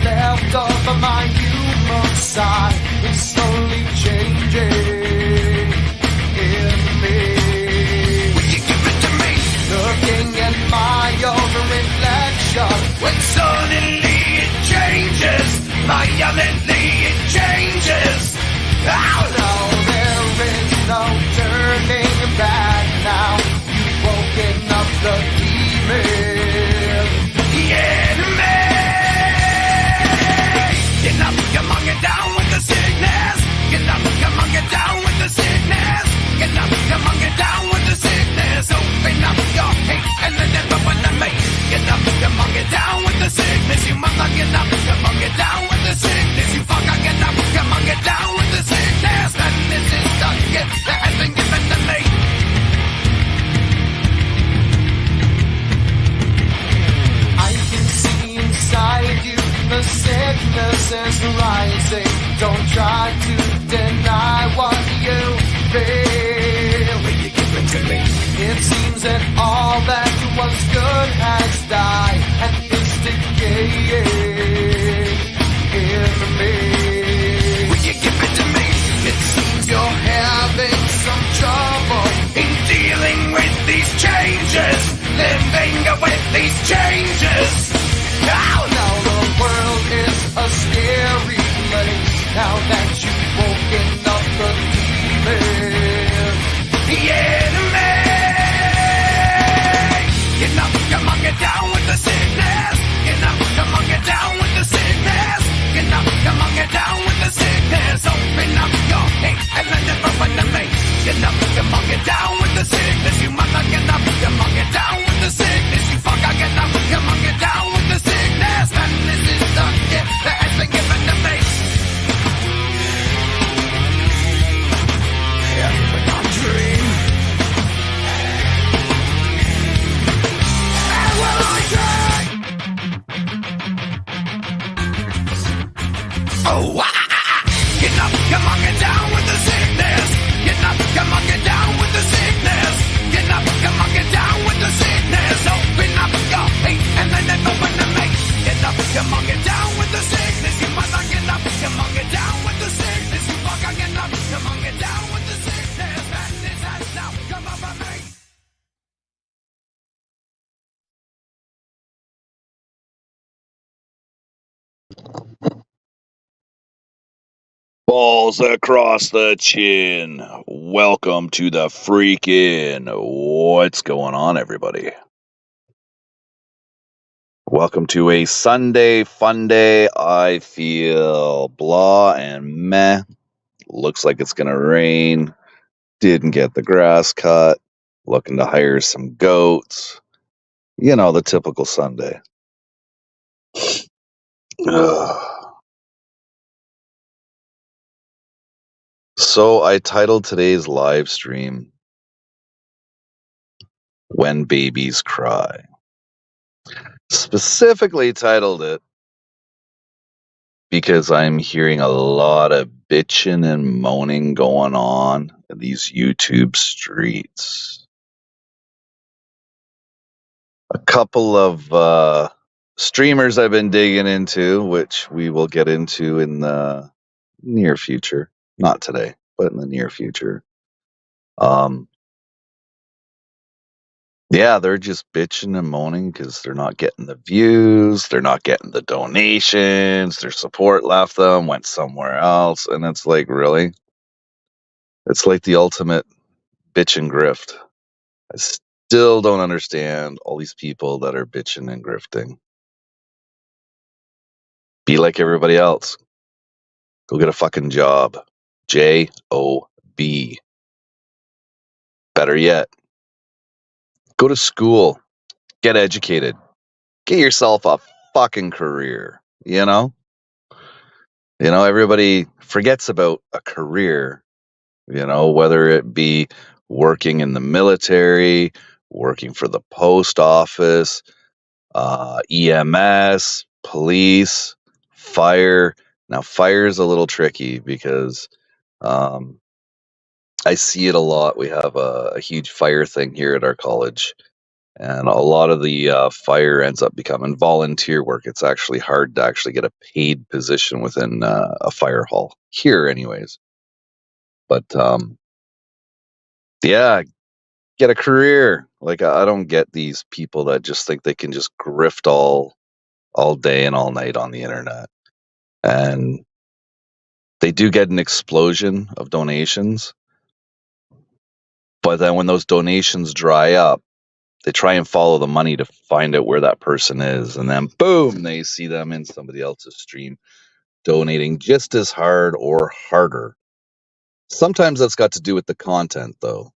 left of my human side is slowly changing in me. Will you give it to me? Looking at my own reflection, when suddenly it changes, violently it changes. Oh no, there is no turning back now. You've woken up the demon. Yeah, get up, come on, get down with the sickness. Get up, come on, get down with the sickness. Get up, come on, get down with the sickness. Open up your hate and let everyone to make. Get up, come on, get down with the sickness. You mother, get up, come on, get down with the sickness. You fucker, get up, come on, get down with the sickness. And this is the gift that has been given to me. I can see inside you, the sickness is rising. Don't try to deny what you feel. Will you give it to me? It seems that all that was good has died and is decaying in me. Will you give it to me? It seems you're having some trouble in dealing with these changes, living with these changes. Now, the world is a scary place. Now that you've woken up the demon, the enemy. Get up, come on, get down with the sickness. Get up, come on, get down with the sickness. Get up, come on, get down with the sickness. Open up your hate and let it run to me. Get up, come on, get down with the sickness. You mother, get up, come on, get down with the sickness. You fucker, get up, come on, get down with the sickness. And this is the gift that has been given to me. Everyone dream. And will I dream? Oh, get up, come on, get down with the sickness. Get up, come on, get down with the sickness. Get up, come on, get down with the sickness. Open up your hate and let it open to me. Get up, come on, get down with the sickness. You mother, get up, come on, get down with the sickness. You fucker, get up, come on, get down with the sickness. And this has now come over me. Balls across the chin. Welcome to the freaking what's going on, everybody. Welcome to a Sunday fun day. I feel blah and meh. Looks like it's gonna rain. Didn't get the grass cut. Looking to hire some goats. You know, the typical Sunday. So I titled today's live stream, When Babies Cry. Specifically titled it because I'm hearing a lot of bitching and moaning going on in these YouTube streets. A couple of streamers I've been digging into, which we will get into in the near future. Not today, but in the near future. Yeah, they're just bitching and moaning because they're not getting the views, they're not getting the donations, their support left them, went somewhere else, and it's like, really? It's like the ultimate bitch and grift. I still don't understand all these people that are bitching and grifting. Be like everybody else. Go get a fucking job. J-O-B. Better yet, go to school. Get educated. Get yourself a fucking career, you know? You know, everybody forgets about a career, you know, whether it be working in the military, working for the post office, EMS, police, fire. Now, fire is a little tricky because I see it a lot. We have a huge fire thing here at our college. And a lot of the fire ends up becoming volunteer work. It's actually hard to actually get a paid position within a fire hall here, anyways. But yeah, get a career. Like I don't get these people that just think they can just grift all day and all night on the internet. And they do get an explosion of donations, but then when those donations dry up, they try and follow the money to find out where that person is, and then boom, they see them in somebody else's stream donating just as hard or harder. Sometimes that's got to do with the content, though.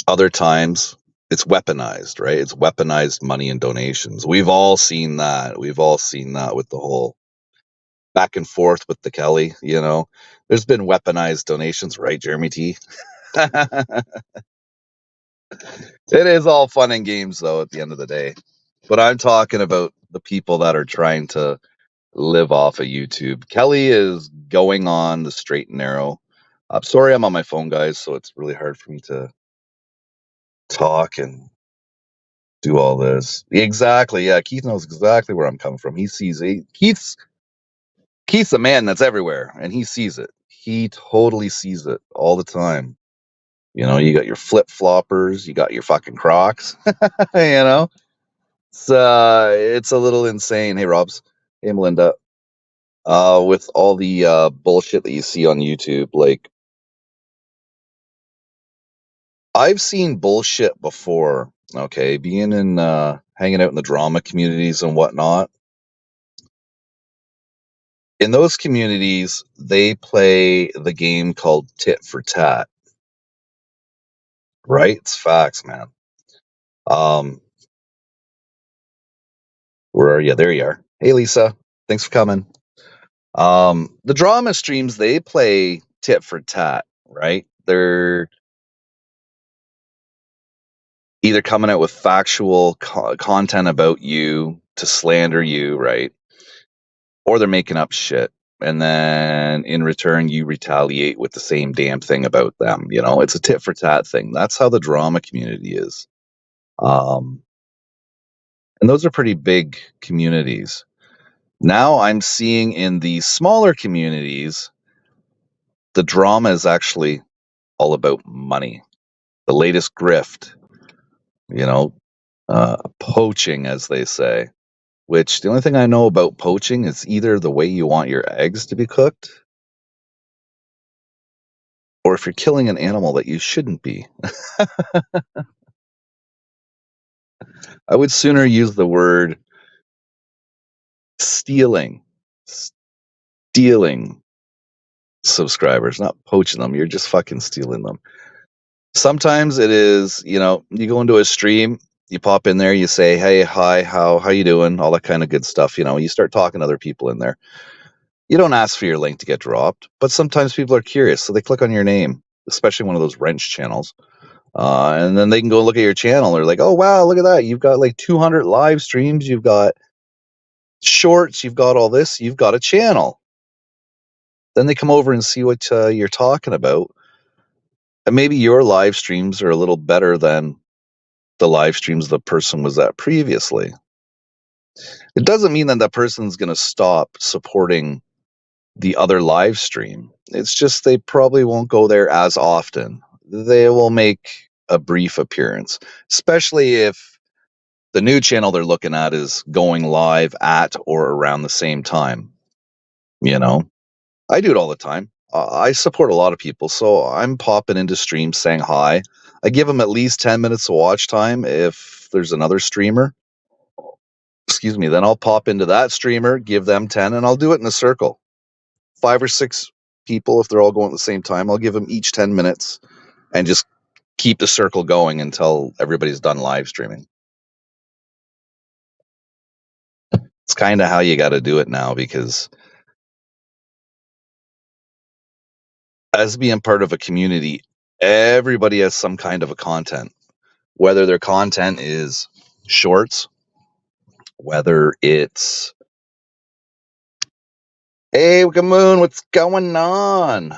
Other times, it's weaponized, right? It's weaponized money and donations. We've all seen that. We've all seen that with the whole back and forth with the Kelly, you know. There's been weaponized donations, right, Jeremy T? It is all fun and games, though, at the end of the day. But I'm talking about the people that are trying to live off of YouTube. Kelly is going on the straight and narrow. I'm sorry I'm on my phone, guys, so it's really hard for me to talk and do all this. Exactly, yeah. Keith knows exactly where I'm coming from. He sees it. Keith's a man that's everywhere, and he sees it. He totally sees it all the time. You know, you got your flip floppers, you got your fucking Crocs. You know, it's a little insane. Hey, Robs. Hey, Melinda. With all the bullshit that you see on YouTube, like I've seen bullshit before. Okay, being in hanging out in the drama communities and whatnot. In those communities, they play the game called tit-for-tat. Right? It's facts, man. Um, where are you? There you are. Hey, Lisa. Thanks for coming. The drama streams, they play tit for tat, right? They're either coming out with factual content about you to slander you, right? Or they're making up shit. And then in return, you retaliate with the same damn thing about them. You know, it's a tit for tat thing. That's how the drama community is. Um, and those are pretty big communities. Now I'm seeing in the smaller communities, the drama is actually all about money. The latest grift, you know, poaching, as they say. Which the only thing I know about poaching is either the way you want your eggs to be cooked, or if you're killing an animal that you shouldn't be. I would sooner use the word stealing. Stealing subscribers, not poaching them. You're just fucking stealing them. Sometimes it is, you know, you go into a stream, you pop in there, you say, "Hey, hi, how you doing?" All that kind of good stuff. You know, you start talking to other people in there. You don't ask for your link to get dropped, but sometimes people are curious, so they click on your name, especially one of those wrench channels. And then they can go look at your channel. They're like, "Oh wow, look at that! You've got like 200 live streams. You've got shorts. You've got all this. You've got a channel." Then they come over and see what you're talking about, and maybe your live streams are a little better than the live streams the person was at previously. It doesn't mean that that person's going to stop supporting the other live stream. It's just they probably won't go there as often. They will make a brief appearance, especially if the new channel they're looking at is going live at or around the same time. You know, I do it all the time. I support a lot of people, so I'm popping into streams saying hi. I give them at least 10 minutes of watch time if there's another streamer. Excuse me, then I'll pop into that streamer, give them 10, and I'll do it in a circle. 5 or 6 people, if they're all going at the same time, I'll give them each 10 minutes and just keep the circle going until everybody's done live streaming. It's kind of how you got to do it now, because as being part of a community, everybody has some kind of a content, whether their content is shorts, whether it's "Hey, Moon, what's going on?"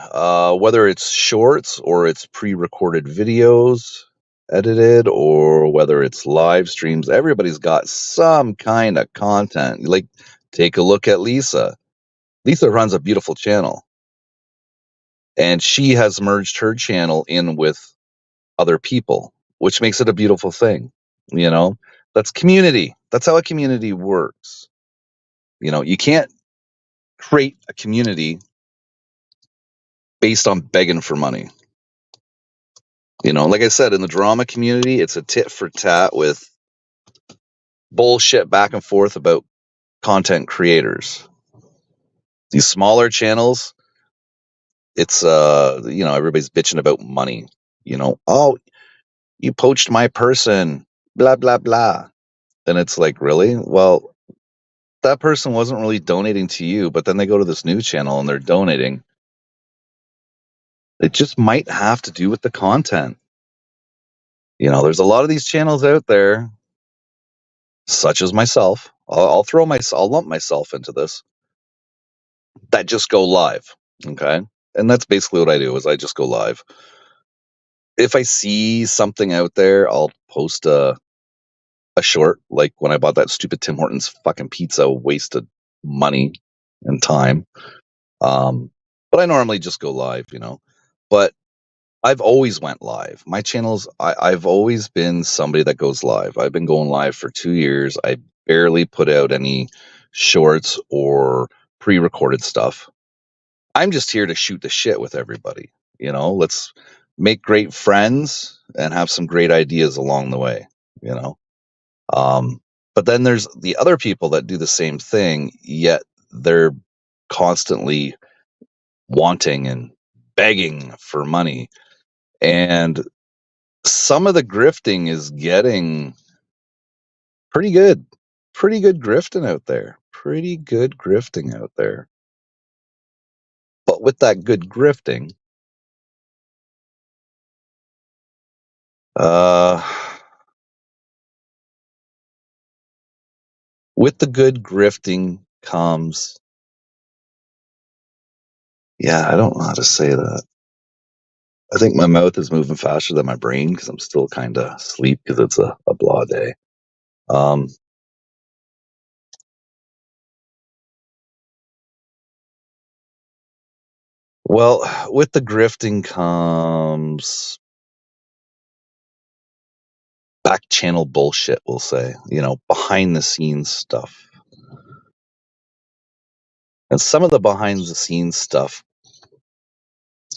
Whether it's shorts or it's pre-recorded videos, edited or whether it's live streams, everybody's got some kind of content. Like, take a look at Lisa. Lisa runs a beautiful channel, and she has merged her channel in with other people, which makes it a beautiful thing. You know, that's community. That's how a community works. You know, you can't create a community based on begging for money. You know, like I said, in the drama community, it's a tit for tat with bullshit back and forth about content creators. These smaller channels, it's you know, everybody's bitching about money. You know, oh, you poached my person, blah blah blah. And it's like, really? Well, that person wasn't really donating to you, but then they go to this new channel and they're donating. It just might have to do with the content. You know, there's a lot of these channels out there, such as myself. I'll lump myself into this, that just go live. Okay. And that's basically what I do is I just go live. If I see something out there, I'll post a short, like when I bought that stupid Tim Hortons fucking pizza, wasted money and time. But I normally just go live, you know. But I've always went live. My channels, I've always been somebody that goes live. I've been going live for 2 years. I barely put out any shorts or pre-recorded stuff. I'm just here to shoot the shit with everybody. You know, let's make great friends and have some great ideas along the way, you know. But then there's the other people that do the same thing, yet they're constantly wanting and begging for money. And some of the grifting is getting pretty good. Pretty good grifting out there. Pretty good grifting out there. But with that good grifting, uh, with the good grifting comes, yeah, I don't know how to say that. I think my mouth is moving faster than my brain because I'm still kind of asleep because it's a blah day. Um, well, with the grifting comes back channel bullshit, we'll say, you know, behind the scenes stuff. And some of the behind the scenes stuff,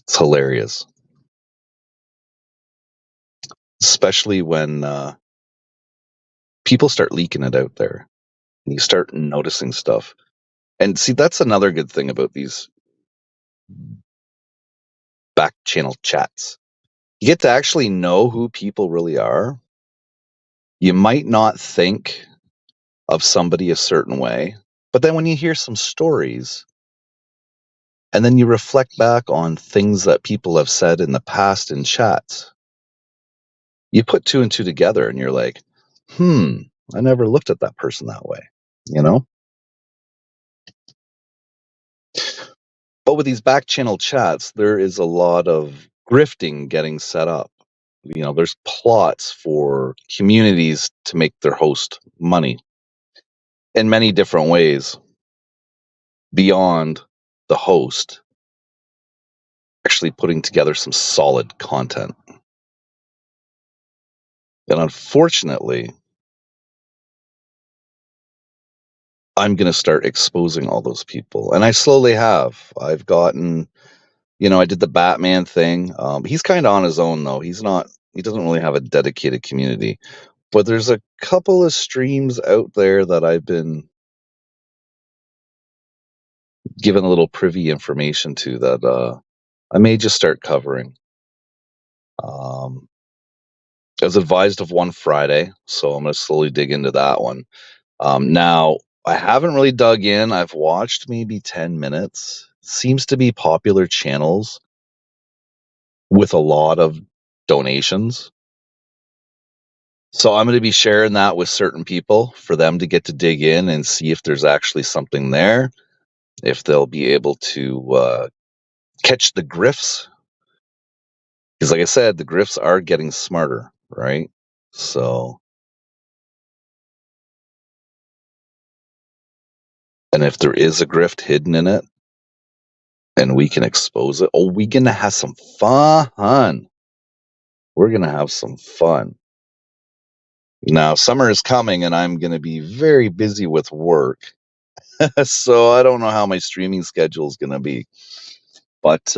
it's hilarious. Especially when people start leaking it out there and you start noticing stuff. And see, that's another good thing about these back channel chats. You get to actually know who people really are. You might not think of somebody a certain way, but then when you hear some stories and then you reflect back on things that people have said in the past in chats, you put two and two together and you're like, I never looked at that person that way, you know? But with these back channel chats, there is a lot of grifting getting set up. You know, there's plots for communities to make their host money in many different ways beyond the host actually putting together some solid content. And unfortunately, I'm going to start exposing all those people. And I slowly have. I've gotten, you know, I did the Batman thing. He's kind of on his own, though. He doesn't really have a dedicated community. But there's a couple of streams out there that I've been given a little privy information to that I may just start covering. I was advised of one Friday, so I'm going to slowly dig into that one. Now, I haven't really dug in. I've watched maybe 10 minutes. Seems to be popular channels with a lot of donations. So I'm going to be sharing that with certain people for them to get to dig in and see if there's actually something there, if they'll be able to catch the grifts. Because like I said, the grifts are getting smarter. right? So, and if there is a grift hidden in it and we can expose it, oh, we're going to have some fun. We're going to have some fun. Now, summer is coming and I'm going to be very busy with work. So I don't know how my streaming schedule is going to be. But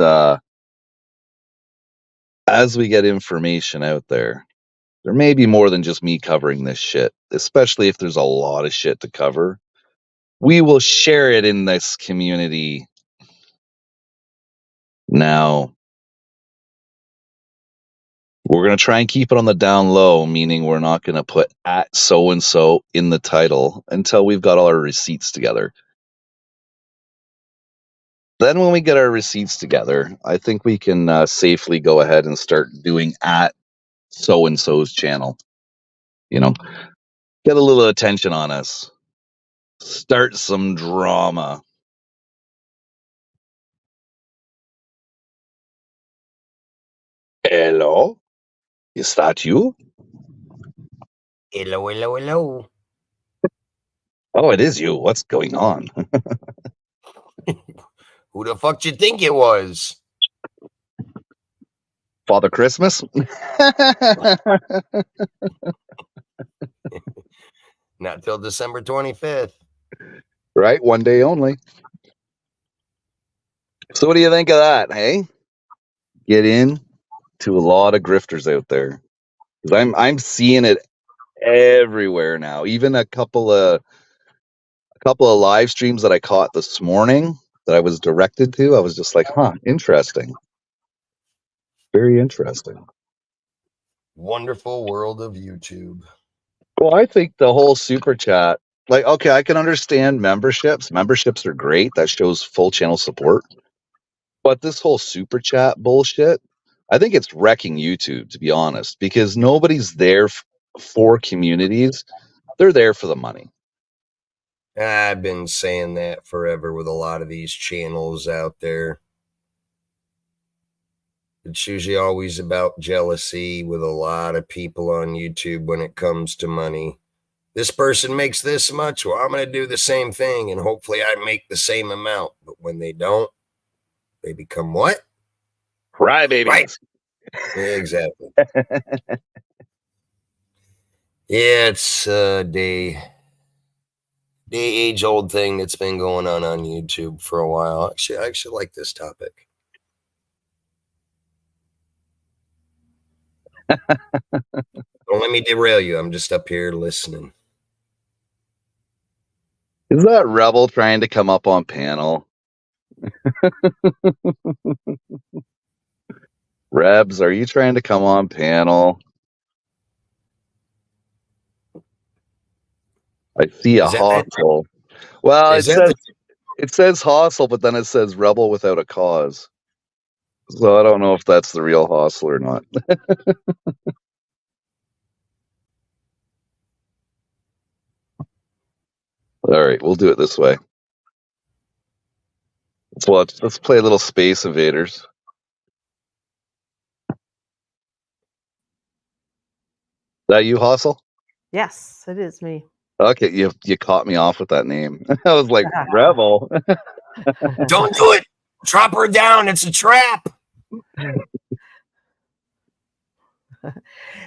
as we get information out there may be more than just me covering this shit, especially if there's a lot of shit to cover. We will share it in this community. Now, we're going to try and keep it on the down low, meaning we're not going to put at so-and-so in the title until we've got all our receipts together. Then when we get our receipts together, I think we can safely go ahead and start doing at so-and-so's channel. You know, get a little attention on us. Start some drama. Hello? Is that you? Hello, hello, hello. Oh, it is you. What's going on? Who the fuck do you think it was? Father Christmas? Not till December 25th. Right? One day only. So what do you think of that, hey? Get in to a lot of grifters out there. 'Cause I'm seeing it everywhere now. Even a couple of live streams that I caught this morning that I was directed to, I was just like, huh, interesting. Very interesting. Wonderful world of YouTube. Well, I think the whole super chat, like, okay, I can understand memberships. Memberships are great. That shows full channel support. But this whole super chat bullshit, I think it's wrecking YouTube, to be honest, because nobody's there for communities. They're there for the money. I've been saying that forever with a lot of these channels out there. It's usually always about jealousy with a lot of people on YouTube when it comes to money. This person makes this much, well, I'm going to do the same thing and hopefully I make the same amount. But when they don't, they become what? Crybabies. Right. Exactly. Yeah, it's a age-old thing that's been going on YouTube for a while. Actually, I actually like this topic. Don't let me derail you. I'm just up here listening. Is that Rebel trying to come up on panel? Rebs, are you trying to come on panel? I see a hostile. Well, it says hostile, but then it says rebel without a cause. So I don't know if that's the real hostile or not. All right, we'll do it this way. Let's play a little Space Invaders. Is that you, hostile? Yes, it is me. Okay, you caught me off with that name. I was like, Rebel. Don't do it. Drop her down. It's a trap.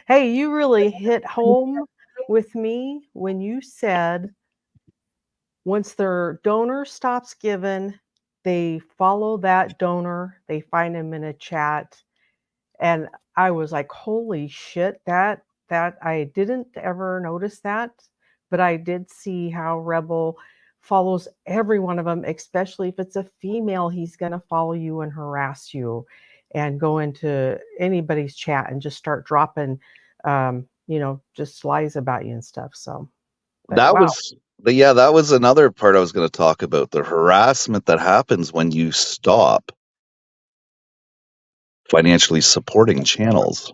Hey, you really hit home with me when you said once their donor stops giving, they follow that donor, they find him in a chat. And I was like, holy shit, that I didn't ever notice that, but I did see how Rebel follows every one of them, especially if it's a female. He's going to follow you and harass you and go into anybody's chat and just start dropping just lies about you and stuff. So that was another part I was going to talk about, the harassment that happens when you stop financially supporting channels.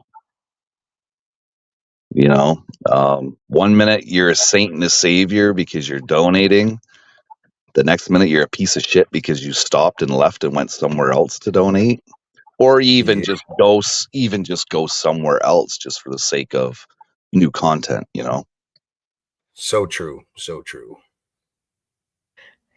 You know, 1 minute you're a saint and a savior because you're donating. The next minute you're a piece of shit because you stopped and left and went somewhere else to donate. or even Yeah. just go somewhere else just for the sake of new content, you know. So true. So true.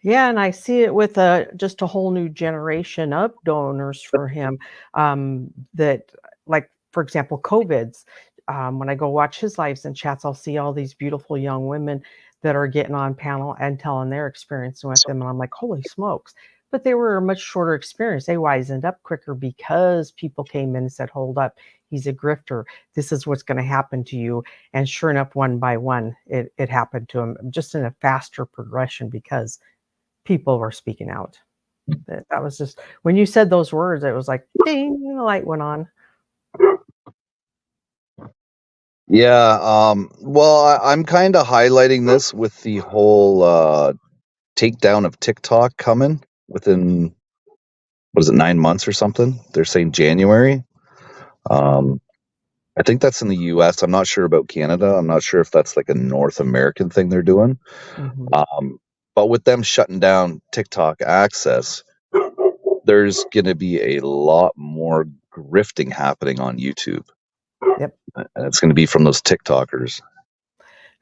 Yeah, and I see it with just a whole new generation of donors for him. That, like, for example, COVID's. When I go watch his lives and chats, I'll see all these beautiful young women that are getting on panel and telling their experience with them, and I'm like, holy smokes! But they were a much shorter experience. They wisened up quicker because people came in and said, "Hold up, he's a grifter. This is what's going to happen to you." And sure enough, one by one, it happened to him, just in a faster progression because people were speaking out. That was just when you said those words, it was like, ding, the light went on. Yeah, well, I'm kind of highlighting this with the whole takedown of TikTok coming within, what is it, 9 months or something? They're saying January. Um, I think that's in the US. I'm not sure about Canada. I'm not sure if that's like a North American thing they're doing. Mhm. But with them shutting down TikTok access, there's going to be a lot more grifting happening on YouTube. Yep. And it's going to be from those TikTokers.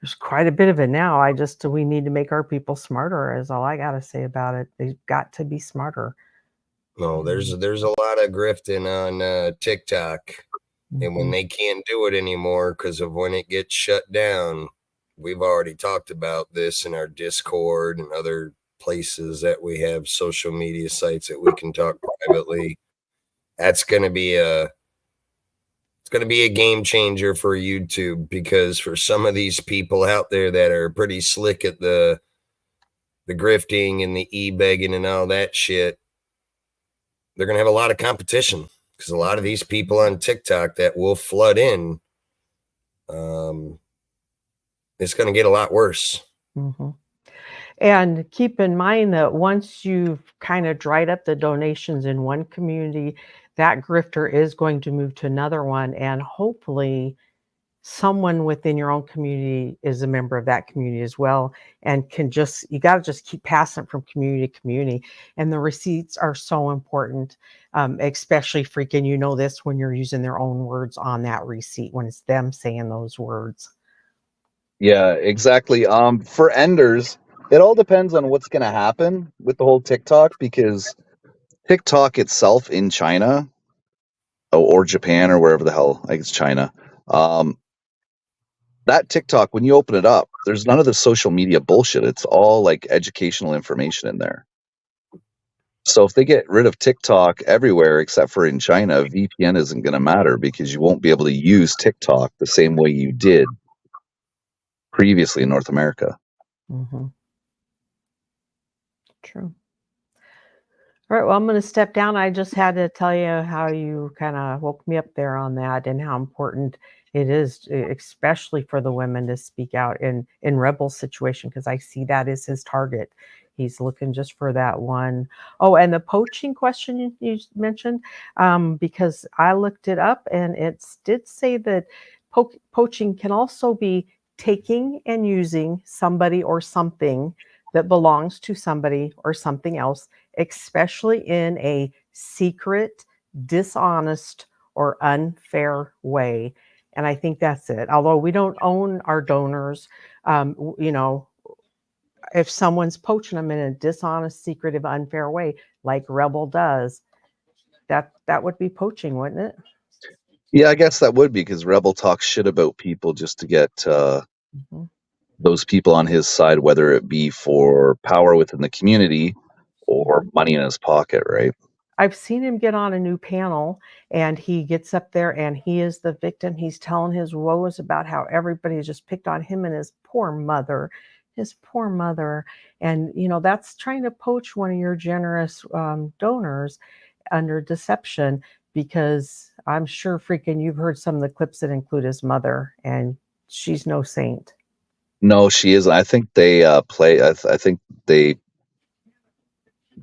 There's quite a bit of it now. We need to make our people smarter is all I gotta say about it. They've got to be smarter. No, there's a lot of grifting on TikTok, and when Mhm. they can't do it anymore because of when it gets shut down, we've already talked about this in our Discord and other places that we have social media sites that we can talk privately. That's going to be a game changer for YouTube, because for some of these people out there that are pretty slick at the grifting and the e-begging and all that shit, they're going to have a lot of competition, because a lot of these people on TikTok that will flood in, it's going to get a lot worse. Mhm. And keep in mind that once you've kind of dried up the donations in one community, that grifter is going to move to another one, and hopefully someone within your own community is a member of that community as well, and you got to just keep passing it from community to community. And the receipts are so important, especially freaking, this when you're using their own words on that receipt, when it's them saying those words. Yeah, exactly. For enders, it all depends on what's going to happen with the whole TikTok, because TikTok itself in China, or Japan or wherever the hell, like it's China. That TikTok, when you open it up, there's none of the social media bullshit. It's all like educational information in there. So if they get rid of TikTok everywhere except for in China, VPN isn't going to matter, because you won't be able to use TikTok the same way you did previously in North America. Mm-hmm. True. All right, well, I'm going to step down. I just had to tell you how you kind of woke me up there on that, and how important it is, especially for the women, to speak out in Rebel's situation, because I see that as his target. He's looking just for that one. Oh, and the poaching question you mentioned, because I looked it up, and it did say that poaching can also be taking and using somebody or something that belongs to somebody or something else, especially in a secret, dishonest, or unfair way. And I think that's it. Although we don't own our donors, if someone's poaching them in a dishonest, secretive, unfair way, like Rebel does, that would be poaching, wouldn't it? Yeah, I guess that would be, because Rebel talks shit about people just to get Mhm. those people on his side, whether it be for power within the community or money in his pocket, right? I've seen him get on a new panel, and he gets up there and he is the victim. He's telling his woes about how everybody has just picked on him and his poor mother, his poor mother. And, that's trying to poach one of your generous donors under deception, because I'm sure freaking you've heard some of the clips that include his mother, and she's no saint. No, she isn't. I think they play. I think they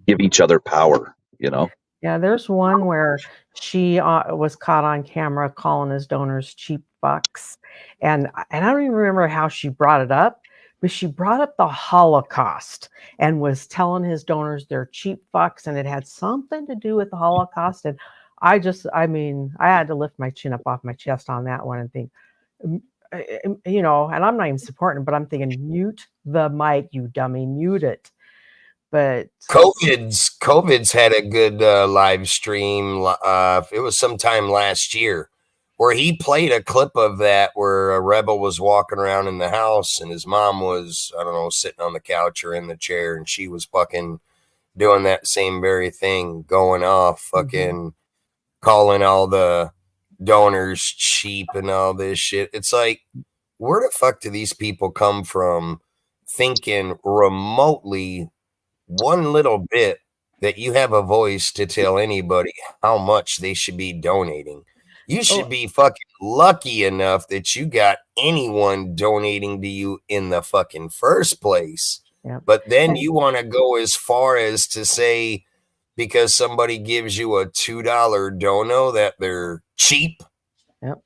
give each other power. You know. Yeah, there's one where she was caught on camera calling his donors cheap fucks, and I don't even remember how she brought it up, but she brought up the Holocaust and was telling his donors they're cheap fucks, and it had something to do with the Holocaust. And I mean, I had to lift my chin up off my chest on that one and think, you know, and I'm not even supporting, but I'm thinking, mute the mic, you dummy, mute it. But COVID's had a good live stream. It was sometime last year where he played a clip of that where a rebel was walking around in the house and his mom was, I don't know, sitting on the couch or in the chair, and she was fucking doing that same very thing, going off, fucking calling all the donors cheap and all this shit. It's like, where the fuck do these people come from thinking remotely one little bit that you have a voice to tell anybody how much they should be donating? You should be fucking lucky enough that you got anyone donating to you in the fucking first place. Yep. But then you want to go as far as to say, because somebody gives you a $2 dono, that they're cheap. Yep.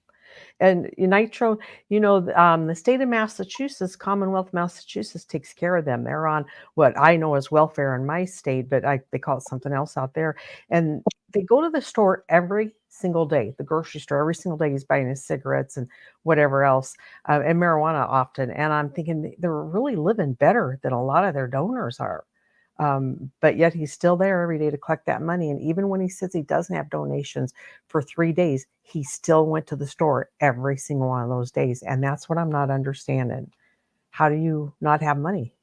And Nitro, you know, the state of Massachusetts, Commonwealth of Massachusetts, takes care of them. They're on what I know as welfare in my state, but they call it something else out there. And they go to the store every single day, the grocery store, every single day. He's buying his cigarettes and whatever else, and marijuana often. And I'm thinking they're really living better than a lot of their donors are. But yet he's still there every day to collect that money. And even when he says he doesn't have donations for 3 days, he still went to the store every single one of those days. And that's what I'm not understanding. How do you not have money?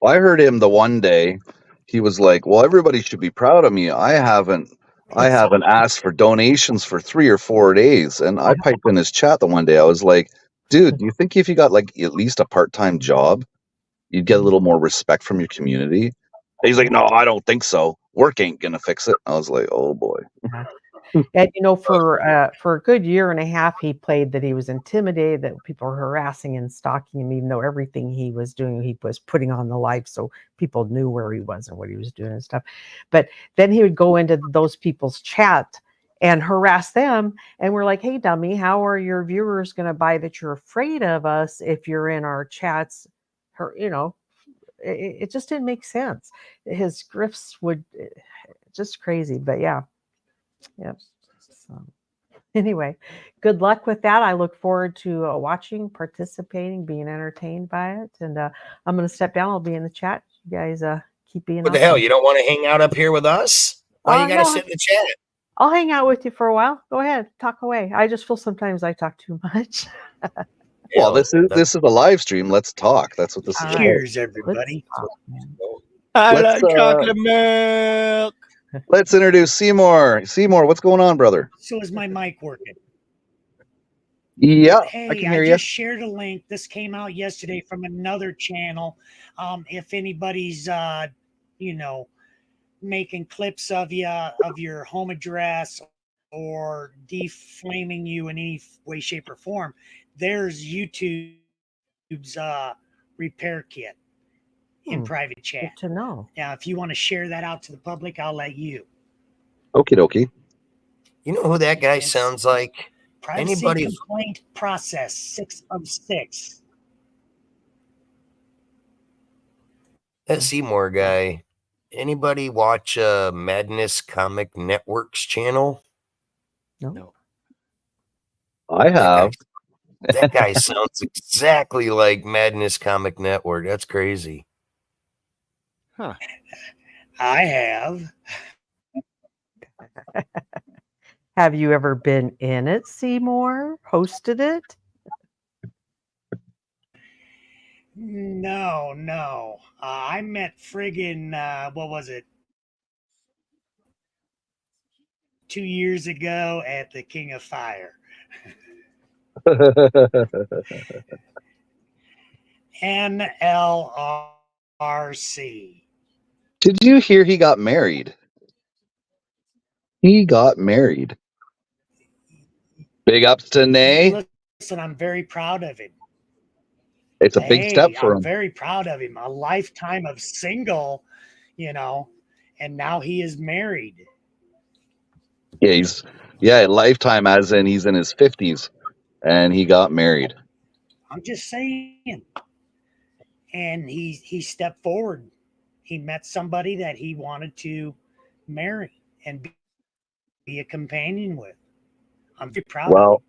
Well, I heard him the one day. He was like, "Well, everybody should be proud of me. I haven't asked for donations for 3 or 4 days." And I piped in his chat the one day. I was like, "Dude, do you think if you got like at least a part-time job, you'd get a little more respect from your community?" And he's like, "No, I don't think so. Work ain't gonna fix it." I was like, "Oh boy." And you know, for a good year and a half, he played that he was intimidated, that people were harassing and stalking him, even though everything he was doing, he was putting on the live, so people knew where he was and what he was doing and stuff. But then he would go into those people's chat and harass them, and we're like, "Hey, dummy, how are your viewers going to buy that you're afraid of us if you're in our chats?" You know, it just didn't make sense. His grifts would just crazy, but yeah. Yep. So anyway, good luck with that. I look forward to watching, participating, being entertained by it. And I'm going to step down. I'll be in the chat. You guys keep being What the awesome. hell? You don't want to hang out up here with us? Why you got to no, sit in the chat? I'll hang out with you for a while. Go ahead, talk away. I just feel sometimes I talk too much. Well, this is a live stream. Let's talk. That's what this is. Cheers, everybody. I love chocolate milk. Let's introduce Seymour. Seymour, what's going on, brother? So is my mic working? Yeah, Hey, I can hear you. just shared a link. This came out yesterday from another channel. If anybody's, you know, making clips of you, of your home address, or defaming you in any way, shape, or form, there's YouTube's repair kit in private chat. Good to know. Now, if you want to share that out to the public, I'll let you. Okie dokie. You know who that guy sounds like? Privacy Anybody? complaint process 6 of 6. That Seymour guy. Anybody watch Madness Comic Network's channel? No. I have. That guy sounds exactly like Madness Comic Network. That's crazy. Huh. I have. Have you ever been in it, Seymour? Hosted it? No. I met friggin' what was it? 2 years ago at the King of Fire. NLRC. Did you hear he got married? He got married. Big ups to Nay. Listen, I'm very proud of him. It's a big step for him. I'm very proud of him. A lifetime of single, you know, and now he is married. Yeah, lifetime as in he's in his 50s and he got married. I'm just saying. And he stepped forward. He met somebody that he wanted to marry and be a companion with. I'm very proud of Well, him.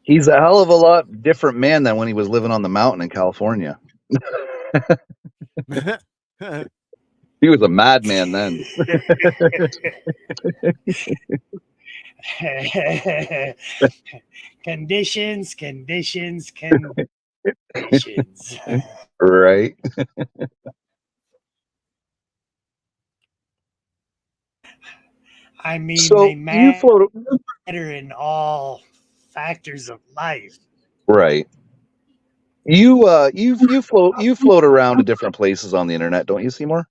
he's a hell of a lot different man than when he was living on the mountain in California. He was a madman then. Conditions. Right. I mean, So they you matter float. in all factors of life. Right. You float around to different places on the internet, don't you, Seymour?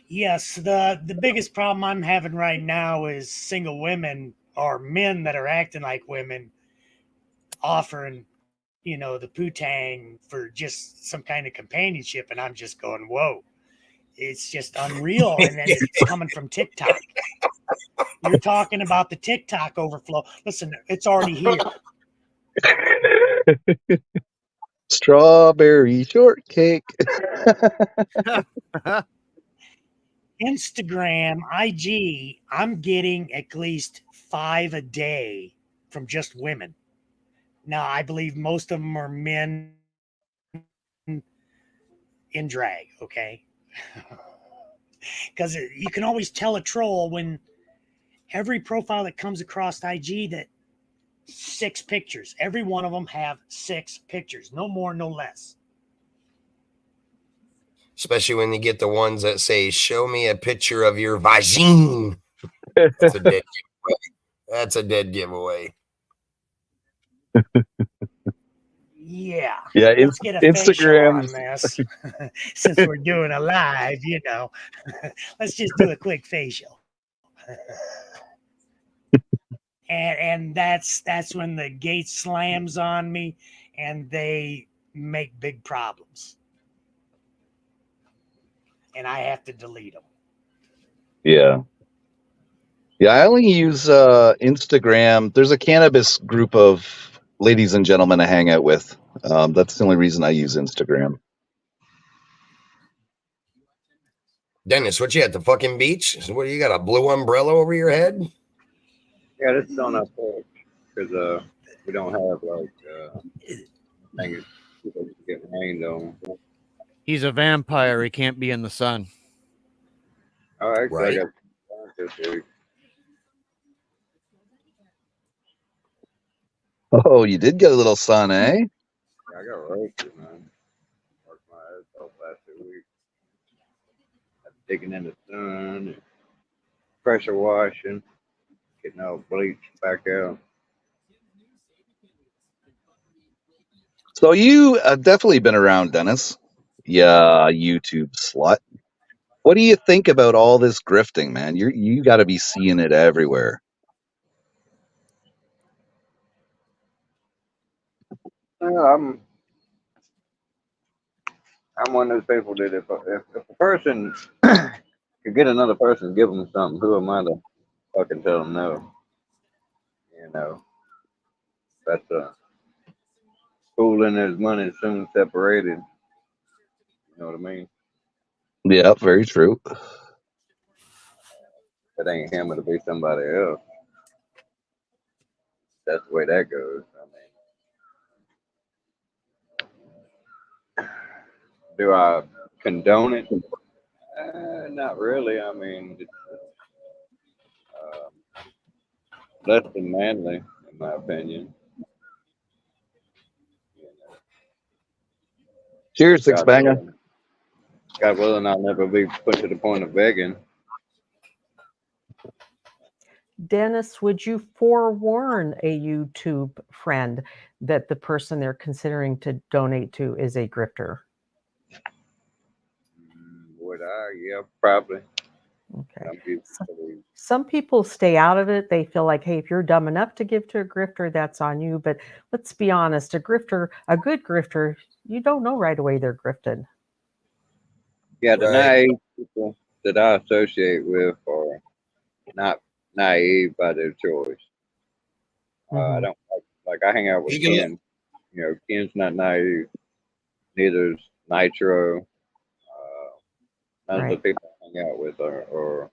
Yes, the biggest problem I'm having right now is single women or men that are acting like women offering, the putang for just some kind of companionship, and I'm just going, whoa, it's just unreal. And then it's coming from TikTok. You're talking about the TikTok overflow. Listen, it's already here. Strawberry shortcake. Instagram, IG, I'm getting at least 5 a day from just women. Now, I believe most of them are men in drag, okay? Because you can always tell a troll when every profile that comes across IG that 6 pictures, every one of them have 6 pictures, no more, no less. Especially when you get the ones that say, "Show me a picture of your vagine." That's a dead giveaway. That's a dead giveaway. Yeah, Yeah, let's get a facial on Instagram's. this. Since we're doing a live, let's just do a quick facial. And that's when the gate slams on me and they make big problems. And I have to delete them. Yeah. Yeah, I only use Instagram. There's a cannabis group of ladies and gentlemen I hang out with. That's the only reason I use Instagram. Dennis, what you at the fucking beach? What, you got a blue umbrella over your head? Yeah, this is on our porch because we don't have things people get rained on. He's a vampire. He can't be in the sun. Oh, actually, Right. I got this week. Oh, you did get a little sun, eh? Yeah, I got roasted, man. Worked my ass off last 2 weeks. Digging in the sun, and pressure washing, getting all bleach back out. So you definitely been around, Dennis. Yeah, YouTube slut. What do you think about all this grifting, man? You got to be seeing it everywhere. Yeah, I'm one of those people that if a person could get another person, give them something, who am I to fucking tell them no? You know, that's fooling his money soon separated. You know what I mean? Yeah, very true. It ain't him, it'll be somebody else. That's the way that goes. I mean, do I condone it? Not really. I mean, it's less than manly, in my opinion. You know, Cheers, Six God Banger. willing, God willing, I'll never be put to the point of begging. Dennis, would you forewarn a YouTube friend that the person they're considering to donate to is a grifter? Would I? Yeah, probably. Okay. Some people stay out of it. They feel like, hey, if you're dumb enough to give to a grifter, that's on you. But let's be honest, a good grifter, you don't know right away they're grifted. Yeah, the Right. naive people that I associate with are not naive by their choice. I don't like I hang out with You can- Ken. You know, Ken's not naive. Neither is Nitro. None of the Right. people I hang hang out with or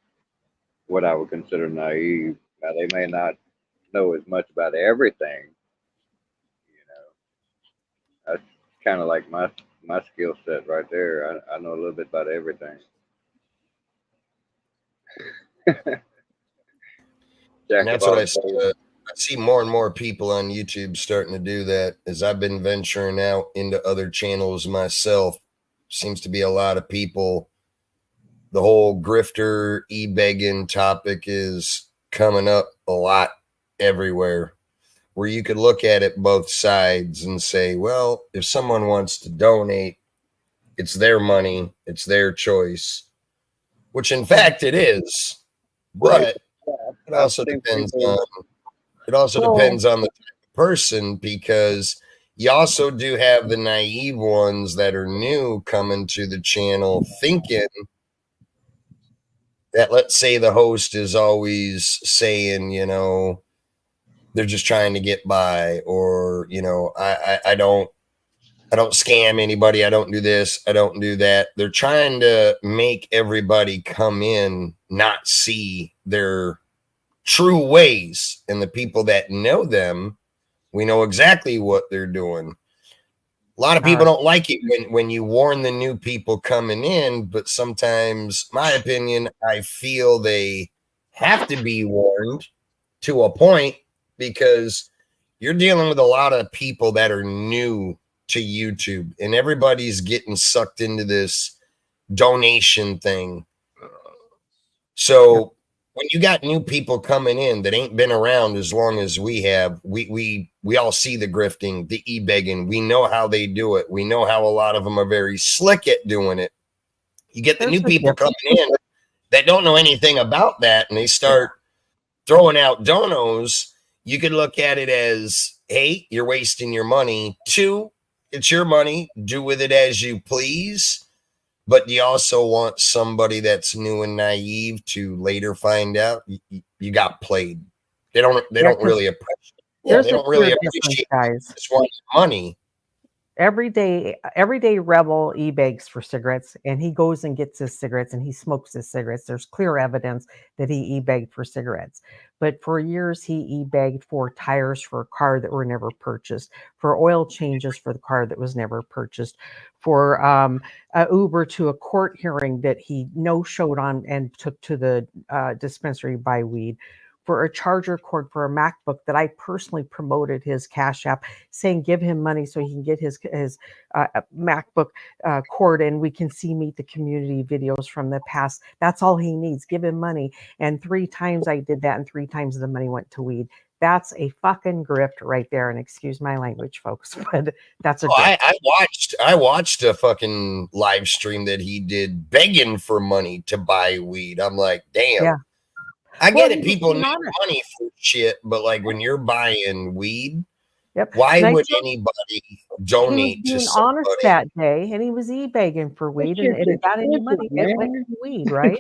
what I would consider naive. Now they may not know as much about everything, you know. That's kind of like my skill set right there. I know a little bit about everything. And Jack of that's what all I see. trades. I see more and more people on YouTube starting to do that as I've been venturing out into other channels myself. Seems to be a lot of people. The whole grifter, e-begging topic is coming up a lot everywhere, where you could look at it both sides and say, well, if someone wants to donate, it's their money, it's their choice, which in fact it is. Right. But it I've also seen depends people. on the type of person, because you also do have the naive ones that are new coming to the channel thinking that, let's say the host is always saying, they're just trying to get by, or, I don't scam anybody. I don't do this. I don't do that. They're trying to make everybody come in, not see their true ways. And the people that know them, we know exactly what they're doing. A lot of people don't like it when you warn the new people coming in, but sometimes, my opinion, I feel they have to be warned to a point, because you're dealing with a lot of people that are new to YouTube, and everybody's getting sucked into this donation thing. So when you got new people coming in that ain't been around as long as we have, we all see the grifting, the e-begging. We know how they do it. We know how a lot of them are very slick at doing it. You get the new people coming in that don't know anything about that, and they start throwing out donos. You could look at it as, hey, you're wasting your money. 2, it's your money. Do with it as you please. But you also want somebody that's new and naive to later find out you got played. They don't really appreciate. Yeah, they don't really appreciate guys. just want money. Every day Rebel e-begs for cigarettes, and he goes and gets his cigarettes and he smokes his cigarettes. There's clear evidence that he e-begged for cigarettes. But for years he e-begged for tires for a car that were never purchased, for oil changes for the car that was never purchased, for a Uber to a court hearing that he no-showed on and took to the dispensary to buy weed, for a charger cord for a MacBook that I personally promoted his Cash App, saying give him money so he can get his MacBook cord, and we can see Meet the Community videos from the past. That's all he needs. Give him money. And 3 times I did that, and 3 times the money went to weed. That's a fucking grift right there. And excuse my language, folks, but that's a grift. I watched a fucking live stream that he did begging for money to buy weed. I'm like, damn. Yeah. I get it. People need money for shit, but like when you're buying weed, why would anybody donate to somebody? Honest that day, and he was e-begging for weed, and if he got any money, it went to weed, right?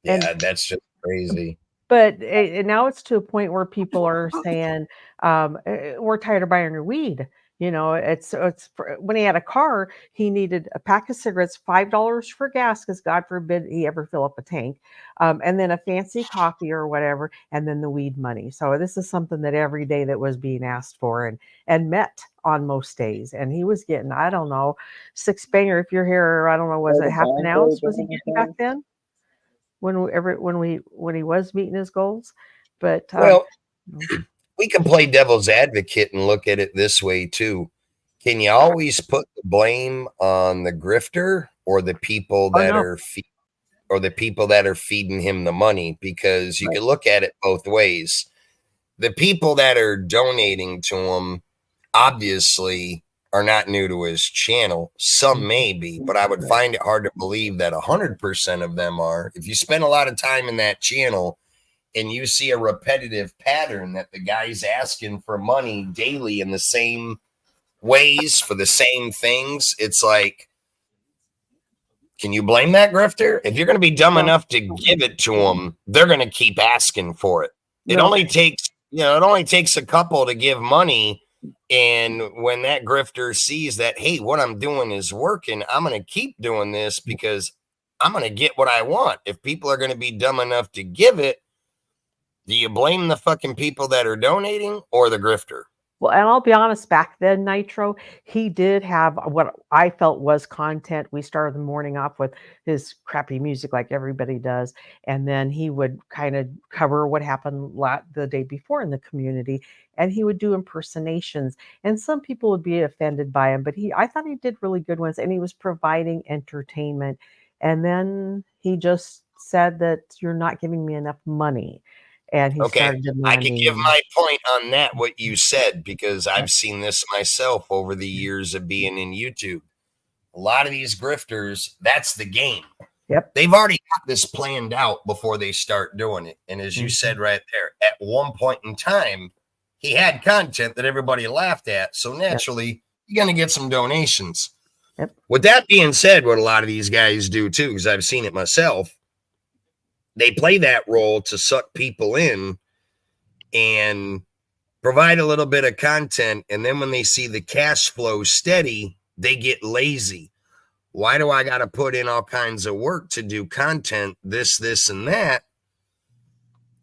Yeah, that's just crazy. But now it's to a point where people are saying, we're tired of buying your weed. It's when he had a car, he needed a pack of cigarettes, $5 for gas, because God forbid he ever fill up a tank, and then a fancy coffee or whatever, and then the weed money. So this is something that every day that was being asked for and met on most days. And he was getting, I don't know, 6 banger. If you're here, I don't know, was it half an ounce? Was he getting back then? When he was meeting his goals, but well, we can play devil's advocate and look at it this way too. Can you always put the blame on the grifter or the people that are feeding him the money? Because you can look at it both ways. The people that are donating to him obviously are not new to his channel. Some may be, but I would find it hard to believe that 100% of them are. If you spend a lot of time in that channel and you see a repetitive pattern that the guy's asking for money daily in the same ways for the same things, it's like, can you blame that grifter? If you're going to be dumb enough to give it to them, they're going to keep asking for it. It only takes a couple to give money. And when that grifter sees that, hey, what I'm doing is working, I'm going to keep doing this because I'm going to get what I want. If people are going to be dumb enough to give it, do you blame the fucking people that are donating or the grifter? Well, and I'll be honest, back then, Nitro, he did have what I felt was content. We started the morning off with his crappy music like everybody does, and then he would kind of cover what happened the day before in the community, and he would do impersonations, and some people would be offended by him, but I thought he did really good ones, and he was providing entertainment. And then he just said that you're not giving me enough money. And he started I can give demanding. my point on that, what you said, because I've seen this myself over the years of being in YouTube. A lot of these grifters, that's the game. Yep. They've already got this planned out before they start doing it. And as you said right there, at one point in time, he had content that everybody laughed at. So naturally, you're going to get some donations. Yep. With that being said, what a lot of these guys do too, because I've seen it myself, they play that role to suck people in and provide a little bit of content. And then when they see the cash flow steady, they get lazy. Why do I got to put in all kinds of work to do content, this, and that?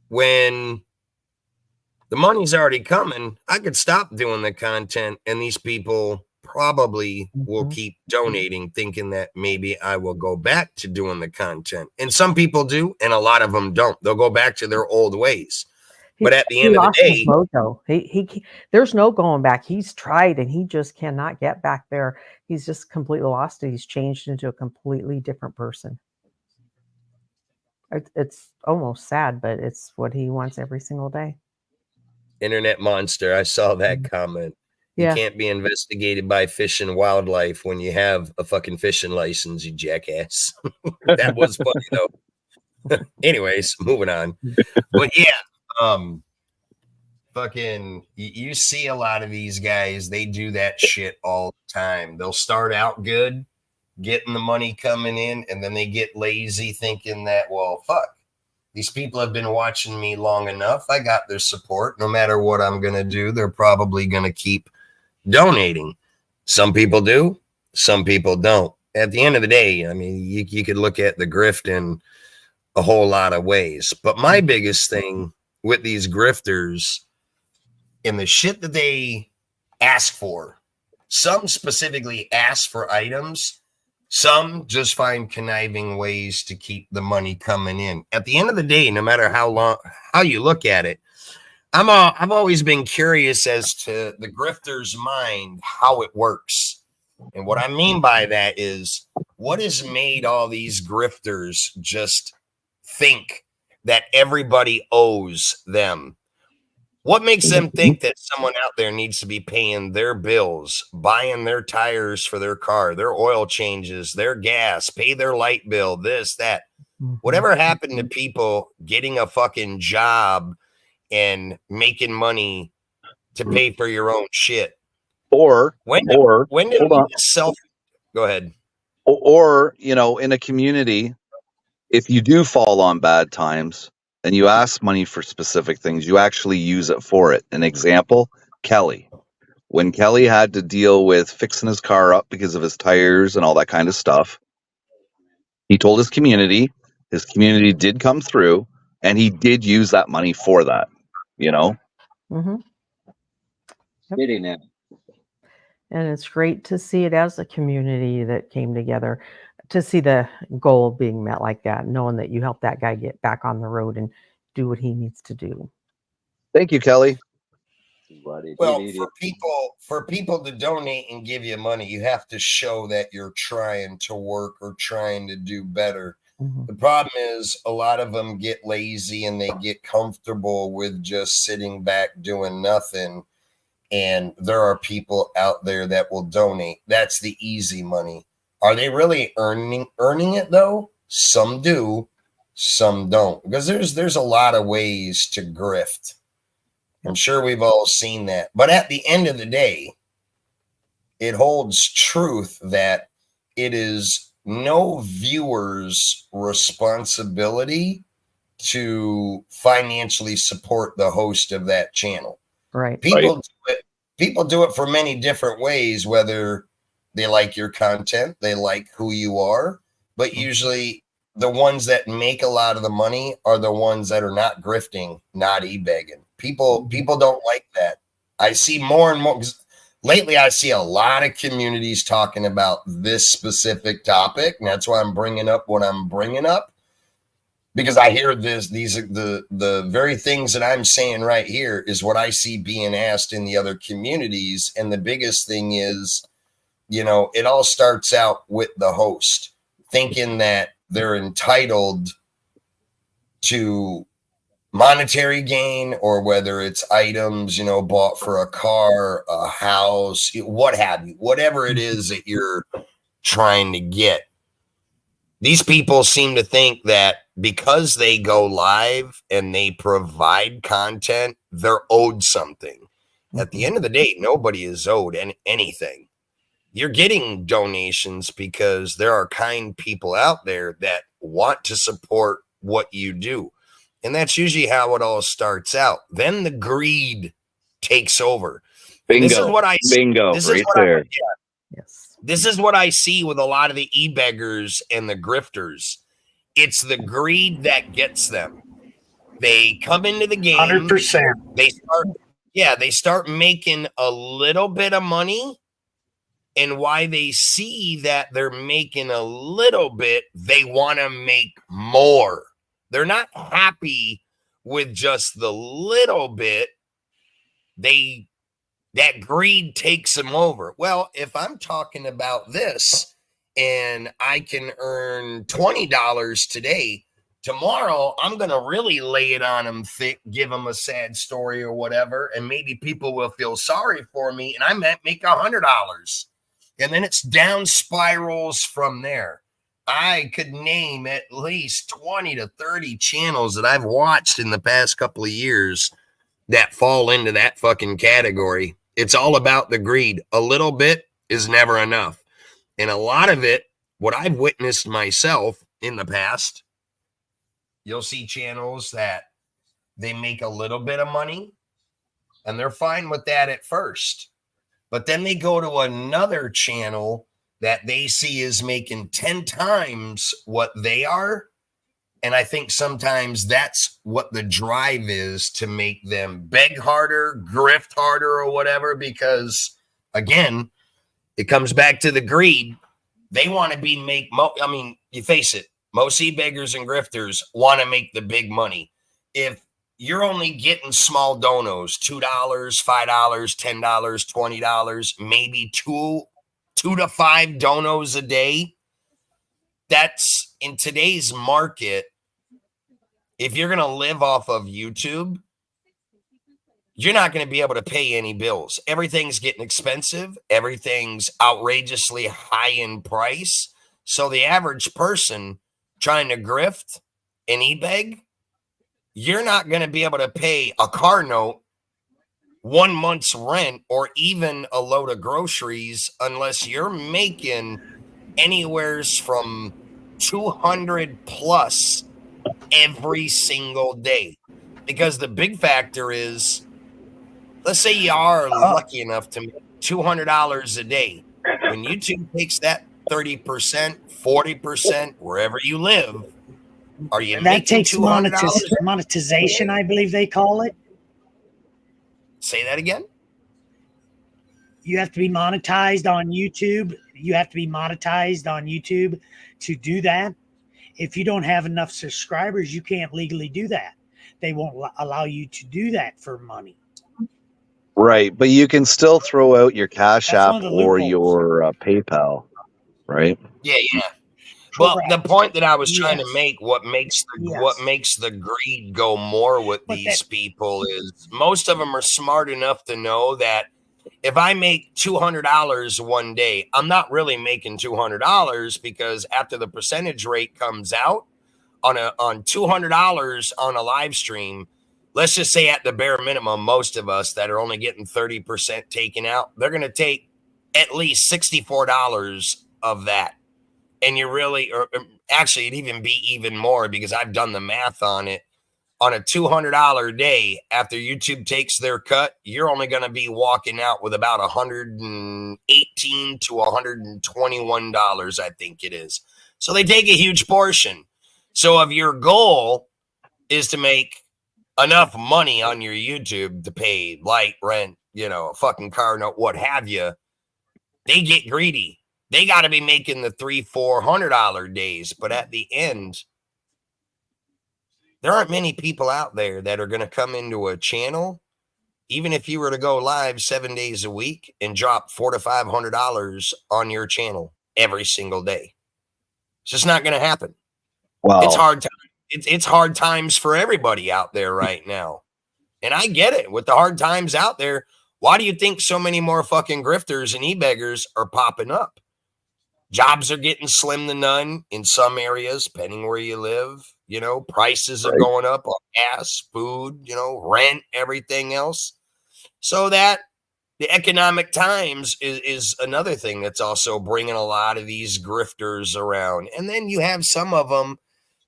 When the money's already coming, I could stop doing the content and these people probably will keep donating, thinking that maybe I will go back to doing the content. And some people do, and a lot of them don't. They'll go back to their old ways. But at the end of the day, mojo. He there's no going back. He's tried and he just cannot get back there. He's just completely lost it. He's changed into a completely different person. It's almost sad, but it's what he wants every single day. Internet monster, I saw that comment. You can't be investigated by Fish and Wildlife when you have a fucking fishing license, you jackass. That was funny though. Anyways, moving on. But yeah, fucking you see a lot of these guys, they do that shit all the time. They'll start out good, getting the money coming in, and then they get lazy thinking that, well, fuck, these people have been watching me long enough. I got their support. No matter what I'm going to do, they're probably going to keep donating. Some people do, some people don't. At the end of the day, I mean, you could look at the grift in a whole lot of ways. But my biggest thing with these grifters and the shit that they ask for, some specifically ask for items, some just find conniving ways to keep the money coming in. At the end of the day, no matter how you look at it, I've always been curious as to the grifter's mind, how it works. And what I mean by that is, what has made all these grifters just think that everybody owes them? What makes them think that someone out there needs to be paying their bills, buying their tires for their car, their oil changes, their gas, pay their light bill, this, that? Whatever happened to people getting a fucking job and making money to pay for your own shit? When did we go ahead? Or, you know, in a community, if you do fall on bad times and you ask money for specific things, you actually use it for it. An example, Kelly. When Kelly had to deal with fixing his car up because of his tires and all that kind of stuff, he told his community did come through, and he did use that money for that, you know? Getting it. And it's great to see it as a community that came together, to see the goal being met like that, knowing that you helped that guy get back on the road and do what he needs to do. Thank you, Kelly. Well, for people to donate and give you money, you have to show that you're trying to work or trying to do better. The problem is a lot of them get lazy and they get comfortable with just sitting back doing nothing. And there are people out there that will donate. That's the easy money. Are they really earning it though? Some do, some don't. Because there's a lot of ways to grift. I'm sure we've all seen that. But at the end of the day, it holds truth that it is no viewer's responsibility to financially support the host of that channel. Right. People do it for many different ways, whether they like your content, they like who you are, but usually the ones that make a lot of the money are the ones that are not grifting, not e-begging. People don't like that. I see more and more. Lately, I see a lot of communities talking about this specific topic, and that's why I'm bringing up what I'm bringing up, because I hear these are the very things that I'm saying right here is what I see being asked in the other communities. And the biggest thing is, you know, it all starts out with the host thinking that they're entitled to monetary gain, or whether it's items, you know, bought for a car, a house, what have you, whatever it is that you're trying to get. These people seem to think that because they go live and they provide content, they're owed something. At the end of the day, nobody is owed anything. You're getting donations because there are kind people out there that want to support what you do. And that's usually how it all starts out. Then the greed takes over. And this is what I see. Bingo. This Right is what there. Yes. This is what I see with a lot of the e-beggars and the grifters. It's the greed that gets them. They come into the game. 100%. They start making a little bit of money. And why they see that they're making a little bit, they want to make more. They're not happy with just the little bit. That greed takes them over. Well, if I'm talking about this and I can earn $20 today, tomorrow I'm going to really lay it on them thick, give them a sad story or whatever, and maybe people will feel sorry for me, and I might make $100. And then it's down spirals from there. I could name at least 20 to 30 channels that I've watched in the past couple of years that fall into that fucking category. It's all about the greed. A little bit is never enough. And a lot of it, what I've witnessed myself in the past, you'll see channels that they make a little bit of money and they're fine with that at first. But then they go to another channel that they see is making 10 times what they are. And I think sometimes that's what the drive is, to make them beg harder, grift harder, or whatever, because, again, it comes back to the greed. They want to you face it, most e-beggars and grifters want to make the big money. If you're only getting small donos, $2, $5, $10, $20, maybe two to five donos a day. That's, in today's market, if you're going to live off of YouTube, you're not going to be able to pay any bills. Everything's getting expensive. Everything's outrageously high in price. So the average person trying to grift and e-beg, you're not going to be able to pay a car note, 1 month's rent, or even a load of groceries unless you're making anywhere from 200 plus every single day. Because the big factor is, let's say you are lucky enough to make $200 a day. When YouTube takes that 30%, 40%, wherever you live, are you That making takes $200? monetization, I believe they call it. Say that again? You have to be monetized on YouTube. You have to be monetized on YouTube to do that. If you don't have enough subscribers, you can't legally do that. They won't allow you to do that for money. Right, but you can still throw out your Cash That's App one of the or loopholes. your PayPal, right? Yeah. Well, the Correct. point that I was trying to Yes. make, what makes the greed go more with But these people is most of them are smart enough to know that if I make $200 one day, I'm not really making $200, because after the percentage rate comes out on $200 on a live stream, let's just say at the bare minimum, most of us that are only getting 30% taken out, they're going to take at least $64 of that. And you really, or actually it'd even be even more, because I've done the math on it. On a $200 day, after YouTube takes their cut, you're only going to be walking out with about $118 to $121, I think it is. So they take a huge portion. So if your goal is to make enough money on your YouTube to pay light, rent, a fucking car note, what have you, they get greedy. They got to be making the $300-$400 days. But at the end, there aren't many people out there that are going to come into a channel, even if you were to go live 7 days a week and drop $400 to $500 on your channel every single day. It's just not going to happen. Well, It's hard. It's hard times for everybody out there right now. And I get it. With the hard times out there, why do you think so many more fucking grifters and e-beggars are popping up? Jobs are getting slim to none in some areas, depending where you live. Prices are going up on gas, food, rent, everything else. So that the economic times is another thing that's also bringing a lot of these grifters around. And then you have some of them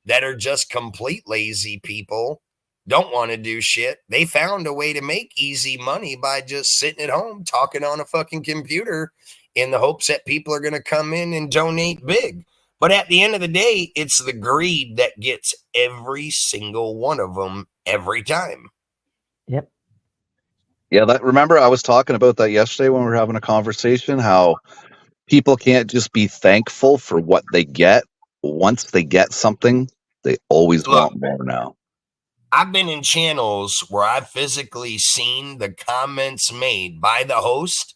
that are just complete lazy people, don't want to do shit. They found a way to make easy money by just sitting at home talking on a fucking computer in the hopes that people are going to come in and donate big. But at the end of the day, it's the greed that gets every single one of them every time. Yep. yeah, remember I was talking about that yesterday when we were having a conversation, how people can't just be thankful for what they get. Once they get something, they always want more now. I've been in channels where I've physically seen the comments made by the host.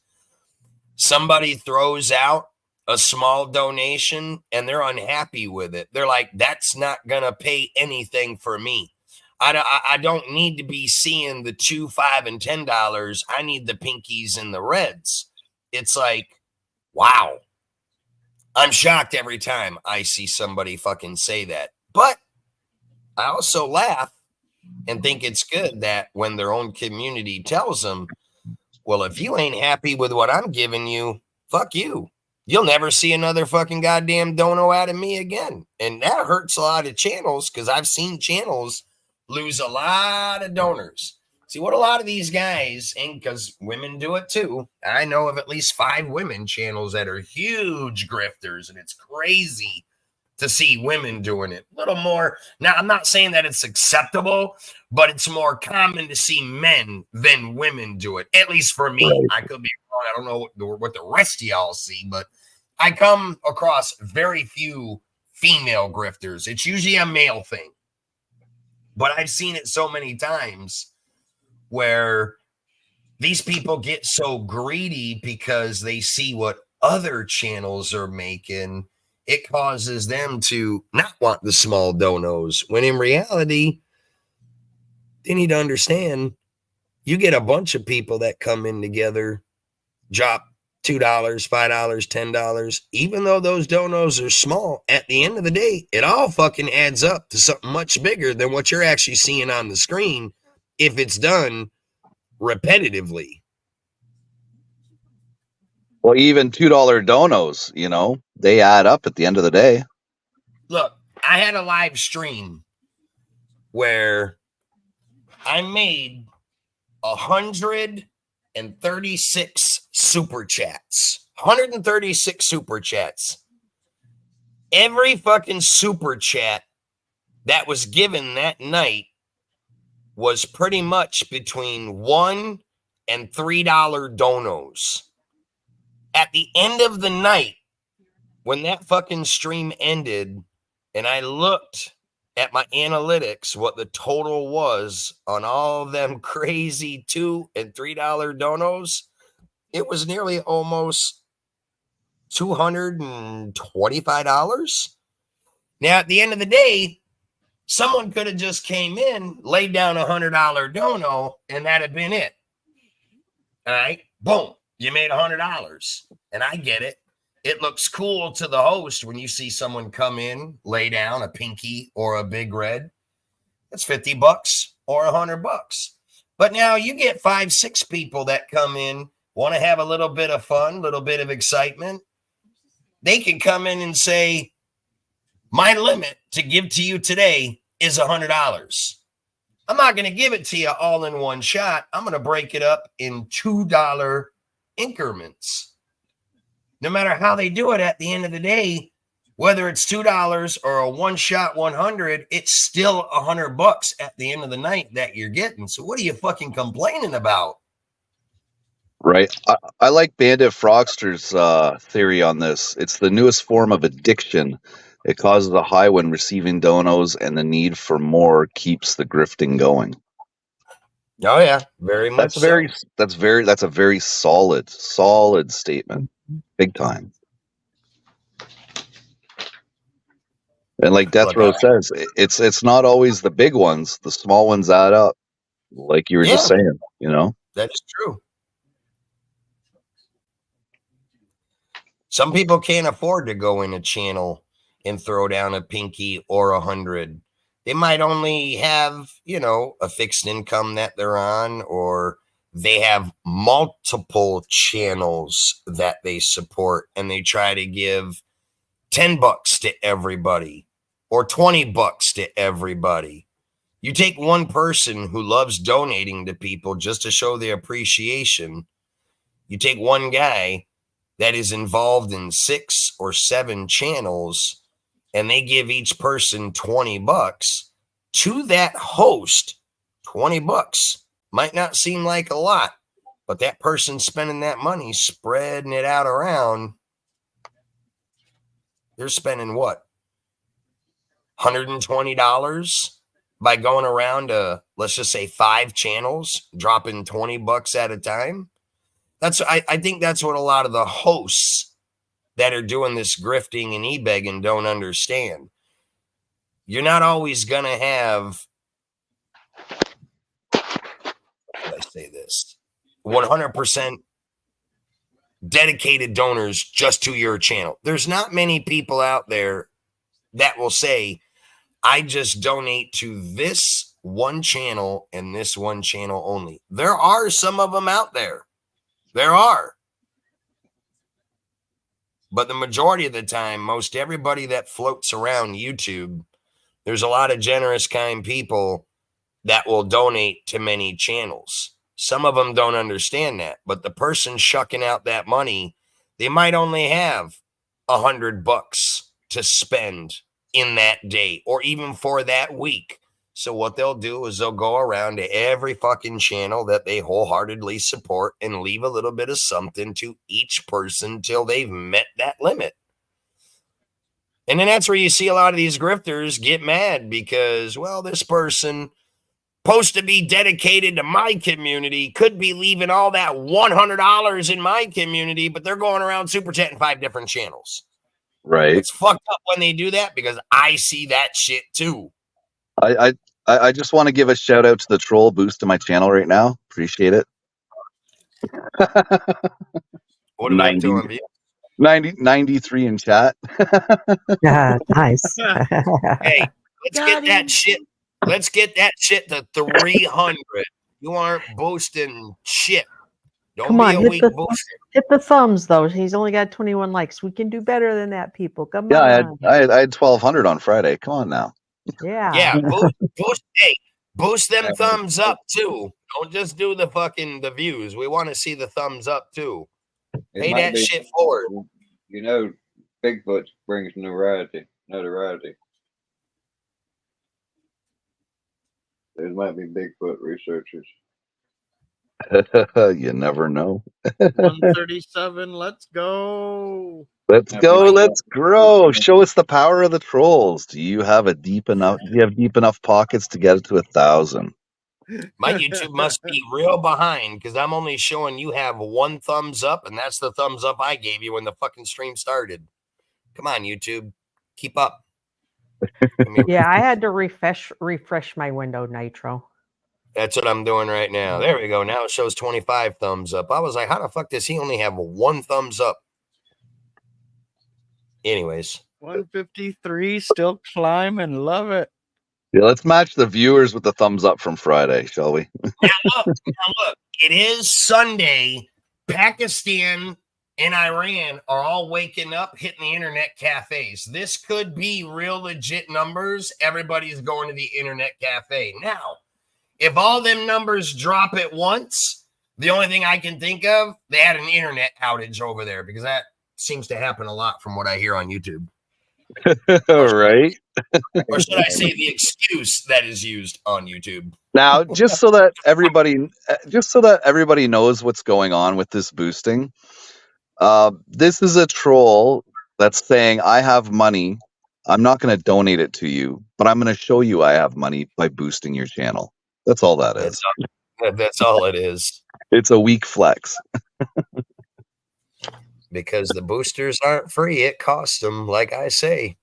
Somebody throws out a small donation and they're unhappy with it. They're like, that's not going to pay anything for me. I don't need to be seeing the $2, $5, and $10. I need the pinkies and the reds. It's like, wow. I'm shocked every time I see somebody fucking say that. But I also laugh and think it's good that when their own community tells them, well, if you ain't happy with what I'm giving you, fuck you. You'll never see another fucking goddamn dono out of me again. And that hurts a lot of channels because I've seen channels lose a lot of donors. See, what a lot of these guys, and because women do it too, I know of at least 5 women channels that are huge grifters, and it's crazy to see women doing it. A little more. Now, I'm not saying that it's acceptable, but it's more common to see men than women do it, at least for me. Right. I could be wrong. I don't know what the rest of y'all see, but I come across very few female grifters. It's usually a male thing. But I've seen it so many times where these people get so greedy because they see what other channels are making. It causes them to not want the small donos, when in reality, they need to understand you get a bunch of people that come in together, drop $2, $5, $10, even though those donos are small, at the end of the day, it all fucking adds up to something much bigger than what you're actually seeing on the screen if it's done repetitively. Well, even $2 donos, they add up at the end of the day. Look, I had a live stream where I made 136 super chats. 136 super chats. Every fucking super chat that was given that night was pretty much between $1 and $3 donos. At the end of the night, when that fucking stream ended, and I looked at my analytics, what the total was on all of them crazy $2 and $3 donos, it was nearly almost $225. Now, at the end of the day, someone could have just came in, laid down $100 dono, and that'd have been it. All right, boom, you made $100, and I get it. It looks cool to the host when you see someone come in, lay down a pinky or a big red. That's $50 or $100. But now you get 5, 6 people that come in, want to have a little bit of fun, a little bit of excitement. They can come in and say, my limit to give to you today is $100. I'm not going to give it to you all in one shot. I'm going to break it up in $2 increments. No matter how they do it, at the end of the day, Whether it's $2 or a one-shot 100, it's still $100 at the end of the night that you're getting. So what are you fucking complaining about? Right. I like Bandit Frogster's theory on this. It's the newest form of addiction. It causes a high when receiving donos, and the need for more keeps the grifting going. Oh yeah, very much That's very, so. that's a very solid statement. Big time. And like Death Look, Row says, it's not always the big ones. The small ones add up. Like you were just Yeah. saying, you know? That is true. Some people can't afford to go in a channel and throw down a pinky or 100. They might only have, a fixed income that they're on, or they have multiple channels that they support and they try to give $10 to everybody or $20 to everybody. You take one person who loves donating to people just to show their appreciation. You take one guy that is involved in 6 or 7 channels, and they give each person $20 to that host. $20 might not seem like a lot, but that person spending that money, spreading it out around, they're spending what? $120 by going around to, let's just say, 5 channels, dropping $20 at a time. I think that's what a lot of the hosts that are doing this grifting and e-begging don't understand. You're not always going to have, how should I say this, 100% dedicated donors just to your channel. There's not many people out there that will say, I just donate to this one channel and this one channel only. There are some of them out there. There are. But the majority of the time, most everybody that floats around YouTube, there's a lot of generous, kind people that will donate to many channels. Some of them don't understand that, but the person shucking out that money, they might only have $100 to spend in that day or even for that week. So what they'll do is they'll go around to every fucking channel that they wholeheartedly support and leave a little bit of something to each person till they've met that limit. And then that's where you see a lot of these grifters get mad because, well, this person supposed to be dedicated to my community could be leaving all that $100 in my community, but they're going around super chatting 5 different channels. Right. It's fucked up when they do that because I see that shit too. I just want to give a shout out to the troll boost to my channel right now. Appreciate it. What are they doing? 93 in chat. Yeah, nice. Hey, let's get that shit. Let's get that shit to 300. You aren't boosting shit. Don't Come be on, a hit weak the booster. hit the thumbs though. He's only got 21 likes. We can do better than that, people. Come Yeah, on. I had 1,200 on Friday. Come on now. Yeah, boost them Yeah, thumbs up too. Don't just do the views. We want to see the thumbs up too. it Pay might that be- shit forward. Bigfoot brings notoriety. There might be Bigfoot researchers. You never know. 137. Let's go. Let's Yeah, go. but- Let's grow. Show us the power of the trolls. Do you have deep enough pockets to get it to 1,000? My YouTube must be real behind because I'm only showing you have 1 thumbs up, and that's the thumbs up I gave you when the fucking stream started. Come on, YouTube. Keep up. Yeah, I had to refresh my window, Nitro. That's what I'm doing right now. There we go. Now it shows 25 thumbs up. I was like, how the fuck does he only have 1 thumbs up? Anyways. 153. Still climbing. Love it. Yeah, let's match the viewers with the thumbs up from Friday, shall we? Now look, it is Sunday. Pakistan and Iran are all waking up, hitting the internet cafes. This could be real legit numbers. Everybody's going to the internet cafe. Now, if all them numbers drop at once, the only thing I can think of, they had an internet outage over there because that seems to happen a lot from what I hear on YouTube. Right? Or should I say the excuse that is used on YouTube? Now, just so that everybody knows what's going on with this boosting, this is a troll that's saying, I have money. I'm not going to donate it to you, but I'm going to show you I have money by boosting your channel. That's all that is. That's all it is. It's a weak flex. Because the boosters aren't free. It costs them. Like I say,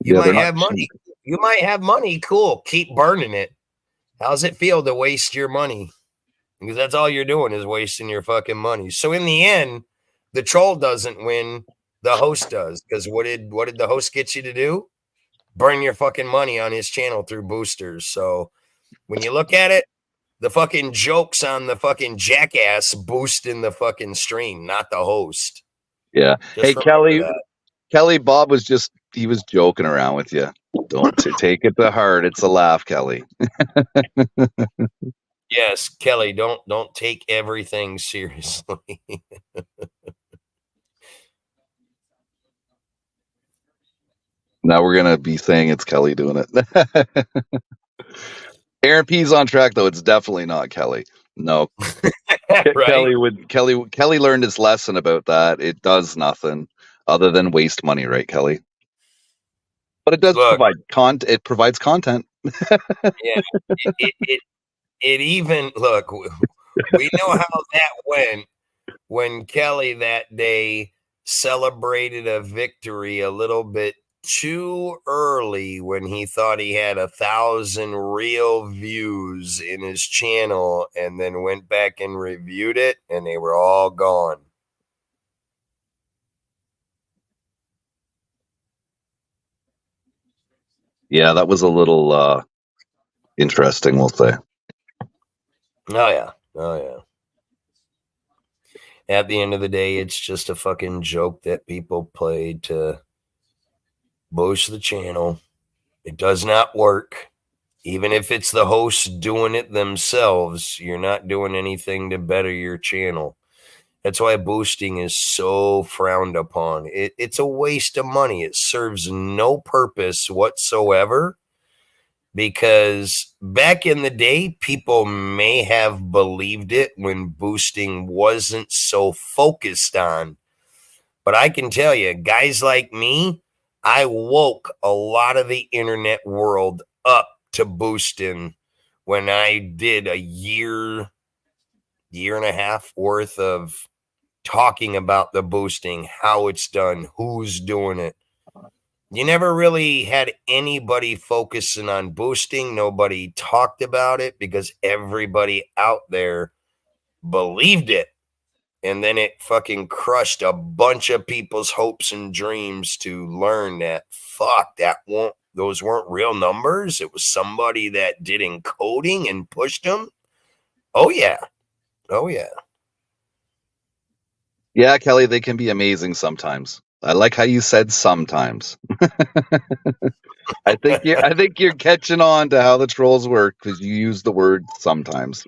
you Yeah, might they're not have money. cheap. You might have money. Cool. Keep burning it. How's it feel to waste your money? Because that's all you're doing is wasting your fucking money. So in the end, the troll doesn't win. The host does. Because what did the host get you to do? Burn your fucking money on his channel through boosters. So when you look at it, the fucking joke's on the fucking jackass boosting the fucking stream, not the host. Yeah. Just Hey, remember that. Kelly, Bob was joking around with you. Don't take it to heart. It's a laugh, Kelly. Yes, Kelly, don't take everything seriously. Now we're going to be saying it's Kelly doing it. Aaron P's on track, though. It's definitely not Kelly. No. Right? Kelly learned his lesson about that. It does nothing other than waste money, right, Kelly? But it does Look, provide content. It provides content. yeah, it even look. We know how that went when Kelly that day celebrated a victory a little bit too early when he thought he had 1,000 real views in his channel, and then went back and reviewed it, and they were all gone. Yeah, that was a little interesting, we'll say. Oh yeah. At the end of the day, it's just a fucking joke that people play to boost the channel. It does not work. Even if it's the hosts doing it themselves, you're not doing anything to better your channel. That's why boosting is so frowned upon. It's a waste of money. It serves no purpose whatsoever. Because back in the day, people may have believed it when boosting wasn't so focused on. But I can tell you, guys like me, I woke a lot of the internet world up to boosting when I did a year and a half worth of talking about the boosting, how it's done, who's doing it. You never really had anybody focusing on boosting. Nobody talked about it because everybody out there believed it. And then it fucking crushed a bunch of people's hopes and dreams to learn that, fuck, those weren't real numbers. It was somebody that did encoding and pushed them. Oh, yeah. Yeah, Kelly, they can be amazing sometimes. I like how you said sometimes. I think you're catching on to how the trolls work because you use the word sometimes.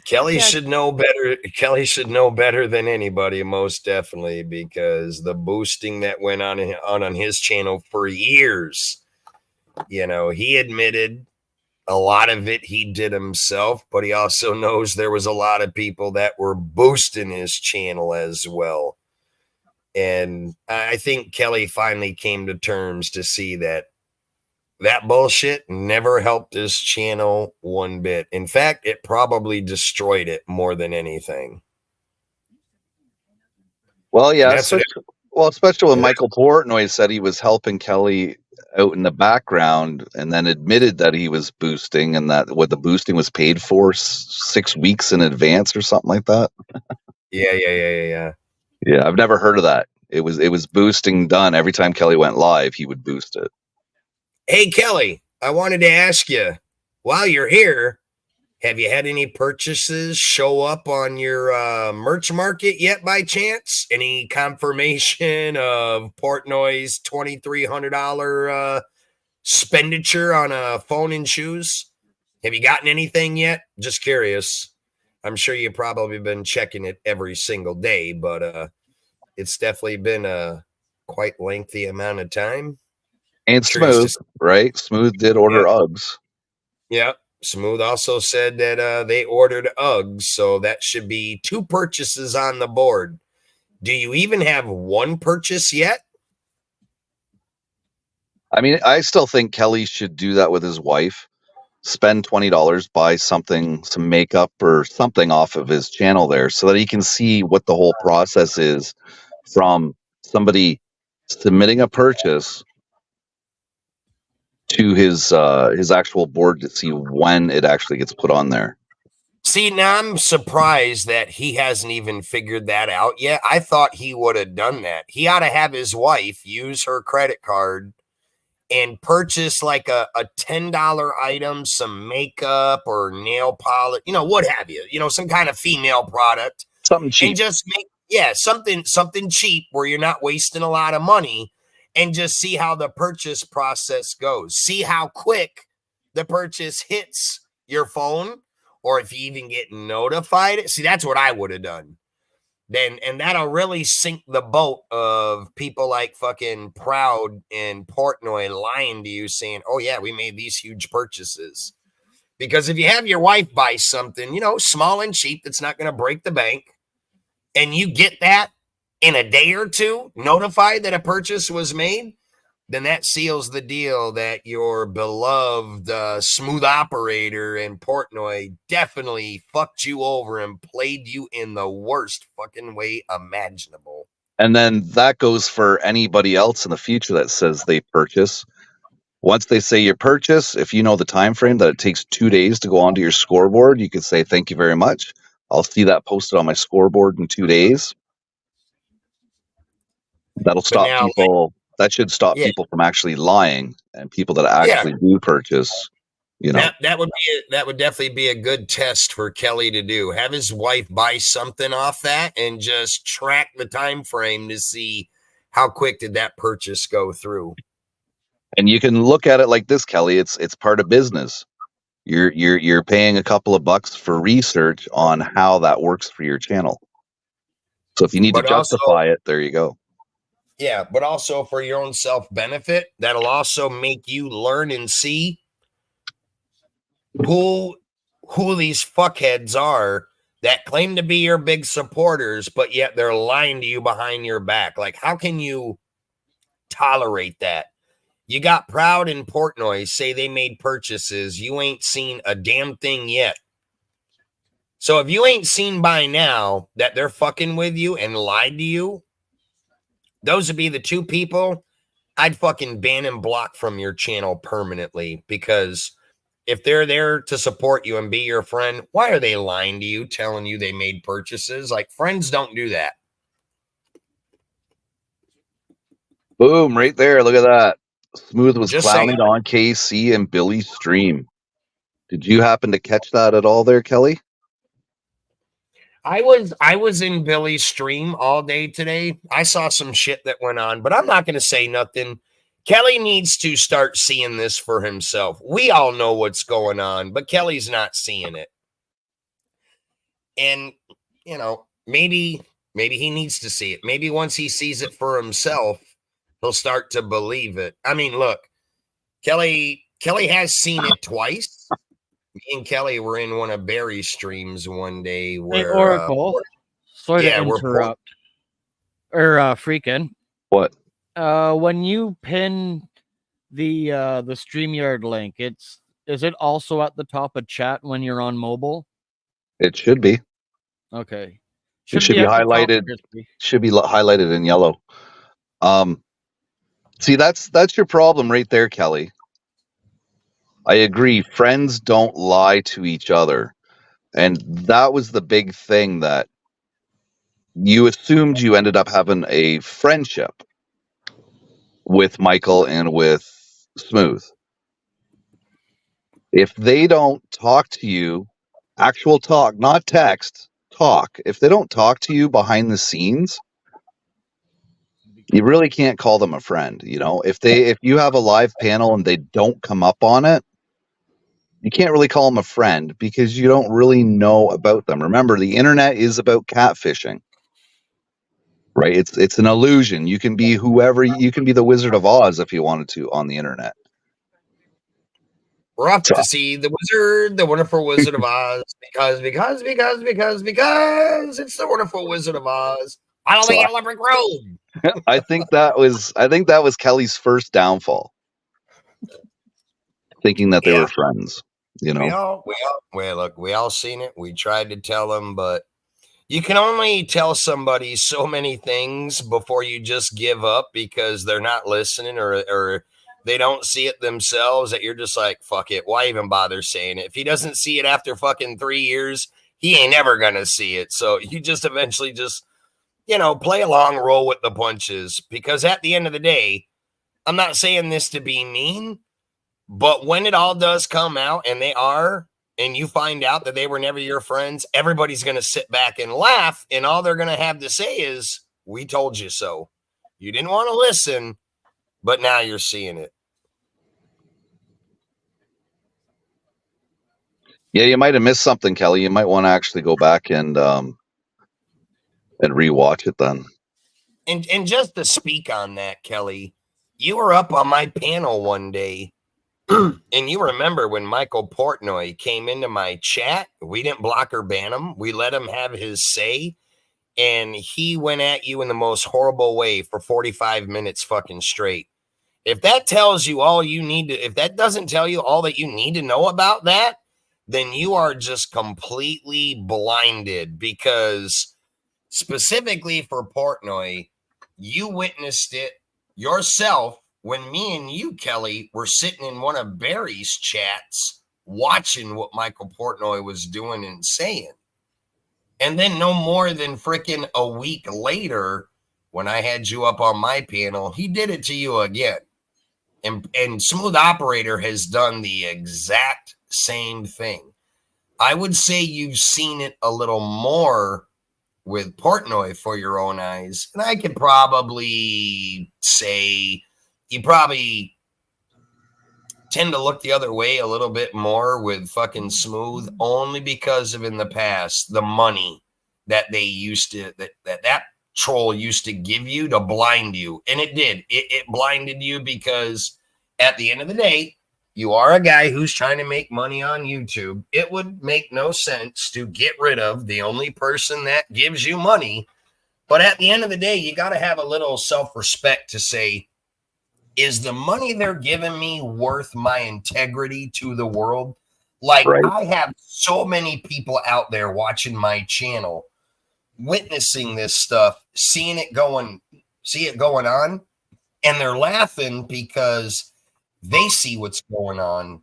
Kelly Yeah. should know better. Kelly should know better than anybody, most definitely, because the boosting that went on his channel for years, he admitted a lot of it he did himself, but he also knows there was a lot of people that were boosting his channel as well. And I think Kelly finally came to terms to see that bullshit never helped his channel one bit. In fact, it probably destroyed it more than anything. Well, yeah, That's especially when Michael Portnoy said he was helping Kelly out in the background and then admitted that he was boosting and that what the boosting was paid for 6 weeks in advance or something like that. Yeah. Yeah, I've never heard of that. It was boosting done every time Kelly went live, he would boost it. Hey, Kelly, I wanted to ask you, while you're here, have you had any purchases show up on your merch market yet by chance? Any confirmation of Portnoy's $2,300 expenditure on a phone and shoes? Have you gotten anything yet? Just curious. I'm sure you've probably been checking it every single day, but it's definitely been quite lengthy amount of time. And Curious to Smooth, right? Smooth did order Uggs. Yeah. Smooth also said that they ordered Uggs, so that should be 2 purchases on the board. Do you even have 1 purchase yet? I mean, I still think Kelly should do that with his wife. Spend $20, buy something, some makeup or something off of his channel there so that he can see what the whole process is from somebody submitting a purchase to his actual board to see when it actually gets put on there. See, now I'm surprised that he hasn't even figured that out yet. I thought he would have done that. He ought to have his wife use her credit card and purchase like a $10 item, some makeup or nail polish, what have you, some kind of female product. Something cheap. And just make, something cheap where you're not wasting a lot of money, and just see how the purchase process goes. See how quick the purchase hits your phone, or if you even get notified. See, that's what I would have done. And that'll really sink the boat of people like fucking Proud and Portnoy lying to you saying, oh yeah, we made these huge purchases. Because if you have your wife buy something, small and cheap, that's not going to break the bank, and you get that in a day or two, notified that a purchase was made, then that seals the deal that your beloved Smooth operator and Portnoy definitely fucked you over and played you in the worst fucking way imaginable. And then that goes for anybody else in the future that says they purchase. Once they say you purchase, if you know the time frame that it takes 2 days to go onto your scoreboard, you could say thank you very much. I'll see that posted on my scoreboard in 2 days. That'll stop people. That should stop people from actually lying, and people that actually do purchase. That would definitely be a good test for Kelly to do. Have his wife buy something off that and just track the time frame to see how quick did that purchase go through. And you can look at it like this, Kelly. It's part of business. You're paying a couple of bucks for research on how that works for your channel. So if you need to justify it, there you go. Yeah, but also for your own self-benefit, that'll also make you learn and see who these fuckheads are that claim to be your big supporters, but yet they're lying to you behind your back. Like, how can you tolerate that? You got Proud and Portnoy say they made purchases. You ain't seen a damn thing yet. So if you ain't seen by now that they're fucking with you and lied to you, those would be the 2 people I'd fucking ban and block from your channel permanently, because if they're there to support you and be your friend, why are they lying to you, telling you they made purchases? Like, friends don't do that. Boom, right there. Look at that. Smooth was Just clowning saying. on KC and Billy's stream. Did you happen to catch that at all there, Kelly? I was in Billy's stream all day today. I saw some shit that went on, but I'm not going to say nothing. Kelly needs to start seeing this for himself. We all know what's going on, but Kelly's not seeing it. And, maybe he needs to see it. Maybe once he sees it for himself, he'll start to believe it. I mean, look, Kelly has seen it twice. Me and Kelly were in one of Barry's streams one day where Hey, Oracle, sorry to interrupt. Freaking. What? When you pin the StreamYard link, is it also at the top of chat when you're on mobile? It should be. Okay. It should be highlighted. Should be highlighted in yellow. See, that's your problem right there, Kelly. I agree. Friends don't lie to each other. And that was the big thing, that you assumed you ended up having a friendship with Michael and with Smooth. If they don't talk to you, actual talk, not text, talk. If they don't talk to you behind the scenes, you really can't call them a friend. If you have a live panel and they don't come up on it, you can't really call them a friend because you don't really know about them. Remember, the internet is about catfishing. Right? It's an illusion. You can be whoever. You can be the Wizard of Oz if you wanted to on the internet. We're off So, to see the wizard, the wonderful Wizard of Oz, because it's the wonderful Wizard of Oz. Follow so the yellow brick road. I think that was Kelly's first downfall, thinking that they Yeah. were friends. You know, We all seen it. We tried to tell him, but you can only tell somebody so many things before you just give up because they're not listening or they don't see it themselves, that you're just like, fuck it. Why even bother saying it? If he doesn't see it after fucking 3 years, he ain't never going to see it. So you just eventually just, play along, roll with the punches, because at the end of the day, I'm not saying this to be mean, but when it all does come out and they are, and you find out that they were never your friends, everybody's going to sit back and laugh. And all they're going to have to say is, we told you so. You didn't want to listen, but now you're seeing it. yeah, you might have missed something, Kelly. You might want to actually go back and rewatch it then. And just to speak on that, Kelly, you were up on my panel one day, and you remember when Michael Portnoy came into my chat, we didn't block or ban him. We let him have his say, and he went at you in the most horrible way for 45 minutes fucking straight. If that tells you all you need to, if that doesn't tell you all that you need to know about that, then you are just completely blinded, because specifically for Portnoy, you witnessed it yourself when me and you, Kelly, were sitting in one of Barry's chats watching what Michael Portnoy was doing and saying. And then no more than freaking a week later, when I had you up on my panel, he did it to you again. And Smooth Operator has done the exact same thing. I would say you've seen it a little more with Portnoy for your own eyes. And I could probably say you probably tend to look the other way a little bit more with fucking Smooth, only because of in the past the money that they used to that troll used to give you to blind you. And it did. It blinded you, because at the end of the day, you are a guy who's trying to make money on YouTube. It would make no sense to get rid of the only person that gives you money. But at the end of the day, you got to have a little self-respect to say, is the money they're giving me worth my integrity to the world? Like, Right. I have so many people out there watching my channel, witnessing this stuff, see it going on, and they're laughing because they see what's going on,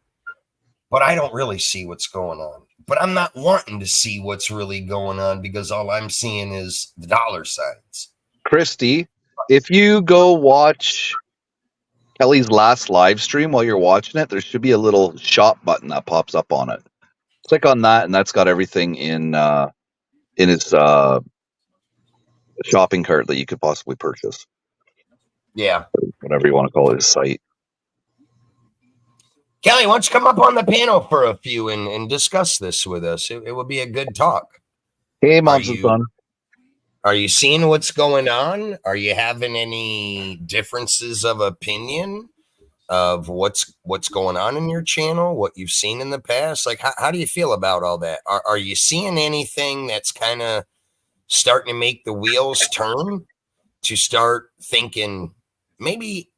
but I don't really see what's going on. But I'm not wanting to see what's really going on, because all I'm seeing is the dollar signs. Christy, if you go watch Kelly's last live stream while you're watching it, there should be a little shop button that pops up on it. Click on that, and that's got everything in his shopping cart that you could possibly purchase. Yeah. Whatever you want to call it, his site. Kelly, why don't you come up on the panel for a few and discuss this with us? It would be a good talk. Hey, moms and son. Are you seeing what's going on? Are you having any differences of opinion of what's going on in your channel, what you've seen in the past? Like, how do you feel about all that? Are you seeing anything that's kind of starting to make the wheels turn, to start thinking maybe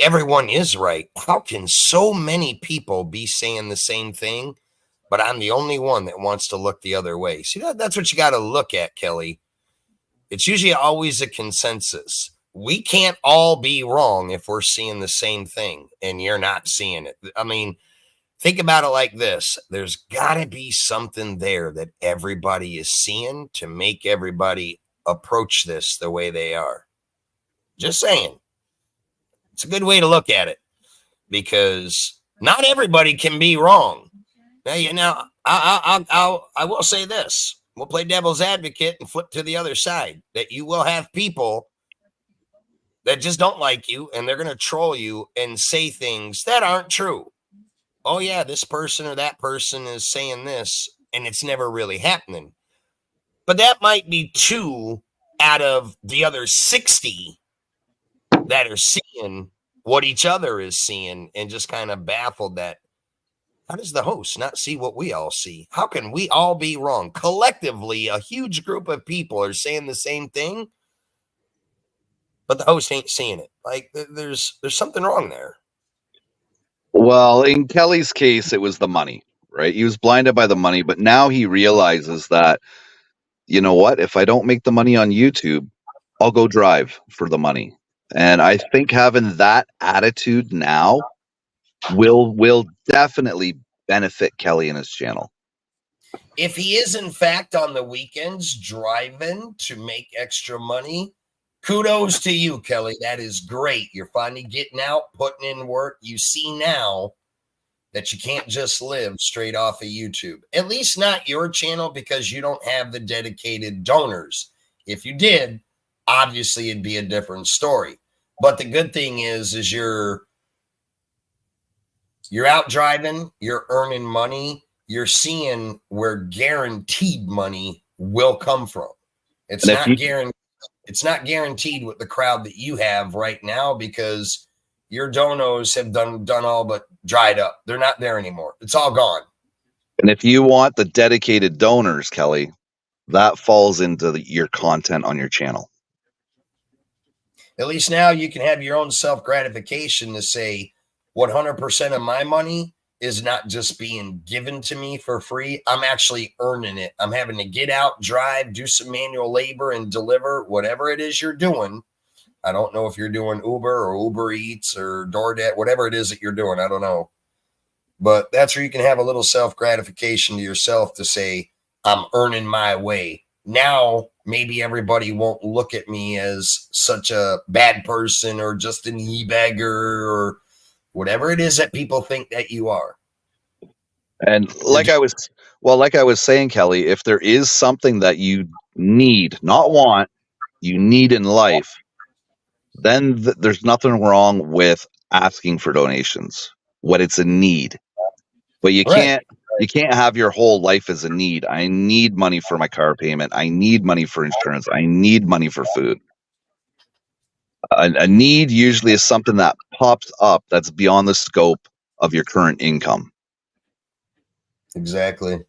everyone is right? How can so many people be saying the same thing, but I'm the only one that wants to look the other way? See, that's what you got to look at, Kelly. It's usually always a consensus. We can't all be wrong if we're seeing the same thing and you're not seeing it. I mean, think about it like this. There's got to be something there that everybody is seeing to make everybody approach this the way they are. Just saying. It's a good way to look at it, because not everybody can be wrong. Now, I will say this. We'll play devil's advocate and flip to the other side, that you will have people that just don't like you, and they're going to troll you and say things that aren't true. Oh, yeah, this person or that person is saying this, and it's never really happening. But that might be too out of the other 60 that are seeing what each other is seeing, and just kind of baffled that how does the host not see what we all see? How can we all be wrong? Collectively, a huge group of people are saying the same thing, but the host ain't seeing it. Like there's something wrong there. Well, in Kelly's case, it was the money, right? He was blinded by the money, but now he realizes that, you know what? If I don't make the money on YouTube, I'll go drive for the money. And I think having that attitude now will definitely benefit Kelly and his channel. If he is in fact on the weekends driving to make extra money, kudos to you, Kelly. That is great. You're finally getting out, putting in work. You see now that you can't just live straight off of YouTube. At least not your channel, because you don't have the dedicated donors. If you did, obviously it'd be a different story. But the good thing is you're out driving, you're earning money, you're seeing where guaranteed money will come from. It's not guaranteed with the crowd that you have right now, because your donos have done all but dried up. They're not there anymore. It's all gone. And if you want the dedicated donors, Kelly, that falls into your content on your channel. At least now you can have your own self-gratification to say 100% of my money is not just being given to me for free. I'm actually earning it. I'm having to get out, drive, do some manual labor, and deliver whatever it is you're doing. I don't know if you're doing Uber or Uber Eats or DoorDash, whatever it is that you're doing. I don't know. But that's where you can have a little self-gratification to yourself to say, I'm earning my way. Now, maybe everybody won't look at me as such a bad person or just an e-bagger or whatever it is that people think that you are. And like I was saying, Kelly, if there is something that you need, not want, you need in life, then there's nothing wrong with asking for donations when it's a need. But you can't have your whole life as a need. I need money for my car payment. I need money for insurance. I need money for food. A need usually is something that pops up that's beyond the scope of your current income. Exactly.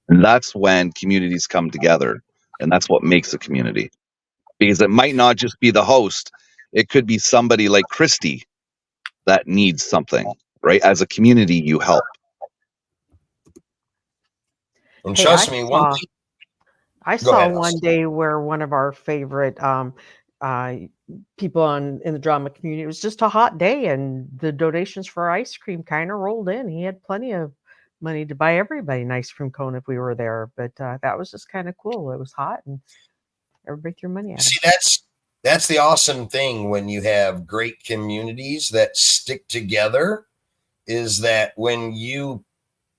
And that's when communities come together, and that's what makes a community. Because it might not just be the host. It could be somebody like Christy that needs something, right? As a community, you help. And trust me, I saw one day where one of our favorite people in the drama community, it was just a hot day, and the donations for ice cream kind of rolled in. He had plenty of money to buy everybody an ice cream cone if we were there, but that was just kind of cool. It was hot, and everybody threw money at him. See, that's the awesome thing when you have great communities that stick together, is that when you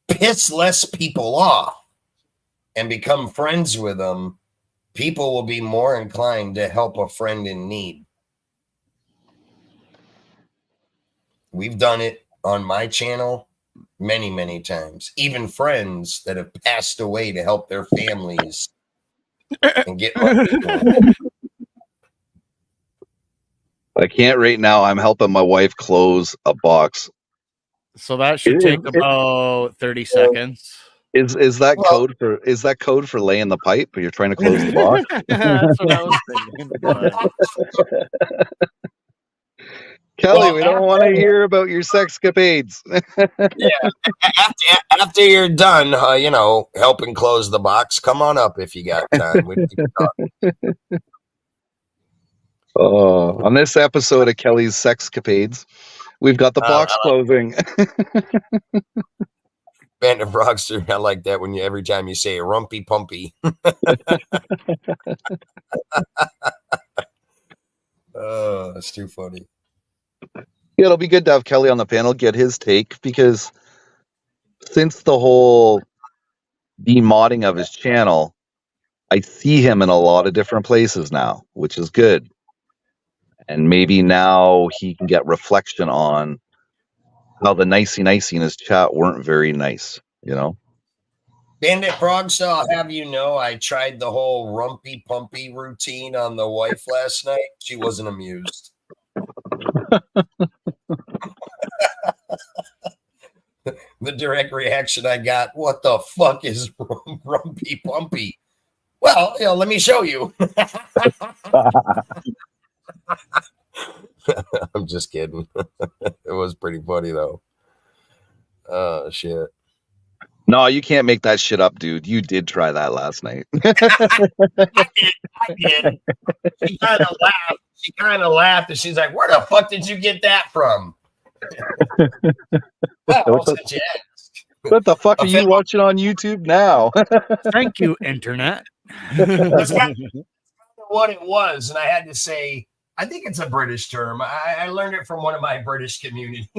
piss less people off and become friends with them, people will be more inclined to help a friend in need. We've done it on my channel many, many times. Even friends that have passed away to help their families and get money. I can't right now. I'm helping my wife close a box. So that should take about 30 seconds. Is that code for laying the pipe? Or you're trying to close the box? That's what I was thinking. But... Kelly, we don't want to hear about your sexcapades. Yeah, after you're done, helping close the box, come on up if you got time. On this episode of Kelly's Sexcapades, we've got the box closing. Band of Rockster, I like that when every time you say rumpy pumpy. Oh, that's too funny. Yeah, it'll be good to have Kelly on the panel, get his take, because since the whole demodding of his channel, I see him in a lot of different places now, which is good. And maybe now he can get reflection on how the nicey in his chat weren't very nice, Bandit Frog, so I'll have you know, I tried the whole rumpy pumpy routine on the wife last night. She wasn't amused. The direct reaction I got, what the fuck is rumpy pumpy? Well, let me show you. I'm just kidding. It was pretty funny though. Oh shit. No, you can't make that shit up, dude. You did try that last night. I did. She kind of laughed and she's like, where the fuck did you get that from? Well, since you asked. What the fuck are you watching on YouTube now? Thank you, internet. That's kind of what it was. And I had to say, I think it's a British term. I learned it from one of my British community.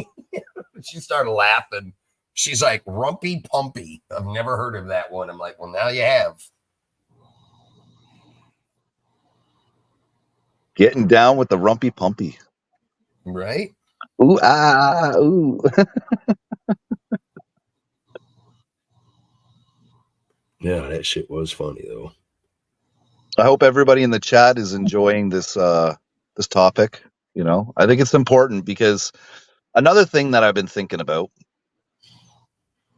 She started laughing. She's like, rumpy pumpy. I've never heard of that one. I'm like, well, now you have. Getting down with the rumpy pumpy. Right? Ooh, ah, ooh. Yeah, that shit was funny though. I hope everybody in the chat is enjoying this this topic. I think it's important because another thing that I've been thinking about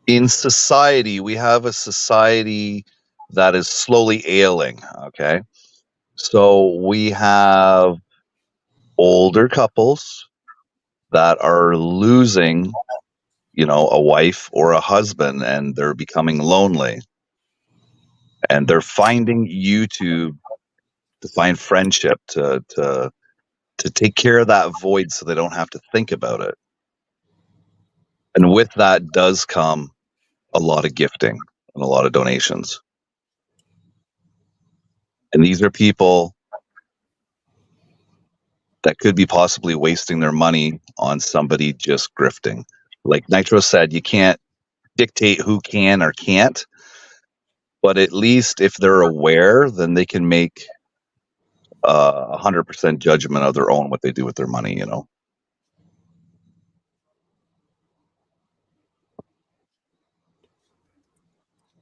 in society, we have a society that is slowly ailing. Okay. So we have older couples that are losing, a wife or a husband, and they're becoming lonely. And they're finding YouTube to find friendship, to take care of that void so they don't have to think about it. And with that does come a lot of gifting and a lot of donations. And these are people that could be possibly wasting their money on somebody just grifting. Like Nitro said, you can't dictate who can or can't, but at least if they're aware, then they can make 100% judgment of their own what they do with their money.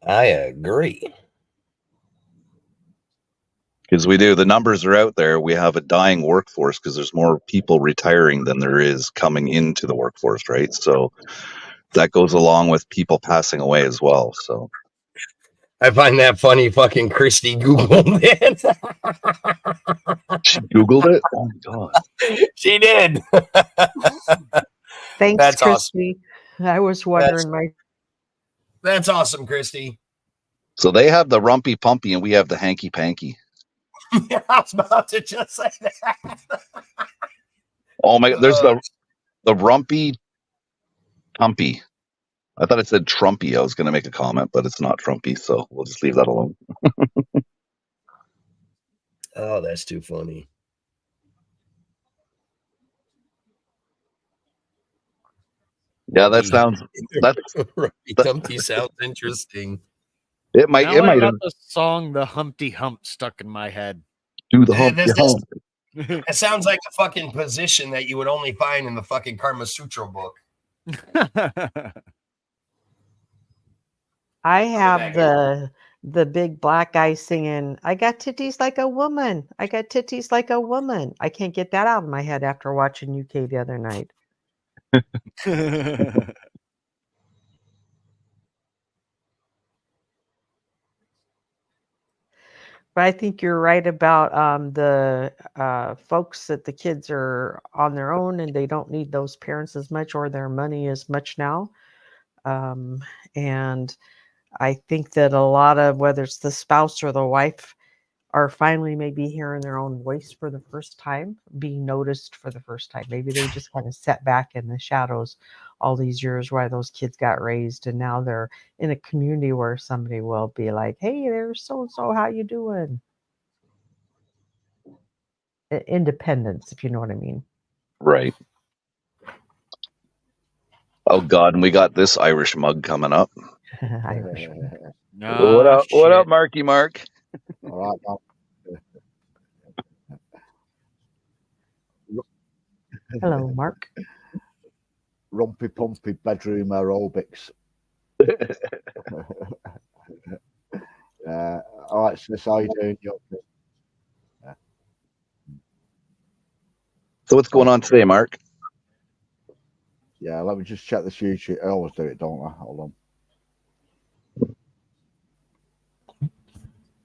I agree. Because we do. The numbers are out there. We have a dying workforce because there's more people retiring than there is coming into the workforce, right? So that goes along with people passing away as well. So I find that funny. Fucking Christy Googled it. she Googled it? Oh my God. She did. Thanks, That's Christy. I was wondering That's awesome, Christy. So they have the rumpy pumpy and we have the hanky panky. I was about to just say that. Oh my God. There's the rumpy pumpy. I thought it said Trumpy. I was going to make a comment, but it's not Trumpy. So we'll just leave that alone. Oh, that's too funny. Yeah, that sounds. Humpty sounds interesting. It might. Now It I might got the song "The Humpty Hump" stuck in my head. do the hump. It sounds like a fucking position that you would only find in the fucking Karma Sutra book. I have the big black guy singing, I got titties like a woman. I got titties like a woman. I can't get that out of my head after watching UK the other night. But I think you're right about the folks that the kids are on their own and they don't need those parents as much or their money as much now. And I think that a lot of, whether it's the spouse or the wife, are finally maybe hearing their own voice for the first time, being noticed for the first time. Maybe they just kind of sat back in the shadows all these years while those kids got raised, and now they're in a community where somebody will be like, hey, there's so-and-so, how you doing? Independence, if you know what I mean. Right. Oh God, and we got this Irish mug coming up. Irish. What up? What up, Marky Mark? All right, Hello, Mark. Rumpy pumpy bedroom aerobics. All right, sis, how you doing? You okay? Yeah. So what's going on today, Mark? Yeah, let me just check this YouTube. I always do it, don't I? Hold on.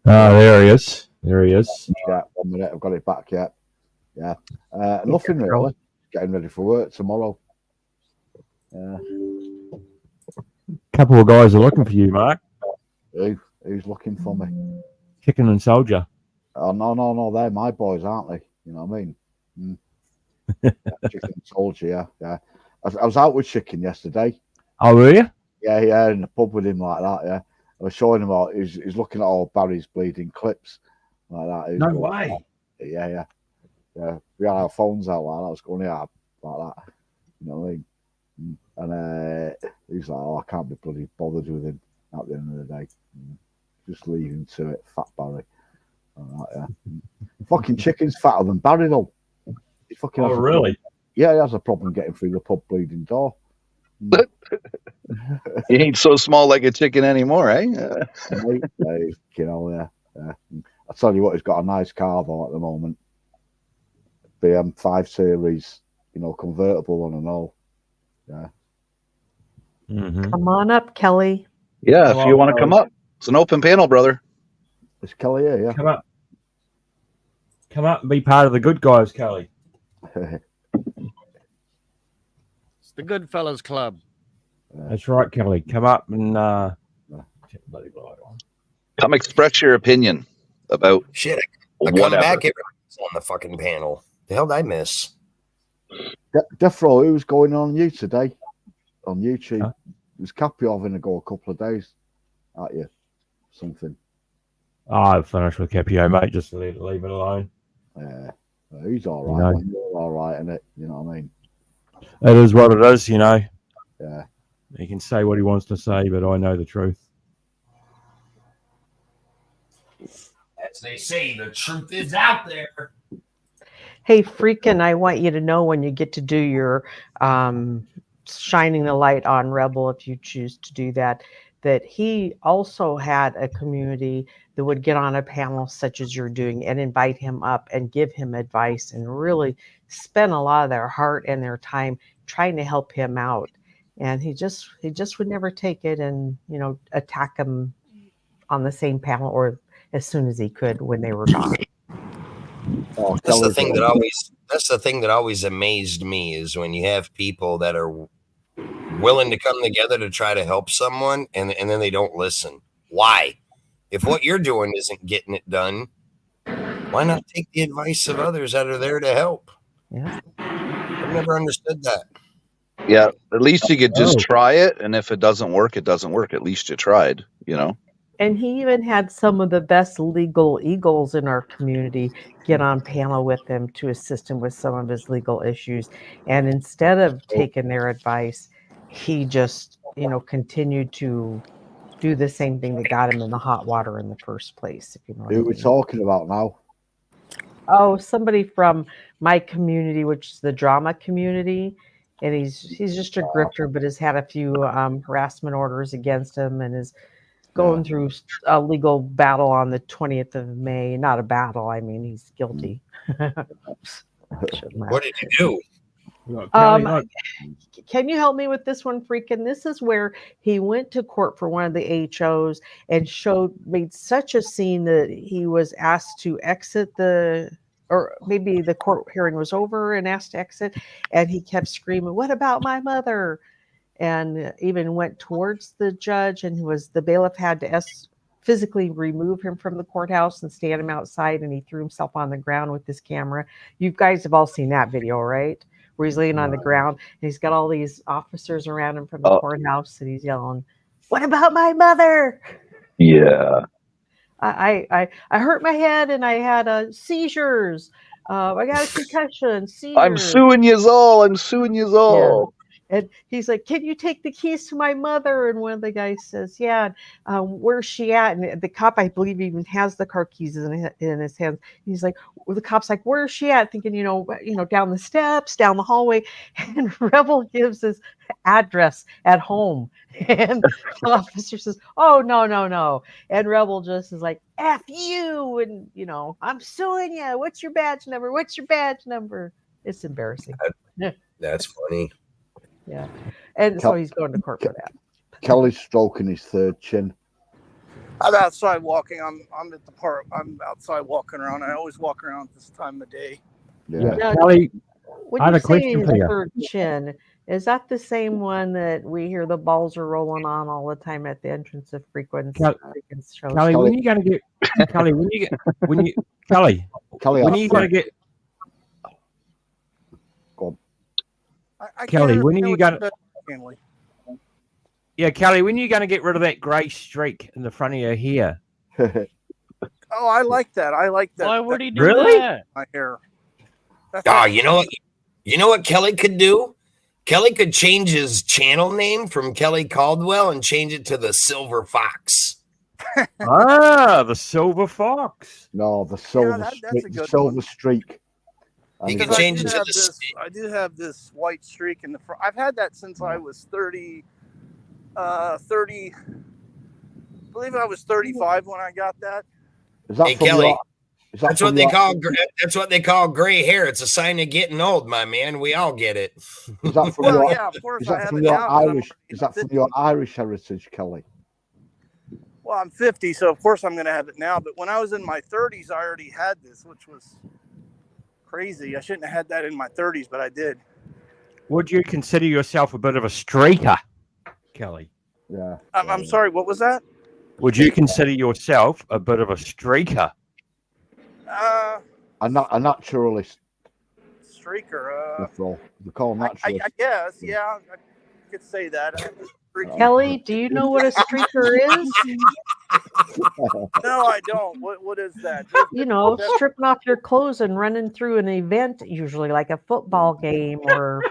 There he is. There he is. Yeah, 1 minute. I've got it back yet. Yeah. Nothing really. Getting ready for work tomorrow. Yeah. Couple of guys are looking for you, Mark. Who's looking for me? Chicken and Soldier. Oh, no. They're my boys, aren't they? You know what I mean? Yeah, Chicken Soldier, yeah. I was out with Chicken yesterday. Oh, were you? Yeah, in the pub with him like that, yeah. I was showing him all, he's looking at all Barry's bleeding clips like that. No way. Yeah. We had our phones out like that. I was going, yeah, like that. You know what I mean? And he's like, oh, I can't be bloody bothered with him at the end of the day. Just leave him to it, fat Barry. Like that, yeah. Fucking Chicken's fatter than Barry, though. He fucking really? Yeah, he has a problem getting through the pub bleeding door. He ain't so small like a chicken anymore, eh? You know, yeah. I tell you what, he's got a nice car though at the moment. BM5 Series, you know, convertible one and all. Yeah. Mm-hmm. Come on up, Kelly. Yeah, if you want to come up, it's an open panel, brother. Is Kelly here? Yeah. Come up and be part of the good guys, Kelly. It's the Goodfellas Club. That's right, Kelly. Come up and come express your opinion about shit. I whatever. come back, everyone's on the fucking panel. The hell did I miss? Defro, who's going on you today? On YouTube. Huh? Was Cappy having to go a couple of days at you? Something. I've finished with Capio, mate. Just leave it alone. Yeah. He's all right. You know? You're all right, isn't it? You know what I mean? It is what it is, you know. Yeah. He can say what he wants to say, but I know the truth. As they say, the truth is out there. Hey, freaking, I want you to know when you get to do your shining the light on Rebel, if you choose to do that, that he also had a community that would get on a panel such as you're doing and invite him up and give him advice and really spend a lot of their heart and their time trying to help him out. And he just would never take it and, you know, attack him on the same panel or as soon as he could when they were gone. Oh, that's the thing that always amazed me is when you have people that are willing to come together to try to help someone and then they don't listen. Why? If what you're doing isn't getting it done, why not take the advice of others that are there to help? Yeah. I've never understood that. Yeah, at least you could just try it, and if it doesn't work, it doesn't work. At least you tried, you know. And he even had some of the best legal eagles in our community get on panel with him to assist him with some of his legal issues. And instead of taking their advice, he just, you know, continued to do the same thing that got him in the hot water in the first place. If you know what I mean. Who are we talking about now? Oh, somebody from my community, which is the drama community. And he's just a grifter, but has had a few harassment orders against him and is going through a legal battle on the 20th of May. Not a battle. I mean, he's guilty. What did you do? Can you help me with this one, freaking? This is where he went to court for one of the HOs and made such a scene that he was asked to exit or maybe the court hearing was over and asked to exit, and he kept screaming, "What about my mother?" And even went towards the judge, and the bailiff had to physically remove him from the courthouse and stand him outside, and he threw himself on the ground with his camera. You guys have all seen that video, right? Where he's laying on the ground, and he's got all these officers around him from the courthouse, and he's yelling, "What about my mother?" Yeah. I hurt my head, and I had seizures. I got a concussion. Seizures. I'm suing yous all. I'm suing yous all. And he's like, "Can you take the keys to my mother?" And one of the guys says, "Yeah." Where's she at? And the cop, I believe, even has the car keys in his hands. He's like, the cop's like, "Where's she at?" Thinking, down the steps, down the hallway. And Rebel gives his address at home, and the officer says, "Oh, no, no, no." And Rebel just is like, "F you," and "I'm suing you. What's your badge number? What's your badge number?" It's embarrassing. That's funny. Yeah. And so he's going to court for that. Kelly's stroking his third chin. I'm outside walking. I'm at the park. I'm outside walking around. I always walk around this time of day. Yeah. Now, Kelly, when I have you a say question his for you. third chin, is that the same one that we hear the balls are rolling on all the time at the entrance of frequency shows? Kelly, when are you gonna get Kelly? When you Kelly, when are you gonna get I Kelly? can't When are you understand gonna? what you're saying, Stanley. Yeah, Kelly, when are you gonna get rid of that grey streak in the front of your hair? Oh, I like that. I like that. Why would he do Really? that? My hair. You know what? You know what Kelly could do? Kelly could change his channel name from Kelly Caldwell and change it to the Silver Fox. The Silver Fox. No, the silver that's streak. a The good silver one. streak. He And could he's- change it to the. I do have this white streak in the front. I've had that since I was 30. I believe I was 35 when I got that. Is that Hey from Kelly, your- is that that's from what they your- call. That's what they call gray hair. It's a sign of getting old, my man. We all get it. Is that from Well, your? yeah, of course Is I that have from it your now. 'cause I'm Irish? already Is that from 50. your Irish heritage, Kelly? Well, I'm 50, so of course I'm going to have it now. But when I was in my 30s, I already had this, which was crazy. I shouldn't have had that in my 30s, but I did. Would you consider yourself a bit of a streaker, Kelly? Yeah. I'm sorry, what was that? Would you consider yourself a bit of a streaker? A A naturalist. streaker. That's all. They call them I naturalists. guess, yeah, I could say that. Kelly, do you know what a streaker is? No, I don't. What is that? Stripping off your clothes and running through an event, usually like a football game or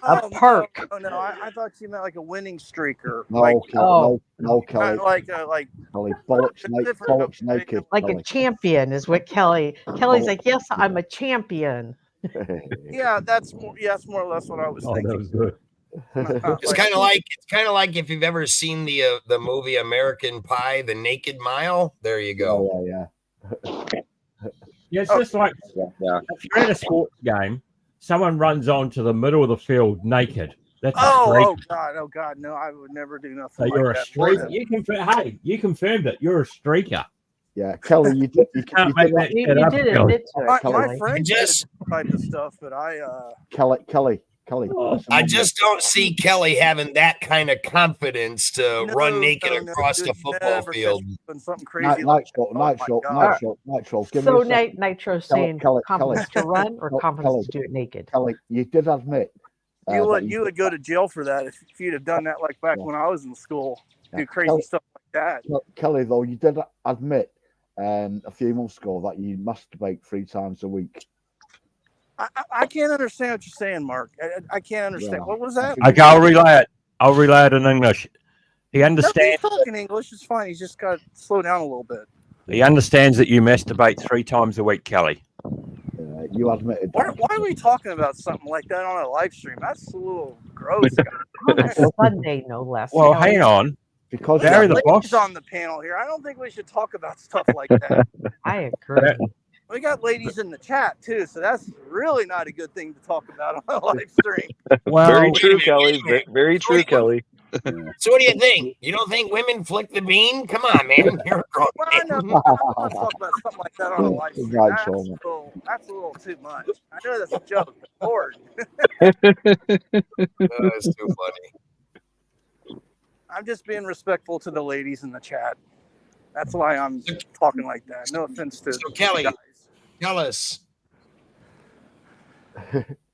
a park. No, I thought you meant like a winning streaker. No, like, no, Kelly. like Kelly, bollocks naked. Like Kelly. a champion is what Kelly's like, yes, I'm a champion. yeah, that's more or less what I was Oh, thinking. that was good. It's kind of like if you've ever seen the movie American Pie, The Naked Mile. There you go. Yeah. Yeah, it's just like if you're at a sports game, someone runs onto the middle of the field naked. That's a streaker. Oh God, no! I would never do nothing. So like you're a that. streaker. You confirmed it. You're a streaker. Yeah, Kelly, you did. You can't make that You shit up, did Kelly. admit to it, My Kelly. friend Just- did type of stuff, but Kelly. I just don't see Kelly having that kind of confidence to run naked no, across dude, the football never field. said something crazy. Nitro. Give So me a second. Nitro saying Kelly, confidence to run or confidence to do it naked? Kelly, you did admit. You that would go to jail for that if you'd have done that like back when I was in school. Do crazy Kelly- stuff like that. Kelly, though, you did admit a few months ago that you masturbate 3 times a week. I can't understand what you're saying, Mark. I can't understand. Yeah. What was that? Okay, I'll relay it. I'll relay it in English. He No, he's understands. talking English. It's fine. He's just got to slow down a little bit. He understands that you masturbate 3 times a week, Kelly. You admitted. Why are we talking about something like that on a live stream? That's a little gross. On a Sunday, no less. Well, Kelly. hang on. Because Barry the ladies boss. on the panel here. I don't think we should talk about stuff like that. I agree. We got ladies in the chat too, so that's really not a good thing to talk about on a live stream. Well, Very true, Kelly. Very true, Kelly. So what do you think? You don't think women flick the bean? Come on, man. You're a grown Well, man. I don't want to talk about something like that on a live stream. Right, That's Sean. that's a little too much. I know that's a joke, but Lord, That's too funny. I'm just being respectful to the ladies in the chat. That's why I'm talking like that. No offense to So Kelly, guys. tell us.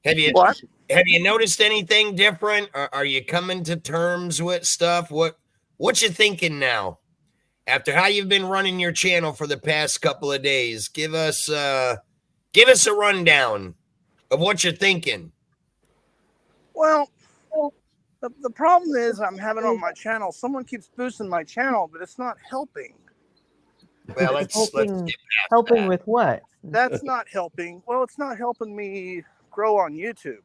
Have you What? noticed anything different? Are you coming to terms with stuff? What you thinking now? After how you've been running your channel for the past couple of days, give us a rundown of what you're thinking. Well, The problem is I'm having on my channel. Someone keeps boosting my channel, but it's not helping. Well, let's get past helping that. with what? That's not helping. Well, it's not helping me grow on YouTube.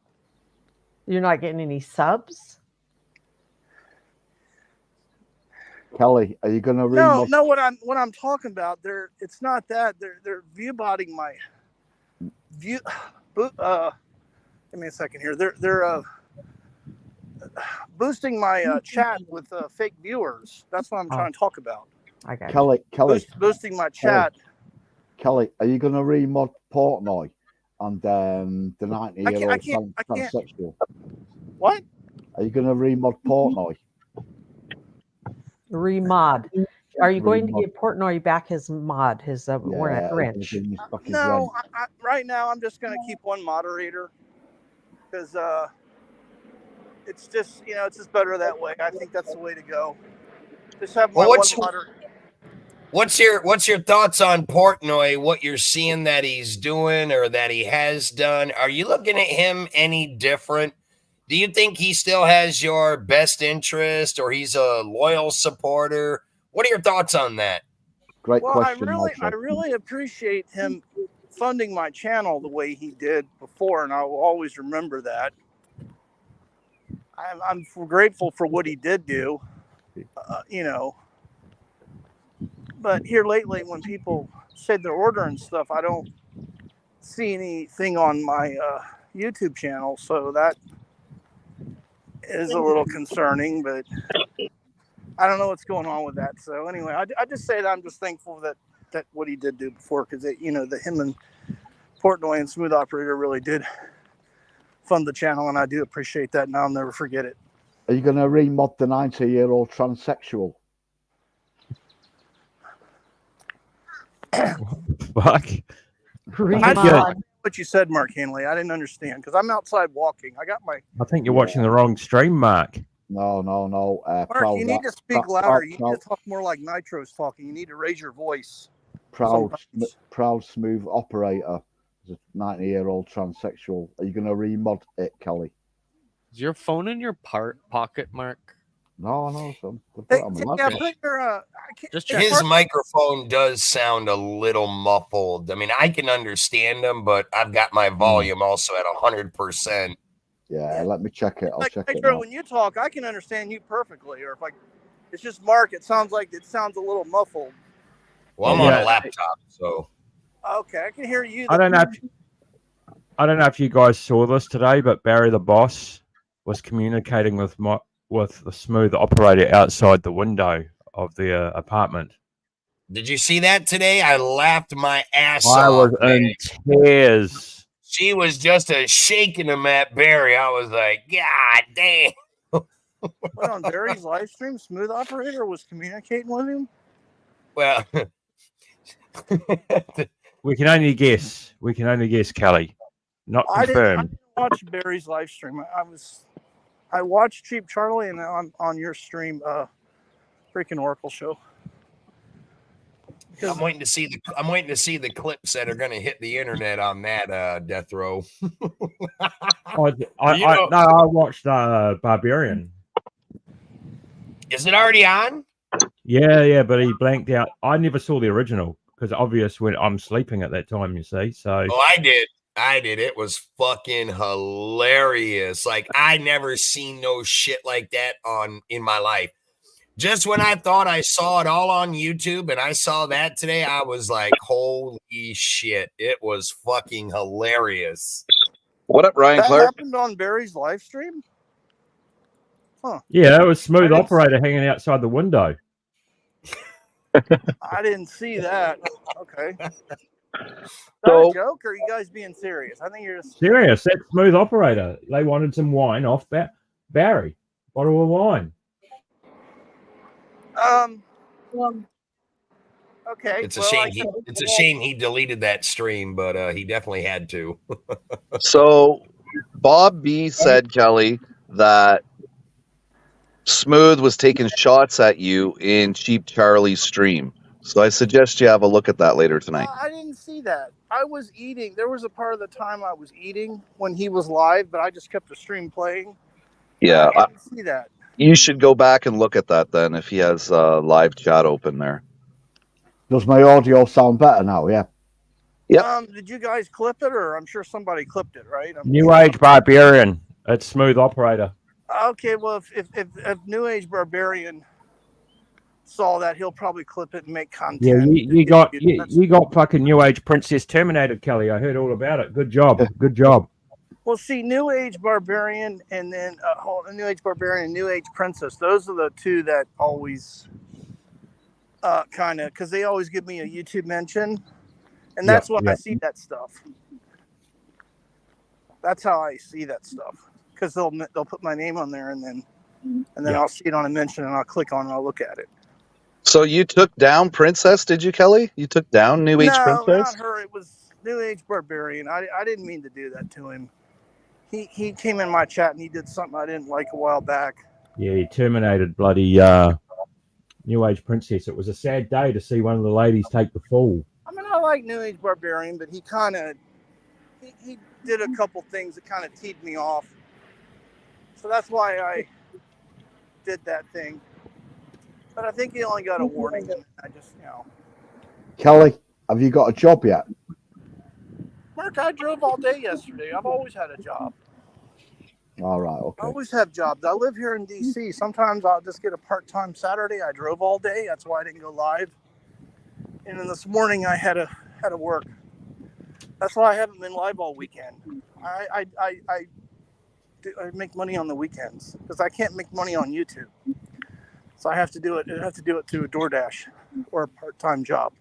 You're not getting any subs? Kelly, are you going to read? No. What I'm talking about, it's not that they're view botting my view. Give me a second here. They're boosting my chat with fake viewers. That's what I'm trying to talk about. I got Kelly, boosting my chat. Kelly, are you going to remod Portnoy and the 90-year-old transsexual? What? Are you going to remod Portnoy? Remod. Are you going to give Portnoy back his mod, his wrench? No, right now I'm just going to keep one moderator because it's just it's just better that way. I think that's the way to go. Just have my one moderator. What's your thoughts on Portnoy? What you're seeing that he's doing or that he has done? Are you looking at him any different? Do you think he still has your best interest, or he's a loyal supporter? What are your thoughts on that? Great question. I really appreciate him funding my channel the way he did before, and I will always remember that. I'm grateful for what he did do, But here lately, when people said they're ordering stuff, I don't see anything on my YouTube channel, so that is a little concerning, but I don't know what's going on with that. So anyway, I just say that I'm just thankful that what he did do before, because him and Portnoy and Smooth Operator really did fund the channel, and I do appreciate that, and I'll never forget it. Are you going to remod the 90-year-old transsexual? Fuck. I didn't know what you said, Mark Hanley. I didn't understand because I'm outside walking. I think you're watching the wrong stream, Mark. No. Mark, you need to speak louder. You need to talk more like Nitro's talking. You need to raise your voice. Proud Smooth Operator is a 90-year-old transsexual. Are you going to remod it, Kelly? Is your phone in your pocket, Mark? No, son. His microphone does sound a little muffled. I mean, I can understand him, but I've got my volume also at 100%. Yeah, let me check it. I'll check it. When you talk, I can understand you perfectly. Or if it's just Mark, it sounds a little muffled. Well, I'm on a laptop, so okay, I can hear you. I don't know if you guys saw this today, but Barry the boss was communicating with the Smooth Operator outside the window of the apartment. Did you see that today? I laughed my ass off. I was in tears. She was just shaking him at Barry. I was like, God damn. But on Barry's live stream, Smooth Operator was communicating with him? Well, we can only guess. Kelly. Not confirmed. I didn't watch Barry's live stream. I watched Cheap Charlie, and now I'm on your stream, freaking Oracle show. I'm waiting to see the clips that are going to hit the internet on that death row. I watched Barbarian. Is it already on? Yeah, but he blanked out. I never saw the original because obvious when I'm sleeping at that time. You see, so I did. It was fucking hilarious. Like, I never seen no shit like that in my life. Just when I thought I saw it all on YouTube and I saw that today, I was like, holy shit. It was fucking hilarious. What up, Ryan That Clark? happened on Barry's live stream? Huh. Yeah, it was Smooth Operator hanging outside the window. I didn't see that. Okay. So, a joke, or are you guys being serious? I think you're just serious. That Smooth Operator. They wanted some wine off Barry. Bottle of wine. Okay. It's a shame he deleted that stream, but he definitely had to. So Bob B said, Kelly, that Smooth was taking shots at you in Cheap Charlie's stream. So I suggest you have a look at that later tonight. I didn't see that. I was eating. There was a part of the time I was eating when he was live, but I just kept the stream playing. Yeah, I didn't see that. you should go back and look at that then if he has live chat open there. Does my audio sound better now? Yeah. Yep. Did you guys clip it, or I'm sure somebody clipped it, right? New Age Barbarian. It's Smooth Operator. Okay, well, if New Age Barbarian saw that, he'll probably clip it and make content. Yeah, you got fucking New Age Princess terminated, Kelly. I heard all about it. Good job. Good job. Well, see, New Age Barbarian and then New Age Barbarian and New Age Princess. Those are the two that always kind of, because they always give me a YouTube mention. And that's when I see that stuff. That's how I see that stuff. Because they'll put my name on there and then I'll see it on a mention and I'll click on it and I'll look at it. So you took down Princess, did you, Kelly? You took down New Age Princess? No, not her. It was New Age Barbarian. I didn't mean to do that to him. He came in my chat and he did something I didn't like a while back. Yeah, he terminated bloody New Age Princess. It was a sad day to see one of the ladies take the fall. I mean, I like New Age Barbarian, but he kind of he did a couple things that kind of teed me off. So that's why I did that thing. But I think he only got a warning. And I just, Kelly, have you got a job yet? Mark, I drove all day yesterday. I've always had a job. All right, okay. I always have jobs. I live here in D.C. Sometimes I'll just get a part-time Saturday. I drove all day. That's why I didn't go live. And then this morning I had to work. That's why I haven't been live all weekend. I make money on the weekends because I can't make money on YouTube. So I have to do it. I have to do it through a DoorDash or a part-time job.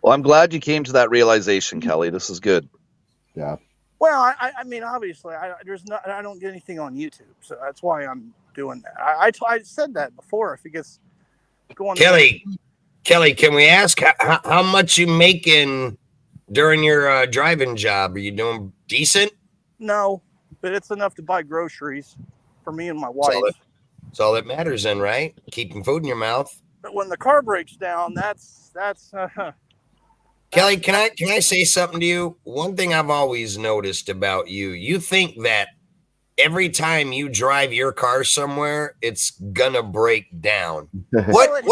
Well, I'm glad you came to that realization, Kelly. This is good. Yeah. Well, I mean, obviously, I don't get anything on YouTube, so that's why I'm doing that. I said that before. If it gets going, Kelly, can we ask how much you making during your driving job? Are you doing decent? No, but it's enough to buy groceries for me and my wife. That's all that matters, then, right? Keeping food in your mouth. But when the car breaks down, that's. Kelly, can I say something to you? One thing I've always noticed about you, you think that every time you drive your car somewhere, it's gonna break down. What?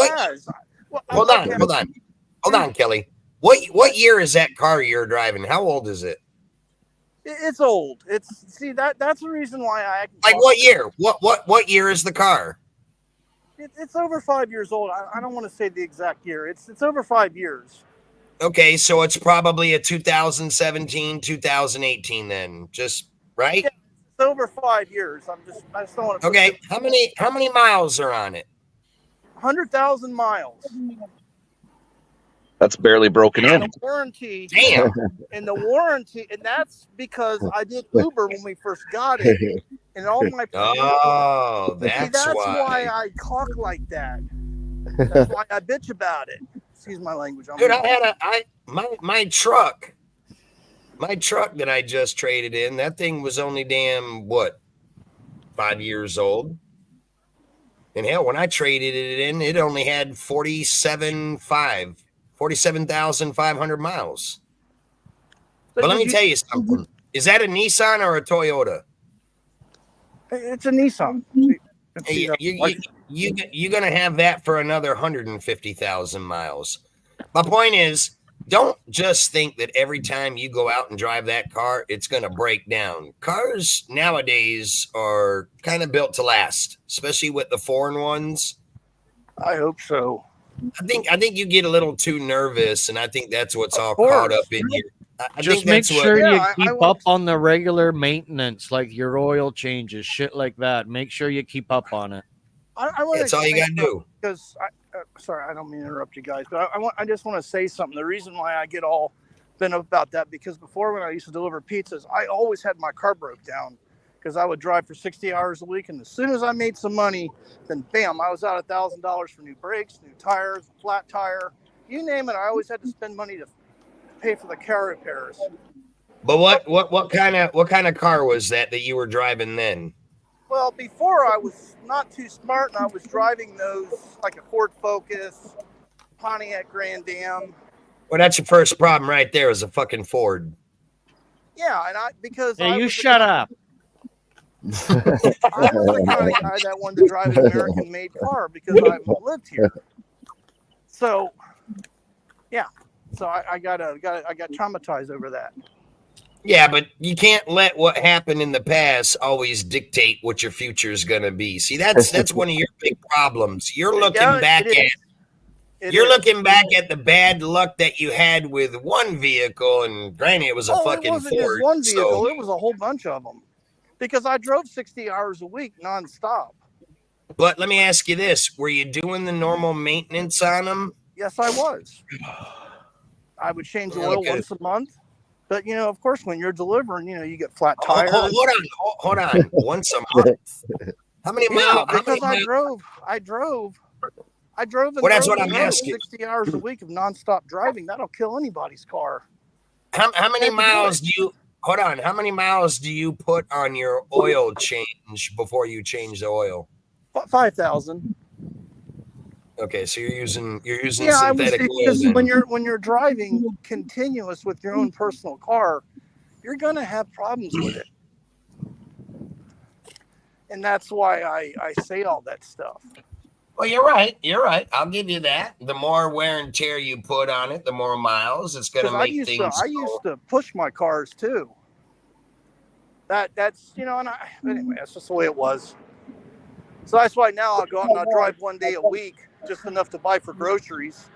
Hold on, Kelly. What year is that car you're driving? How old is it? It's old. That's the reason why I like. What year? What year is the car? It's over 5 years old. I don't want to say the exact year. It's over 5 years. Okay, so it's probably a 2017, 2018 then, just right? Yeah, it's over 5 years. I just don't want to. Okay, how many miles are on it? 100,000 miles. That's barely broken in. The warranty. Damn. And the warranty, and that's because I did Uber when we first got it, and all my. Oh, that's why I talk like that. That's why I bitch about it. Excuse my language. Dude, my truck that I just traded in, that thing was only 5 years old. And hell, when I traded it in, it only had 47,500 miles. But let me tell you something. Is that a Nissan or a Toyota? It's a Nissan. Hey, you're going to have that for another 150,000 miles. My point is, don't just think that every time you go out and drive that car, it's going to break down. Cars nowadays are kind of built to last, especially with the foreign ones. I hope so. I think you get a little too nervous, and I think that's what's all caught up in you. Just make sure you keep up on the regular maintenance, like your oil changes, shit like that. Make sure you keep up on it. That's all you got to do. Because, sorry, I don't mean to interrupt you guys, but I just want to say something. The reason why I get all bent up about that, because before when I used to deliver pizzas, I always had my car broke down because I would drive for 60 hours a week. And as soon as I made some money, then bam, I was out $1,000 for new brakes, new tires, flat tire, you name it. I always had to spend money to pay for the car repairs. But what kind of car was that you were driving then? Well, before I was not too smart, and I was driving those like a Ford Focus, Pontiac Grand Am. Well, that's your first problem right there, is a fucking Ford. Yeah, and because hey, you shut up. I was the kind of guy that wanted to drive an American-made car because I lived here. So, yeah. So I got traumatized over that. Yeah, but you can't let what happened in the past always dictate what your future is going to be. See, that's one of your big problems. You're looking back at the bad luck that you had with one vehicle, and granted, it was a fucking it wasn't Ford. just one vehicle; it was a whole bunch of them. Because I drove 60 hours a week nonstop. But let me ask you this: were you doing the normal maintenance on them? Yes, I was. I would change the oil once a month. But, of course, when you're delivering, you get flat tires. Hold on. Once a month? How many miles? Because I drove. Well, that's what I'm asking. 60 hours a week of nonstop driving. That'll kill anybody's car. How many miles do you... Hold on. How many miles do you put on your oil change before you change the oil? 5,000. Okay, so you're using synthetic oil. Because when you're driving continuous with your own personal car, you're going to have problems with it, and that's why I say all that stuff. Well, you're right. I'll give you that. The more wear and tear you put on it, the more miles it's going to make things. I used to push my cars too. That's anyway, that's just the way it was. So that's why now I'll go out and I'll drive one day a week, just enough to buy for groceries,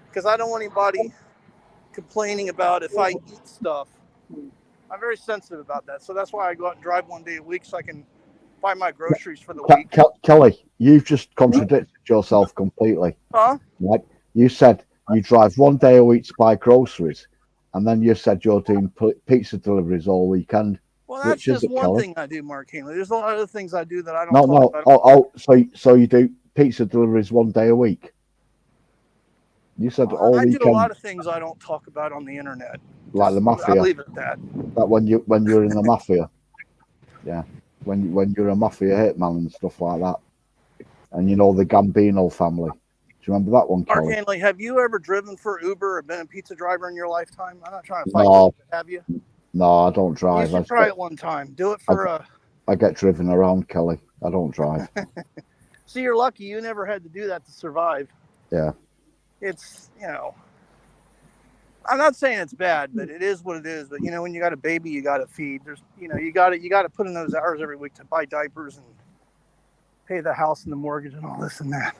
because I don't want anybody complaining about if I eat stuff. I'm very sensitive about that. So that's why I go out and drive one day a week so I can buy my groceries for the week. Kelly, you've just contradicted yourself completely. Huh? Right? You said you drive one day a week to buy groceries, and then you said you're doing pizza deliveries all weekend. Well, that's just one thing I do, Mark Hanley. There's a lot of other things I do that I don't talk about. So you do pizza deliveries one day a week? You said all weekend. I do a lot of things I don't talk about on the internet. Like the mafia. I'll leave it at that. That when you're in the mafia. Yeah. When you're a mafia hitman and stuff like that. And the Gambino family. Do you remember that one, Kelly? Mark Hanley, have you ever driven for Uber or been a pizza driver in your lifetime? I'm not trying to fight you, have you? No, I don't drive. You should try it one time. Do it for I get driven around, Kelly. I don't drive. See, you're lucky you never had to do that to survive. Yeah. It's, I'm not saying it's bad, but it is what it is. But when you got a baby, you got to feed. There's, you got to put in those hours every week to buy diapers and pay the house and the mortgage and all this and that.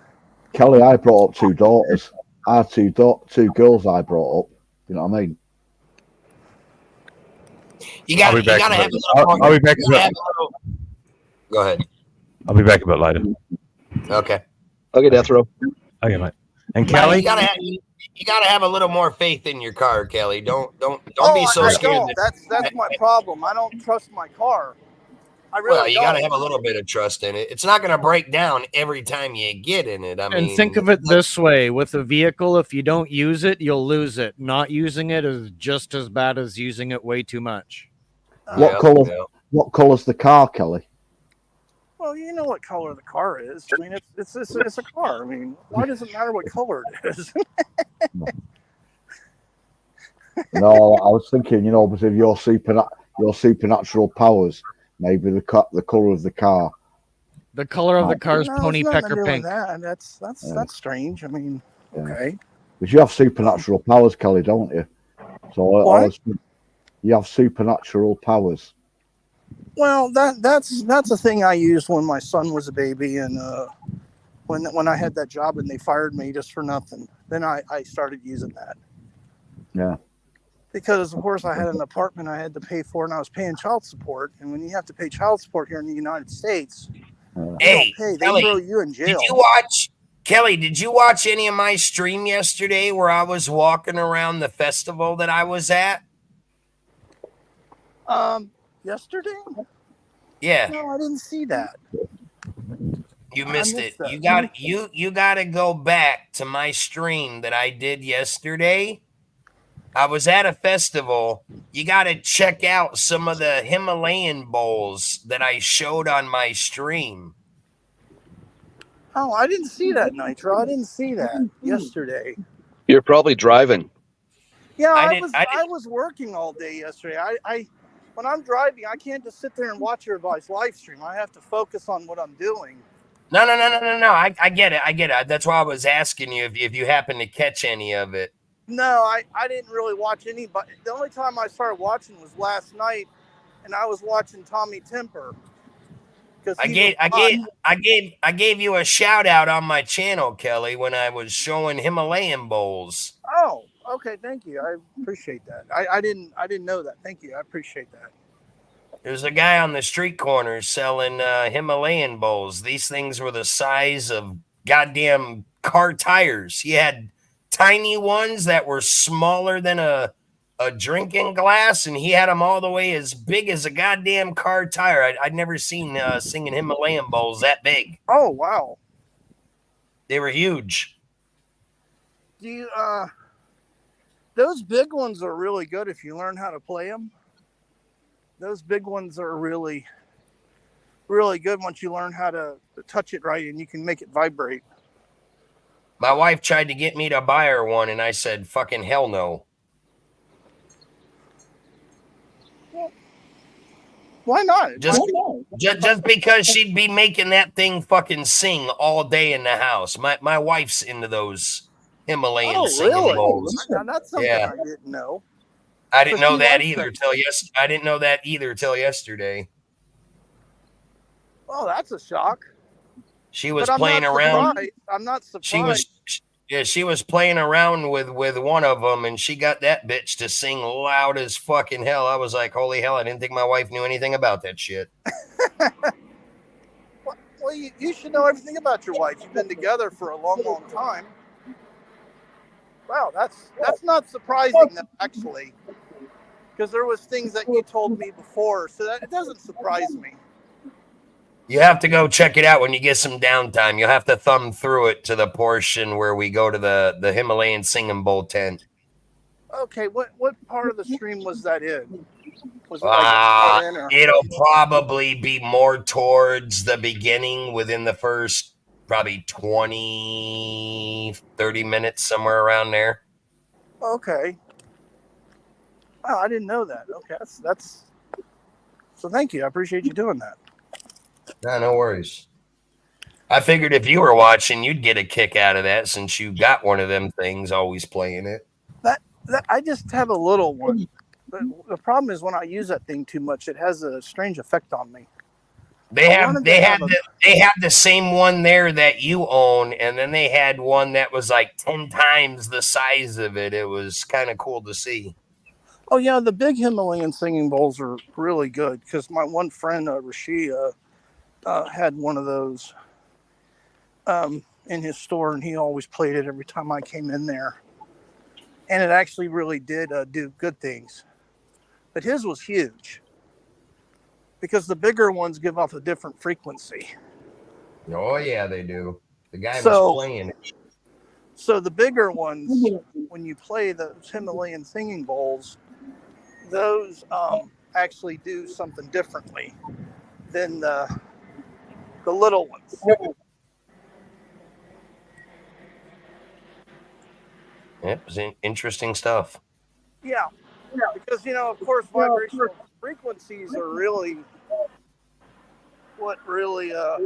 Kelly, I brought up two daughters. I had two girls I brought up. You know what I mean? I'll be back Go ahead. I'll be back a bit later. Okay. Okay, Death Row. Okay, mate. And Kelly, you gotta have a little more faith in your car, Kelly. Don't be so scared. That's my problem. I don't trust my car. I really well, you got to have a little bit of trust in it. It's not going to break down every time you get in it. I mean, think of it this way: with a vehicle, if you don't use it, you'll lose it. Not using it is just as bad as using it way too much. What color's the car, Kelly? Well, you know what color the car is. I mean, it's a car. I mean, why does it matter what color it is? No, I was thinking, because of your supernatural powers. Maybe the color of the car. The color of the car is Pony Pecker Pink. That's strange. I mean, okay. Because you have supernatural powers, Kelly, don't you? So you have supernatural powers. Well, that's a thing I used when my son was a baby, and when I had that job and they fired me just for nothing. Then I started using that. Yeah. Because, of course, I had an apartment I had to pay for, and I was paying child support. And when you have to pay child support here in the United States, they throw you in jail. Did you watch any of my stream yesterday where I was walking around the festival that I was at? Yesterday? Yeah. No, I didn't see that. You missed it. You got to go back to my stream that I did yesterday. I was at a festival. You got to check out some of the Himalayan bowls that I showed on my stream. Oh, I didn't see that, Nitro. I didn't see that yesterday. You're probably driving. Yeah, I was working all day yesterday. when I'm driving, I can't just sit there and watch everybody's live stream. I have to focus on what I'm doing. No. I get it. That's why I was asking you if you happen to catch any of it. No, I didn't really watch anybody. The only time I started watching was last night, and I was watching Tommy Temper. I gave you a shout out on my channel, Kelly, when I was showing Himalayan bowls. Oh, okay, thank you. I appreciate that. I didn't know that. Thank you. I appreciate that. There's a guy on the street corner selling Himalayan bowls. These things were the size of goddamn car tires. He had tiny ones that were smaller than a drinking glass, and he had them all the way as big as a goddamn car tire. I'd never seen singing Himalayan bowls that big. Oh, wow. They were huge. Do you, those big ones are really good if you learn how to play them. Those big ones are really, really good once you learn how to touch it right, and you can make it vibrate. My wife tried to get me to buy her one, and I said, fucking hell no. Why not? Just because she'd be making that thing fucking sing all day in the house. My wife's into those Himalayan singing bowls. Now, that's something I didn't know. I didn't know that either till yesterday. Oh, that's a shock. She was playing around. I'm not surprised. She was playing around with one of them, and she got that bitch to sing loud as fucking hell. I was like, holy hell, I didn't think my wife knew anything about that shit. Well, you should know everything about your wife. You've been together for a long, long time. Wow, that's not surprising, actually, because there was things that you told me before, so that it doesn't surprise me. You have to go check it out when you get some downtime. You'll have to thumb through it to the portion where we go to the Himalayan singing bowl tent. Okay, what part of the stream was that in? Was it it'll probably be more towards the beginning, within the first probably 20, 30 minutes, somewhere around there. Okay. Oh, I didn't know that. Okay, that's so thank you. I appreciate you doing that. No worries. I figured if you were watching, you'd get a kick out of that since you got one of them things always playing it. That I just have a little one. But the problem is when I use that thing too much, it has a strange effect on me. They have the same one there that you own, and then they had one that was like 10 times the size of it. It was kind of cool to see. Oh yeah, the big Himalayan singing bowls are really good because my one friend Rishi had one of those in his store, and he always played it every time I came in there, and it actually really did do good things. But his was huge because the bigger ones give off a different frequency. Oh yeah, they do. The guy was playing it. So the bigger ones, when you play those Himalayan singing bowls, those actually do something differently than the little ones. Yep, it's interesting stuff. Yeah, because of course, vibrational frequencies are really what really I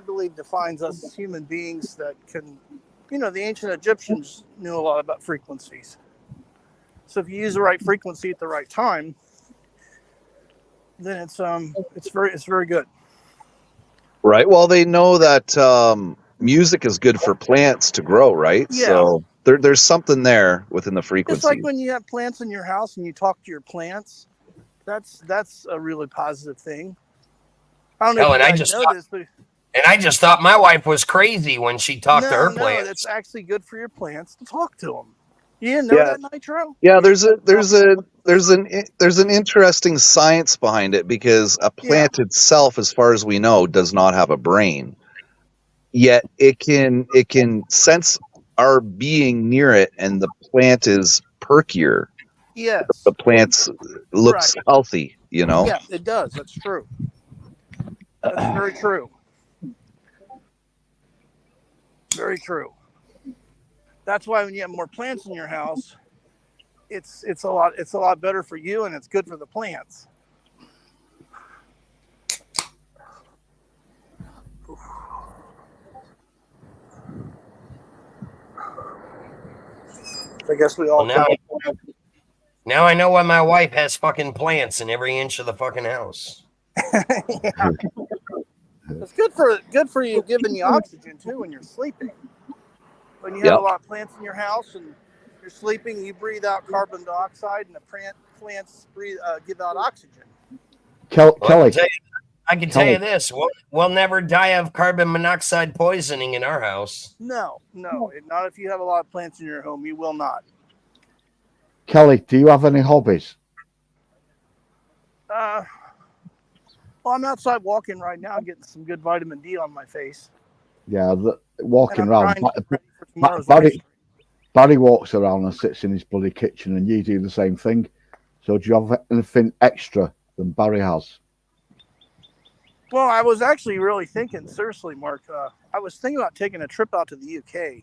believe defines us as human beings. That can, the ancient Egyptians knew a lot about frequencies. So if you use the right frequency at the right time, then it's very good. Right. Well, they know that music is good for plants to grow, right? Yeah. So there's something there within the frequency. It's like when you have plants in your house and you talk to your plants. That's a really positive thing. I don't know if you guys know this, but I just thought my wife was crazy when she talked to her plants. No, that's actually good for your plants to talk to them. You didn't know that, Nitro? Yeah, there's an interesting science behind it because a plant itself, as far as we know, does not have a brain. Yet it can sense our being near it, and the plant is perkier. Yes. The plant looks healthy, Yeah, it does. That's true. That's very true. Very true. That's why when you have more plants in your house, it's a lot better for you, and it's good for the plants. I guess we all. Well, now I know why my wife has fucking plants in every inch of the fucking house. Yeah. It's good for you, giving you oxygen too when you're sleeping. When you have a lot of plants in your house and you're sleeping, you breathe out carbon dioxide, and the plants give out oxygen. Kelly, I can tell you this: we'll never die of carbon monoxide poisoning in our house. No, not if you have a lot of plants in your home. You will not. Kelly, do you have any hobbies? Well, I'm outside walking right now, getting some good vitamin D on my face. Yeah, walking around. Barry walks around and sits in his bloody kitchen, and you do the same thing. So do you have anything extra than Barry has? Well, I was actually really thinking, seriously, Mark, I was thinking about taking a trip out to the UK.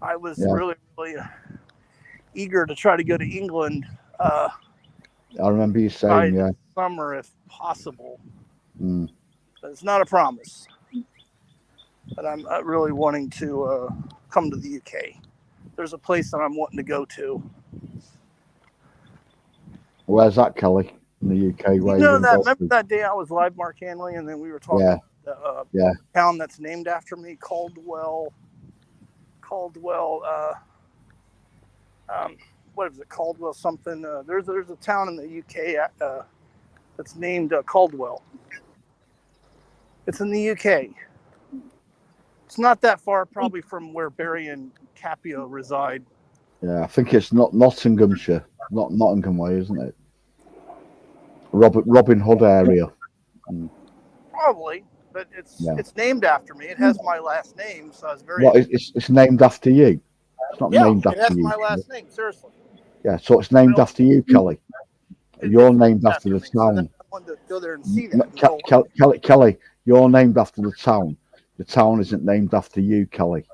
I was really eager to try to go to England. I remember you saying, summer if possible. But it's not a promise. But I'm really wanting to come to the UK. There's a place that I'm wanting to go to. Where's that, Kelly? In the UK? Remember that day I was live, Mark Hanley, and then we were talking about the town that's named after me, Caldwell. What is it? Caldwell something. There's a town in the UK that's named Caldwell. It's in the UK. It's not that far, probably, from where Barry and Capio reside. Yeah, I think it's not Nottinghamshire, not Nottingham way, isn't it? Robin Hood area. Probably, but it's named after me. It has my last name, so I was very. What? It's named after you. It's not named after you. It has my last name. Seriously. Yeah, so it's named after you, Kelly. You're named after the town. I wanted to go there and see that. Kelly, you're named after the town. The town isn't named after you, Kelly.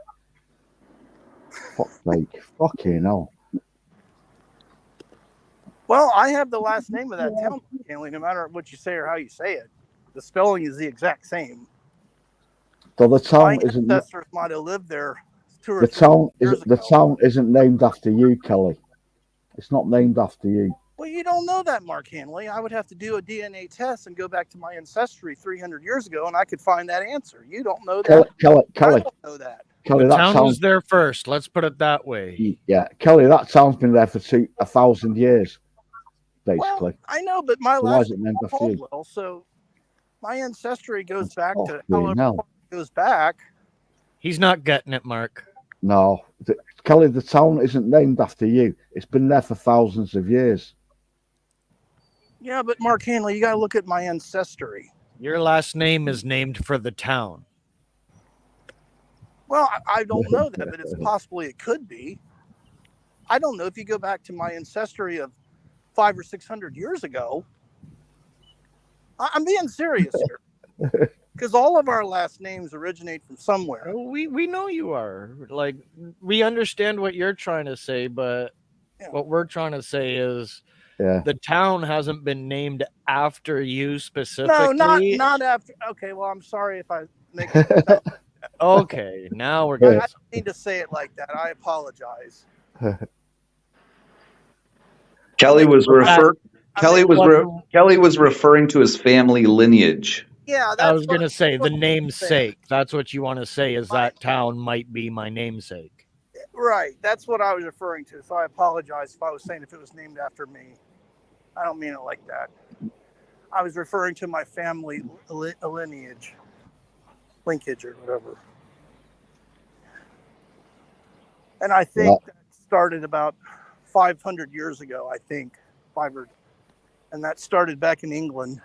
Fuck's sake. Fucking hell. Well, I have the last name of that town, Hanley, no matter what you say or how you say it. The spelling is the exact same. So the town my isn't. ancestors might have lived there 2 or 3 years ago. The town isn't named after you, Kelly. It's not named after you. Well, you don't know that, Mark Hanley. I would have to do a DNA test and go back to my ancestry 300 years ago, and I could find that answer. You don't know that. Kelly, I don't know that. Kelly, the town was there first. Let's put it that way. Yeah, Kelly, that town's been there for 1,000 years, basically. Well, I know, but my last name is Caldwell, so my ancestry goes back to however far it goes back. He's not getting it, Mark. No, Kelly, the town isn't named after you. It's been there for thousands of years. Yeah, but Mark Hanley, you got to look at my ancestry. Your last name is named for the town. Well, I don't know that, but it's possibly it could be. I don't know if you go back to my ancestry of 500 or 600 years ago. I'm being serious here. Because all of our last names originate from somewhere. We know you are. Like, we understand what you're trying to say, but what we're trying to say is the town hasn't been named after you specifically. No, not after. Okay, well, I'm sorry if I make it. Okay, now we're good. I didn't need to say it like that. I apologize. Kelly was referring to his family lineage. Yeah, I was going to say the namesake. That's what you want to say is that town might be my namesake. Right. That's what I was referring to. So I apologize if I was saying if it was named after me. I don't mean it like that. I was referring to my family lineage, linkage or whatever. And I think that started about 500 years ago, I think. And that started back in England.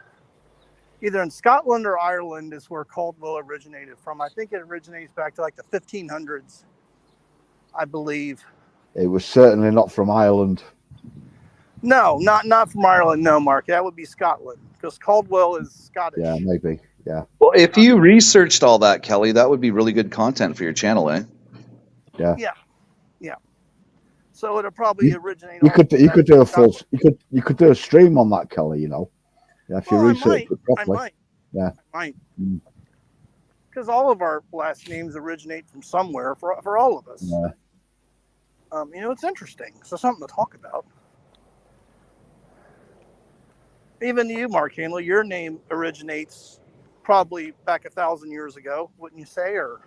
Either in Scotland or Ireland is where Caldwell originated from. I think it originates back to like the 1500s, I believe. It was certainly not from Ireland. No, not from Ireland. No, Mark. That would be Scotland because Caldwell is Scottish. Yeah, maybe. Yeah. Well, if you researched all that, Kelly, that would be really good content for your channel, eh? Yeah. Yeah. Yeah. So it'll probably originate. You could do a full. You could do a stream on that, Kelly. You know, yeah, if you research it properly. Yeah, I might. Because all of our last names originate from somewhere for all of us. Yeah. You know, it's interesting. So something to talk about. Even you, Mark Hanley, your name originates probably back 1,000 years ago, wouldn't you say? Or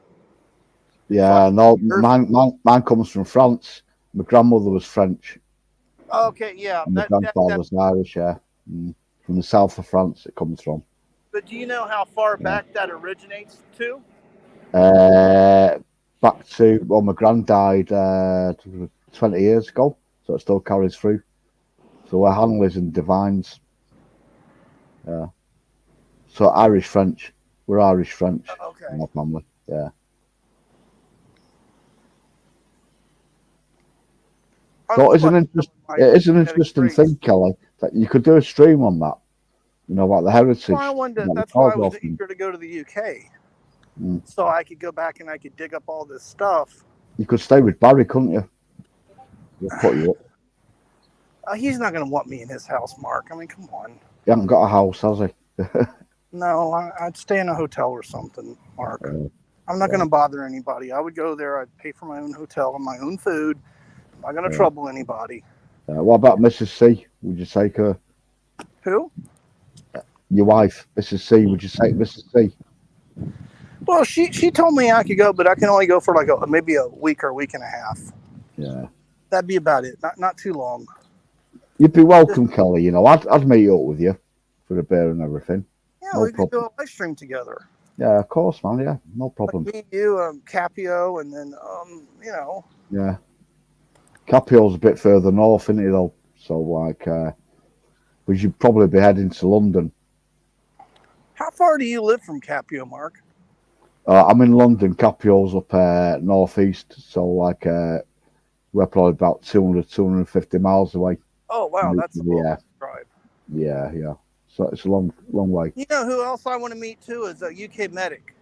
yeah, no, mine comes from France. My grandmother was French. Okay, yeah. And my grandfather was Irish, yeah. From the south of France it comes from. But do you know how far back that originates to? Back to, well, my gran died 20 years ago, so it still carries through. So we're Hanleys and Divines. Yeah. So Irish French. We're Irish French. Okay. In my family, yeah. So it is an interesting thing, Kelly, that you could do a stream on that. You know, about the heritage. That's why I was eager to go to the UK. So I could go back and I could dig up all this stuff. You could stay with Barry, couldn't you? He'll put you up. He's not going to want me in his house, Mark. I mean, come on. He hasn't got a house, has he? No, I'd stay in a hotel or something, Mark. I'm not going to bother anybody. I would go there. I'd pay for my own hotel and my own food. I'm not going to trouble anybody. What about Mrs. C? Would you take her? Who? Your wife, Mrs. C. Would you take Mrs. C? Well, she told me I could go, but I can only go for like maybe a week or a week and a half. Yeah. That'd be about it. Not too long. You'd be welcome, Kelly. You know, I'd meet up with you for the beer and everything. Yeah, no we could do a live stream together. Yeah, of course, man. Yeah, no problem. Like me, you, Capio, and then you know. Yeah. Capio's a bit further north, isn't he, though? So like, we should probably be heading to London. How far do you live from Capio, Mark? I'm in London. Capio's up northeast, so like we're probably about 250 miles away. Oh wow, that's a long drive. Yeah. So it's a long way. You know who else I want to meet too is a UK medic.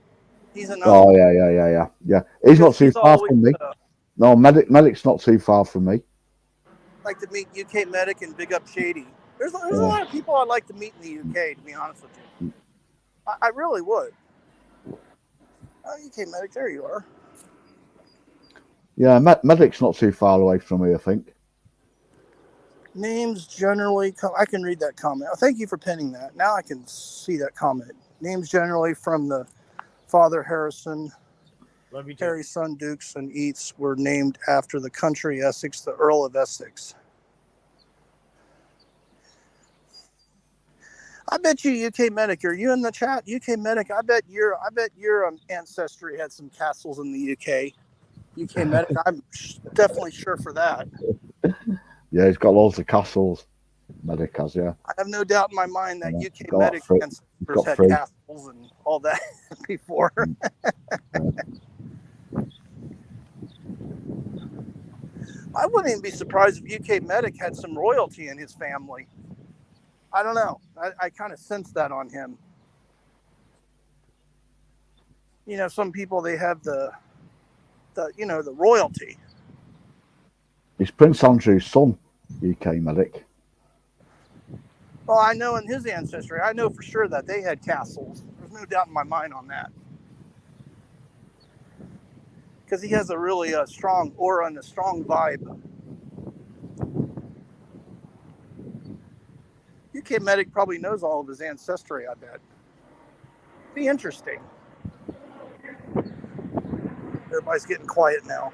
He's an yeah. He's not too far from me. No, medic's not too far from me. I'd like to meet UK medic and big up Shady. There's a lot of people I'd like to meet in the UK, to be honest with you. I really would. Oh, UK medic, there you are. Yeah, medic's not too far away from me, I think. Names generally, I can read that comment. Oh, thank you for pinning that. Now I can see that comment. Names generally from the Father Harrison, Harry's son Dukes and Eats were named after the country Essex, the Earl of Essex. I bet you, UK medic, are you in the chat? UK medic, I bet your ancestry had some castles in the UK. UK medic, I'm definitely sure for that. Yeah, he's got loads of castles. Medic has, yeah. I have no doubt in my mind that UK medic ancestors had castles and all that before. I wouldn't even be surprised if UK medic had some royalty in his family. I don't know. I kind of sense that on him. You know, some people, they have the royalty. It's Prince Andrew's son, UK medic. Well, I know in his ancestry, I know for sure that they had castles. There's no doubt in my mind on that. Because he has a really strong aura and a strong vibe. UK medic probably knows all of his ancestry, I bet. Be interesting. Everybody's getting quiet now.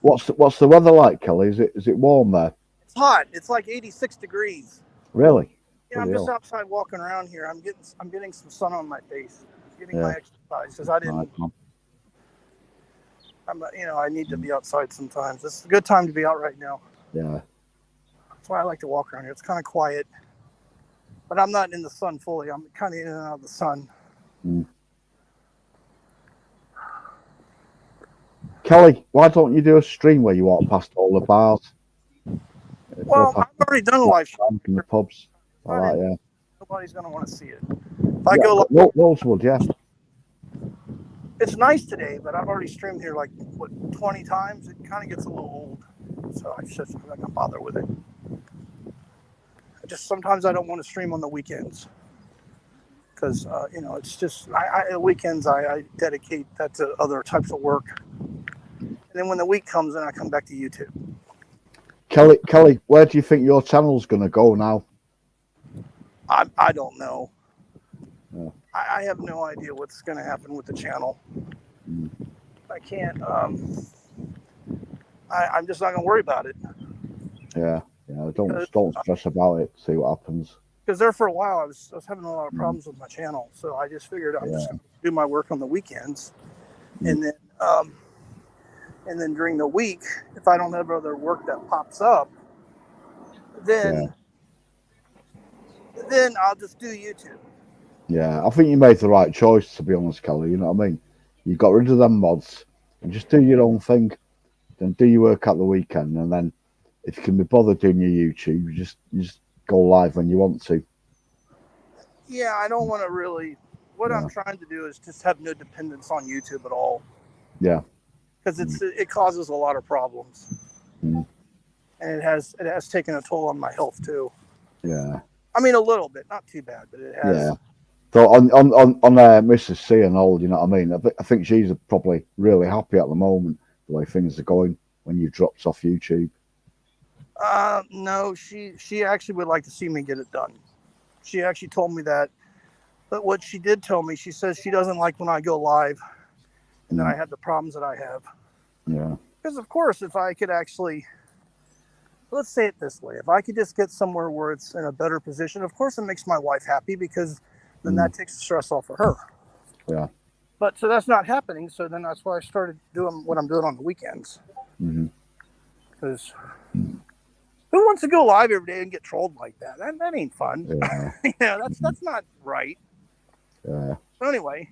What's the weather like, Kelly? Is it warm there? It's hot. It's like 86 degrees. Really? Yeah, I'm just outside walking around here. I'm getting some sun on my face. Getting my exercise because I didn't. I need to be outside sometimes. It's a good time to be out right now. Yeah. That's why I like to walk around here. It's kind of quiet, but I'm not in the sun fully. I'm kind of in and out of the sun. Kelly, why don't you do a stream where you walk past all the bars? Well, I've already done a live stream in the pubs. All right, yeah. Nobody's going to want to see it. If I go live, Rosewood, yeah. it's nice today, but I've already streamed here like, 20 times. It kind of gets a little old. So I just I'm not going to bother with it. Sometimes I don't want to stream on the weekends. Because, it's just, weekends I dedicate that to other types of work. And then when the week comes in, I come back to YouTube. Kelly, where do you think your channel's going to go now? I don't know. Yeah. I have no idea what's going to happen with the channel. I can't. I'm just not going to worry about it. Yeah. Don't stress about it. See what happens. Because there for a while, I was having a lot of problems with my channel. So I just figured I'm just going to do my work on the weekends. And then during the week, if I don't have other work that pops up, then I'll just do YouTube. Yeah, I think you made the right choice, to be honest, Kelly. You know what I mean? You got rid of them mods and just do your own thing. Then do your work at the weekend, and then if you can be bothered doing your YouTube, you just go live when you want to. Yeah, I don't want to really. What I'm trying to do is just have no dependence on YouTube at all. Yeah. Because it causes a lot of problems, and it has taken a toll on my health too. Yeah. I mean, a little bit, not too bad, but it has. Yeah. So on Mrs. C and all, you know what I mean? I think she's probably really happy at the moment the way things are going when you dropped off YouTube. No, she actually would like to see me get it done. She actually told me that. But what she did tell me, she says she doesn't like when I go live and that I have the problems that I have. Yeah. Because, of course, if I could actually, let's say it this way, if I could just get somewhere where it's in a better position, of course it makes my wife happy because then that takes the stress off of her. Yeah. But so that's not happening. So then that's why I started doing what I'm doing on the weekends. Because who wants to go live every day and get trolled like that? That ain't fun. Yeah. That's not right. Yeah. So anyway.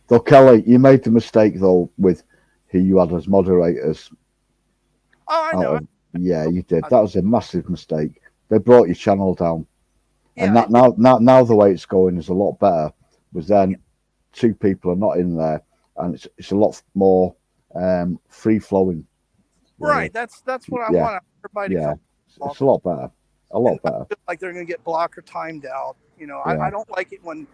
So Kelly, you made the mistake though with who you had as moderators. Oh, I know. Yeah, you did. That was a massive mistake. They brought your channel down. Yeah, and that now the way it's going is a lot better. Because then two people are not in there, and it's a lot more free flowing. Right. That's what I want everybody to come. It's a lot better. A lot better. Like they're going to get blocked or timed out. I don't like it when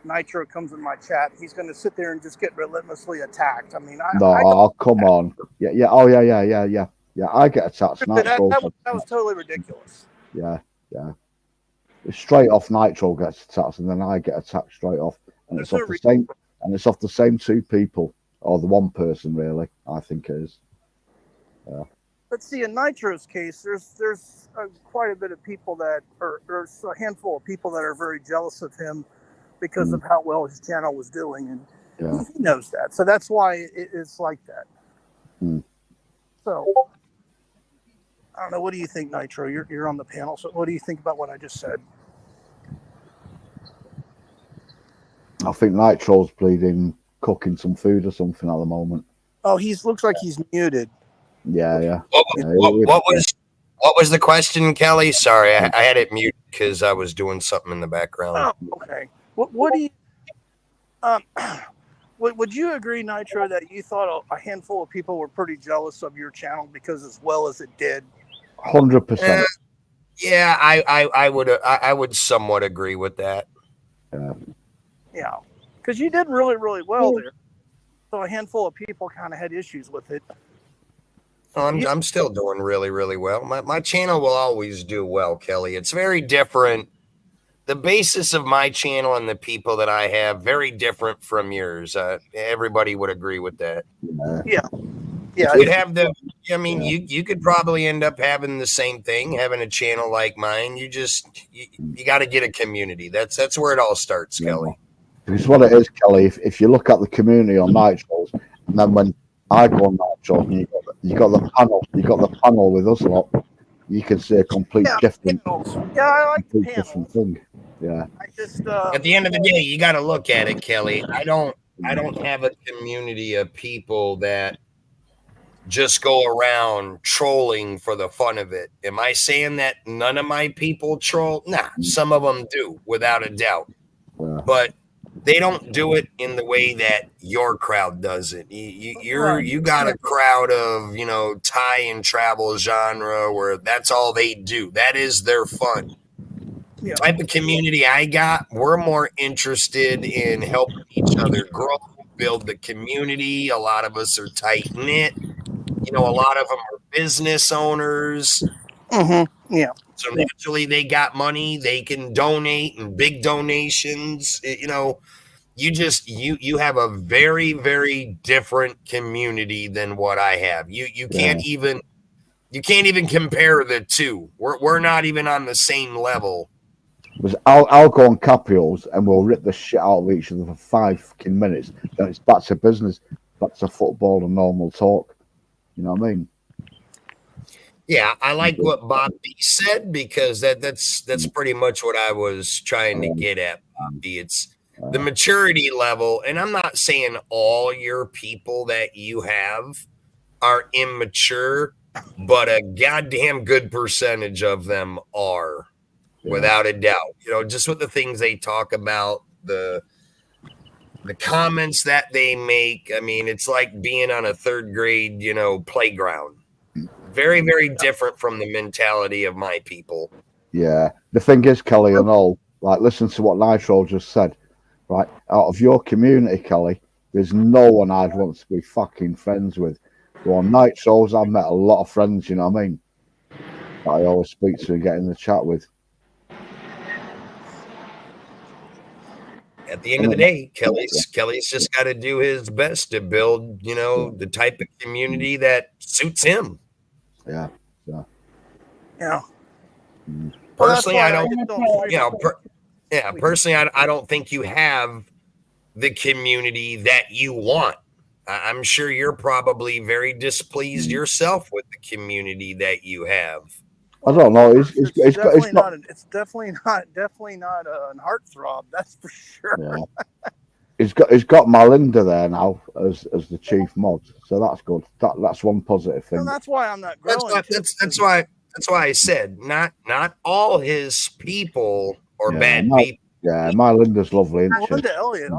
Nitro comes in my chat. He's going to sit there and just get relentlessly attacked. I mean, come on. Yeah. Oh, yeah. I get attacked. That was totally ridiculous. Yeah. Straight off, Nitro gets attacked, and then I get attacked straight off, and it's off the same two people, or the one person really. I think it is. Yeah. But see, in Nitro's case, there's quite a bit of people there's a handful of people that are very jealous of him because of how well his channel was doing, and he knows that. So that's why it's like that. So I don't know. What do you think, Nitro? You're on the panel. So what do you think about what I just said? I think Nitro's bleeding, cooking some food or something at the moment. Oh, looks like he's muted. Yeah. What was the question, Kelly? Sorry, I had it muted because I was doing something in the background. Oh, okay. What do you would you agree, Nitro, that you thought a handful of people were pretty jealous of your channel because as well as it did? 100%. Yeah, I would somewhat agree with that. Yeah, because you did really, really well there. So a handful of people kind of had issues with it. I'm still doing really, really well. My channel will always do well, Kelly. It's very different. The basis of my channel and the people that I have, very different from yours. Everybody would agree with that. Yeah. You'd have you could probably end up having the same thing, having a channel like mine. You got to get a community. That's where it all starts, Kelly. Because what it is, Kelly, if you look at the community on Nitros, and then when I go on Nitro, and you got the panel with us a lot, you can see a complete different. Yeah, I like the panels. Thing. Yeah. I just at the end of the day, you got to look at it, Kelly. I don't have a community of people that just go around trolling for the fun of it. Am I saying that none of my people troll? Nah, some of them do, without a doubt. Yeah. But they don't do it in the way that your crowd does it. Right. You got a crowd of, you know, tie and travel genre where that's all they do. That is their fun. Yeah. Type of community I got, we're more interested in helping each other grow, build the community. A lot of us are tight knit. You know, a lot of them are business owners. Yeah. So naturally, they got money. They can donate and big donations. You know, you have a very, very different community than what I have. You can't even compare the two. We're not even on the same level. Because I'll go on Capios and we'll rip the shit out of each other for 5 fucking minutes. Then it's back to business, back to football and normal talk. You know what I mean? Yeah, I like what Bobby said because that's pretty much what I was trying to get at, Bobby. It's the maturity level, and I'm not saying all your people that you have are immature, but a goddamn good percentage of them are, without a doubt. You know, just with the things they talk about, the comments that they make. I mean, it's like being on a 3rd grade, you know, playground. Very, very different from the mentality of my people. Yeah. The thing is, Kelly, and all, like, listen to what Nitro just said, right? Out of your community, Kelly, there's no one I'd want to be fucking friends with. Well, on Nitros, I've met a lot of friends, you know what I mean? That I always speak to and get in the chat with. At the end of the day, Kelly's just got to do his best to build, you know, the type of community that suits him. Yeah. Personally, I don't. You know, personally, I don't think you have the community that you want. I'm sure you're probably very displeased yourself with the community that you have. I don't know. It's definitely not. It's definitely not a heartthrob. That's for sure. Yeah. He's got Malinda there now as the chief mod, so that's good. That's one positive thing. And that's why I'm not growing. That's why I said not all his people are bad people. Yeah, Malinda's lovely. Linda Elliott.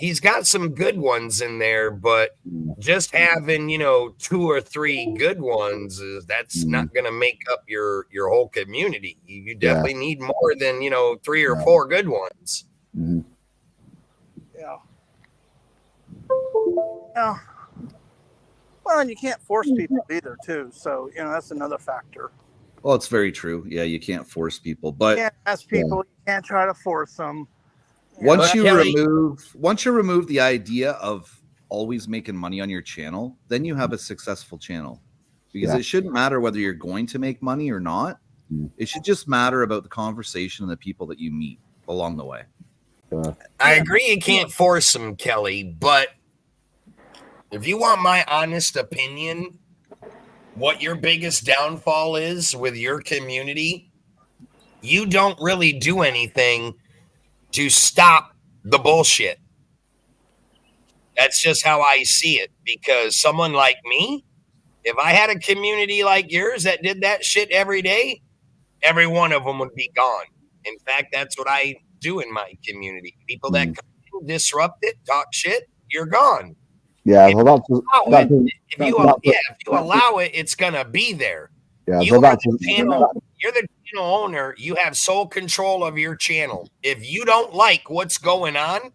He's got some good ones in there, but just having, you know, 2 or 3 good ones that's not going to make up your whole community. You definitely need more than, you know, 3 or 4 good ones. Mm-hmm. Yeah. Well, and you can't force people either, too. So, you know, that's another factor. Well, it's very true. Yeah, you can't force people, but you can't ask people. You can't try to force them. Once you remove the idea of always making money on your channel, then you have a successful channel. Because it shouldn't matter whether you're going to make money or not. It should just matter about the conversation and the people that you meet along the way. I agree you can't force them, Kelly, but if you want my honest opinion, what your biggest downfall is with your community, you don't really do anything to stop the bullshit. That's just how I see it. Because someone like me, if I had a community like yours that did that shit every day, every one of them would be gone. In fact, that's what I do in my community. People that come in, disrupt it, talk shit, you're gone. Yeah, if well, if you allow it, it's gonna be there. Yeah, you're the channel owner. You have sole control of your channel. If you don't like what's going on,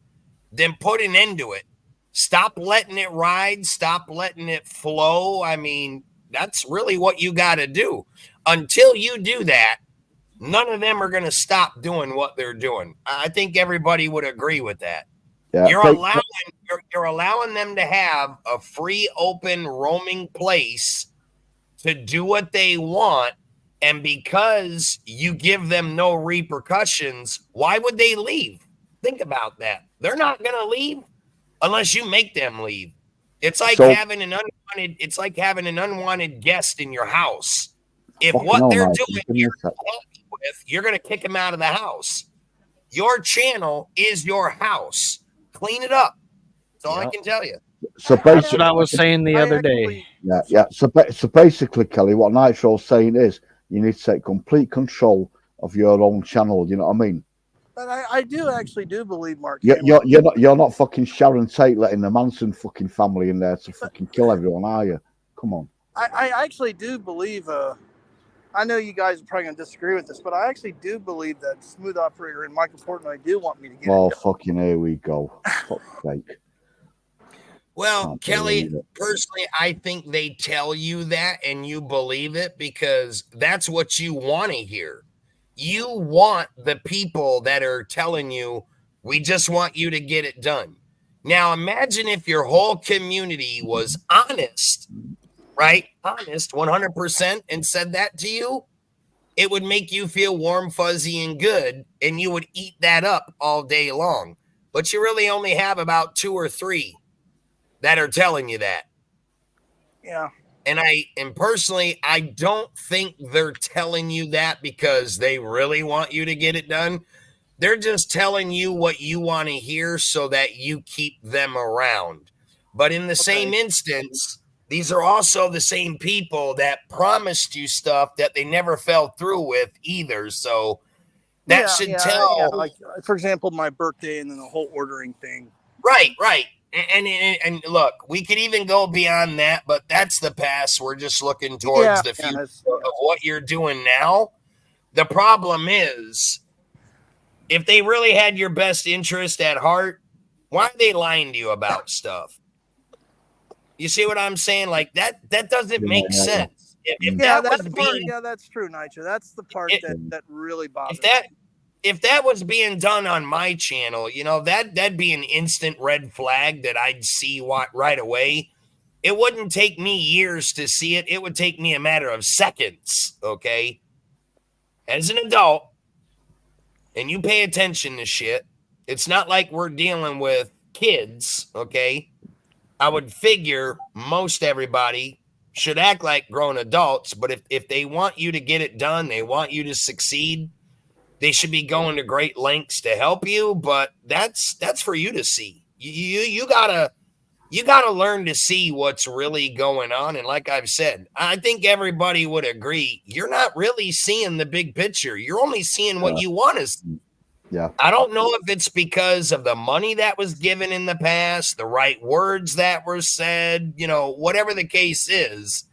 then put an end to it. Stop letting it ride. Stop letting it flow. I mean, that's really what you got to do. Until you do that, none of them are going to stop doing what they're doing. I think everybody would agree with that. Yeah, you're allowing them to have a free, open, roaming place to do what they want. And because you give them no repercussions, why would they leave? Think about that. They're not going to leave unless you make them leave. It's like having an unwanted guest in your house. If what they're doing you're happy with, you're going to kick them out of the house. Your channel is your house. Clean it up. That's all I can tell you. So that's what I was saying the other day. Yeah. So basically, Kelly, what Nitro's saying is you need to take complete control of your own channel. You know what I mean? But I do actually believe Mark. You're not fucking Sharon Tate letting the Manson fucking family in there to fucking kill everyone, are you? Come on. I actually do believe. I know you guys are probably going to disagree with this, but I actually do believe that Smooth Operator and Michael Portnoy do want me to get. Oh, fucking here we go. Fuck's sake. Well, Kelly, personally, I think they tell you that and you believe it because that's what you want to hear. You want the people that are telling you, we just want you to get it done. Now, imagine if your whole community was honest, right? Honest, 100%, and said that to you. It would make you feel warm, fuzzy, and good, and you would eat that up all day long. But you really only have about 2 or 3 that are telling you that. Yeah. And personally, I don't think they're telling you that because they really want you to get it done. They're just telling you what you want to hear so that you keep them around. But in the same instance, these are also the same people that promised you stuff that they never fell through with either. So that should tell. Yeah. Like, for example, my birthday and then the whole ordering thing. Right. And look, we could even go beyond that, but that's the past. We're just looking towards the future of what you're doing now. The problem is, if they really had your best interest at heart, why are they lying to you about stuff? You see what I'm saying? Like that doesn't make sense. If that's true, Nitro. That's the part that really bothers me. If that was being done on my channel, that'd be an instant red flag that I'd see right away. It wouldn't take me years to see it. It would take me a matter of seconds, okay? As an adult, and you pay attention to shit, it's not like we're dealing with kids, okay? I would figure most everybody should act like grown adults, but if they want you to get it done, they want you to succeed, they should be going to great lengths to help you, but that's for you to see. You gotta learn to see what's really going on. And like I've said, I think everybody would agree, you're not really seeing the big picture. You're only seeing what you want to see. Yeah. I don't know if it's because of the money that was given in the past, the right words that were said, whatever the case is,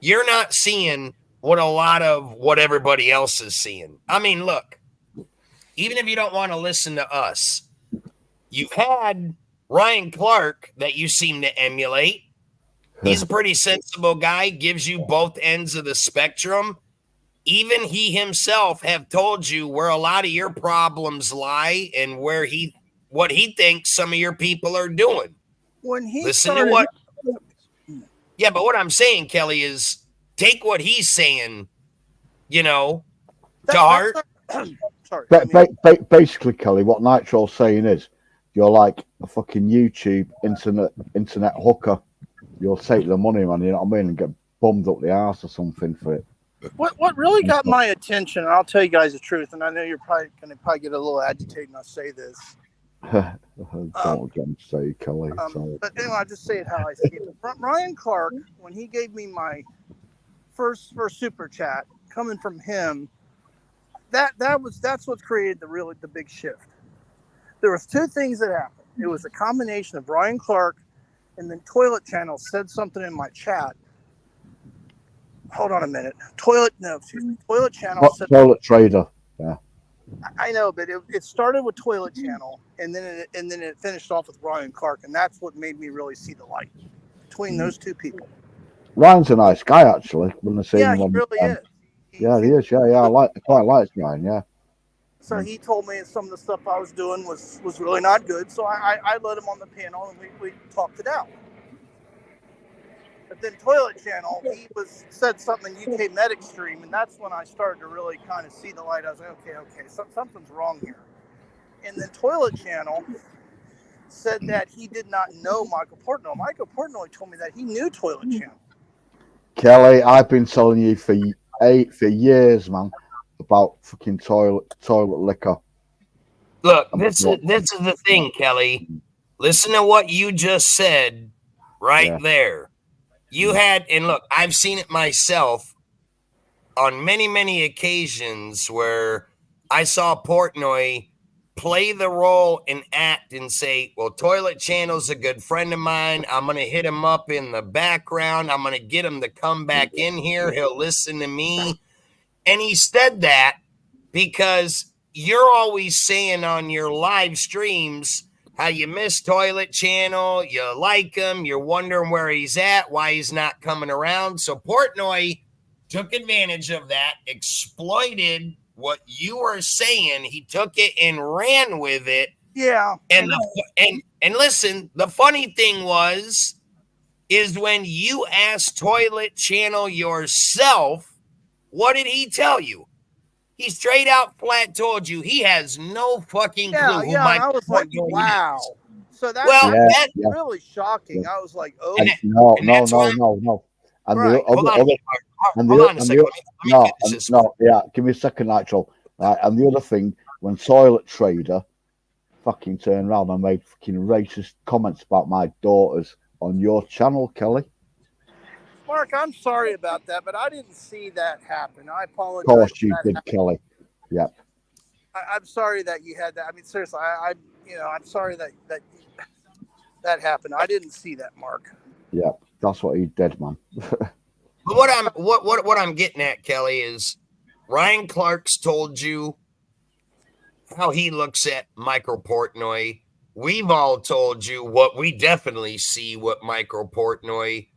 you're not seeing what everybody else is seeing. I mean, look, even if you don't want to listen to us, you've had Ryan Clark that you seem to emulate. He's a pretty sensible guy, gives you both ends of the spectrum. Even he himself have told you where a lot of your problems lie and what he thinks some of your people are doing. When he Yeah, but what I'm saying, Kelly, is take what he's saying, to heart. Sorry. Basically, Kelly, what Nitro's saying is, you're like a fucking YouTube internet hooker. You'll take the money, man. You know what I mean, and get bummed up the arse or something for it. What really got my attention, and I'll tell you guys the truth, and I know you're probably going to get a little agitated when I say this. Don't again say, Kelly. But anyway, I'll just say it how I see it. Ryan Clark, when he gave me my first super chat, coming from him, that's what created the big shift. There was 2 things that happened. It was a combination of Ryan Clark, and then Toilet Channel said something in my chat. Hold on a minute. Toilet Channel said Toilet Trader. Yeah. I know, but it started with Toilet Channel, and then it finished off with Ryan Clark, and that's what made me really see the light between those 2 people. Ryan's a nice guy, actually. Yeah, he really is. He is. Yeah. I quite like Ryan. Yeah. So he told me some of the stuff I was doing was really not good. So I let him on the panel, and we talked it out. But then Toilet Channel, he said something in UK Medic Stream, and that's when I started to really kind of see the light. I was like, okay, something's wrong here. And then Toilet Channel said that he did not know Michael Portnoy. Michael Portnoy told me that he knew Toilet Channel. Kelly, I've been telling you for years, man, about fucking toilet liquor. Look, this is the thing, Kelly. Listen to what you just said right there. You had, and look, I've seen it myself on many, many occasions where I saw Portnoy play the role and act and say, well, Toilet Channel's a good friend of mine. I'm going to hit him up in the background. I'm going to get him to come back in here. He'll listen to me. And he said that because you're always saying on your live streams how you miss Toilet Channel, you like him, you're wondering where he's at, why he's not coming around. So Portnoy took advantage of that, exploited what you were saying. He took it and ran with it. Yeah. And listen, the funny thing is when you asked Toilet Channel yourself, what did he tell you? He straight out flat told you he has no fucking clue who Mike I was like, Portnoy wow. is. So that's really shocking. I was like, oh. No. And give me a second, Nitro. Right, and the other thing, when Toilet Trader fucking turned around and made fucking racist comments about my daughters on your channel, Kelly. Mark, I'm sorry about that, but I didn't see that happen. I apologize. Of course you did, Kelly. Yep. I'm sorry that you had that. I mean, seriously, I'm sorry that happened. I didn't see that, Mark. Yep, that's what he did, man. But what I'm getting at, Kelly, is Ryan Clark's told you how he looks at Michael Portnoy. We've all told you what we definitely see with Michael Portnoy.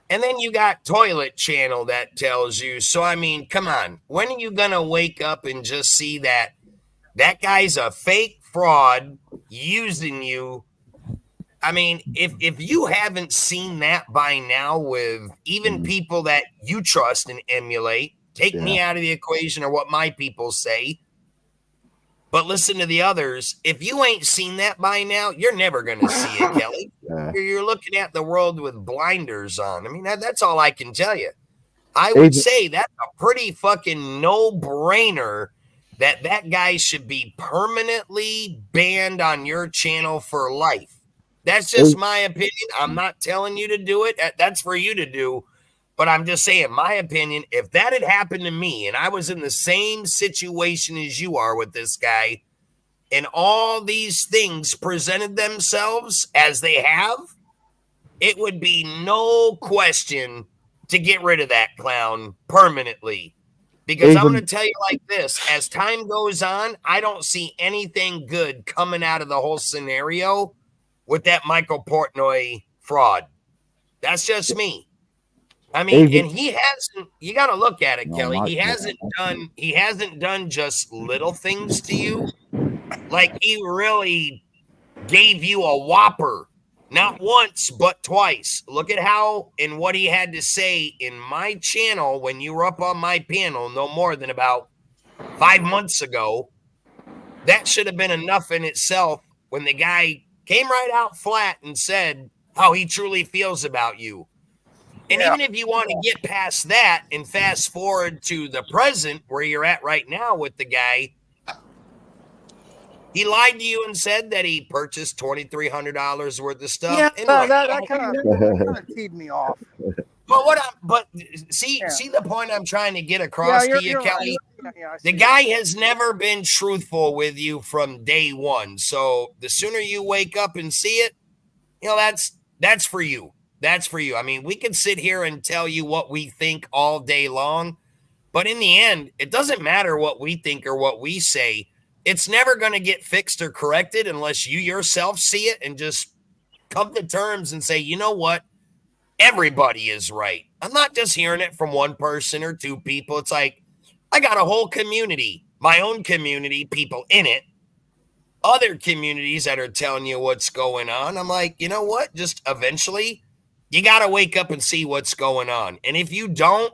And then you got Toilet Channel that tells you. So, I mean, come on. When are you going to wake up and just see that guy's a fake fraud using you? I mean, if you haven't seen that by now with even people that you trust and emulate, take me out of the equation or what my people say, but listen to the others. If you ain't seen that by now, you're never going to see it, Kelly. You're looking at the world with blinders on. I mean, that's all I can tell you. I would say that's a pretty fucking no-brainer that guy should be permanently banned on your channel for life. That's just my opinion. I'm not telling you to do it. That's for you to do. But I'm just saying, my opinion, if that had happened to me and I was in the same situation as you are with this guy and all these things presented themselves as they have, it would be no question to get rid of that clown permanently. Because I'm going to tell you like this, as time goes on, I don't see anything good coming out of the whole scenario with that Michael Portnoy fraud. That's just me. I mean, and he hasn't, you got to look at it, Kelly. He hasn't done just little things to you. Like he really gave you a whopper, not once, but twice. Look at how and what he had to say in my channel when you were up on my panel no more than about 5 months ago. That should have been enough in itself when the guy came right out flat and said how he truly feels about you. And even if you want to get past that and fast forward to the present where you're at right now with the guy, he lied to you and said that he purchased $2,300 worth of stuff. Yeah, and that kind of teed me off. But see the point I'm trying to get across to you, Kelly? Right. The guy has never been truthful with you from day one. So the sooner you wake up and see it, that's for you. That's for you. I mean, we can sit here and tell you what we think all day long, but in the end, it doesn't matter what we think or what we say. It's never going to get fixed or corrected unless you yourself see it and just come to terms and say, you know what? Everybody is right. I'm not just hearing it from one person or two people. It's like, I got a whole community, my own community, people in it, other communities that are telling you what's going on. I'm like, you know what? Just eventually, you got to wake up and see what's going on. And if you don't,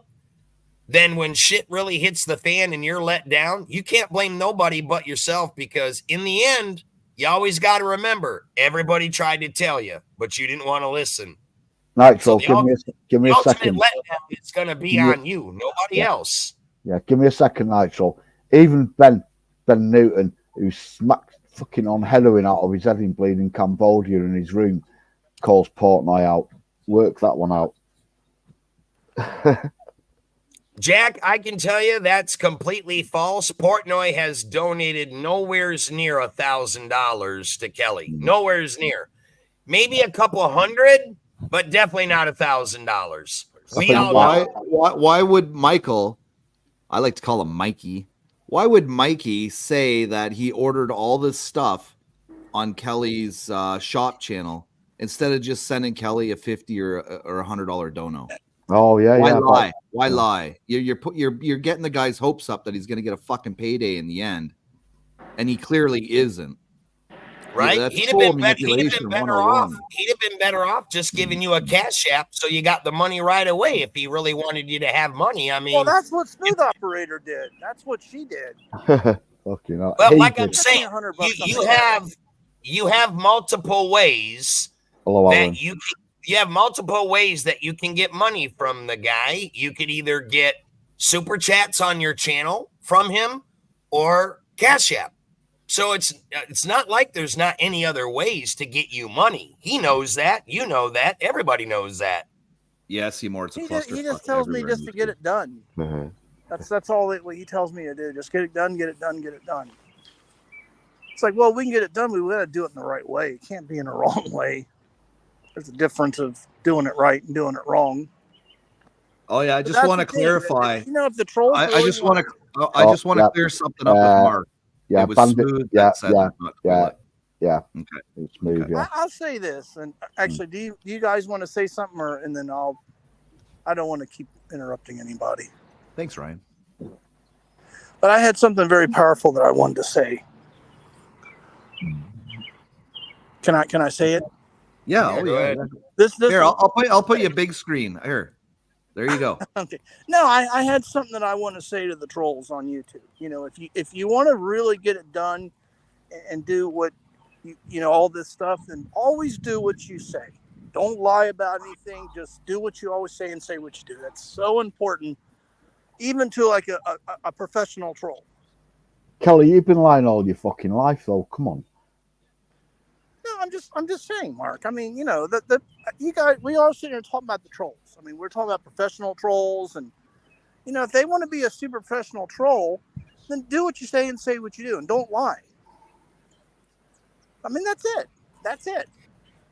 then when shit really hits the fan and you're let down, you can't blame nobody but yourself, because in the end, you always got to remember, everybody tried to tell you, but you didn't want to listen. Nitro, so give me a second. Letdown, it's going to be on you, nobody else. Yeah, give me a second, Nitro. Even Ben Newton, who smacked fucking on heroin out of his head in bleeding Cambodia in his room, calls Portnoy out. Work that one out. Jack, I can tell you that's completely false. Portnoy has donated nowhere's near $1,000 to Kelly. Nowhere's near. Maybe a couple hundred, but definitely not $1,000. We all know. Why would Michael, I like to call him Mikey, why would Mikey say that he ordered all this stuff on Kelly's shop channel instead of just sending Kelly a $50 or $100 dono? Oh yeah, Why yeah. lie? Why lie? You're getting the guy's hopes up that he's going to get a fucking payday in the end, and he clearly isn't. Right? Yeah, He'd have been better off just giving you a cash app so you got the money right away if he really wanted you to have money. I mean, well, that's what Smooth Operator did. That's what she did. Fucking hell. But like I'm saying, you have multiple ways that you have multiple ways that you can get money from the guy. You could either get super chats on your channel from him or cash app. So it's not like there's not any other ways to get you money. He knows that. You know that. Everybody knows that. Yeah, Seymour, it's a cluster. He just tells me just to get it done. That's all what he tells me to do. Just get it done, get it done, get it done. It's like, well, we can get it done. We got to do it in the right way. It can't be in the wrong way. There's a difference of doing it right and doing it wrong. Oh yeah, I just want to clarify. You know, if the trolls, I just want to clear something up with Mark. Yeah, it was Smooth. Yeah. Okay. It's Smooth. Yeah. I'll say this, and actually, do you guys want to say something, and then I don't want to keep interrupting anybody. Thanks, Ryan. But I had something very powerful that I wanted to say. Can I say it? Yeah. Go ahead. This here, I'll put you a big screen here. There you go. Okay. No, I had something that I want to say to the trolls on YouTube. You know, if you want to really get it done and do what you know, all this stuff, then always do what you say. Don't lie about anything. Just do what you always say and say what you do. That's so important, even to like a professional troll. Kelly, you've been lying all your fucking life, though. Come on. No, I'm just saying, Mark. I mean, you know, that you guys, we all sit here and talk about the trolls. I mean, we're talking about professional trolls, and you know, if they want to be a super professional troll, then do what you say and say what you do, and don't lie. I mean, that's it. That's it.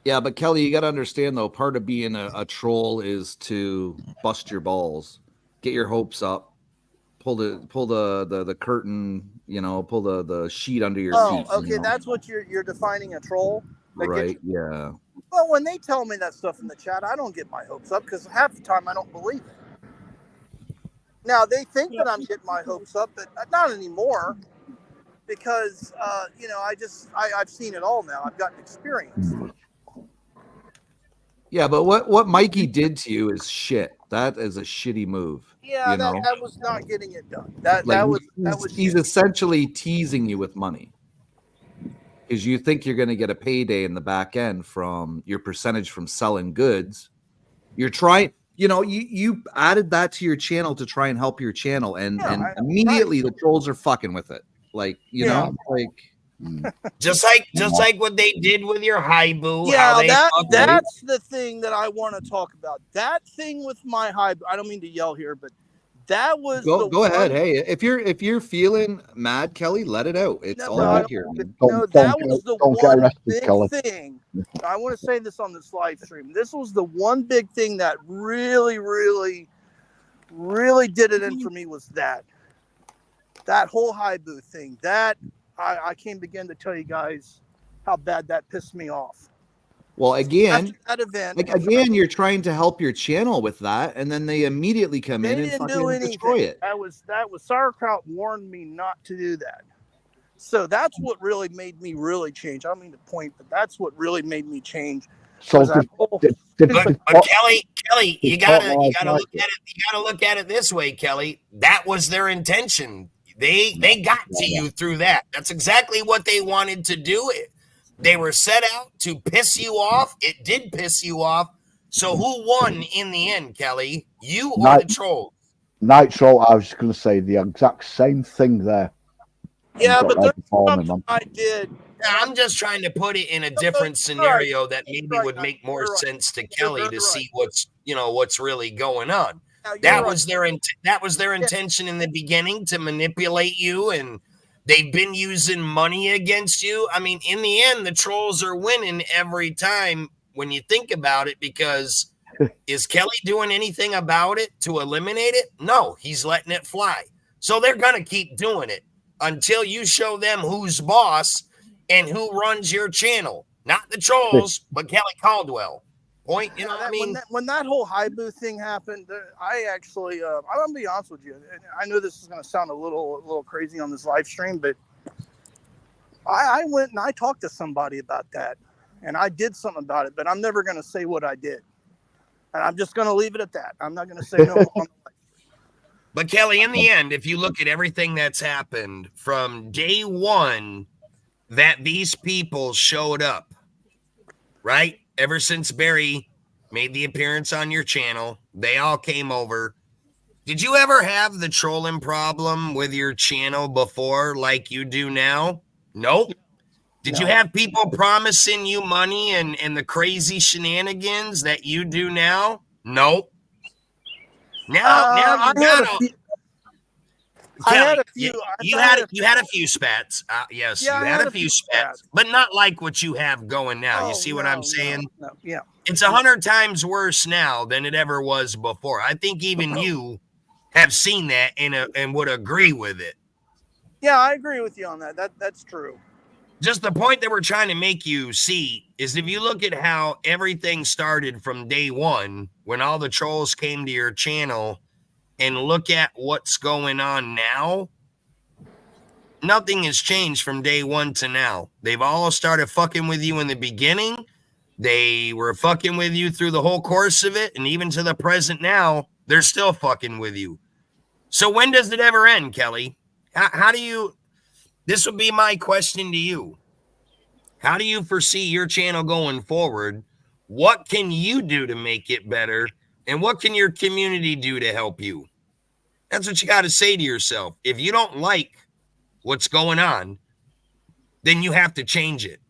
Yeah, but Kelly, you got to understand though. Part of being a troll is to bust your balls, get your hopes up, pull the curtain, you know, pull the sheet under your feet. Oh, okay, you know? that's what you're defining a troll. Right? Yeah. Well, when they tell me that stuff in the chat, I don't get my hopes up because half the time I don't believe it. Now they think that I'm getting my hopes up, but not anymore, because you know, I've seen it all now. I've gotten experience. Yeah, but what Mikey did to you is shit. That is a shitty move. Yeah, that was not getting it done. That was he's essentially teasing you with money. Because you think you're going to get a payday in the back end from your percentage from selling goods. You're trying, you know, you added that to your channel to try and help your channel, and immediately the trolls are fucking with it. Like, you know, like just like what they did with your Haibu. Yeah, that's the thing that I want to talk about. That thing with my Haibu. I don't mean to yell here, but that was go ahead. Hey, if you're feeling mad, Kelly, let it out. It's all right here. That was the one big thing. I want to say this on this live stream. This was the one big thing that really, really, really did it in for me, was that whole Haibu thing. That I can't begin to tell you guys how bad that pissed me off. Well, again, that event, you're trying to help your channel with that, and then they immediately come in and fucking destroy it. That was Sauerkraut warned me not to do that. So that's what really made me really change. I don't mean to point, but that's what really made me change. So but Kelly, you gotta look at it this way, Kelly. That was their intention. They got to you through that. That's exactly what they wanted to do. They were set out to piss you off. It did piss you off. So who won in the end, Kelly? You or the troll? Nitro, I was going to say the exact same thing there. Yeah, but there's something I did. I'm just trying to put it in a different scenario that maybe would make more sense to Kelly to see what's really going on. That was their intention in the beginning, to manipulate you, and they've been using money against you. I mean, in the end, the trolls are winning every time when you think about it, because is Kelly doing anything about it to eliminate it? No, he's letting it fly. So they're going to keep doing it until you show them who's boss and who runs your channel. Not the trolls, but Kelly Caldwell. Point, you know what I mean? When that whole high booth thing happened, I actually, I'm gonna be honest with you. I know this is gonna sound a little crazy on this live stream, but I went and I talked to somebody about that, and I did something about it. But I'm never gonna say what I did, and I'm just gonna leave it at that. I'm not gonna say no more. But Kelly, in the end, if you look at everything that's happened from day one that these people showed up, right? Ever since Barry made the appearance on your channel, they all came over. Did you ever have the trolling problem with your channel before like you do now? Nope. Did you have people promising you money and the crazy shenanigans that you do now? Nope. Now you got to. Kelly, you had a few spats. Yes, you had a few spats, but not like what you have going now. You see what I'm saying? No, yeah. It's 100 times worse now than it ever was before. I think even you have seen that and would agree with it. Yeah, I agree with you on that. That's true. Just the point that we're trying to make you see is, if you look at how everything started from day one, when all the trolls came to your channel, and look at what's going on now, nothing has changed from day one to now. They've all started fucking with you in the beginning. They were fucking with you through the whole course of it. And even to the present now, they're still fucking with you. So when does it ever end, Kelly? How do you, this would be my question to you. How do you foresee your channel going forward? What can you do to make it better? And what can your community do to help you? That's what you got to say to yourself. If you don't like what's going on, then you have to change it.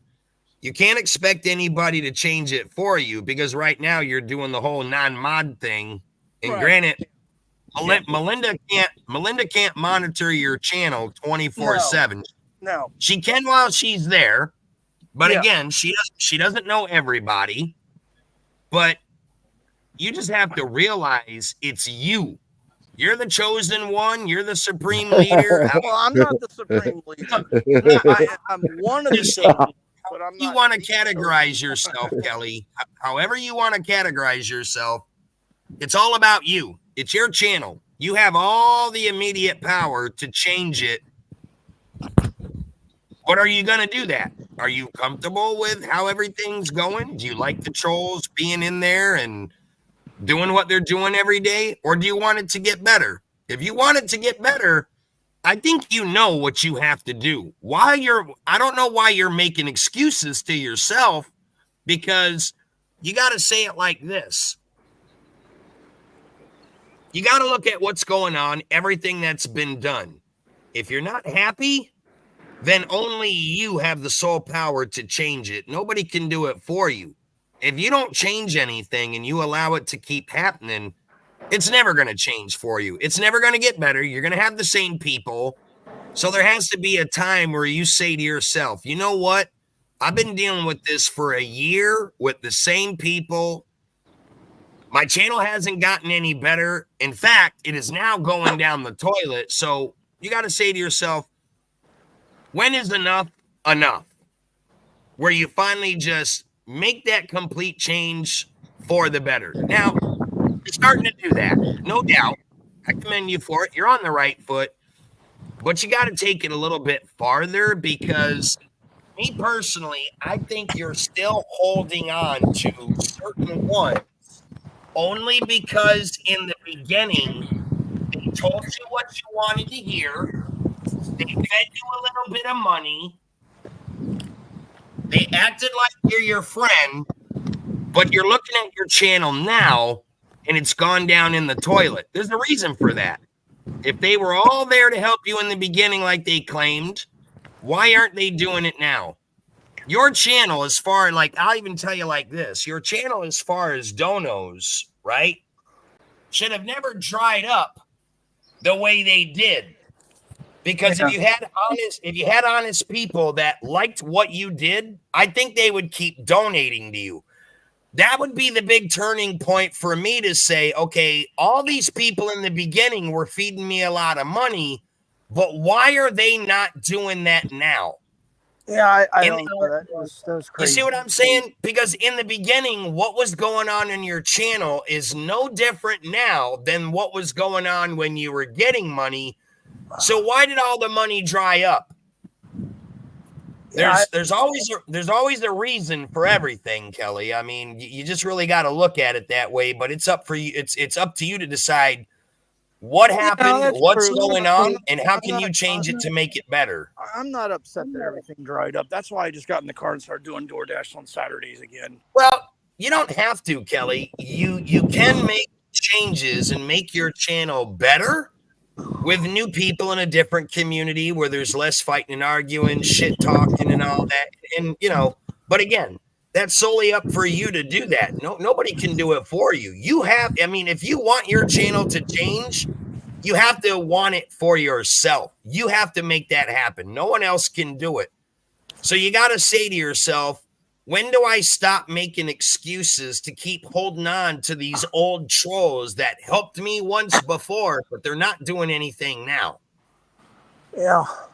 You can't expect anybody to change it for you, because right now you're doing the whole non-mod thing. And granted, Melinda can't monitor your channel 24/7. No. She can while she's there, but again, she doesn't know everybody. But you just have to realize it's you. You're the chosen one. You're the supreme leader. Well, I'm not the supreme leader. I'm one of the. But I'm not. You want to categorize yourself, Kelly. However you want to categorize yourself, it's all about you. It's your channel. You have all the immediate power to change it. But are you going to do that? Are you comfortable with how everything's going? Do you like the trolls being in there and doing what they're doing every day? Or do you want it to get better? If you want it to get better, I think you know what you have to do. I don't know why you're making excuses to yourself, because you got to say it like this. You got to look at what's going on, everything that's been done. If you're not happy, then only you have the sole power to change it. Nobody can do it for you. If you don't change anything and you allow it to keep happening, it's never going to change for you. It's never going to get better. You're going to have the same people. So there has to be a time where you say to yourself, you know what? I've been dealing with this for a year with the same people. My channel hasn't gotten any better. In fact, it is now going down the toilet. So you got to say to yourself, when is enough enough? Where you finally just make that complete change for the better. Now, you're starting to do that, no doubt. I commend you for it. You're on the right foot. But you got to take it a little bit farther, because me personally, I think you're still holding on to certain ones only because in the beginning, they told you what you wanted to hear. They fed you a little bit of money. They acted like you're your friend, but you're looking at your channel now and it's gone down in the toilet. There's a reason for that. If they were all there to help you in the beginning like they claimed, why aren't they doing it now? Your channel, as far like, I'll even tell you like this, your channel as far as donos, right? should have never dried up the way they did. Because if you had honest people that liked what you did, I think they would keep donating to you. That would be the big turning point for me to say, okay, all these people in the beginning were feeding me a lot of money, but why are they not doing that now? Yeah, I don't know. That was crazy. You see what I'm saying? Because in the beginning, what was going on in your channel is no different now than what was going on when you were getting money. So why did all the money dry up? There's always a reason for everything, Kelly. I mean, you just really got to look at it that way. But it's up for you. It's up to you to decide what happened, what's going on, and how can you change it to make it better. I'm not upset that everything dried up. That's why I just got in the car and started doing DoorDash on Saturdays again. Well, you don't have to, Kelly. You can make changes and make your channel better with new people in a different community where there's less fighting and arguing, shit talking and all that. And, but again, that's solely up for you to do that. Nobody can do it for you. If you want your channel to change, you have to want it for yourself. You have to make that happen. No one else can do it. So you got to say to yourself, when do I stop making excuses to keep holding on to these old trolls that helped me once before, but they're not doing anything now? Yeah. I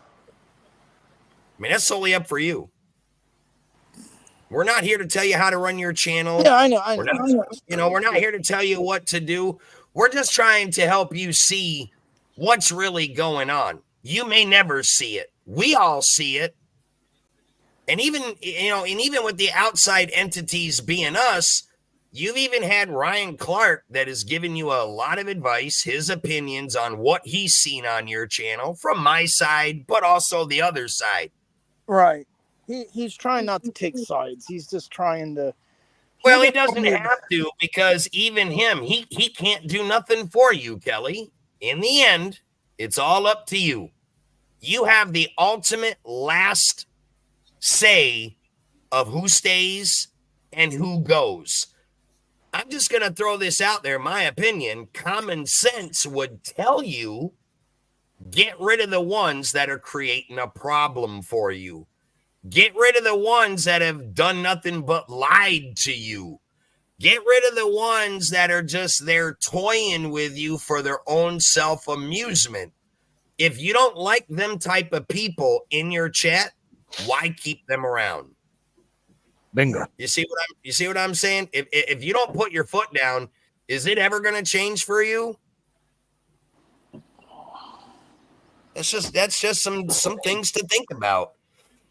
mean, that's solely up for you. We're not here to tell you how to run your channel. Yeah, I know. We're not here to tell you what to do. We're just trying to help you see what's really going on. You may never see it. We all see it. And even with the outside entities being us, you've even had Ryan Clark that has given you a lot of advice, his opinions on what he's seen on your channel from my side, but also the other side. Right. He's trying not to take sides. He's just trying to. Well, he doesn't have to, because even him, he can't do nothing for you, Kelly. In the end, it's all up to you. You have the ultimate last say of who stays and who goes. I'm just going to throw this out there. My opinion, common sense would tell you, get rid of the ones that are creating a problem for you. Get rid of the ones that have done nothing but lied to you. Get rid of the ones that are just there toying with you for their own self-amusement. If you don't like them type of people in your chat, why keep them around? Bingo. You see what I'm saying? If you don't put your foot down, is it ever going to change for you? That's just some things to think about.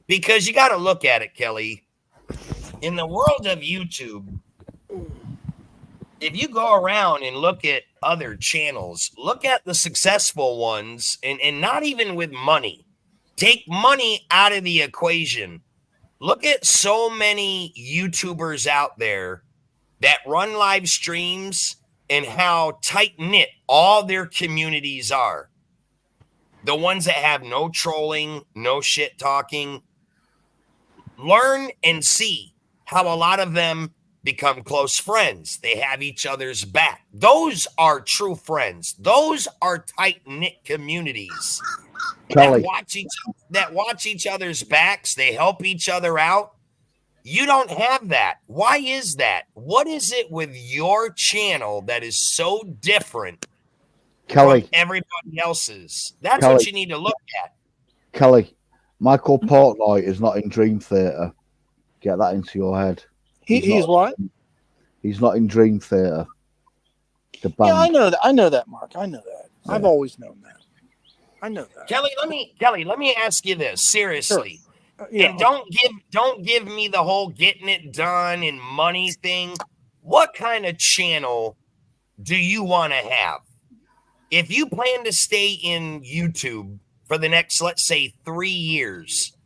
Because you got to look at it, Kelly. In the world of YouTube, if you go around and look at other channels, look at the successful ones, and not even with money. Take money out of the equation. Look at so many YouTubers out there that run live streams and how tight-knit all their communities are. The ones that have no trolling, no shit talking. Learn and see how a lot of them become close friends. They have each other's back. Those are true friends. Those are tight-knit communities. Kelly. That watch each other's backs. They help each other out. You don't have that. Why is that? What is it with your channel that is so different Kelly, from everybody else's? That's Kelly, what you need to look at. Kelly, Michael Portnoy is not in Dream Theater. Get that into your head. He's what? He's not in Dream Theater. The band. Yeah, I know that. I know that, Mark. I know that. Yeah. I've always known that. I know that. Kelly, let me ask you this seriously. Sure. Yeah. And don't give me the whole getting it done and money thing. What kind of channel do you want to have? If you plan to stay in YouTube for the next, let's say, 3 years,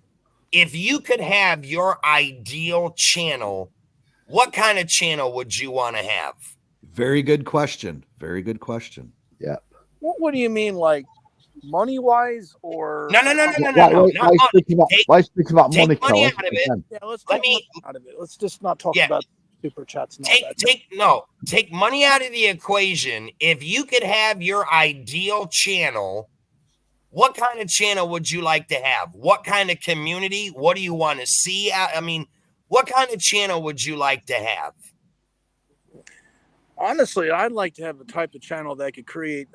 if you could have your ideal channel, what kind of channel would you want to have? Very good question. Very good question. Yeah. What do you mean, like money wise, or no? Why speaking about money, money out of it. Yeah, let's take money out of it. Let's just not talk about Super chat's not take money out of the equation. If you could have your ideal channel, what kind of channel would you like to have? What kind of community? What do you want to see? I mean, what kind of channel would you like to have? Honestly, I'd like to have the type of channel that could create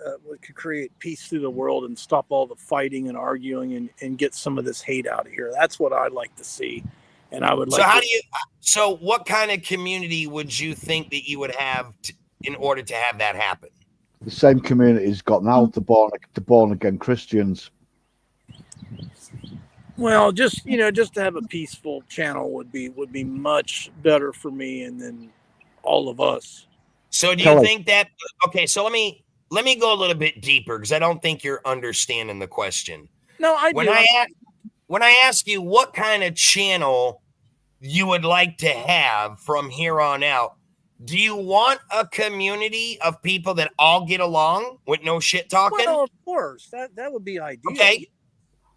peace through the world and stop all the fighting and arguing and get some of this hate out of here. That's what I'd like to see. And I would like. So what kind of community would you think that you would have in order to have that happen? The same community's got now the born again Christians. Well, just to have a peaceful channel would be much better for me and then all of us. So do you think that? Okay, so let me go a little bit deeper because I don't think you're understanding the question. No, I do. When I ask you what kind of channel you would like to have from here on out, do you want a community of people that all get along with no shit talking? Well, of course, that would be ideal. Okay,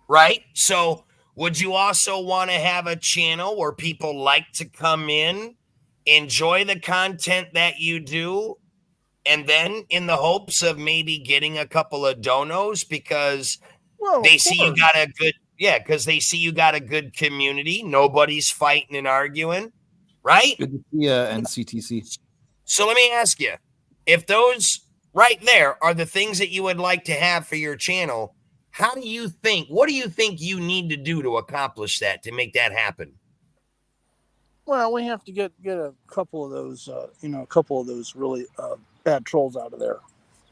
right. So would you also want to have a channel where people like to come in, enjoy the content that you do, and then in the hopes of maybe getting a couple of donos because they see you got a good, because they see you got a good community. Nobody's fighting and arguing, right? Good to see NCTC. So let me ask you, if those right there are the things that you would like to have for your channel, what do you think you need to do to accomplish that, to make that happen? Well, we have to get a couple of those, really bad trolls out of there.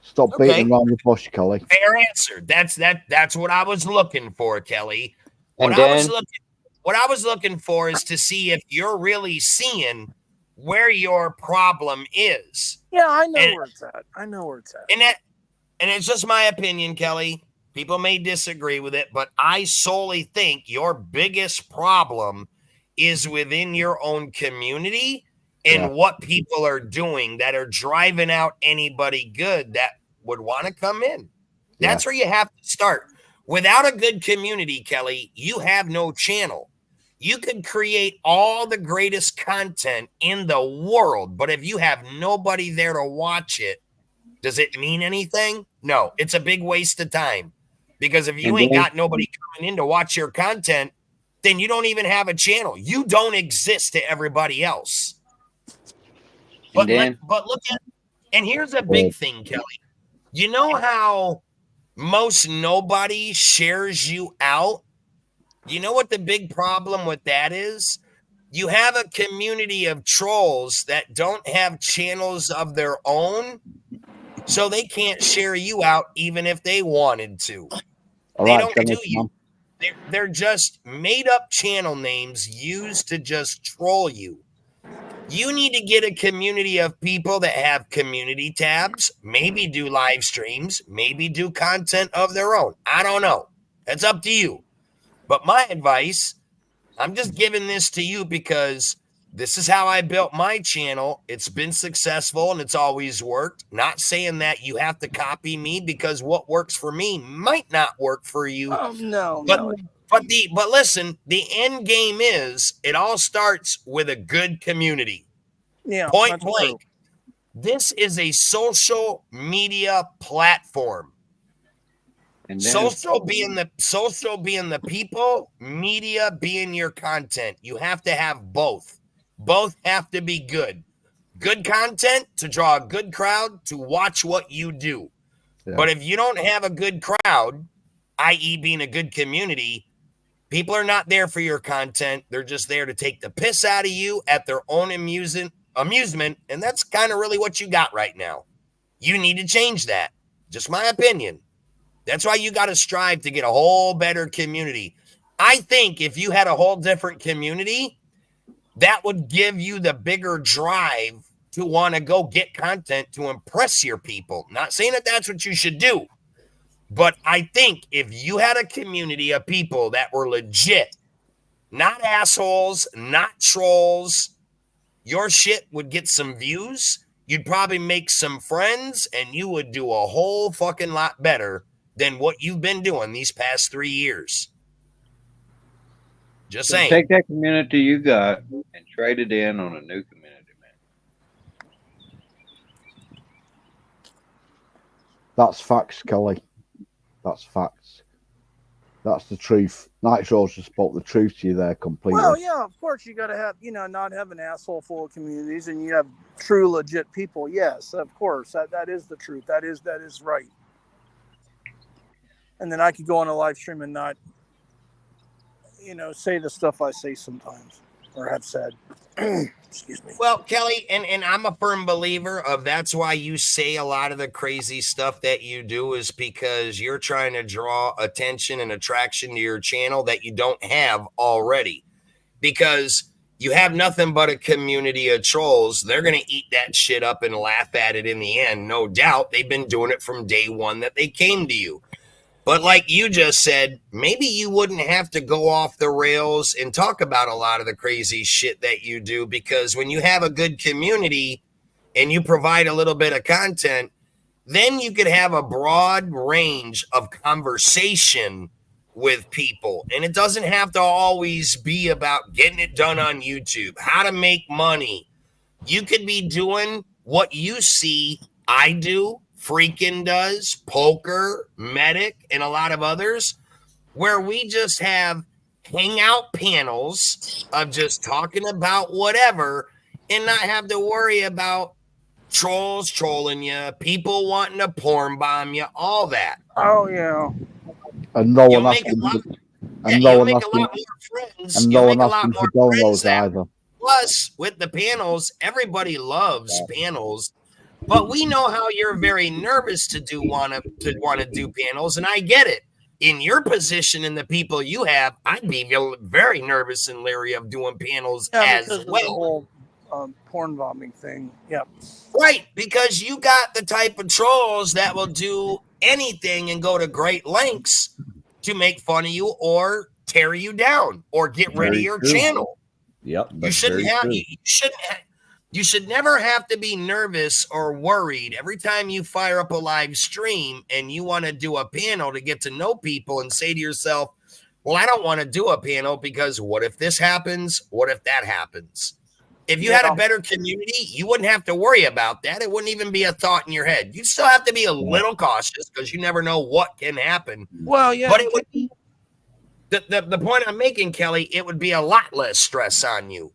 Stop beating around the bush, Kelly. Fair answer. That's what I was looking for, Kelly. What I was looking for is to see if you're really seeing where your problem is. Yeah, I know where it's at. And it's just my opinion, Kelly. People may disagree with it, but I solely think your biggest problem is within your own community and what people are doing that are driving out anybody good that would want to come in. That's where you have to start. Without a good community, Kelly, you have no channel. You can create all the greatest content in the world, but if you have nobody there to watch it, does it mean anything? No, it's a big waste of time. Because if you ain't got nobody coming in to watch your content, then you don't even have a channel. You don't exist to everybody else. But look at, and here's a big thing, Kelly. You know how most nobody shares you out? You know what the big problem with that is? You have a community of trolls that don't have channels of their own, so they can't share you out even if they wanted to. They don't do you. They're just made up channel names used to just troll you. You need to get a community of people that have community tabs, maybe do live streams, maybe do content of their own. I don't know. That's up to you. But my advice, I'm just giving this to you because this is how I built my channel. It's been successful and it's always worked. Not saying that you have to copy me because what works for me might not work for you. Oh, no. But listen, the end game is it all starts with a good community. Yeah. Point blank. True. This is a social media platform. And social being the people, media being your content. You have to have both. Both have to be good. Good content to draw a good crowd to watch what you do. Yeah. But if you don't have a good crowd, i.e. being a good community, people are not there for your content. They're just there to take the piss out of you at their own amusement. And that's kind of really what you got right now. You need to change that. Just my opinion. That's why you got to strive to get a whole better community. I think if you had a whole different community, that would give you the bigger drive to want to go get content to impress your people. Not saying that that's what you should do, but I think if you had a community of people that were legit, not assholes, not trolls, your shit would get some views. You'd probably make some friends and you would do a whole fucking lot better than what you've been doing these past 3 years. Just saying. Take that community you got and trade it in on a new community, man. That's facts, Kelly. That's facts. That's the truth. Nitro's just spoke the truth to you there completely. Well, yeah, of course you got to have, not have an asshole full of communities, and you have true, legit people. Yes, of course, that is the truth. That is right. And then I could go on a live stream and not, say the stuff I say sometimes or have said. Excuse me. Well, Kelly, and I'm a firm believer of that's why you say a lot of the crazy stuff that you do is because you're trying to draw attention and attraction to your channel that you don't have already. Because you have nothing but a community of trolls. They're going to eat that shit up and laugh at it in the end. No doubt. They've been doing it from day one that they came to you. But like you just said, maybe you wouldn't have to go off the rails and talk about a lot of the crazy shit that you do, because when you have a good community and you provide a little bit of content, then you could have a broad range of conversation with people. And it doesn't have to always be about getting it done on YouTube, how to make money. You could be doing what you see I do, Freakin' does, Poker, Medic, and a lot of others, where we just have hangout panels of just talking about whatever and not have to worry about trolls trolling you, people wanting to porn bomb you, all that. Oh, yeah. And no one asking for downloads either. Plus, with the panels, everybody loves panels. But we know how you're very nervous to want to do panels, and I get it. In your position and the people you have, I'd be very nervous and leery of doing panels as well. The whole porn bombing thing, yep. Right, because you got the type of trolls that will do anything and go to great lengths to make fun of you or tear you down or get rid of your channel. Yep, you should never have to be nervous or worried every time you fire up a live stream and you want to do a panel to get to know people and say to yourself, well, I don't want to do a panel because what if this happens? What if that happens? If you had a better community, you wouldn't have to worry about that. It wouldn't even be a thought in your head. You'd still have to be a little cautious because you never know what can happen. Well, yeah. But it would be the point I'm making, Kelly, it would be a lot less stress on you.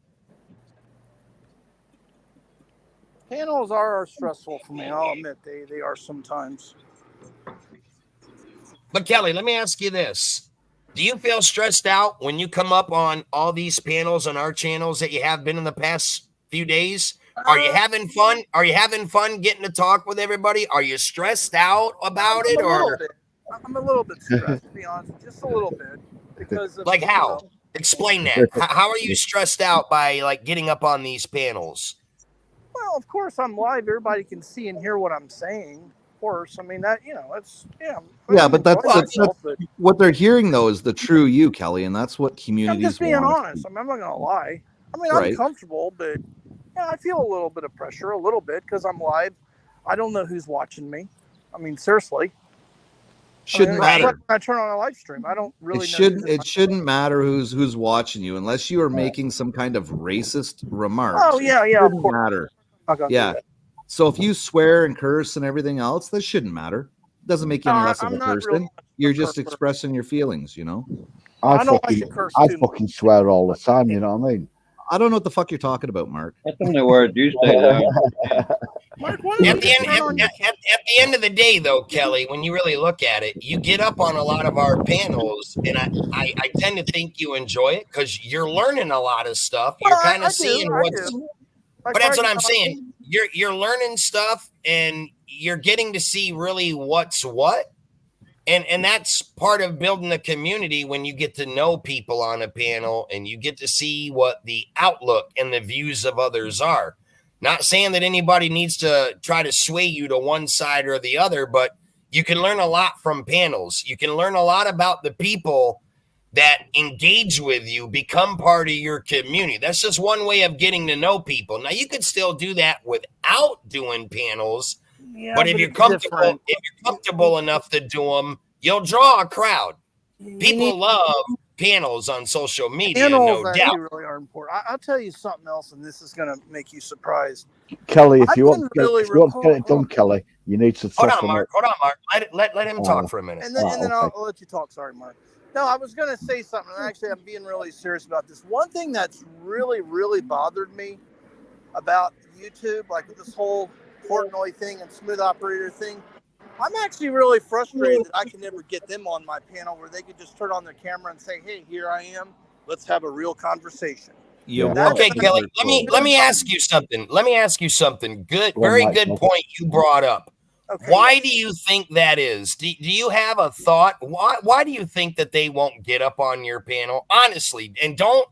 Panels are stressful for me. I'll admit they are sometimes. But Kelly, let me ask you this. Do you feel stressed out when you come up on all these panels on our channels that you have been in the past few days? Are you having fun? Are you having fun getting to talk with everybody? Are you stressed out about it? I'm a little bit stressed, to be honest, just a little bit. Because of, like how? Explain that. How are you stressed out by like getting up on these panels? Well, of course I'm live. Everybody can see and hear what I'm saying. Of course. I mean, that, it's, yeah, but that's what they're hearing, though, is the true you, Kelly, and that's what communities I'm just being honest. I mean, I'm not going to lie. I mean, I'm comfortable, but I feel a little bit of pressure, a little bit, because I'm live. I don't know who's watching me. I mean, seriously. Shouldn't matter. When I turn on a live stream, I don't really It shouldn't matter who's watching you unless you are making some kind of racist remarks. Oh, yeah, it of course. Matter. Yeah. So if you swear and curse and everything else, that shouldn't matter. It doesn't make you any less of a person. You're just expressing your feelings, I fucking swear all the time, you know what I mean? I don't know what the fuck you're talking about, Mark. That's the only word you say there. Mark, at the end of the day, though, Kelly, when you really look at it, you get up on a lot of our panels, and I tend to think you enjoy it because you're learning a lot of stuff. You're kind of seeing what's... But that's what I'm saying. You're learning stuff and you're getting to see really what's what. And that's part of building a community when you get to know people on a panel and you get to see what the outlook and the views of others are. Not saying that anybody needs to try to sway you to one side or the other, but you can learn a lot from panels. You can learn a lot about the people that engage with you, become part of your community. That's just one way of getting to know people. Now, you could still do that without doing panels, but if you're comfortable enough to do them, you'll draw a crowd. People love panels on social media, Panels no actually doubt. really are important. I'll tell you something else, and this is going to make you surprised. Kelly, if I've you want been to get it done, Kelly, you need to Hold toughen on, Mark. up. Hold on, Mark. Let him talk for a minute. And then I'll let you talk. Sorry, Mark. No, I was going to say something. Actually, I'm being really serious about this. One thing that's really, really bothered me about YouTube, like this whole Portnoy thing and smooth operator thing, I'm actually really frustrated that I can never get them on my panel where they could just turn on their camera and say, "Hey, here I am. Let's have a real conversation." Okay, Kelly. Let me ask you something. Good, very good point you brought up. Okay, why do you think that is? Do you have a thought? Why do you think that they won't get up on your panel? Honestly, and don't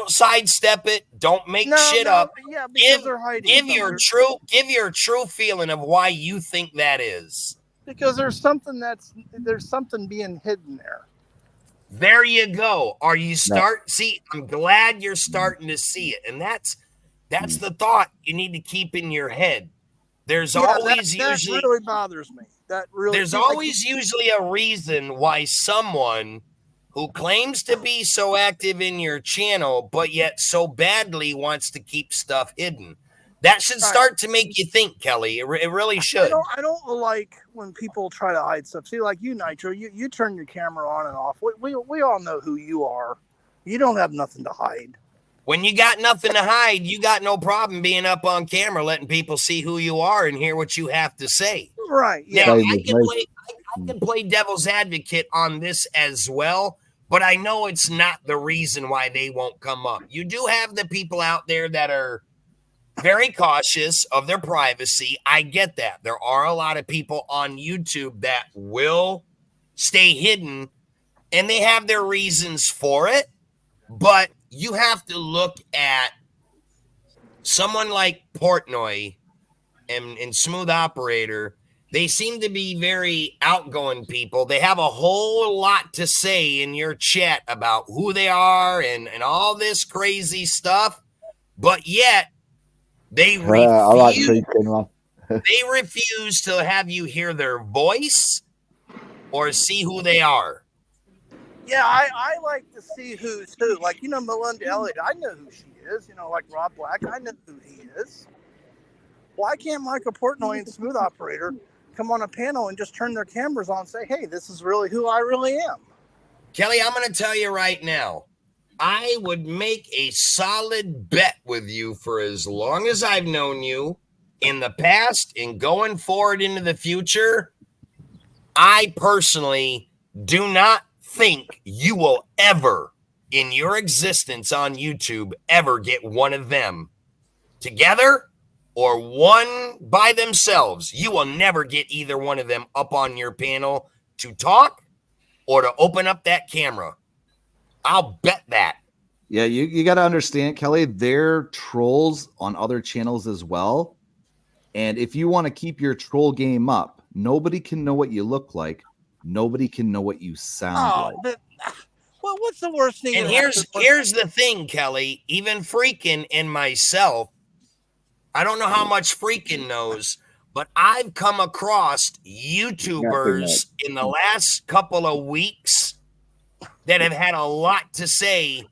sidestep it. Don't make shit up. Yeah, because they're hiding. Give your true feeling of why you think that is. Because there's something being hidden there. There you go. See, I'm glad you're starting to see it. And that's the thought you need to keep in your head. There's always usually really bothers me. There's always usually a reason why someone who claims to be so active in your channel, but yet so badly wants to keep stuff hidden. That should start to make you think, Kelly. It really should. I don't like when people try to hide stuff. See, like you, Nitro, you turn your camera on and off. We all know who you are. You don't have nothing to hide. When you got nothing to hide, you got no problem being up on camera, letting people see who you are and hear what you have to say. Right. Yeah. Now, I can play devil's advocate on this as well, but I know it's not the reason why they won't come up. You do have the people out there that are very cautious of their privacy. I get that. There are a lot of people on YouTube that will stay hidden, and they have their reasons for it, but you have to look at someone like Portnoy and Smooth Operator. They seem to be very outgoing people. They have a whole lot to say in your chat about who they are and all this crazy stuff, but yet they refuse, they refuse to have you hear their voice or see who they are. Yeah, I like to see who's who. Like, Melinda Elliott, I know who she is. Like Rob Black, I know who he is. Why can't Michael Portnoy and Smooth Operator come on a panel and just turn their cameras on and say, "Hey, this is really who I really am"? Kelly, I'm going to tell you right now, I would make a solid bet with you for as long as I've known you in the past and going forward into the future. I personally do not think you will ever in your existence on YouTube ever get one of them together or one by themselves. You will never get either one of them up on your panel to talk or to open up that camera. I'll bet that. Yeah, you got to understand, Kelly, they're trolls on other channels as well. And if you want to keep your troll game up, nobody can know what you look like. Nobody can know what you sound like. Well, what's the worst thing? And here's the thing, Kelly. Even Freaking and myself, I don't know how much Freaking knows, but I've come across YouTubers in the last couple of weeks that have had a lot to say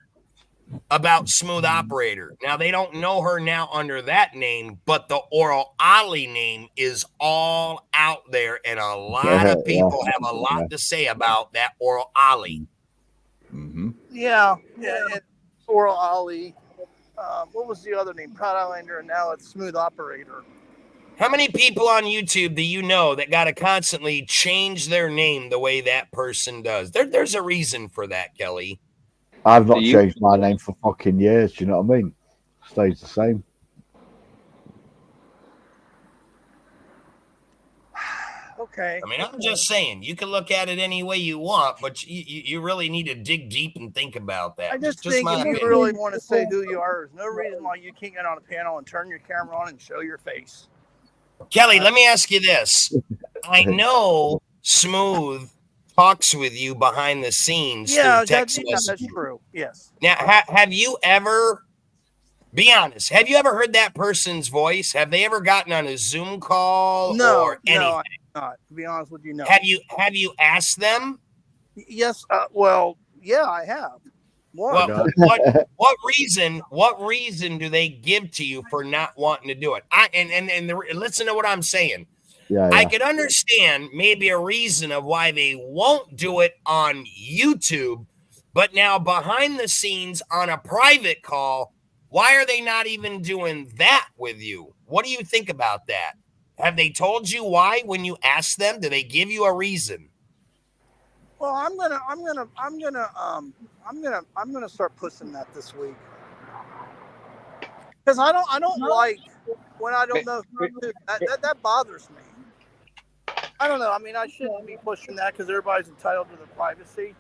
about Smooth Operator. Now, they don't know her now under that name, but the Oral Ollie name is all out there, and a lot of people have a lot to say about that Oral Ollie. Mm-hmm. Yeah, Oral Ollie. What was the other name? Proud Islander, and now it's Smooth Operator. How many people on YouTube do you know that got to constantly change their name the way that person does? There's a reason for that, Kelly. I've not changed my name for fucking years. Do you know what I mean? Stays the same. Okay. I mean, I'm just saying, you can look at it any way you want, but you really need to dig deep and think about that. I just think if you really want to say who you are, there's no reason why you can't get on a panel and turn your camera on and show your face. Kelly, let me ask you this. I know Smooth talks with you behind the scenes through text messages. That's true. Yes. Now, have you ever, be honest, have you ever heard that person's voice? Have they ever gotten on a Zoom call or anything? No, I have not. To be honest with you, no. Have you asked them? Yes. Well, Yeah, I have. Well, what reason do they give to you for not wanting to do it? Listen to what I'm saying. Yeah, I could understand maybe a reason of why they won't do it on YouTube, but now behind the scenes on a private call, why are they not even doing that with you? What do you think about that? Have they told you why when you ask them? Do they give you a reason? Well, I'm gonna start pushing that this week because I don't like when I don't know who to do. That bothers me. I don't know. I mean, I shouldn't be pushing that because everybody's entitled to their privacy.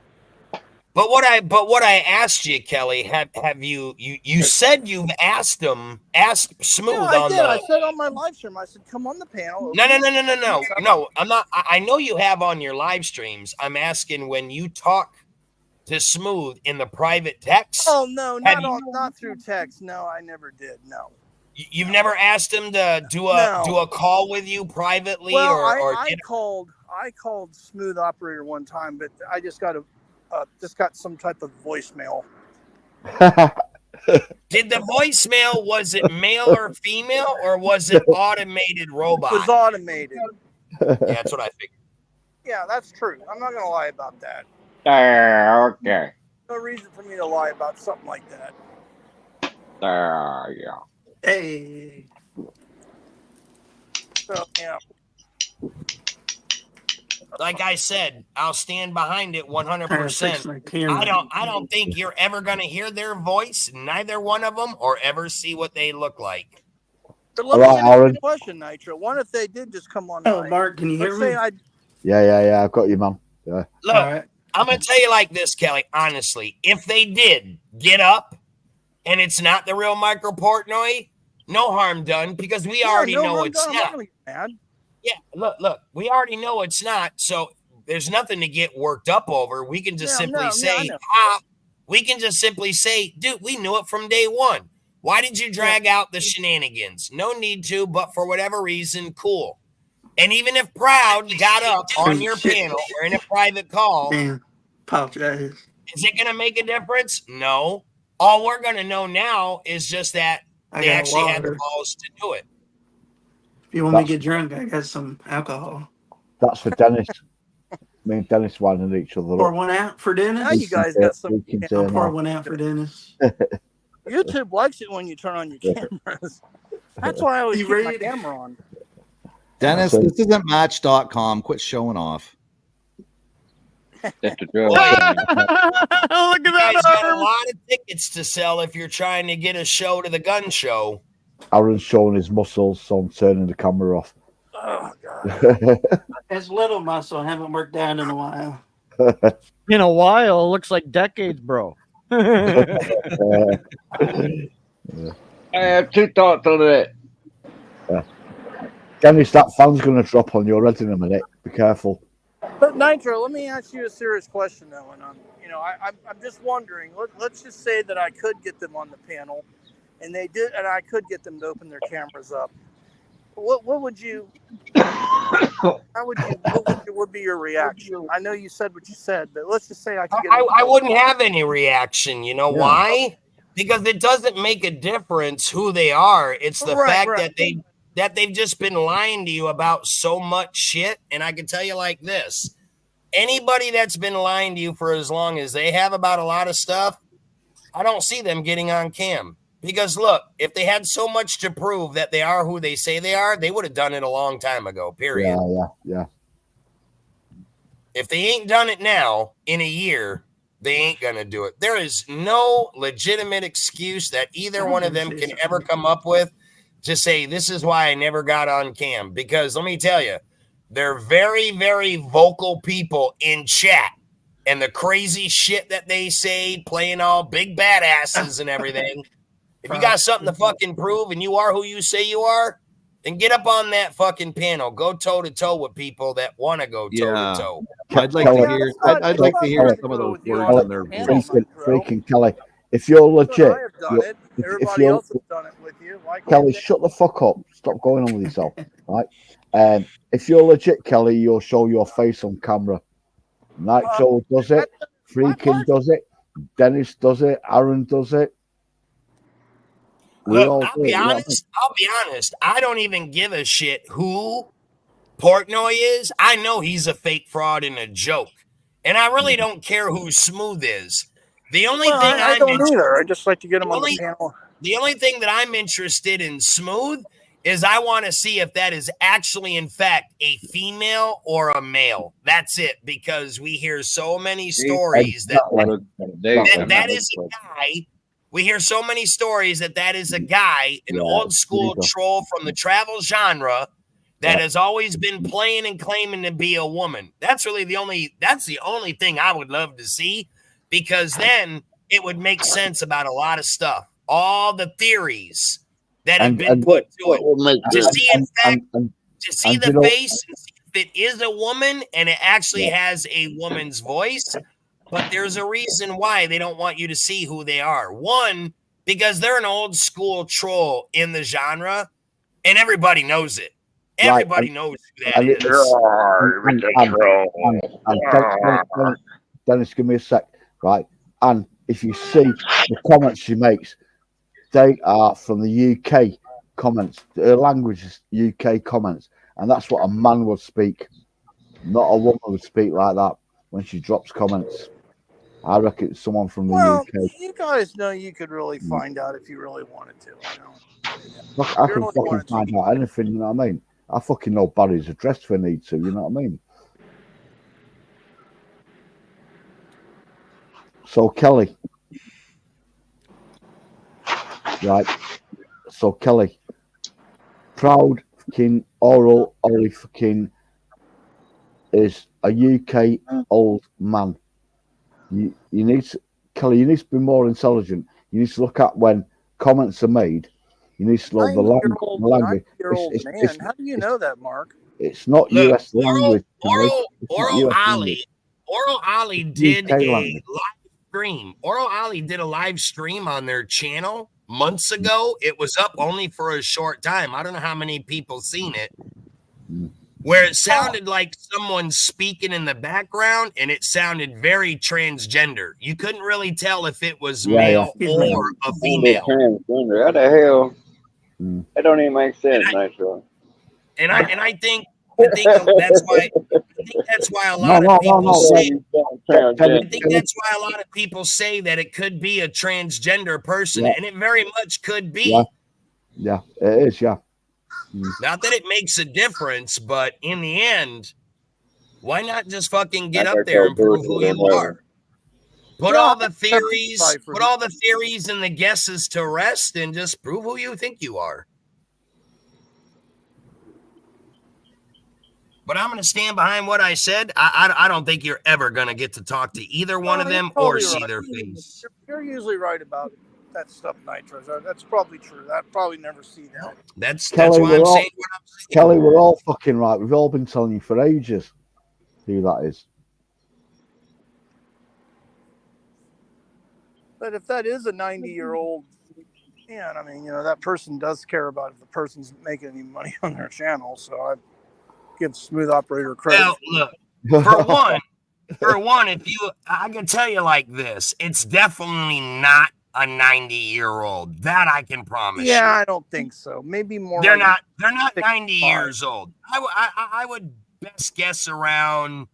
But what I asked you, Kelly, have you said you've asked Smooth on the. I said on my live stream. I said, come on the panel. No. I'm not. I know you have on your live streams. I'm asking when you talk to Smooth in the private text. Oh no, not through text. No, I never did. No. You've never asked him to do a call with you privately, well, I called Smooth Operator one time, but I just got some type of voicemail. Did the voicemail, was it male or female, or was it automated robot? It was automated. Yeah, that's what I figured. Yeah, that's true. I'm not gonna lie about that. Okay. No reason for me to lie about something like that. Yeah. Hey. So yeah. Like I said, I'll stand behind it 100%. I don't think you're ever going to hear their voice, neither one of them, or ever see what they look like. But let me ask you a question, Nitro. What if they did just come on? Oh, Mark, can you hear me? Yeah. I've got you, man. Yeah. Look, I'm going to tell you like this, Kelly. Honestly, if they did get up and it's not the real Micro Portnoy, no harm done, because we already know it's not. Yeah, look, we already know it's not, so there's nothing to get worked up over. We can just simply say, dude, we knew it from day one. Why did you drag out the shenanigans? No need to, but for whatever reason, cool. And even if Proud got up on your panel or in a private call, apologize. Is it going to make a difference? No. All we're going to know now is just that they actually had the balls to do it. If you want me to get drunk, I got some alcohol. That's for Dennis. Me and Dennis winding each other Pour up. one out for Dennis. Now you guys got some. I'll pour one out for Dennis. YouTube likes it when you turn on your cameras. That's why I always keep my camera on. Dennis, this isn't Match.com. Quit showing off. That's the drill. Look at that! You guys got a lot of tickets to sell if you're trying to get a show to the gun show. Aaron's showing his muscles, so I'm turning the camera off. Oh, God. It's little muscle. I haven't worked out in a while. In a while, looks like decades, bro. I have two thoughts on it. Dennis, that fan's going to drop on your head in a minute. Be careful. But Nitro, let me ask you a serious question, though. And I'm just wondering. Let's just say that I could get them on the panel, and they did, and I could get them to open their cameras up. What would you? How would you? What would be your reaction? I know you said what you said, but let's just say I could. I wouldn't have any reaction. You know why? Because it doesn't make a difference who they are. It's the fact that they've just been lying to you about so much shit. And I can tell you like this: anybody that's been lying to you for as long as they have about a lot of stuff, I don't see them getting on cam. Because look, if they had so much to prove that they are who they say they are, they would have done it a long time ago, period. Yeah. If they ain't done it now, in a year, they ain't going to do it. There is no legitimate excuse that either one of them can ever come up with to say, this is why I never got on cam. Because let me tell you, they're very, very vocal people in chat. And the crazy shit that they say, playing all big badasses and everything. If you got something to fucking prove and you are who you say you are, then get up on that fucking panel. Go toe to toe with people that want to go toe to toe. I'd like to hear some of those words on their freaking Kelly. If you're legit, everybody else has done it with you. Kelly, shut the fuck up. Stop going on with yourself. Right? If you're legit, Kelly, you'll show your face on camera. Nitro does it. Freaking does it. Dennis does it. Aaron does it. Look, I'll be honest. I don't even give a shit who Portnoy is. I know he's a fake fraud and a joke. And I really don't care who Smooth is. The only thing I don't either. I just like to get him on the panel. The only thing that I'm interested in Smooth is I want to see if that is actually, in fact, a female or a male. That's it, because we hear so many stories that is a guy. We hear so many stories that is a guy, an old school troll from the travel genre that has always been playing and claiming to be a woman. That's really the only thing I would love to see, because then it would make sense about a lot of stuff. All the theories that have been put to it. To see, in fact, to see the face and see if it is a woman and it actually has a woman's voice. But there's a reason why they don't want you to see who they are. One, because they're an old school troll in the genre, and everybody knows it. Everybody knows who that is. Dennis, give me a sec, right? And if you see the comments she makes, they are from the UK comments. Her language is UK comments, and that's what a man would speak. Not a woman would speak like that when she drops comments. I reckon it's someone from the UK. You guys know you could really find out if you really wanted to. Look, I can fucking find out anything, you know what I mean? I fucking know Barry's address if I need to, you know what I mean? So, Kelly. Right. So, Kelly. Proud fucking oral Ollie fucking is a UK old man. You need to, Kelly, you need to be more intelligent. You need to look at when comments are made. You need to know the language. Man, how do you know that, Mark? It's not US language. Oral Ollie did a live stream. Oral Ollie did a live stream on their channel months ago. It was up only for a short time. I don't know how many people seen it. Where it sounded like someone speaking in the background, and it sounded very transgender. You couldn't really tell if it was male or a female. Transgender. How the hell? That don't even make sense, Nitro. And I think that's why a lot of people say. I think that's why a lot of people say that it could be a transgender person, and it very much could be. Yeah, it is. Yeah. Not that it makes a difference, but in the end, why not just fucking get up there and prove who you are? Put all the theories and the guesses to rest, and just prove who you think you are. But I'm going to stand behind what I said. I don't think you're ever going to get to talk to either one of them or see their face. You're usually right about that stuff, Nitro. That's probably true. I'd probably never see that. That's Kelly, why I'm saying what I'm saying. Kelly, we're all fucking right. We've all been telling you for ages who that is. But if that is a 90-year-old, I mean, that person does care about if the person's making any money on their channel. So I give Smooth Operator credit. Well, look, for one, I can tell you like this, it's definitely not a 90-year-old. That I can promise you. Yeah, I don't think so. Maybe more. They're not 90 years old. I would best guess around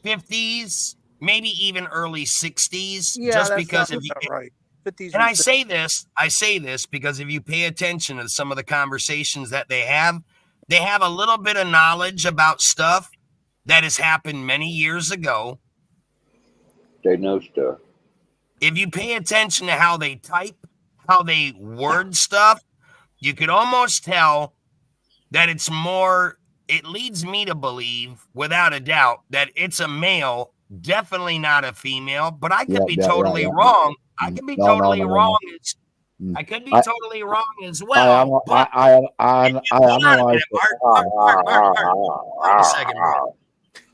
50s, maybe even early 60s. Yeah, just because if you right. 50s. And I say this because if you pay attention to some of the conversations that they have a little bit of knowledge about stuff that has happened many years ago. They know stuff. If you pay attention to how they type, how they word stuff, you could almost tell that it's more, it leads me to believe, without a doubt, that it's a male, definitely not a female, but I could be totally wrong. I could be totally wrong. I could be totally wrong as well. I analyze Wait a second, bro.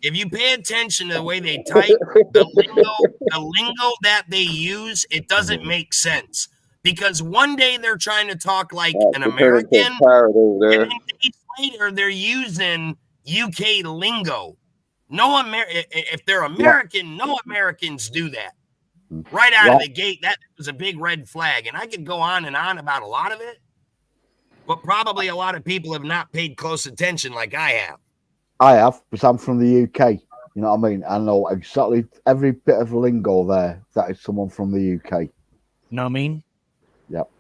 If you pay attention to the way they type, the lingo that they use, it doesn't make sense. Because one day they're trying to talk like an American, and then days later they're using UK lingo. If they're American, no Americans do that. Right out of the gate, that was a big red flag. And I could go on and on about a lot of it, but probably a lot of people have not paid close attention like I have. I have, but I'm from the UK. You know what I mean? I know exactly every bit of lingo there. That is someone from the UK. Know what I mean? Yep.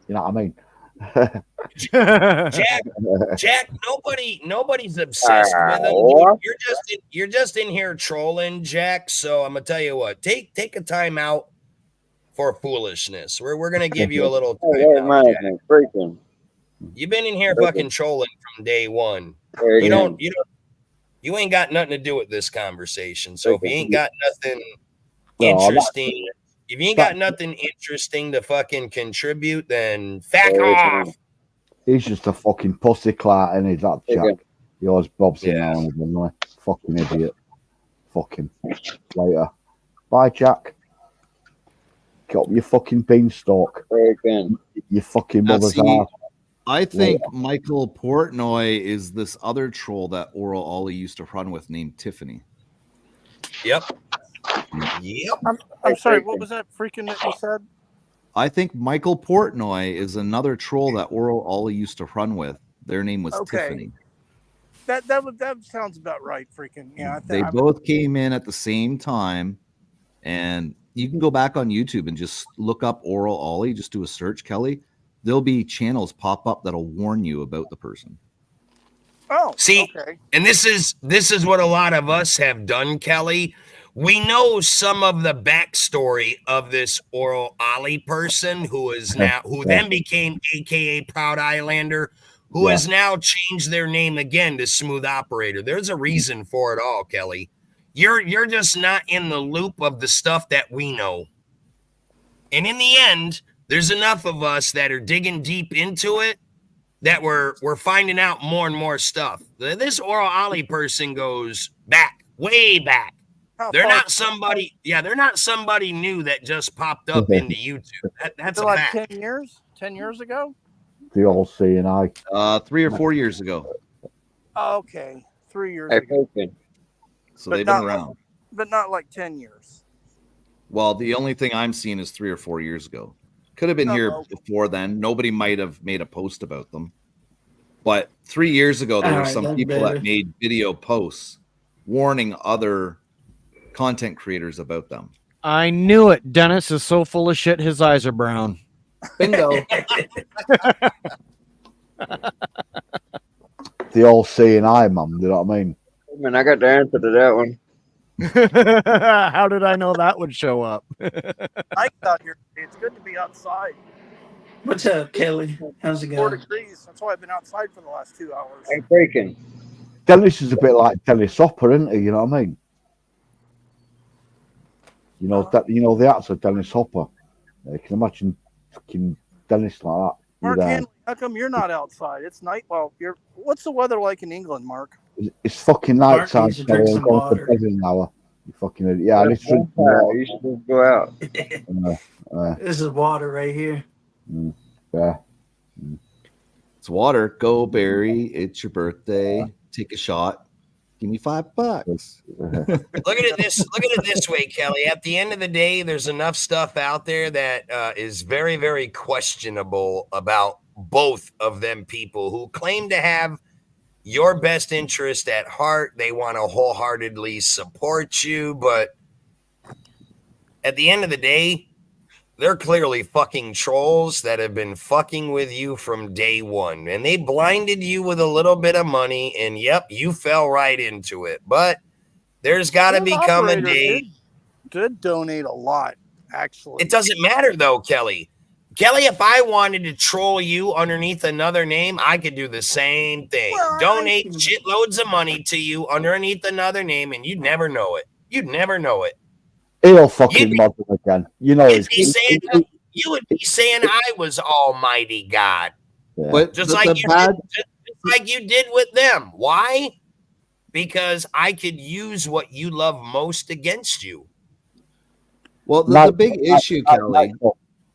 You know what I mean? Jack, nobody's obsessed with them. You're just in here trolling, Jack. So I'm gonna tell you what. Take a time out for foolishness. We're gonna give you a little time out, Jack. You've been in here fucking trolling from day one. You ain't got nothing to do with this conversation. So if you ain't got nothing interesting, if you ain't got nothing interesting to fucking contribute, then fuck off. He's just a fucking pussy clat, and he's that Jack. He always bobs around with him, like fucking idiot. Fucking later. Bye, Jack. Get up your fucking beanstalk. You fucking mother's ass. I think Michael Portnoy is this other troll that Oral Ollie used to run with named Tiffany. Yep. I'm sorry, what was that freaking that you said? I think Michael Portnoy is another troll that Oral Ollie used to run with. Their name was Tiffany. That sounds about right. Freaking yeah. They both came in at the same time, and you can go back on YouTube and just look up Oral Ollie. Just do a search, Kelly. There'll be channels pop up that'll warn you about the person. Oh, see, and this is what a lot of us have done, Kelly. We know some of the backstory of this Oral Ollie person who then became AKA Proud Islander, who has now changed their name again to Smooth Operator. There's a reason for it all, Kelly. You're just not in the loop of the stuff that we know. And in the end, there's enough of us that are digging deep into it that we're finding out more and more stuff. This Oral Ollie person goes back, way back. They're not somebody new that just popped up into YouTube. That's a like fact. 10 years? 10 years ago? The old C&I. 3 or 4 years ago. Oh, okay. 3 years ago. So they've been around. But not like 10 years. Well, the only thing I'm seeing is 3 or 4 years ago. Could have been here before then. Nobody might have made a post about them. But 3 years ago, there were some people that made video posts warning other content creators about them. I knew it. Dennis is so full of shit, his eyes are brown. Bingo. The old C&I, mum. You know what I mean? Man, I got the answer to that one. How did I know that would show up? I out here. It's good to be outside. What's up, Kelly? How's it 4 going? degrees. That's why I've been outside for the last 2 hours. Hey, freaking. Dennis is a bit like Dennis Hopper, isn't he? You know what I mean? You know the actor Dennis Hopper. You can imagine fucking Dennis like that. Mark Hanley, how come you're not outside? It's night. Well, what's the weather like in England, Mark? It's fucking night time. Needs to drink some water. You fucking idiot. Yeah, I need to drink some water. You should go out. This is water right here. Yeah. It's water. Go, Barry. It's your birthday. Take a shot. Give me $5. Look at it this way, Kelly. At the end of the day, there's enough stuff out there that is very, very questionable about both of them people who claim to have your best interest at heart. They want to wholeheartedly support you, but at the end of the day, they're clearly fucking trolls that have been fucking with you from day one. And they blinded you with a little bit of money, and yep, you fell right into it. But there's got to become a day. Did donate a lot, actually. It doesn't matter, though, Kelly. Kelly, if I wanted to troll you underneath another name, I could do the same thing. Well, donate shitloads of money to you underneath another name, and you'd never know it. You'd never know it. He'll fucking mod them again. You know, you would be saying I was Almighty God. Yeah. But just like you did with them. Why? Because I could use what you love most against you. Well, the big issue, Kelly.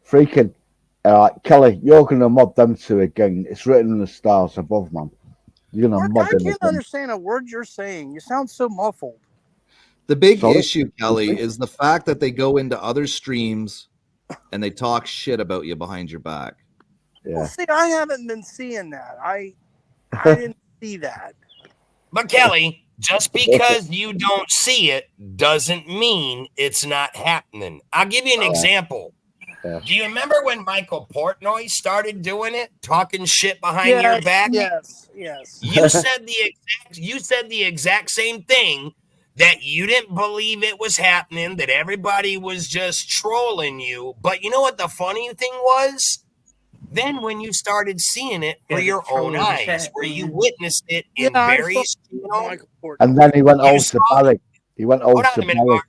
Freaking Kelly, you're gonna mod them two again. It's written in the stars above, man. You're gonna Mark, mob I him can't again. understand a word you're saying. You sound so muffled. The big Sorry? issue, Kelly, is the fact that they go into other streams and they talk shit about you behind your back. Well, Yeah. see, I haven't been seeing that. I didn't see that. But Kelly, just because you don't see it doesn't mean it's not happening. I'll give you an example. Yeah. Do you remember when Michael Portnoy started doing it, talking shit behind your back? Yes. You said the exact same thing, that you didn't believe it was happening, that everybody was just trolling you. But you know what the funny thing was? Then when you started seeing it for your own eyes, where you witnessed it in various channels, And then he went you over saw to Barrick. He went over Hold on to a minute, Barrick.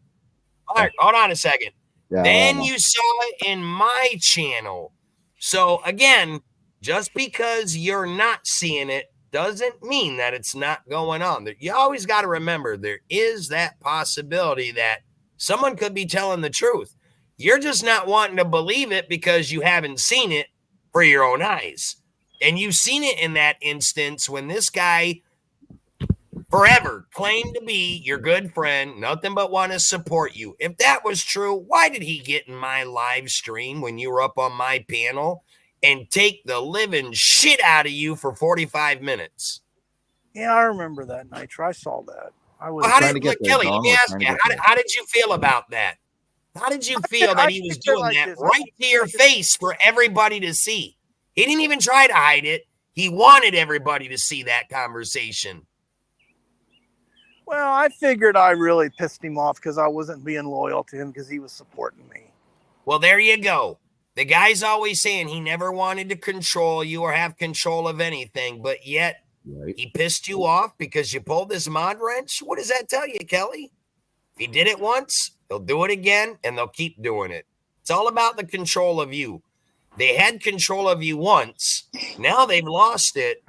Mark. Hold on a second. Yeah, Then I you saw it in my channel. So again, just because you're not seeing it doesn't mean that it's not going on. You always got to remember there is that possibility that someone could be telling the truth. You're just not wanting to believe it because you haven't seen it for your own eyes. And you've seen it in that instance when this guy forever claimed to be your good friend, nothing but want to support you. If that was true, why did he get in my live stream when you were up on my panel and take the living shit out of you for 45 minutes? Yeah, I remember that, Nitro. I saw that. I was Kelly, let me ask you, how did you feel about that? How did you feel that he was doing that right to your face for everybody to see? He didn't even try to hide it. He wanted everybody to see that conversation. Well, I figured I really pissed him off because I wasn't being loyal to him because he was supporting me. Well, there you go. The guy's always saying he never wanted to control you or have control of anything, but yet he pissed you off because you pulled this mod wrench. What does that tell you, Kelly? If he did it once, he'll do it again, and they'll keep doing it. It's all about the control of you. They had control of you once. Now they've lost it,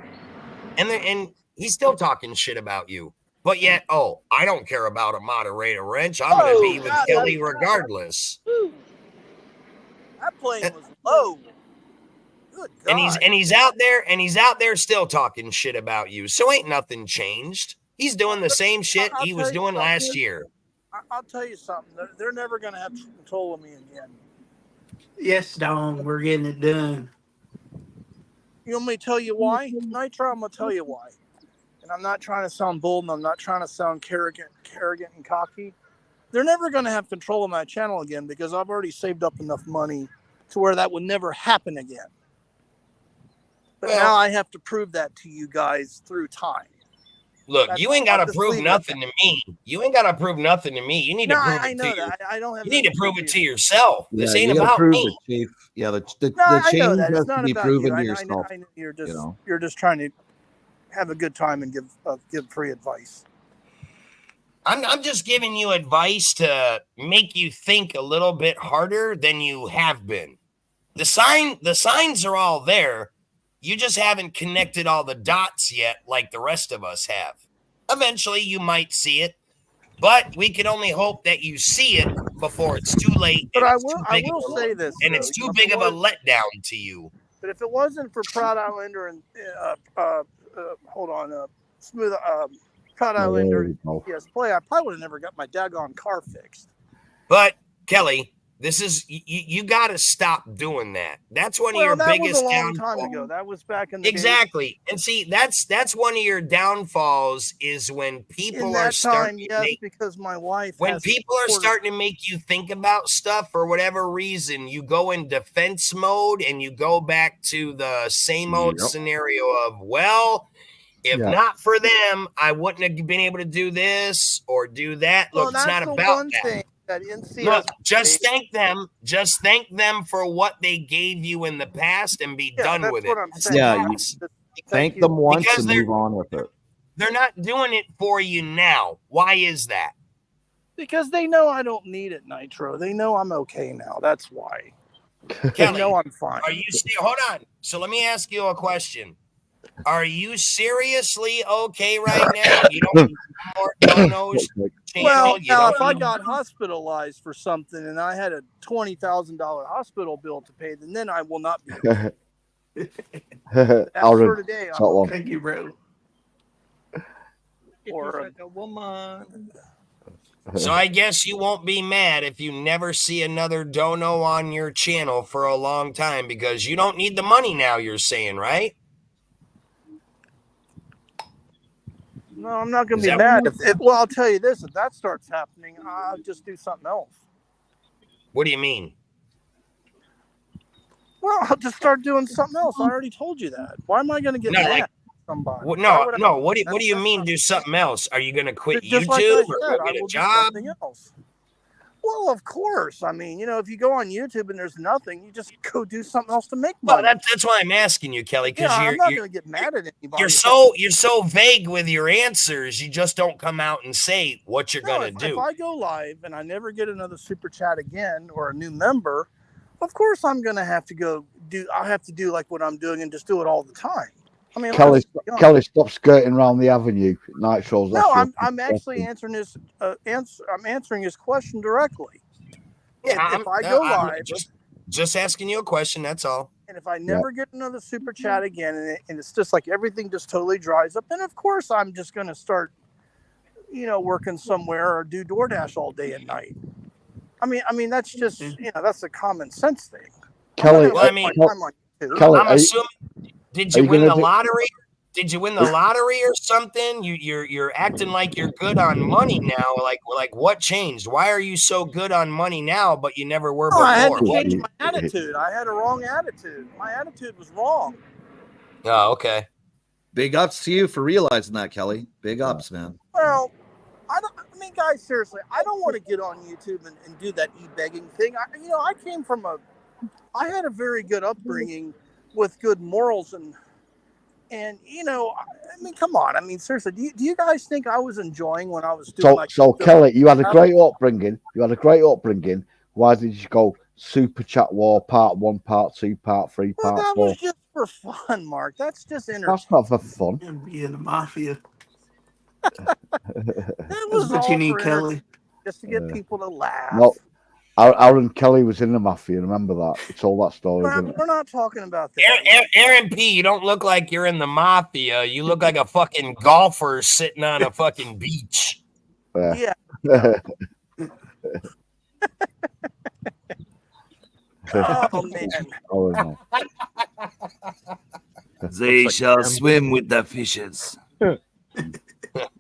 and he's still talking shit about you. But yet, I don't care about a moderator wrench. I'm going to be with Kelly regardless. That plane was low. Good God. And he's out there still talking shit about you. So ain't nothing changed. He's doing the same shit he was doing last year. I'll tell you something. They're never going to have control of me again. Yes, Don, we're getting it done. You want me to tell you why? Nitro, I'm going to tell you why. And I'm not trying to sound bold, and I'm not trying to sound arrogant and cocky. They're never going to have control of my channel again because I've already saved up enough money to where that would never happen again. But now I have to prove that to you guys through time. Look, you ain't got to prove nothing to me. You ain't got to prove nothing to me. You need to prove it to you. I don't have. You need to prove it to yourself. This ain't you gotta about prove me. it, Chief. Yeah, the I know change that. has It's not to be about proven you. to yourself. I know you're just trying to have a good time and give free advice. I'm just giving you advice to make you think a little bit harder than you have been. The signs are all there. You just haven't connected all the dots yet like the rest of us have. Eventually you might see it, but we can only hope that you see it before it's too late. But I will say this, and it's too big of a letdown to you. But if it wasn't for Proud Islander and Smooth Proud Islander play, I probably would have never got my daggone car fixed. But Kelly, this is you got to stop doing that. That's one of your biggest downfalls. That was a long downfalls. time ago. That was back in the Exactly. days. And see, that's one of your downfalls is when people are starting to make, because my wife. When people are starting to make you think about stuff for whatever reason, you go in defense mode and you go back to the same old scenario of, if not for them, I wouldn't have been able to do this or do that. Look, it's not about that. Look, just thank them. Just thank them for what they gave you in the past and be done with it. I'm saying. Thank them once and move on with it. They're not doing it for you now. Why is that? Because they know I don't need it, Nitro. They know I'm okay now. That's why. Kelly, they know I'm fine. Are you hold on? So let me ask you a question. Are you seriously okay right now? You don't more donos. Well, now if I got hospitalized for something and I had a $20,000 hospital bill to pay, then I will not be okay. That's for today. Thank you, bro. or a woman. So I guess you won't be mad if you never see another dono on your channel for a long time because you don't need the money now, you're saying, right? no, I'm not going to be mad. Well, I'll tell you this: if that starts happening, I'll just do something else. What do you mean? Well, I'll just start doing something else. I already told you that. Why am I going to get mad at somebody? No. What do you mean do something else? Are you going to quit just YouTube like I or said, go I get a will do job? something else. Well, of course. I mean, if you go on YouTube and there's nothing, you just go do something else to make money. Well, that's why I'm asking you, Kelly, because I'm not going to get mad at anybody. You're so vague with your answers. You just don't come out and say what you're going to do. If I go live and I never get another super chat again or a new member, of course I'm going to have to go do. I have to do like what I'm doing and just do it all the time. I mean, Kelly, stop skirting around the avenue. Night shows. No, I'm actually answering this. I'm answering his question directly. Yeah, if I go live, just asking you a question. That's all. And if I never get another super chat again, and it's just like everything just totally dries up, then of course I'm just going to start, working somewhere or do DoorDash all day and night. I mean that's just that's a common sense thing. Kelly, I'm assuming. Did you win the lottery? Did you win the lottery or something? You're acting like you're good on money now. Like what changed? Why are you so good on money now, but you never were before? I had to change my attitude. I had a wrong attitude. My attitude was wrong. Oh, okay. Big ups to you for realizing that, Kelly. Big ups, man. Well, I mean, guys, seriously, I don't want to get on YouTube and do that e-begging thing. I came from I had a very good upbringing with good morals and I mean, come on. I mean, seriously, do you guys think I was enjoying when I was doing So Kelly, you had a great upbringing. Why did you go Super Chat War Part 1, Part 2, Part 3, Part 4? That was just for fun, Mark. That's just entertaining. That's not for fun. Be in the mafia. That was what all you need, for Kelly. just to get people to laugh. No, Aaron Kelly was in the mafia. Remember that? He told that story. We're not talking about that. Aaron P., you don't look like you're in the mafia. You look like a fucking golfer sitting on a fucking beach. Yeah. Oh, man. Oh, no. They shall swim with the fishes.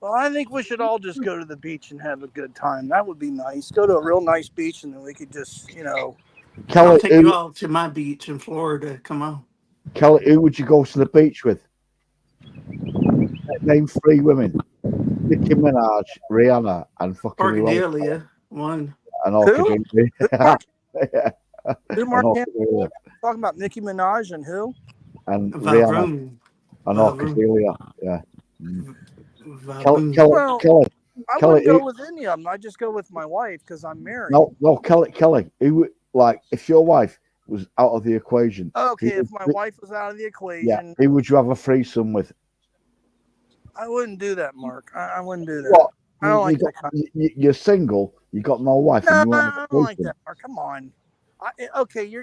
Well, I think we should all just go to the beach and have a good time. That would be nice. Go to a real nice beach, and then we could just, Kelly, I'll take you all to my beach in Florida. Come on. Kelly, who would you go to the beach with? Name 3 women: Nicki Minaj, Rihanna, and fucking Cordelia. One. And Orchidea. Who, Mark? Talking about Nicki Minaj and who? And Rihanna. And Orchidea. Yeah. Kelly, I wouldn't go with any of them. I just go with my wife because I'm married. No, Kelly. Who, if your wife was out of the equation? Okay, if my wife was out of the equation, yeah, who would you have a threesome with? I wouldn't do that, Mark. I wouldn't do that. What? I don't like that kind of... You're single. You got no wife. No, and you I don't like that, Mark. Come on. Okay,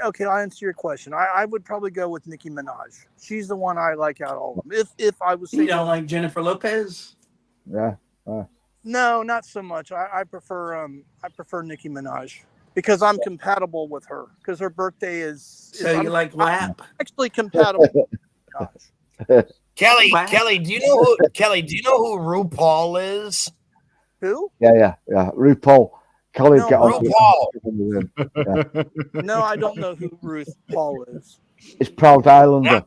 okay. I'll answer your question. I would probably go with Nicki Minaj. She's the one I like out of all of them. If I was, you don't like Jennifer Lopez? Yeah. No, not so much. I prefer Nicki Minaj because I'm compatible with her because her birthday is. So you like WAP? Actually, compatible. Kelly, do you know who RuPaul is? Who? Yeah. RuPaul. Kelly, no, get on RuPaul. Yeah. No, I don't know who Ruth Paul is. It's Proud Islander.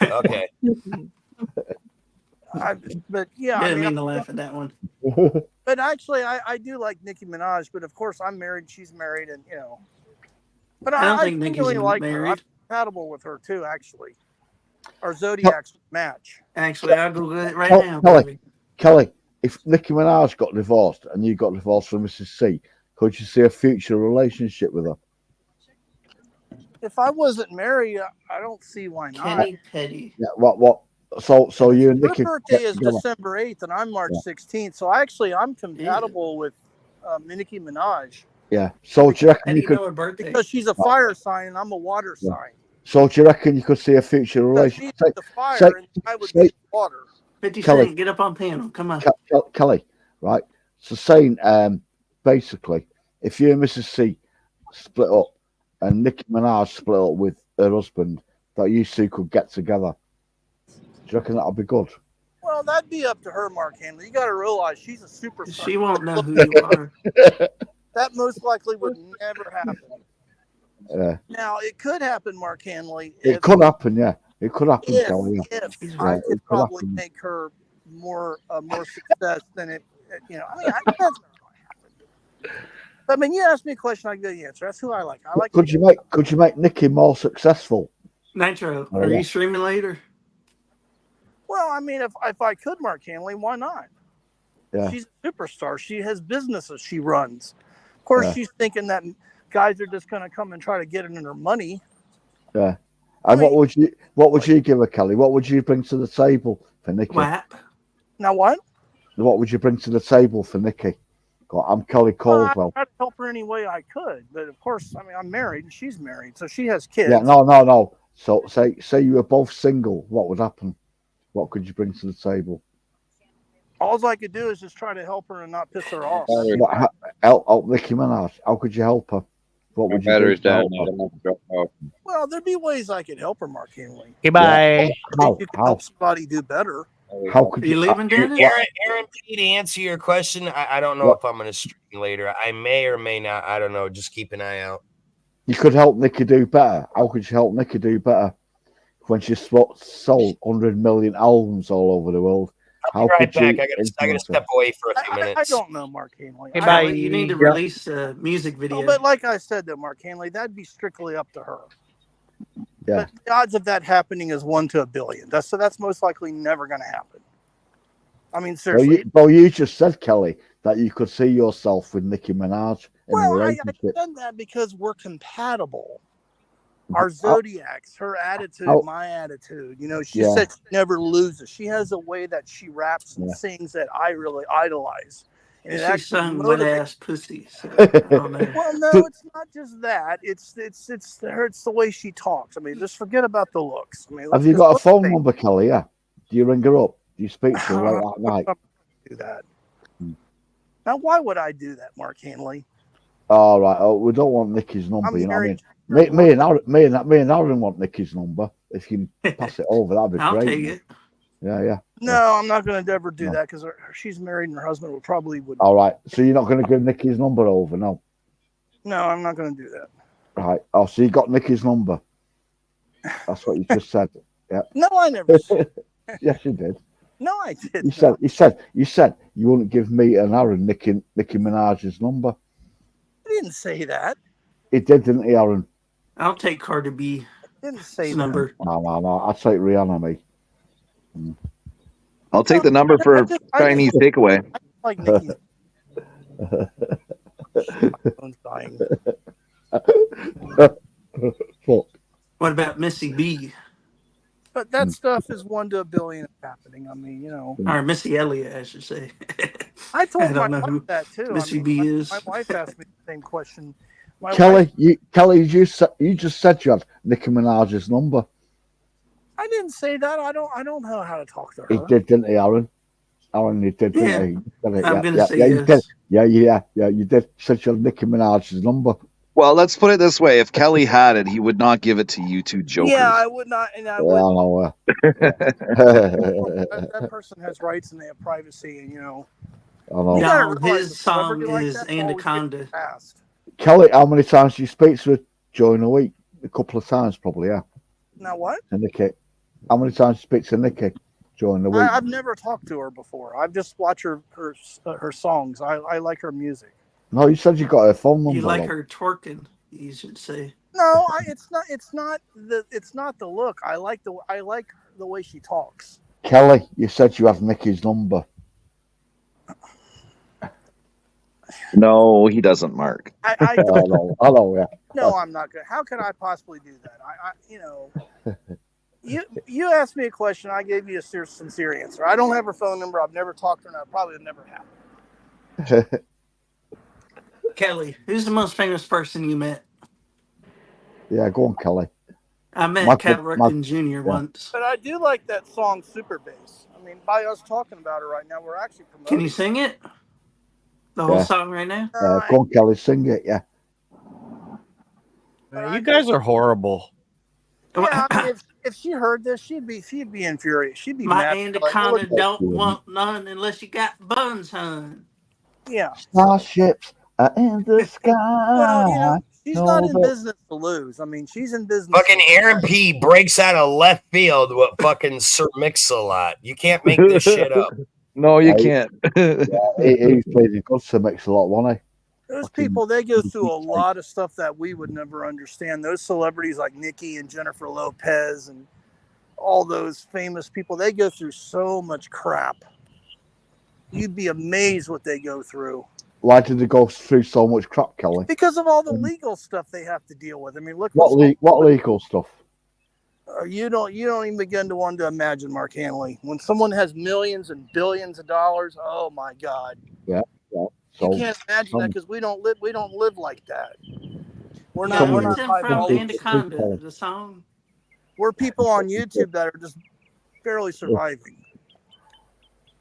Okay. But yeah, I didn't mean to laugh at that one. But actually, I do like Nicki Minaj. But of course, I'm married. She's married, and But I don't think Nicki's really like married. her. I'm compatible with her too, actually. Our zodiacs match. Actually, I'll Google it right now. Kelly, if Nicki Minaj got divorced and you got divorced from Mrs. C, could you see a future relationship with her? If I wasn't married, I don't see why not. Kenny Petty. Yeah. What? So you and Nicki. Her birthday is December 8th, and I'm March 16th. So I'm compatible with Nicki Minaj. Yeah. So do you reckon you could? Know her birthday? Because she's a fire sign, and I'm a water sign. So do you reckon you could see a future relationship? She's the fire, and I would be the water. 50 Kelly. Cent, get up on panel. Come on. Kelly, right? So saying, basically, if you and Mrs. C split up and Nicki Minaj split up with her husband, that you two could get together. Do you reckon that'll be good? Well, that'd be up to her, Mark Henley. You got to realize she's a superstar. She won't know who you are. That most likely would never happen. Yeah. Now, it could happen, Mark Hanley. It could happen, yeah. It could happen, Kelly. If Yeah, I it could could probably happen. make her more success than it, you know. I mean, that's not gonna happen. I mean, you asked me a question, I give you the answer. That's who I like. I like. Could you make Nicki more successful? Nitro, Oh, are yeah. you streaming later? Well, I mean, if I could, Mark Hanley, why not? Yeah. She's a superstar. She has businesses she runs. Of course, Yeah. she's thinking that guys are just going to come and try to get in her money. Yeah. And what would you give her, Kelly? What would you bring to the table for Nicki? Now what? What would you bring to the table for Nicki? I'm Kelly Caldwell. I'd help her any way I could, but of course, I mean, I'm married and she's married, so she has kids. Yeah, no. So say you were both single, what would happen? What could you bring to the table? All I could do is just try to help her and not piss her off. Help Nicki Minaj. How could you help her? What would you do? Battery's to down. help her? Well, there'd be ways I could help her, Mark Henley. Goodbye. How? You could help somebody do better. How could you? leaving, Dennis? Aaron P, to answer your question, I don't know if I'm going to stream later. I may or may not. I don't know. Just keep an eye out. You could help Nicki do better. How could you help Nicki do better when she sold 100 million albums all over the world? I'll be right back. I got to step away for a few I minutes. don't know, Mark Henley. You need to release a music video. But like I said, though, Mark Henley, that'd be strictly up to her. Yeah. But the odds of that happening is 1 to a billion. That's most likely never going to happen. I mean, seriously. Well, you just said, Kelly, that you could see yourself with Nicki Minaj in a Well, I relationship. said that because we're compatible. Our zodiacs, her attitude, my attitude. You know, she said she never loses. She has a way that she raps and sings that I really idolize. And She sung wet ass pussy. So, well, no, it's not just that. It's the way she talks. I mean, just forget about the looks. I mean, Have you got a phone number, Kelly? Yeah. Do you ring her up? Do you speak to her late at night? Do that. Now, why would I do that, Mark Hanley? All right. Oh, we don't want Nicki's number. You know what I mean? Me and Aaron want Nicki's number. If you can pass it over, that'd be I'll great. take it. Yeah. No, I'm not going to ever do that because she's married and her husband would. All right. So you're not going to give Nicki's number over, no? No, I'm not going to do that. Right. Oh, so you got Nicki's number. That's what you just said. Yeah. No, I never said. Yes, you did. No, I did. You said you wouldn't give me and Aaron Nicki Minaj's number. I didn't say that. He did, didn't he, Aaron? I'll take Cardi B. Didn't say that. Number. No. I'll take Rihanna, me. I'll take the number for Chinese takeaway. I like Nicki. My phone's dying. What about Missy B? But that stuff is 1 to a billion happening. I mean, you know. Or Missy Elliott, I should say. I told my know wife who that too. Missy B is. My wife asked me the same question. Kelly, you just said you had Nicki Minaj's number. I didn't say that. I don't know how to talk to her. He did, didn't he, Aaron? Aaron, you did, didn't he? I'm gonna say you yes. did. Yeah, you did. Said you had Nicki Minaj's number. Well, let's put it this way: if Kelly had it, he would not give it to you two jokers. Yeah, I would not, and I would. know. That person has rights and they have privacy, and you know. I know. No, his song is Anaconda. Kelly, how many times do you speak to her during the week? A couple of times, probably. Yeah. Now what? And Nicki, how many times do you speak to Nicki during the week? I've never talked to her before. I've just watched her songs. I like her music. No, you said you got her phone number. You like her twerking? You should say. No, it's not the look. I like the way she talks. Kelly, you said you have Nicki's number. No, he doesn't, Mark. I know, yeah. No, I'm not good. How could I possibly do that? You asked me a question. I gave you a sincere answer. I don't have her phone number. I've never talked to her, and I probably would never have. Kelly, who's the most famous person you met? Yeah, go on, Kelly. I met Cal Ripken Jr. once. But I do like that song, Super Bass. I mean, by us talking about it right now, we're actually promoting. Can you sing it? The whole song right now? Go on, Kelly, sing it. Yeah. You guys are horrible. Yeah, I mean, if she heard this, she'd be infuriated. She'd be My mad. anaconda don't want none unless you got buns, hun. Yeah. Starships are in the sky. Well, you know, she's not in but- business to lose. I mean, she's in business. Fucking Aaron P breaks out of left field with fucking Sir Mix-a-Lot. You can't make this shit up. No, you can't. He's played in good to mix a lot, wasn't he? Those people, they go through a lot of stuff that we would never understand. Those celebrities like Nikki and Jennifer Lopez and all those famous people, they go through so much crap. You'd be amazed what they go through. Why did they go through so much crap, Kelly? Because of all the legal stuff they have to deal with. I mean, look What legal stuff? You don't even begin to want to imagine, Mark Hanley. When someone has millions and billions of dollars, oh my God. Yeah. You can't imagine that because we don't live like that. We're Yeah, not. We're what's not that from high-ball- Anaconda, the song? We're people on YouTube that are just barely surviving.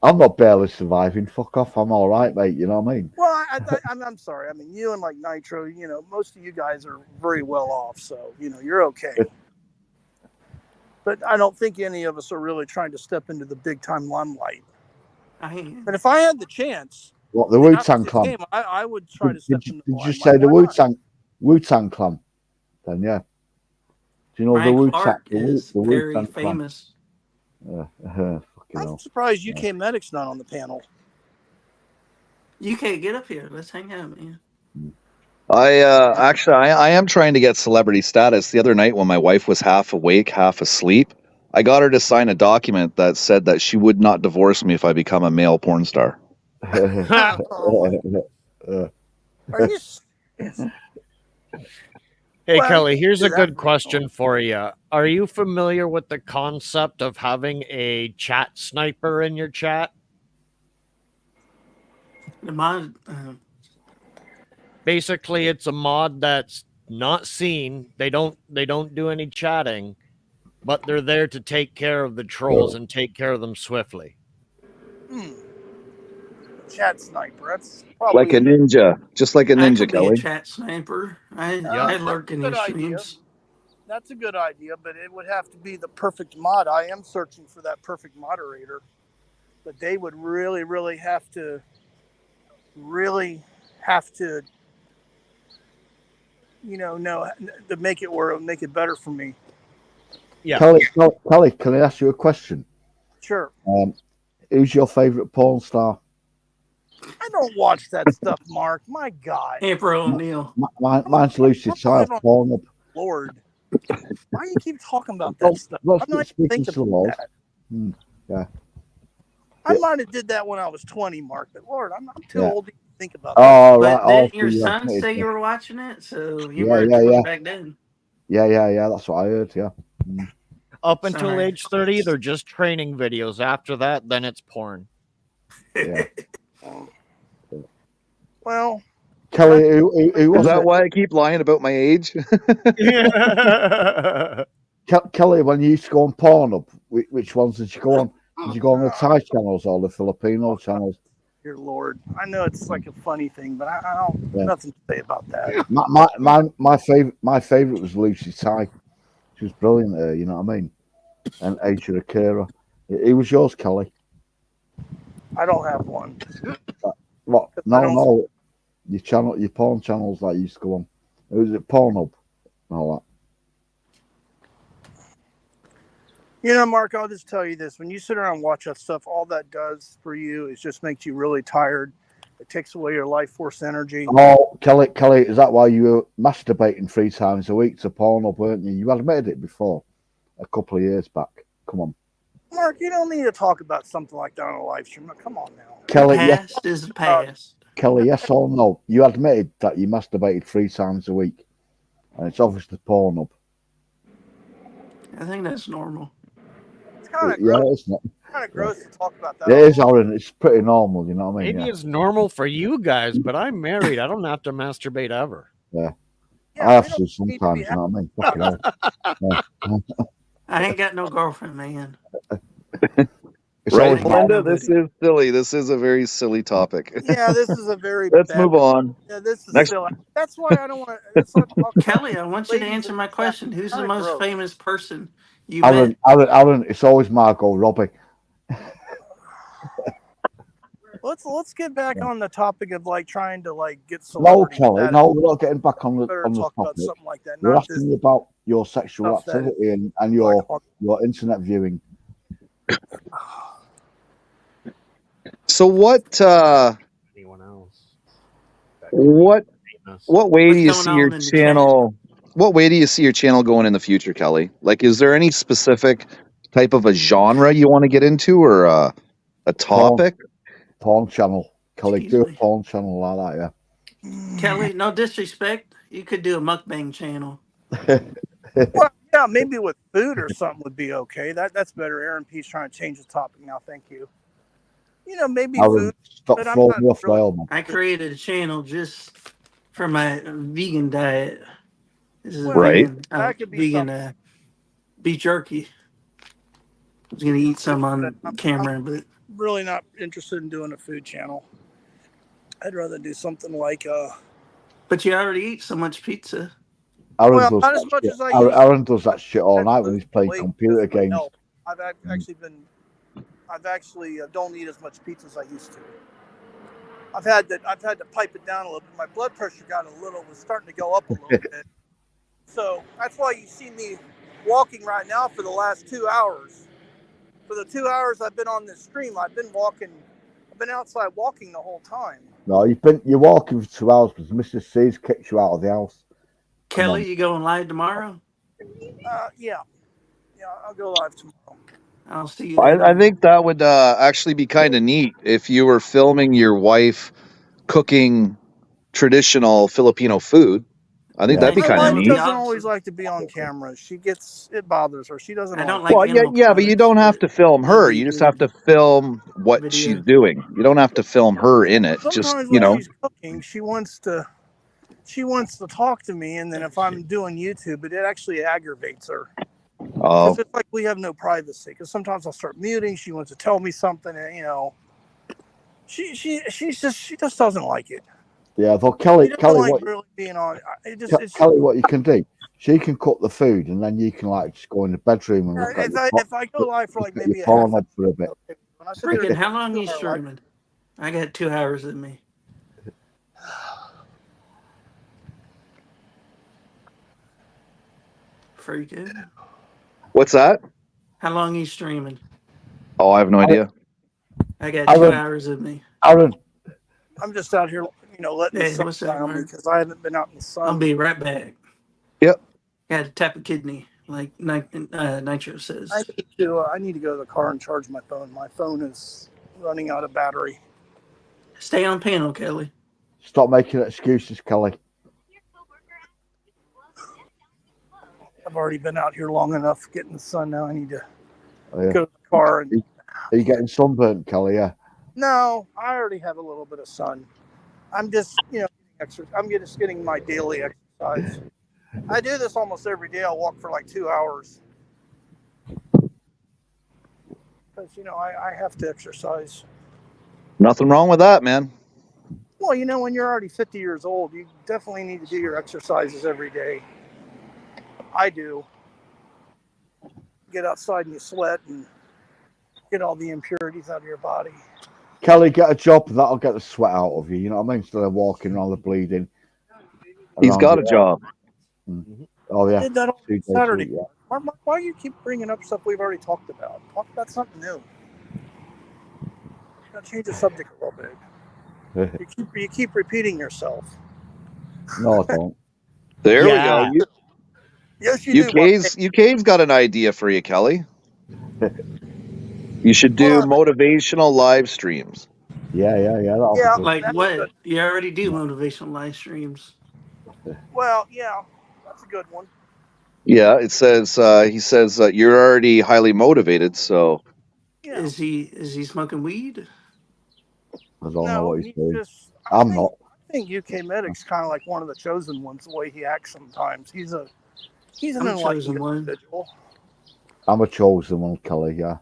I'm not barely surviving. Fuck off. I'm all right, mate. You know what I mean? Well, I'm sorry. I mean, you and like Nitro, you know, most of you guys are very well off, so you know you're okay. But I don't think any of us are really trying to step into the big time limelight. But if I had the chance, What, the Wu-Tang Clan? I would try to step into the Did you limelight. say the Why not? Wu-Tang Clan? Then yeah. Do you know Frank the Wu-Tang? Clark The is very Wu-Tang Clan? famous. Fucking I'm hell. surprised UK Medic's not on the panel. You can't get up here. Let's hang out, man. I am trying to get celebrity status. The other night when my wife was half awake, half asleep, I got her to sign a document that said that she would not divorce me if I become a male porn star. Are you? Hey, Well, Kelly, here's a that- good question for you. Are you familiar with the concept of having a chat sniper in your chat? The mod, Basically, it's a mod that's not seen. They don't do any chatting, but they're there to take care of the trolls and take care of them swiftly. Chat sniper. That's probably Like a ninja. Just like a I ninja, could be a Kelly. chat sniper. I lurk in Good these idea. streams. That's a good idea, but it would have to be the perfect mod. I am searching for that perfect moderator, but they would really have to to make it where it would make it better for me. Yeah. Kelly, can I ask you a question? Sure. Who's your favourite porn star? I don't watch that stuff, Mark. My God. April O'Neil. Mine's Lucy Child. Porn. Lord. Why do you keep talking about that stuff? I'm not even thinking about that. Yeah. I might have did that when I was 20, Mark, but Lord, I'm too Yeah. old to think about Oh, that. right. But didn't your yeah. son say you were watching it? So you Yeah, were yeah. back then. Yeah. That's what I heard. Yeah. Up until Sorry. age 30, they're just training videos. After that, then it's porn. Yeah. Well, Kelly, who Is was that it? why I keep lying about my age? Kelly, when you used to go on Pornhub, which ones did you go on? Did you go on the Thai channels or the Filipino channels? dear Lord, I know it's like a funny thing, but I don't nothing to say about that. My favorite was Lucy Thai. She was brilliant there, you know what I mean? And Aisha Akira. It was yours, Kelly. I don't have one. What? No. Your porn channels that you used to go on. It was at Pornhub and all that. You know, Mark, I'll just tell you this. When you sit around and watch that stuff, all that does for you is just makes you really tired. It takes away your life force energy. Oh, Kelly, is that why you were masturbating 3 times a week to Pornhub, weren't you? You admitted it before, a couple of years back. Come on. Mark, you don't need to talk about something like that on a live stream. Come on now. Kelly, The past is the past. Kelly, yes or no? You admitted that you masturbated 3 times a week. And it's obviously Pornhub. I think that's normal. It's kind of Yeah, gross. it's not. Kind of gross to talk about that. It is, Aaron. It's pretty normal, you know what I mean? Maybe Yeah. it's normal for you guys, but I'm married. I don't have to masturbate ever. Yeah. Yeah, I have we to don't need to sometimes, be you know what I mean? Fucking hell. Yeah. I ain't got no girlfriend, man. It's Right, always Linda? This is silly. This is a very silly topic. Yeah, this is a very Let's bad. move on. Yeah, this is Next. silly. That's why I don't want. That's why I talk about Kelly, I want you to ladies answer in my the chat. question. Who's the Kinda most gross. famous person you met? Aaron, it's always Margot Robbie. Let's get back on the topic of like trying to like get No, celebrity Kelly, status. no, we're not getting back on the Better talk about topic. something like that. We're Not this asking you about your sexual stuff that activity and your internet viewing. So what? Anyone else? What way do you What's see going your on in the channel? What way do you see your channel going in the future, Kelly? Like, is there any specific type of a genre you want to get into, or a topic? Porn channel. Kelly, Excuse do a me. porn channel like that, Kelly, no disrespect. You could do a mukbang channel. Well, yeah, maybe with food or something would be okay. That's better. Aaron P's trying to change the topic now. Thank you. You know, maybe Aaron, food. stop But I'm throwing not me off really. rail, man. I created a channel just for my vegan diet. This is Well, vegan, that could be vegan something. beef jerky. I was gonna eat some on I'm camera, but really not interested in doing a food channel. I'd rather do something like but you already eat so much pizza. Aaron well, does not that as much shit. as I used to. Aaron does that shit all night when he's playing Weight computer because of my games. health. I've actually don't eat as much pizza as I used to. I've had to pipe it down a little bit. My blood pressure was starting to go up a little bit. So that's why you see me walking right now for the last 2 hours. For the 2 hours I've been on this stream, I've been outside walking the whole time. No, you're walking for 2 hours because Mrs. C's kicked you out of the house. Kelly, you going live tomorrow? Yeah, I'll go live tomorrow. I'll see you then. I think that would actually be kind of neat if you were filming your wife cooking traditional Filipino food. I think that'd be kind of My wife neat. doesn't always like to be on camera. It bothers her. She doesn't. I don't like. Well, yeah, but you don't have to film her. You just have to film what she's doing. You don't have to film her in it. Just, Sometimes when she's cooking, she wants to talk to me, and then if I'm doing YouTube, it actually aggravates her. Because it's like we have no privacy. Because sometimes I'll start muting. She wants to tell me something, and she just doesn't like it. Yeah, well, Kelly, Like really being on. Kelly, what you can do, she can cook the food, and then you can like just go in the bedroom and look at if I go live for like maybe a porn half for a bit. Freaking, how long are you streaming? I got 2 hours in me. Freaking. What's that? How long are you streaming? Oh, I have no idea. I got 2 hours in me. Aaron, I'm just out here, letting the sun shine on me because I haven't been out in the sun. I'll be right back. Yep. Got to tap a kidney, like Nitro says. I need to go to the car and charge my phone. My phone is running out of battery. Stay on panel, Kelly. Stop making excuses, Kelly. I've already been out here long enough getting the sun. Now I need to go to the car. And are you getting sunburnt, Kelly? Yeah. No, I already have a little bit of sun. I'm just, I'm just getting my daily exercise. I do this almost every day. I'll walk for like 2 hours. Because, I have to exercise. Nothing wrong with that, man. Well, when you're already 50 years old, you definitely need to do your exercises every day. I do. Get outside and you sweat and get all the impurities out of your body. Kelly, get a job. That'll get the sweat out of you. You know what I mean? Instead of walking around the bleeding. He's got a job. Oh, yeah. I did that on 2 days Saturday. a week, yeah. Why do you keep bringing up stuff we've already talked about? Talk about something new. Gotta change the subject a little bit. You keep repeating yourself. No, I don't. There we go. Yes, you do. UK's got an idea for you, Kelly. You should do motivational live streams. Yeah. Yeah, like what? Good. You already do motivational live streams. Well, yeah, that's a good one. Yeah, it says he says you're already highly motivated, so. Yeah. Is he smoking weed? I don't know what he's doing. I'm not. I think UK Medic's kind of like one of the chosen ones. The way he acts sometimes, he's an enlightened individual. I'm a chosen one, Kelly. Yeah,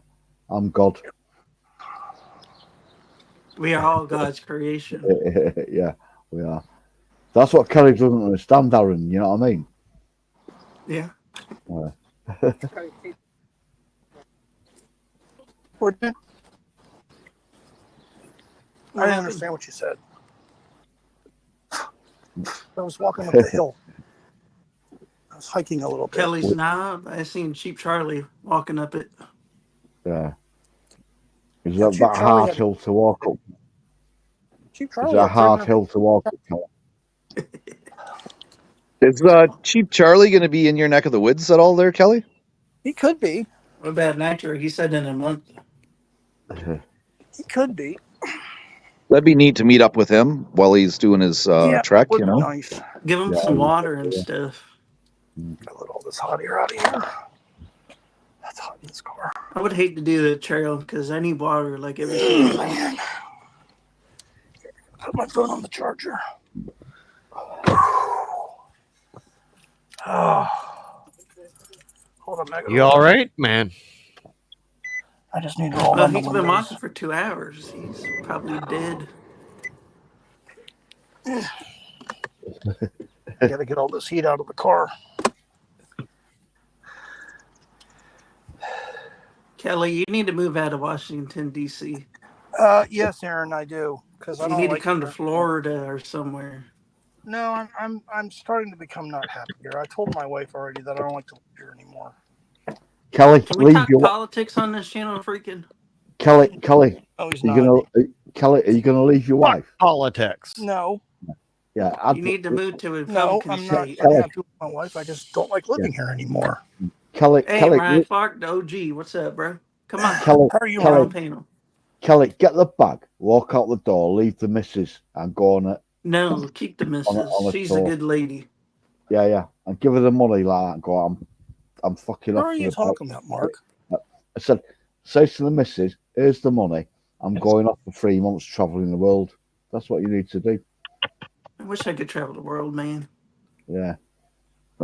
I'm God. We are all God's creation. Yeah, we are. That's what Kelly doesn't understand, Darren. You know what I mean? Yeah. What did? I didn't understand what you said. I was walking up the hill. I was hiking a little bit. Kelly's knob. I seen Cheap Charlie walking up it. Yeah. Is Yeah, that Cheap that Charlie hard had- hill to walk up? Cheap Is Charlie that a had hard 300 hill to walk up? Kelly? Is Cheap Charlie going to be in your neck of the woods at all there, Kelly? He could be. What about Nitro? He said in a month. He could be. That'd be neat to meet up with him while he's doing his Yeah, trek, would you be know? nice. Give him Yeah. some water and stuff. Gotta let all this hot air out of here. That's hot in this car. I would hate to do the trail because I need water like every single day. Man. Put my phone on the charger. Oh. Hold on, Megan. You all right, man? I just need to roll Well, down the he's been windows. walking for 2 hours. He's probably dead. Gotta get all this heat out of the car. Kelly, you need to move out of Washington, D.C. Yes, Aaron, I do. Because I You don't need like to come to it. Florida or somewhere. No, I'm starting to become not happy here. I told my wife already that I don't like to live here anymore. Kelly, Can we leave talk your politics on this channel, freaking? Kelly. Oh, he's Are not. you Kelly, are you gonna leave your wife? Politics. No, Yeah, You need to move to a no, Republican I'm not state. unhappy with my wife. I just don't like living here anymore. Kelly. Hey, Kelly, Ryan Clark, the OG. What's up, bro? Come on. Kelly, How are you, Come on, Ron? panel. Kelly, get the bag, walk out the door, leave the missus, and go on it. No, keep the missus. on a She's tour. a good lady. Yeah, and give her the money like that. And go, I'm fucking What off. are for you the talking about, Mark? I said, say to the missus, here's the money. I'm going off for 3 months traveling the world. That's what you need to do. I wish I could travel the world, man. Yeah.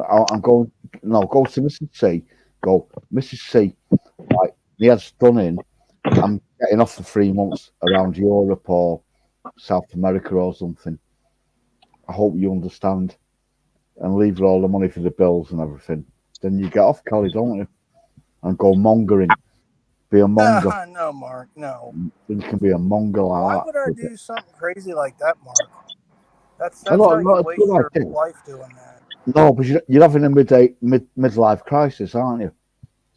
I'm going, no, go to Mrs. C. Go, Mrs. C. Right, the head's done in. I'm getting off for 3 months around Europe or South America or something. I hope you understand. And leave her all the money for the bills and everything. Then you get off, Kelly, don't you? And go mongering. Be a monger. No, Mark, no. You can be a monger like Why that. would I do something crazy like that, Mark? That's I know, how you no, it's waste good your idea. life doing that. No, but you're having a midlife crisis, aren't you?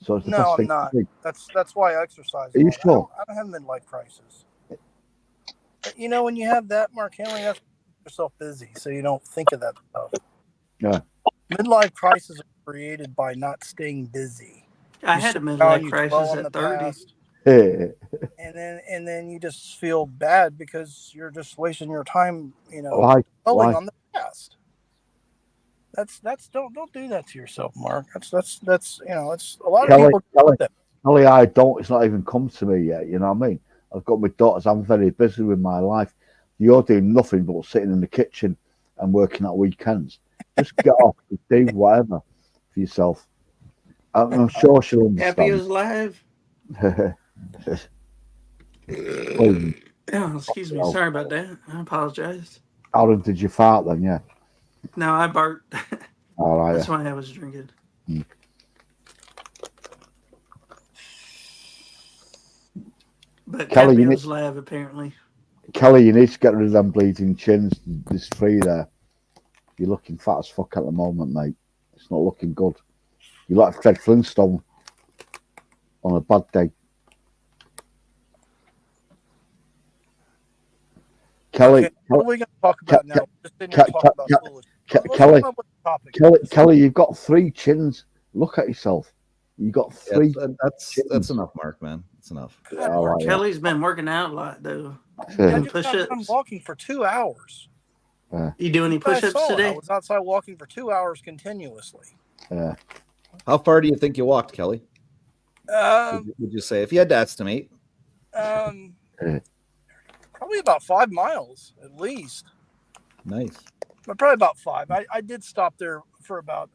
So it's the No, best I'm thing not. to do. That's why I exercise. Are you a lot. sure? I don't have a midlife crisis. But, you know, when you have that, Mark Hanley, you have to keep yourself busy so you don't think of that stuff. Yeah. Midlife crises are created by not staying busy. I You had a sit down, midlife you crisis dwell on the at 30. past, and then you just feel bad because you're just wasting your time, you know, Why? dwelling on the past. That's don't do that to yourself, Mark. That's you know, it's a lot of Kelly, people do that. Kelly, I don't. It's not even come to me yet. You know what I mean? I've got my daughters. I'm very busy with my life. You're doing nothing but sitting in the kitchen and working at weekends. Just get off and do whatever for yourself. I'm sure she'll Happy understand. is live. Please. Oh, excuse me. Sorry about that. I apologize. Aaron, did you fart then? Yeah. No, I barked. All right. That's why I was drinking. But Kelly, Kelly you was need- live apparently. Kelly, you need to get rid of them bleeding chins. There's 3 there. You're looking fat as fuck at the moment, mate. It's not looking good. You're like Fred Flintstone on a bad day. Kelly, Okay, what are we going to talk about now? Just sitting here talking about foolish. Let's Kelly, come up with a topic. Kelly, you've got 3 chins. Look at yourself. You got 3. That's enough, Mark, man. That's enough. All right, Kelly's been working out a lot though. I Doing just got done push-ups. walking for 2 hours. You do any I push-ups saw it. I today? was outside walking for 2 hours continuously. How far do you think you walked, Kelly? Would you say if you had to estimate? Probably about 5 miles at least. Nice. But probably about 5. I did stop there for about.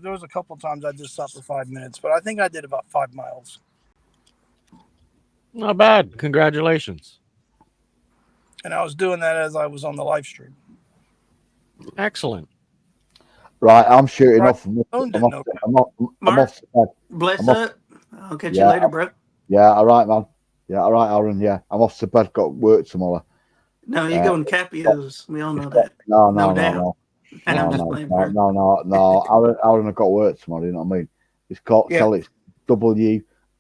There was a couple of times I just stopped for 5 minutes, but I think I did about 5 miles. Not bad. Congratulations. And I was doing that as I was on the live stream. Excellent. Right, I'm shooting off. I'm off Mark, to bed. bless I'm off- up. I'll catch you later, bro. Yeah, all right, man. Yeah, all right, Aaron. Yeah, I'm off to bed. Got work tomorrow. No, you're going Capios. We all know that. No, No no, doubt. no, And no, I'm just no, playing, no, bro. no. Aaron have got work tomorrow. You know what I mean? It's called Kelly. It's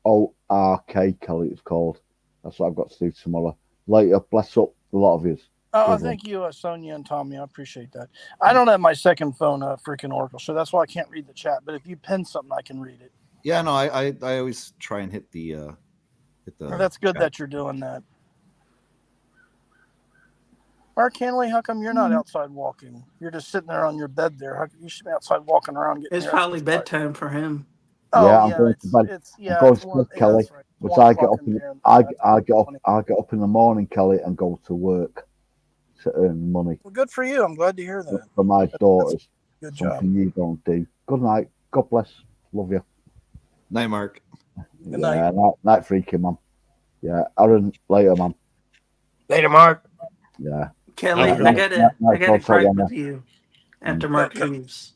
WORK Kelly. It's called. That's what I've got to do tomorrow. Later, bless up a lot of yous. Oh, thank you, Sonia and Tommy. I appreciate that. I don't have my second phone, freaking Oracle, so that's why I can't read the chat. But if you pin something, I can read it. Yeah, no, I always try and hit the. Well, that's good that you're doing that. Mark Hanley, how come you're not outside walking? You're just sitting there on your bed there. You should be outside walking around. It's probably bedtime for him. Oh, yeah, I'm yeah, going to bed. yeah, I'm going it's to one- bed, Kelly. that's right. But 1 I get o'clock up in in there. I get up in the morning, Kelly, and go to work to earn money Well, good for you. I'm glad to hear that. for my daughters. Good job. Something you don't do. Good night. God bless. Love you. Night, Mark. Good night, freaking, man. Yeah, Aaron, later, man. Later, Mark. Yeah. Kelly, I gotta gripe with you after Mark leaves.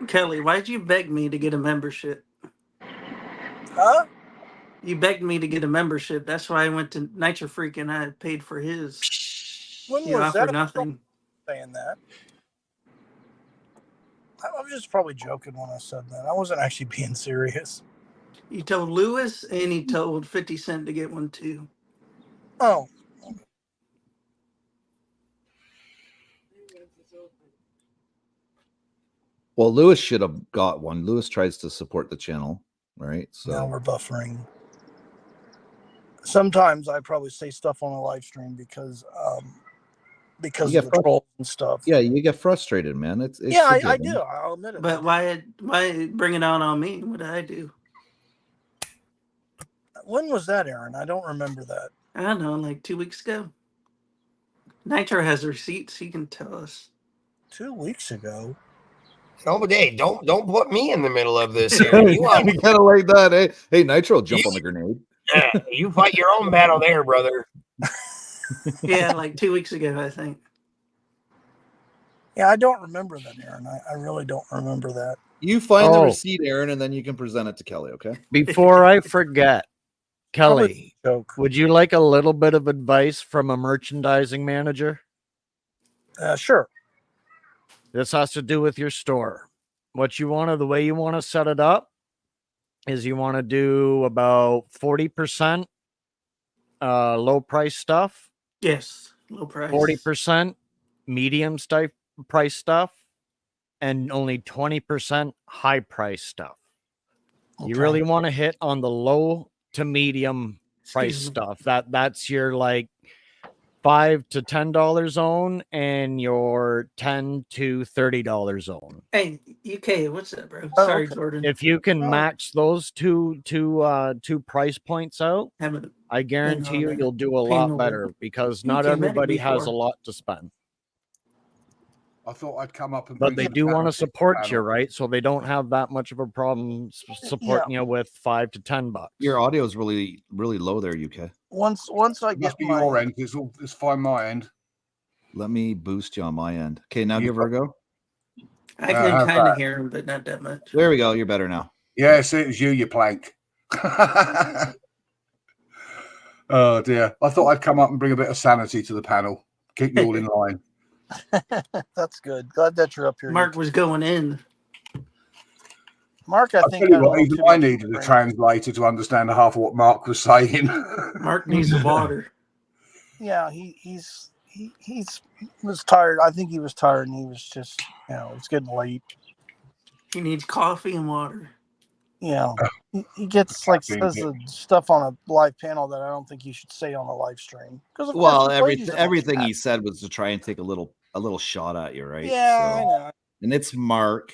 Kelly, why'd you beg me to get a membership? Huh? You begged me to get a membership. That's why I went to Nitro Freak and I paid for his. When You was offered that? nothing. Saying that. I was just probably joking when I said that. I wasn't actually being serious. You told Lewis and he told 50 Cent to get one too. Oh. Well, Lewis should have got one. Lewis tries to support the channel, right? So Now we're buffering. Sometimes I probably say stuff on a live stream because You of get the trolls and stuff. yeah, you get frustrated, man. It's Yeah, I forgiven. do. I'll admit it. But why bring it out on me? What did I do? When was that, Aaron? I don't remember that. I don't know, like 2 weeks ago. Nitro has receipts. He can tell us. 2 weeks ago. No, but hey, don't put me in the middle of this here. You kind of like that, eh? Hey, Nitro, jump on the grenade. Yeah, you fight your own battle there, brother. Yeah, like 2 weeks ago, I think. Yeah, I don't remember that, Aaron. I really don't remember that. You find the Oh. receipt, Aaron, and then you can present it to Kelly, okay? Before I forget, Kelly, would you like a little bit of advice from a merchandising manager? Sure. This has to do with your store. The way you want to set it up is you want to do about 40% low price stuff. Yes, low price. 40% medium price stuff, and only 20% high price stuff. You Okay. really want to hit on the low to medium price Excuse me. stuff. That's your like $5 to $10 zone and your $10 to $30 zone. Hey, UK, what's that, bro? Oh, Sorry, okay. Jordan. If you can Oh. match those two price points out, Have a I guarantee you on you'll do a Hang lot on. better because You not can met it everybody has a before. lot to spend. I thought I'd come up and. But bring they some do want to balance to the support you, panel. right? So they don't have that much of a problem supporting you with $5 to $10. Your audio is really, really low there, UK. Once I It get must be my your end. It's fine my end. Let me boost you on my end. Okay, now give her a go. I can how's kind of that? hear him, but not that much. There we go. You're better now. Yes, it was you plank. Oh dear. I thought I'd come up and bring a bit of sanity to the panel. Keep you all in line. That's good. Glad that you're up here. Mark was going in. Mark, I I'll think tell you had a what, little even too I much needed a brain. translator to understand half of what Mark was saying. Mark needs the water. Yeah, he was tired. I think he was tired, and he was just, it's getting late. He needs coffee and water. Yeah, he gets like says the stuff on a live panel that I don't think he should say on a live stream. Because of Well, course, there's ladies that everything watch he said was to try and take a little shot at you, right? Yeah, I know. And it's Mark.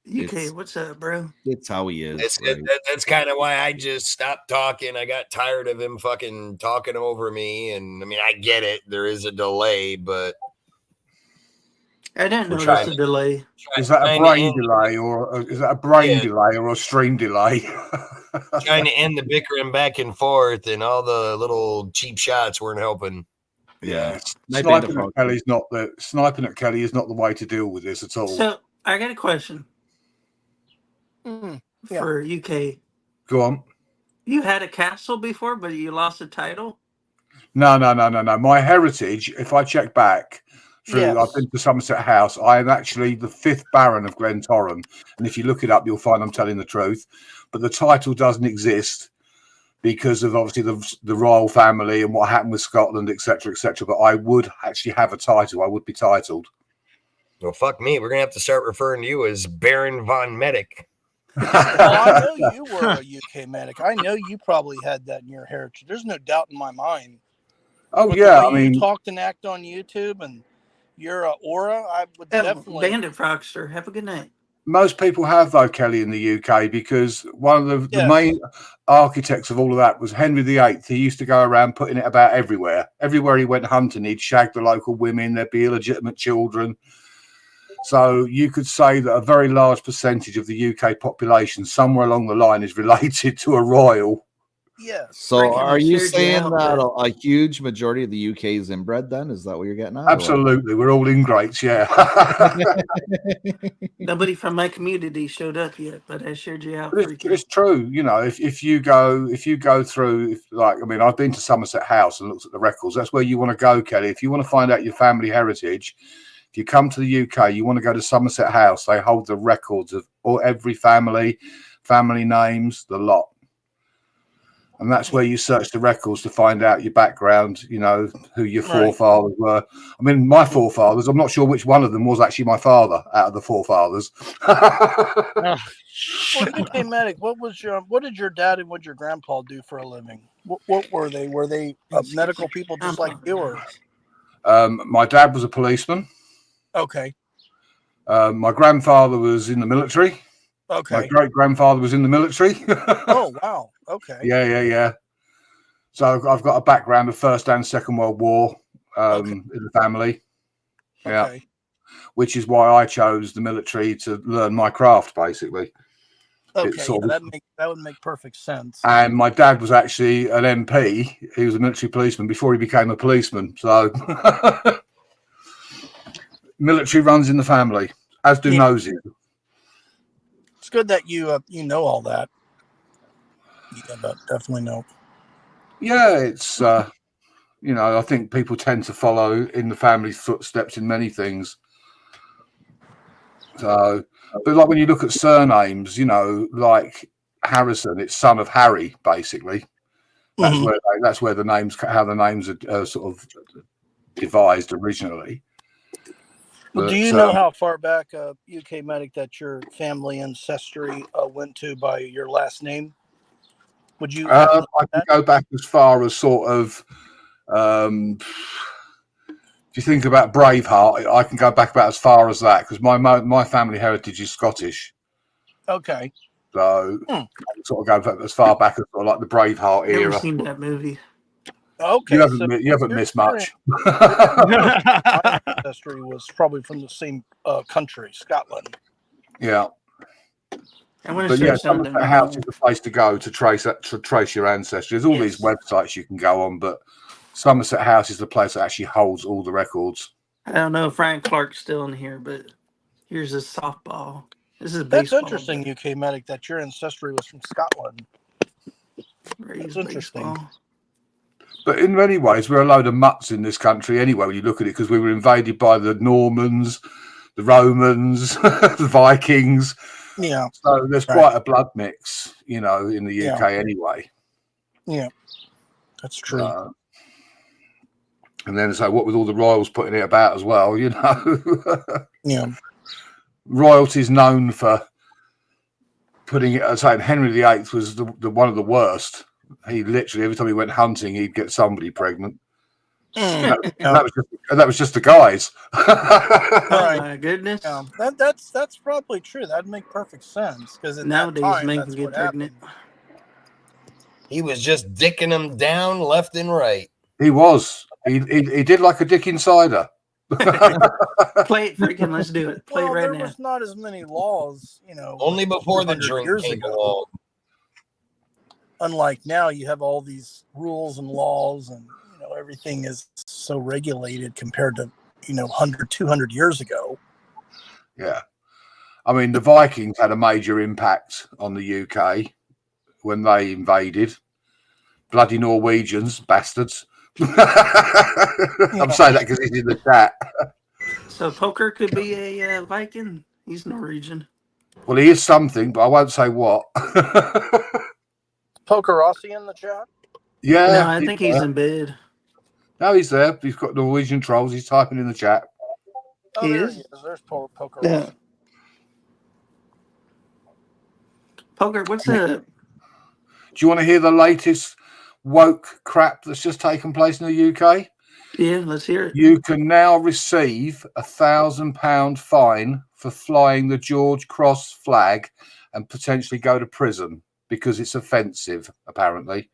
UK, what's up, bro? It's how he is. Right? That's kind of why I just stopped talking. I got tired of him fucking talking over me. And I mean, I get it. There is a delay, but I didn't We're notice trying- the delay. Is that a brain delay or is that a brain delay or a stream delay? Trying to end the bickering back and forth, and all the little cheap shots weren't helping. Yeah, sniping at Kelly is not the way to deal with this at all. So I got a question Yeah. for UK. Go on. You had a castle before, but you lost a title? No. My heritage, if I check back through, Yes. I've been to Somerset House. I am actually the 5th Baron of Glentoran, and if you look it up, you'll find I'm telling the truth. But the title doesn't exist because of obviously the royal family and what happened with Scotland, etc., etc. But I would actually have a title. I would be titled. Well, fuck me. We're gonna have to start referring to you as Baron von Medic. Well, I know you were a UK medic. I know you probably had that in your heritage. There's no doubt in my mind. Oh With yeah, the I way mean, you talked and act on YouTube and your aura, I would definitely. Bandit Frogster, have a good night. most people have though, Kelly, in the UK, because one of the main architects of all of that was Henry VIII. He used to go around putting it about everywhere. Everywhere he went hunting, he'd shag the local women. There'd be illegitimate children. So you could say that a very large percentage of the UK population, somewhere along the line, is related to a royal. Yeah. So are you saying that a huge majority of the UK is inbred then? Is that what you're getting at? Absolutely. We're all ingrates, yeah. Nobody from my community showed up yet, but I shared you out. It's true. You know, if you go through, I mean, I've been to Somerset House and looked at the records. That's where you want to go, Kelly. If you want to find out your family heritage, if you come to the UK, you want to go to Somerset House. They hold the records of every family names, the lot. And that's where you search the records to find out your background, you know, who your forefathers were. I mean, my forefathers, I'm not sure which one of them was actually my father out of the forefathers. Well, UK medic, what did your dad and what your grandpa do for a living? What were they? Were they medical people just like you? Or? My dad was a policeman. Okay. My grandfather was in the military. Okay. My great-grandfather was in the military. Oh, wow. Okay. Yeah. So I've got a background of First and Second World War in the family. Yeah. Okay. Which is why I chose the military to learn my craft, basically. Okay, that would make perfect sense. And my dad was actually an MP. He was a military policeman before he became a policeman. So military runs in the family, as do noses. It's good that you know all that. Yeah, definitely know. Yeah, it's you know, I think people tend to follow in the family's footsteps in many things. So, but like when you look at surnames, you know, like Harrison, it's son of Harry, basically. That's where the names, how the names are sort of devised originally. Well, do you know how far back, UK medic, that your family ancestry went to by your last name? Would you? I can go back as far as sort of. If you think about Braveheart, I can go back about as far as that because my family heritage is Scottish. Okay. So I can sort of go as far back as sort of like the Braveheart era. Never seen that movie. Okay, you haven't missed much. My ancestry was probably from the same country, Scotland. Yeah. But yeah, Somerset House is the place to go to trace your ancestry. There's all these websites you can go on, but Somerset House is the place that actually holds all the records. I don't know if Ryan Clark's still in here, but here's a softball. This is baseball. That's interesting, UK medic, that your ancestry was from Scotland. That's interesting. But in many ways, we're a load of mutts in this country anyway, when you look at it, because we were invaded by the Normans, the Romans, the Vikings. Yeah. So there's quite a blood mix, you know, in the UK anyway. Yeah, that's true. And then so what with all the royals putting it about as well, you know. Yeah. Royalty's known for putting it, saying Henry VIII was the one of the worst. He literally, every time he went hunting, he'd get somebody pregnant. That was just the guys. Oh my goodness! Yeah, that's probably true. That'd make perfect sense because nowadays men can get pregnant. He was just dicking them down left and right. He was. He did like a dick insider. Play it freaking. Let's do it. Play it right now. There was not as many laws, you know. Only before the drink came along. unlike now, you have all these rules and laws, and everything is so regulated compared to 100, 200 years ago. Yeah. I mean, the Vikings had a major impact on the UK when they invaded. Bloody Norwegians, bastards. I'm saying that because he's in the chat. So Poker could be a Viking. He's Norwegian. Well, he is something, but I won't say what. Poker Rossi in the chat? Yeah. No, I think he's in bed. No, he's there. He's got Norwegian trolls. He's typing in the chat. Oh, there he is. There's Poker Rossi. Poker, what's up? Do you want to hear the latest woke crap that's just taken place in the UK? Yeah, let's hear it. You can now receive £1,000 fine for flying the George Cross flag and potentially go to prison because it's offensive, apparently.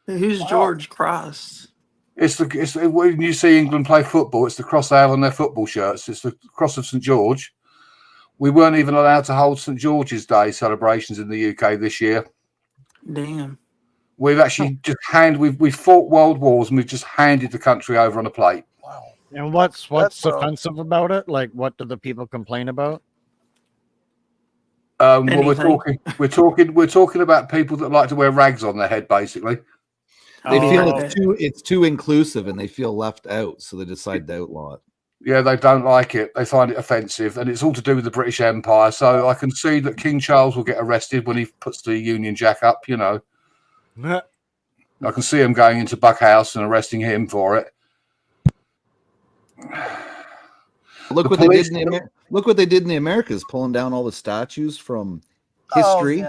Who's George Cross? It's when you see England play football, it's the cross they have on their football shirts. It's the cross of St. George. We weren't even allowed to hold St. George's Day celebrations in the UK this year. Damn. We've actually we've fought world wars and we've just handed the country over on a plate. Wow. And what's offensive about it? Like, what do the people complain about? Well, we're talking about people that like to wear rags on their head, basically. They feel it's too inclusive and they feel left out, so they decide to outlaw it. Yeah, they don't like it. They find it offensive, and it's all to do with the British Empire. So I can see that King Charles will get arrested when he puts the Union Jack up, I can see him going into Buckhouse and arresting him for it. Look what they did in the Americas, pulling down all the statues from history.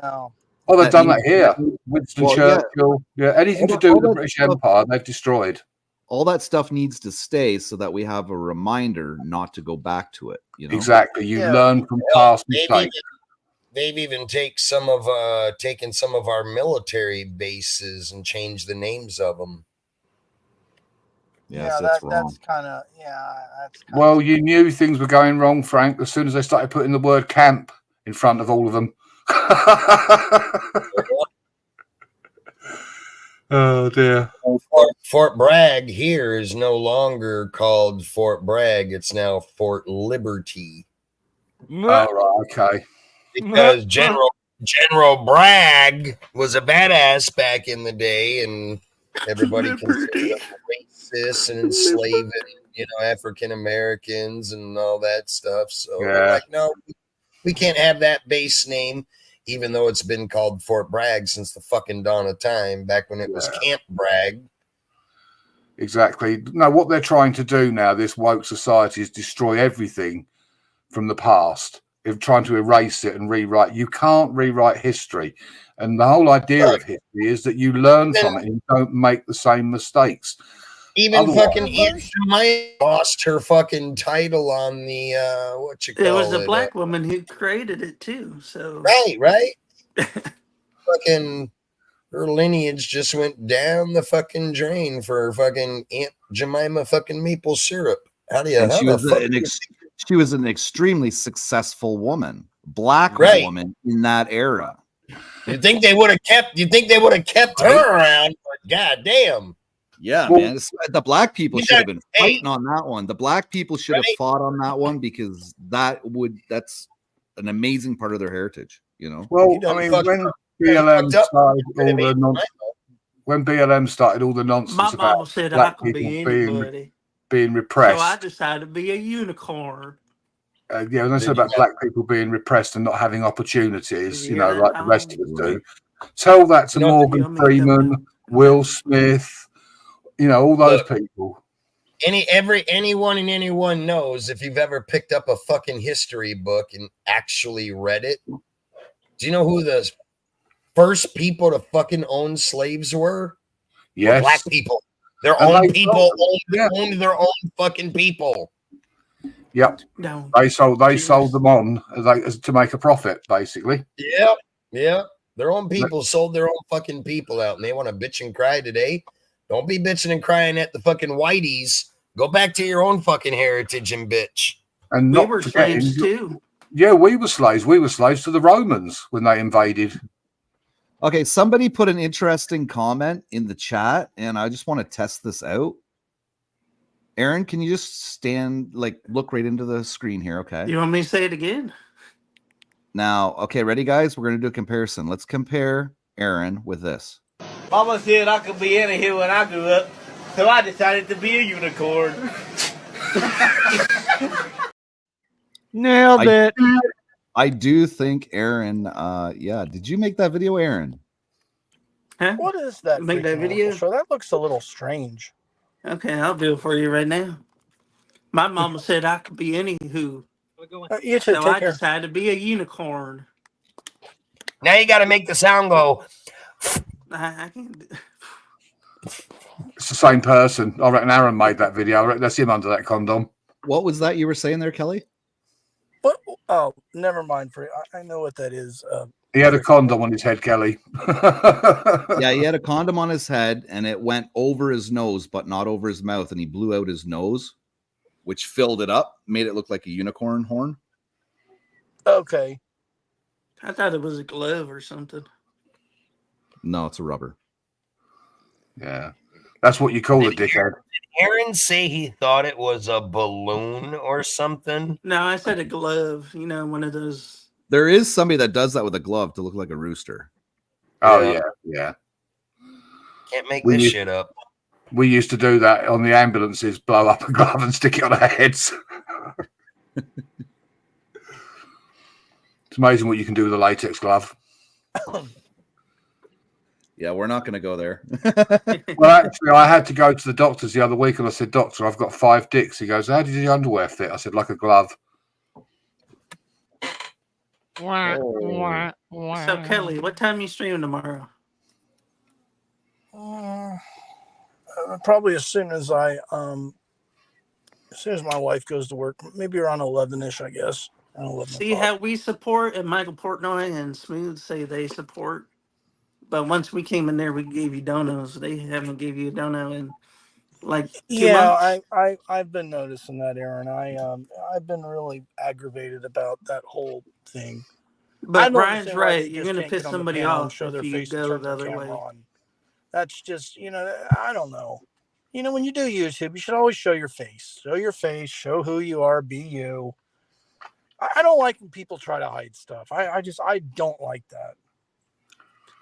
Oh, they've done that here. Winston Churchill. Yeah, anything to do with the British Empire, they've destroyed. All that stuff needs to stay so that we have a reminder not to go back to it. Exactly. You learn from past mistakes. They've even taken some of our military bases and changed the names of them. Yes, that's kind of Well, you knew things were going wrong, Frank, as soon as they started putting the word camp in front of all of them. Oh dear. Fort Bragg here is no longer called Fort Bragg. It's now Fort Liberty. Oh, right, okay. Because General Bragg was a badass back in the day, and everybody considered him racist and enslaving, African Americans and all that stuff. So they're like, no, we can't have that base name, even though it's been called Fort Bragg since the fucking dawn of time, back when it was Camp Bragg. Exactly. No, what they're trying to do now, this woke society, is destroy everything from the past. They're trying to erase it and rewrite. You can't rewrite history. And the whole idea of history is that you learn from it and you don't make the same mistakes. Even fucking Aunt Jemima lost her fucking title on the It was a black woman who created it too. So right. Fucking her lineage just went down the fucking drain for fucking Aunt Jemima fucking maple syrup. She was an extremely successful woman, black woman in that era. You think they would have kept her around? But goddamn. Yeah, man. The black people should have been fighting on that one. The black people should have fought on that one because that's an amazing part of their heritage, Well, I mean, when BLM started all the nonsense my mama about said black I could be people anybody. being repressed. So I decided to be a unicorn. And they said about black people being repressed and not having opportunities, like the rest of us do. Tell that to Morgan Freeman, Will Smith, all those people. Anyone knows, if you've ever picked up a fucking history book and actually read it. Do you know who the first people to fucking own slaves were? Yes, were black people. Their own people owned their own fucking people. Yep. No. They sold them on to make a profit, basically. Yeah. Their own people sold their own fucking people out, and they want to bitch and cry today. Don't be bitching and crying at the fucking whiteys. Go back to your own fucking heritage and bitch. And we were slaves too. Yeah, we were slaves. We were slaves to the Romans when they invaded. Okay, somebody put an interesting comment in the chat, and I just want to test this out. Aaron, can you just look right into the screen here? Okay. You want me to say it again? Now, okay, ready, guys? We're going to do a comparison. Let's compare Aaron with this. Mama said I could be any here when I grew up, so I decided to be a unicorn. Nailed it. I do think Aaron, did you make that video, Aaron? Huh? What is that? Make that freaking video? local show? That looks a little strange. Okay, I'll do it for you right now. My mama said I could be any who. You too. So Take I care. decided to be a unicorn. Now you got to make the sound go. I can't. It's the same person. I reckon Aaron made that video. I reckon that's him under that condom. What was that you were saying there, Kelly? What? Oh, never mind. I know what that is. He had a condom on his head, Kelly. Yeah, he had a condom on his head, and it went over his nose, but not over his mouth, and he blew out his nose, which filled it up, made it look like a unicorn horn. Okay. I thought it was a glove or something. No, it's a rubber. Yeah. That's what you call a dickhead. Did Aaron say he thought it was a balloon or something? No, I said a glove. You know, one of those. There is somebody that does that with a glove to look like a rooster. Oh, yeah. Can't make this shit up. We used to do that on the ambulances, blow up a glove and stick it on our heads. It's amazing what you can do with a latex glove. Yeah, we're not going to go there. Well, actually, I had to go to the doctor's the other week, and I said, "Doctor, I've got 5 dicks." He goes, "How did your underwear fit?" I said, "Like a glove." So Kelly, what time you streaming tomorrow? Probably as soon as my wife goes to work, maybe around 11ish, I guess. See how we support, and Michael Portnoy and Smooth say they support. But once we came in there, we gave you donos. They haven't gave you a dono in like 2 months. I've been noticing that, Aaron. I've been really aggravated about that whole thing. But Ryan's right. You're gonna piss somebody off if you go the other way. That's just, I don't know. When you do YouTube, you should always show your face. Show your face. Show who you are. Be you. I don't like when people try to hide stuff. I don't like that.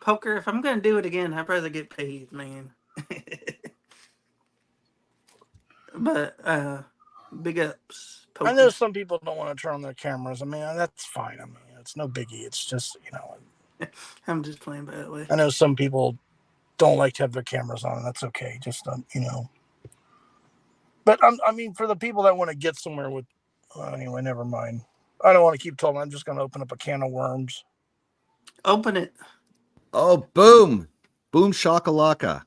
Poker, if I'm gonna do it again, I'd rather get paid, man. But big ups. Poker. I know some people don't want to turn on their cameras. I mean, that's fine. I mean, it's no biggie. It's just, I'm just playing by the way. I know some people don't like to have their cameras on, and that's okay. Just, But I mean, for the people that want to get somewhere with, anyway, never mind. I don't want to keep talking. I'm just going to open up a can of worms. Open it. Oh, boom. Boom shakalaka.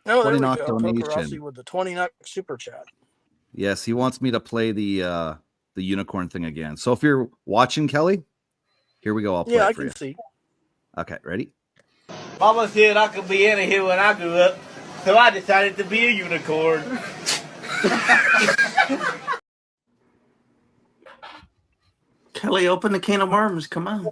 No, 20 there we knock go. donation. Rossi with the 20 knock super chat. Yes, he wants me to play the unicorn thing again. So if you're watching, Kelly, here we go. I'll play it for you. I can see. Okay, ready? Mama said I could be any here when I grew up, so I decided to be a unicorn. Kelly, open the can of worms. Come on.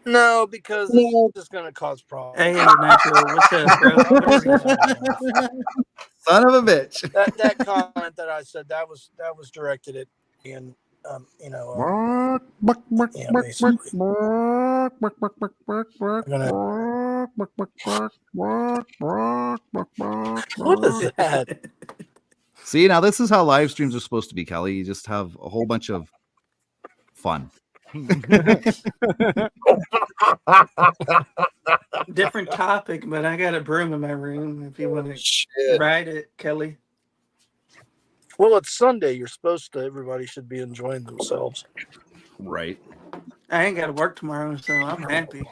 No, because it's just going to cause problems. Hey, Nitro, what's up, bro? Son of a bitch. That comment that I said, that was directed at Ian. Basically. What is that? See, now this is how live streams are supposed to be, Kelly. You just have a whole bunch of fun. Different topic, but I got a broom in my room if you want to ride it, Kelly. Well, it's Sunday. You're supposed to. Everybody should be enjoying themselves. Right. I ain't got to work tomorrow, so I'm happy.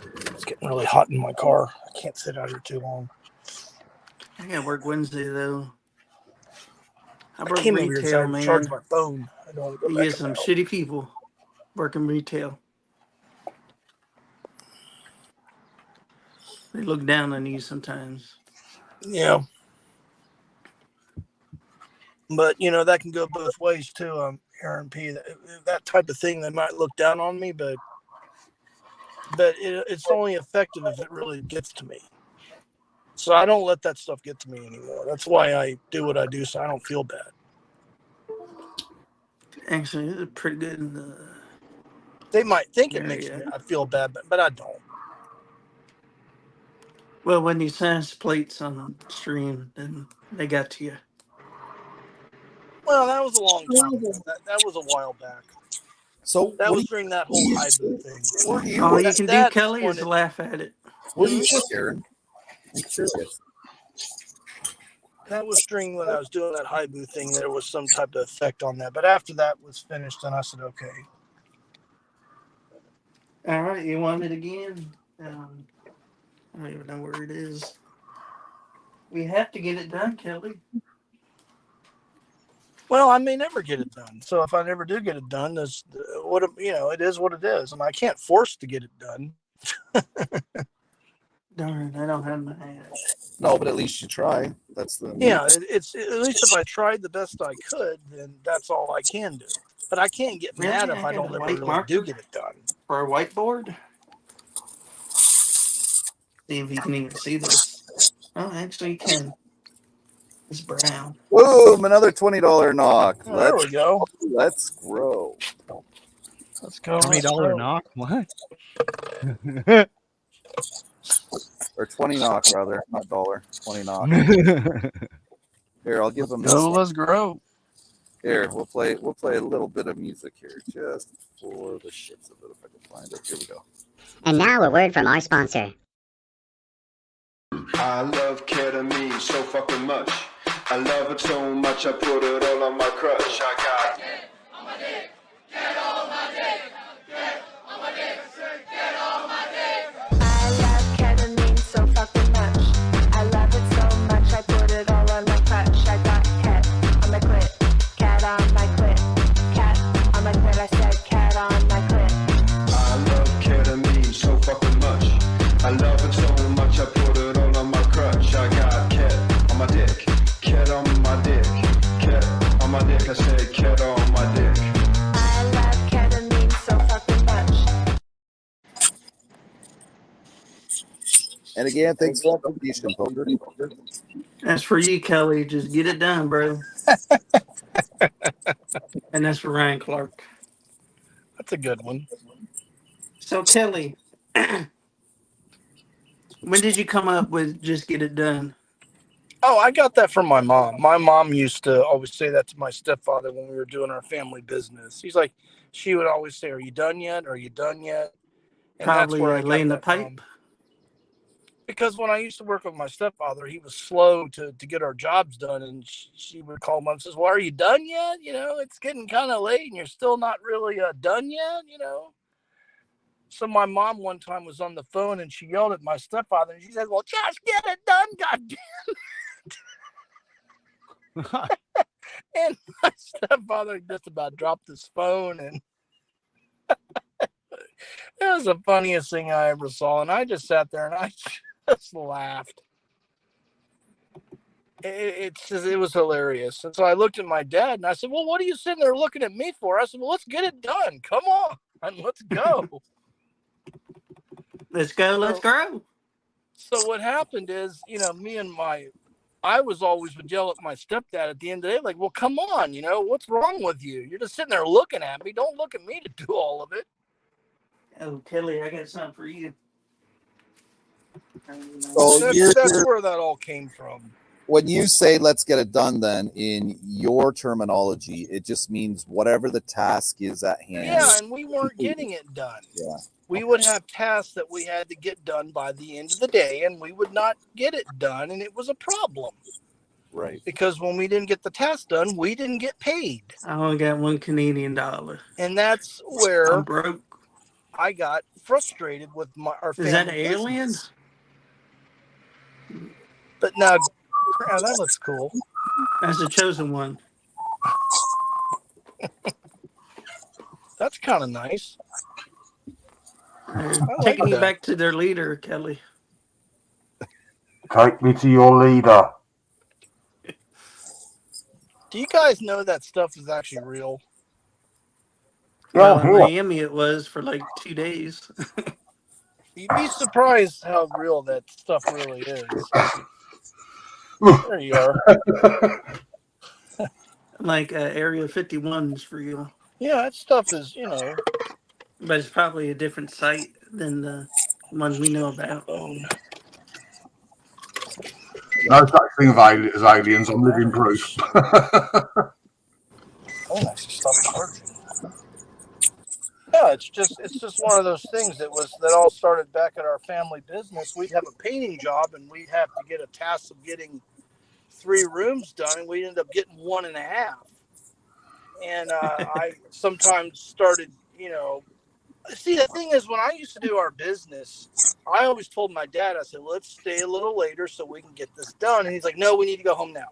It's getting really hot in my car. I can't sit out here too long. I got to work Wednesday, though. I work came over here retail, to man. charge my phone. I don't want to go You back get some out. shitty people working retail. They look down on you sometimes. Yeah. But, that can go both ways, too, Aaron P. That type of thing, they might look down on me, but but it's only effective if it really gets to me. So I don't let that stuff get to me anymore. That's why I do what I do, so I don't feel bad. Actually, it's pretty good in the. They might think it makes me I feel bad, but I don't. Well, when you smash plates on stream, then they got to you. Well, that was a long time ago. That was a while back. So that was during that whole Haibu thing. All you can do, Kelly, is laugh at it. What do you think, Aaron? I'm curious. That was during when I was doing that Haibu thing. There was some type of effect on that. But after that was finished, then I said, okay. All right, you want it again? I don't even know where it is. We have to get it done, Kelly. Well, I may never get it done. So if I never do get it done, it is what it is, and I can't force to get it done. Darn, I don't have my hat. No, but at least you try. That's the It's at least if I tried the best I could, then that's all I can do. But I can't get mad if I don't ever really do get it done. For a whiteboard? See if you can even see this. Oh, actually, you can. It's brown. Boom! Another $20 knock. Oh, there we go. Let's grow. Let's go. $20 knock? What? Or 20 knock, rather, not dollar. 20 knock. Here, I'll give them. Let's grow. Here, we'll play a little bit of music here, just for the shits of it, if I can find it. Here we go. And now a word from our sponsor. I love ketamine so fucking much. I love it so much I put it all on my crutch. I got get on my dick, get on my dick, get on my dick, get on my dick. I love ketamine so fucking much. I love it so much I put it all on my crutch. I got cat on my clit, cat on my clit, cat on my clit. I said cat on my clit. I love ketamine so fucking much. I love it so much I put it all on my crutch. I got cat on my dick. Cat on my dick, cat on my dick. I said cat on my dick. I love ketamine so fucking much. And again, thanks for the contribution, Poker. That's for you, Kelly. Just get it done, bro. And that's for Ryan Clark. That's a good one. So, Kelly, when did you come up with just get it done? Oh, I got that from my mom. My mom used to always say that to my stepfather when we were doing our family business. She would always say, "Are you done yet? Are you done yet?" And Probably that's where I got laying the that pipe. from. Because when I used to work with my stepfather, he was slow to get our jobs done, and she would call him up and says, "Well, are you done yet? It's getting kind of late, and you're still not really done yet, So my mom one time was on the phone, and she yelled at my stepfather, and she said, "Well, just get it done, goddamn." And my stepfather just about dropped his phone, and it was the funniest thing I ever saw. And I just sat there and I just laughed. It was hilarious. And so I looked at my dad and I said, "Well, what are you sitting there looking at me for?" I said, "Well, let's get it done. Come on, and let's go." Let's go. Let's grow. So what happened is, I was always would yell at my stepdad at the end of the day, like, "Well, come on, what's wrong with you? You're just sitting there looking at me. Don't look at me to do all of it." Oh, Kelly, I got something for you. So that's where that all came from. When you say "let's get it done," then in your terminology, it just means whatever the task is at hand. Yeah, and we weren't getting it done. Yeah. We would have tasks that we had to get done by the end of the day, and we would not get it done, and it was a problem. Right. Because when we didn't get the task done, we didn't get paid. I only got $1 Canadian. And that's where I'm broke. I got frustrated with our family. Is that an alien? business. But now, that looks cool. That's the chosen one. That's kind of nice. Taking you back to their leader, Kelly. Take me to your leader. Do you guys know that stuff is actually real? Well, in Miami it was for like 2 days. You'd be surprised how real that stuff really is. There you are. Like Area 51's for you. Yeah, that stuff is, you know. But it's probably a different site than the one we know about. No such thing as aliens. I'm living proof. Oh, actually stopped charging. Yeah, it's just one of those things that all started back at our family business. We'd have a painting job and we'd have to get a task of getting 3 rooms done, and we'd end up getting 1.5. And I sometimes started, you know. See, the thing is, when I used to do our business, I always told my dad, I said, let's stay a little later so we can get this done. And he's like, no, we need to go home now.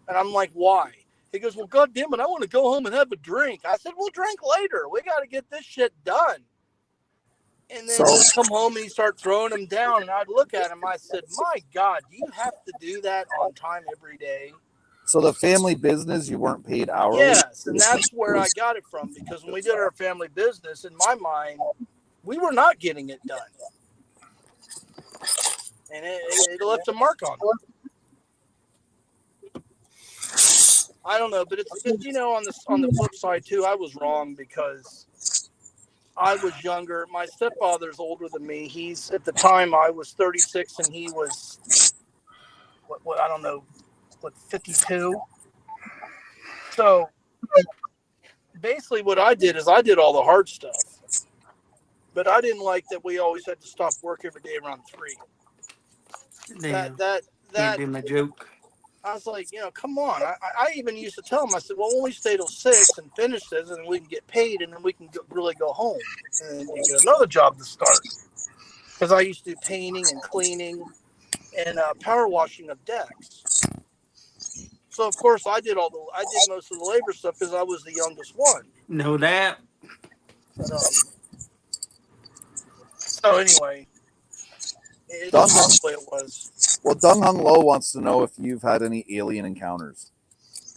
And I'm like, why? He goes, well, God damn it, I want to go home and have a drink. I said, we'll drink later. We got to get this shit done. And then he'd come home and he'd start throwing them down. And I'd look at him. I said, my God, do you have to do that on time every day? So the family business, you weren't paid hourly? Yes, and that's where I got it from. Because when we did our family business, in my mind, we were not getting it done. And it left a mark on it. I don't know, but it's you know, on the flip side too, I was wrong because I was younger. My stepfather's older than me. He's at the time I was 36 and he was what I don't know, 52. So basically what I did is I did all the hard stuff. But I didn't like that we always had to stop work every day around 3. That Can't do my joke. I was like, you know, come on. I even used to tell him, I said, well, when we stay till 6 and finish this, and we can get paid, and then we can really go home. And then you get another job to start. Because I used to do painting and cleaning and power washing of decks. So, of course, I did most of the labor stuff because I was the youngest one. Know that. But, so, anyway, it's Dung just the way it was. Well, Dung Hung Lo wants to know if you've had any alien encounters.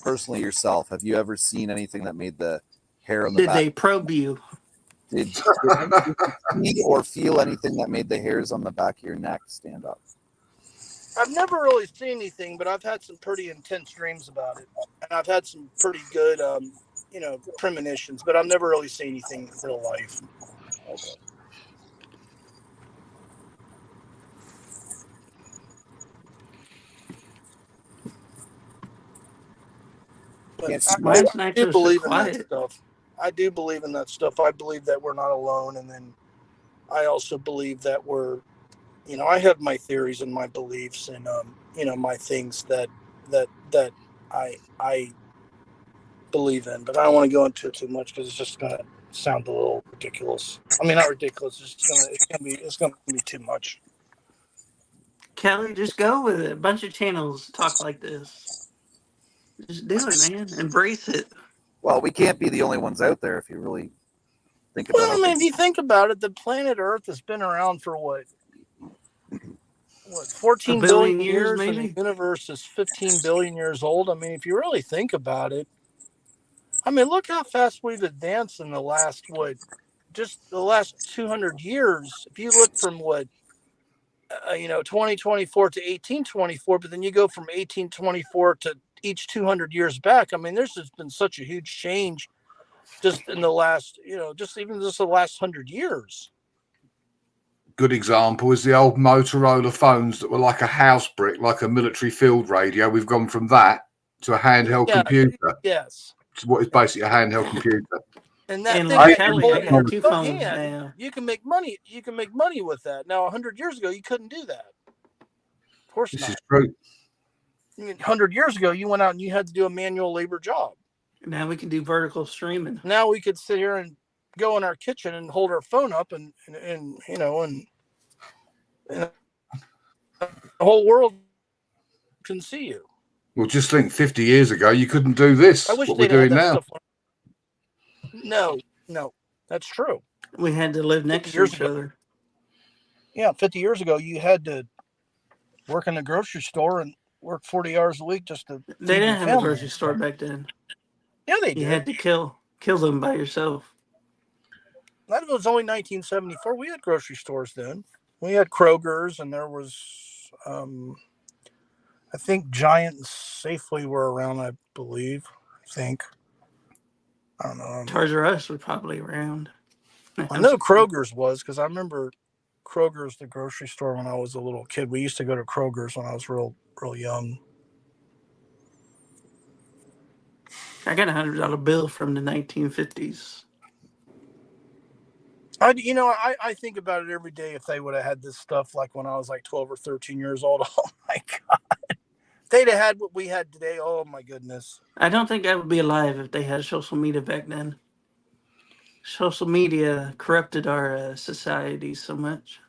Personally yourself, have you ever seen anything that made the hair on the Did back? they probe you? Did you see or feel anything that made the hairs on the back of your neck stand up? I've never really seen anything, but I've had some pretty intense dreams about it. And I've had some pretty good, you know, premonitions, but I've never really seen anything in real life. But I do believe in that stuff. I do believe in that stuff. I believe that we're not alone. And then I also believe that we're, you know, I have my theories and my beliefs and, you know, my things that I believe in, but I don't want to go into it too much because it's just going to sound a little ridiculous. I mean, not ridiculous. It's going to be too much. Kelly, just go with it. A bunch of channels talk like this. Just do it, man. Embrace it. Well, we can't be the only ones out there if you really think about it. Well, I mean, if you think about it, the planet Earth has been around for what 14 billion years, and the universe is 15 billion years old. I mean, if you really think about it, I mean, look how fast we've advanced in the last, just the last 200 years. If you look from 2024 to 1824, but then you go from 1824 to each 200 years back. I mean, there's just been such a huge change just in the last, just the last 100 years. Good example is the old Motorola phones that were like a house brick, like a military field radio. We've gone from that to a handheld computer. Yes. To what is basically a handheld computer. And that and thing like Kelly, I got 2 phones hand, now. you can make money. You can make money with that. Now, 100 years ago, you couldn't do that. Of course not. This is true. 100 years ago, you went out and you had to do a manual labor job. Now we can do vertical streaming. Now we could sit here and go in our kitchen and hold our phone up and the whole world can see you. Well, just think 50 years ago, you couldn't do this, I wish what we're they'd had doing that now. stuff. No, that's true. We had to live next to each other. Yeah, 50 years ago, you had to work in the grocery store and work 40 hours a week just to. They didn't have a grocery store back then. Yeah, they did. You had to kill them by yourself. That was only 1974. We had grocery stores then. We had Kroger's, and there was, I think Giant and Safeway were around. I believe. I think. I don't know. Toys R Us were probably around. I know Kroger's was because I remember Kroger's, the grocery store, when I was a little kid. We used to go to Kroger's when I was real young. I got $100 bill from the 1950s. I think about it every day. If they would have had this stuff like when I was like 12 or 13 years old, oh my God. If they'd have had what we had today, oh my goodness. I don't think I would be alive if they had social media back then. Social media corrupted our society so much.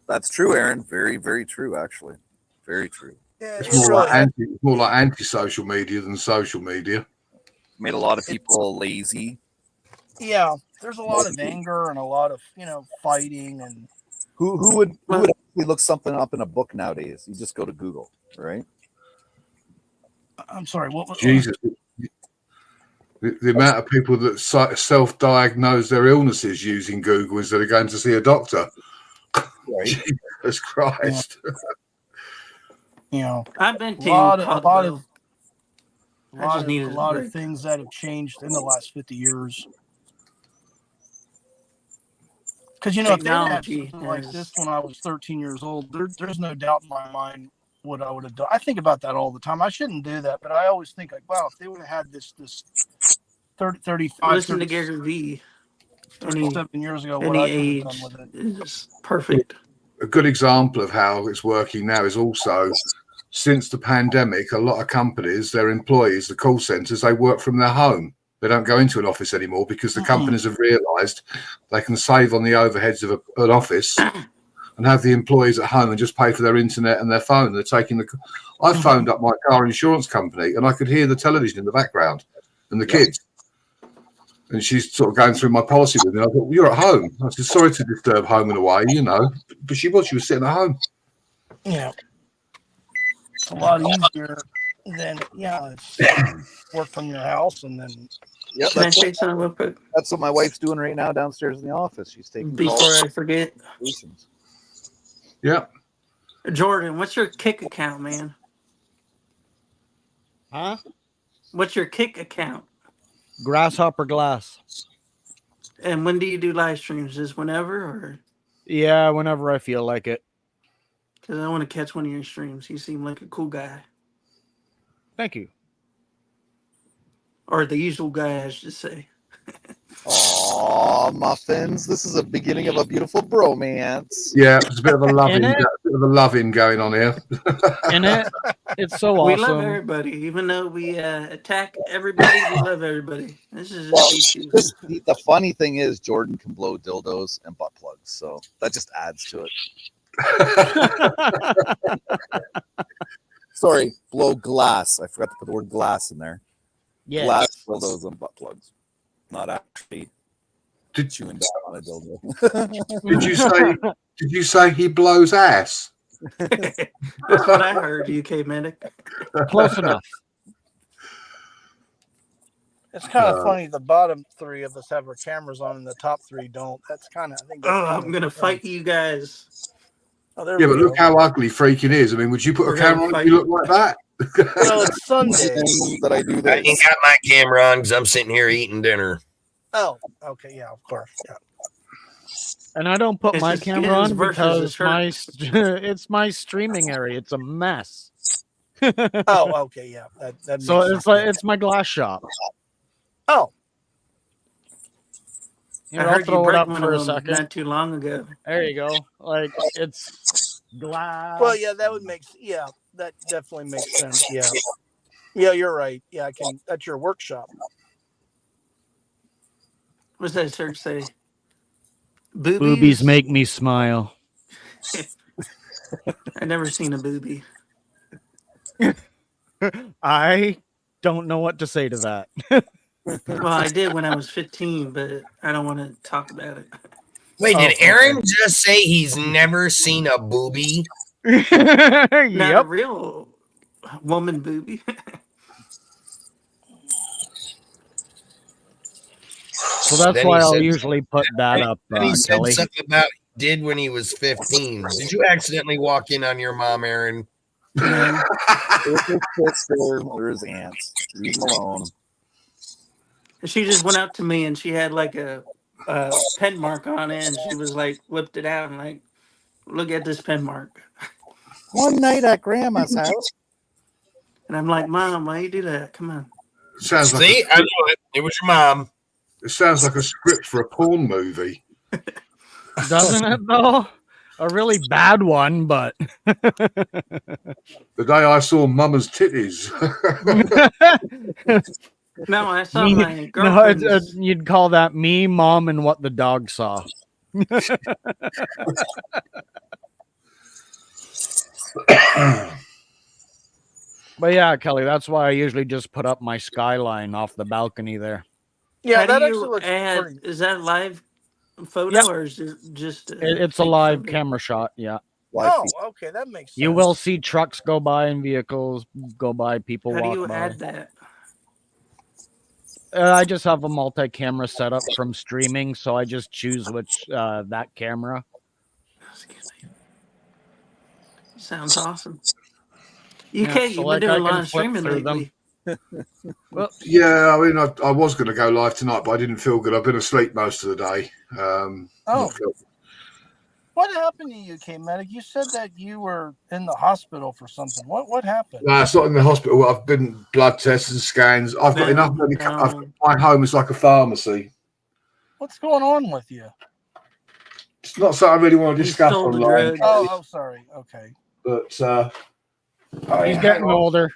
That's true, Aaron. Very, very true, actually. Very true. Yeah, It's more like anti-social media than social media. Made a lot of people lazy. Yeah, there's a lot of anger and a lot of fighting and Who would actually look something up in a book nowadays? You just go to Google, right? I'm sorry, what Jesus. The amount of people that self-diagnose their illnesses using Google instead of going to see a doctor. Right. Jesus Christ. I've been to a lot break. of things that have changed in the last 50 years. Because if they had Technology something like this when I was 13 years old, there's no doubt in my mind what I would have done. I think about that all the time. I shouldn't do that, but I always think like, wow, if they would have had this 35, Listen to Gary V. 37 years ago, what Any I could have age done with it. is perfect. A good example of how it's working now is also since the pandemic, a lot of companies, their employees, the call centers, they work from their home. They don't go into an office anymore because the companies have realized they can save on the overheads of an office and have the employees at home and just pay for their internet and their phone. They're taking I phoned up my car insurance company and I could hear the television in the background and the kids. And she's sort of going through my policy with me. I thought, well, you're at home. I said, sorry to disturb home and away, But she was sitting at home. Yeah. It's a lot easier than, work from your house and then. Yep, Can I say something real quick? That's what my wife's doing right now downstairs in the office. She's taking Before calls. I forget. Yeah. Jordan, what's your Kick account, man? Huh? What's your Kick account? Grasshopper Glass. And when do you do live streams? Just whenever, or? Yeah, whenever I feel like it. Because I want to catch one of your streams. You seem like a cool guy. Thank you. Or the usual guy, I should say. Aw, muffins. This is a beginning of a beautiful bromance. Yeah, there's a bit of a loving going on here. In it, it's so We awesome. love everybody, even though we attack everybody. We love everybody. This is just The funny thing is, Jordan can blow dildos and butt plugs, so that just adds to it. Sorry, blow glass. I forgot to put the word glass in there. Yes. Glass dildos and butt plugs, not actually chewing down on a dildo. Did you say he blows ass? That's what I heard, UK medic. Close enough. It's kind of funny. The bottom three of us have our cameras on, and the top three don't. That's kind of. I think. I'm gonna fight you guys. Oh, there Yeah, we but go. look how ugly freaking is. I mean, would you put a camera on if you look like that? Well, it's Sunday. That I do I this. ain't got my camera on because I'm sitting here eating dinner. Oh, okay, yeah, of course, yeah. And I don't put It's my the camera on skins versus because the it's my streaming area. It's a mess. Oh, okay, yeah. That So makes it's sense. like it's my glass shop. Oh. Here, I I'll heard you throw it break up one for a of them second. not too long ago. There you go. Like it's glass. Well, yeah, that would make. Yeah, that definitely makes sense. Yeah. Yeah, you're right. Yeah, I can. That's your workshop. What's that church say? Boobies make me smile. I never seen a boobie. I don't know what to say to that. Well, I did when I was 15, but I don't want to talk about it. Wait, did okay. Aaron just say he's never seen a boobie? Not a Yep. real woman boobie. So that's Then why he I'll said, usually put that up, then he said Kelly. something about he did when he was 15. Did you accidentally walk in on your mom, Aaron? No. With his sister or his aunts. Leave him alone. She just went up to me and she had like a pen mark on it, and she was like, whipped it out and like, look at this pen mark. One night at Grandma's house. And I'm like, Mom, why you do that? Come on. Sounds like See, I knew it. It was your mom. It sounds like a script for a porn movie. Doesn't it though? A really bad one, but The day I saw Mama's titties. No, I saw Me- my no, girlfriend's. you'd call that me, mom, and what the dog saw. But yeah, Kelly, that's why I usually just put up my skyline off the balcony there. Yeah, How that do actually you looks add? pretty. Is that live photo Yep. or is it just? It's a fake live photo? camera shot. Yeah. Oh, okay, that makes sense. You will see trucks go by and vehicles go by, people How do walk you by. add that? I just have a multi-camera setup from streaming, so I just choose which that camera. Sounds awesome. You Yeah, can't. so You've like been I doing a can lot of flip streaming through them. lately. Well, Yeah, I mean, I was going to go live tonight, but I didn't feel good. I've been asleep most of the day. Oh. What happened to you, K-Medic? You said that you were in the hospital for something. What happened? No, it's not in the hospital. I've been blood tests and scans. I've got enough money. My home is like a pharmacy. What's going on with you? It's not something I really want to discuss stole the online. drugs. Oh, sorry. Okay. But he's getting older.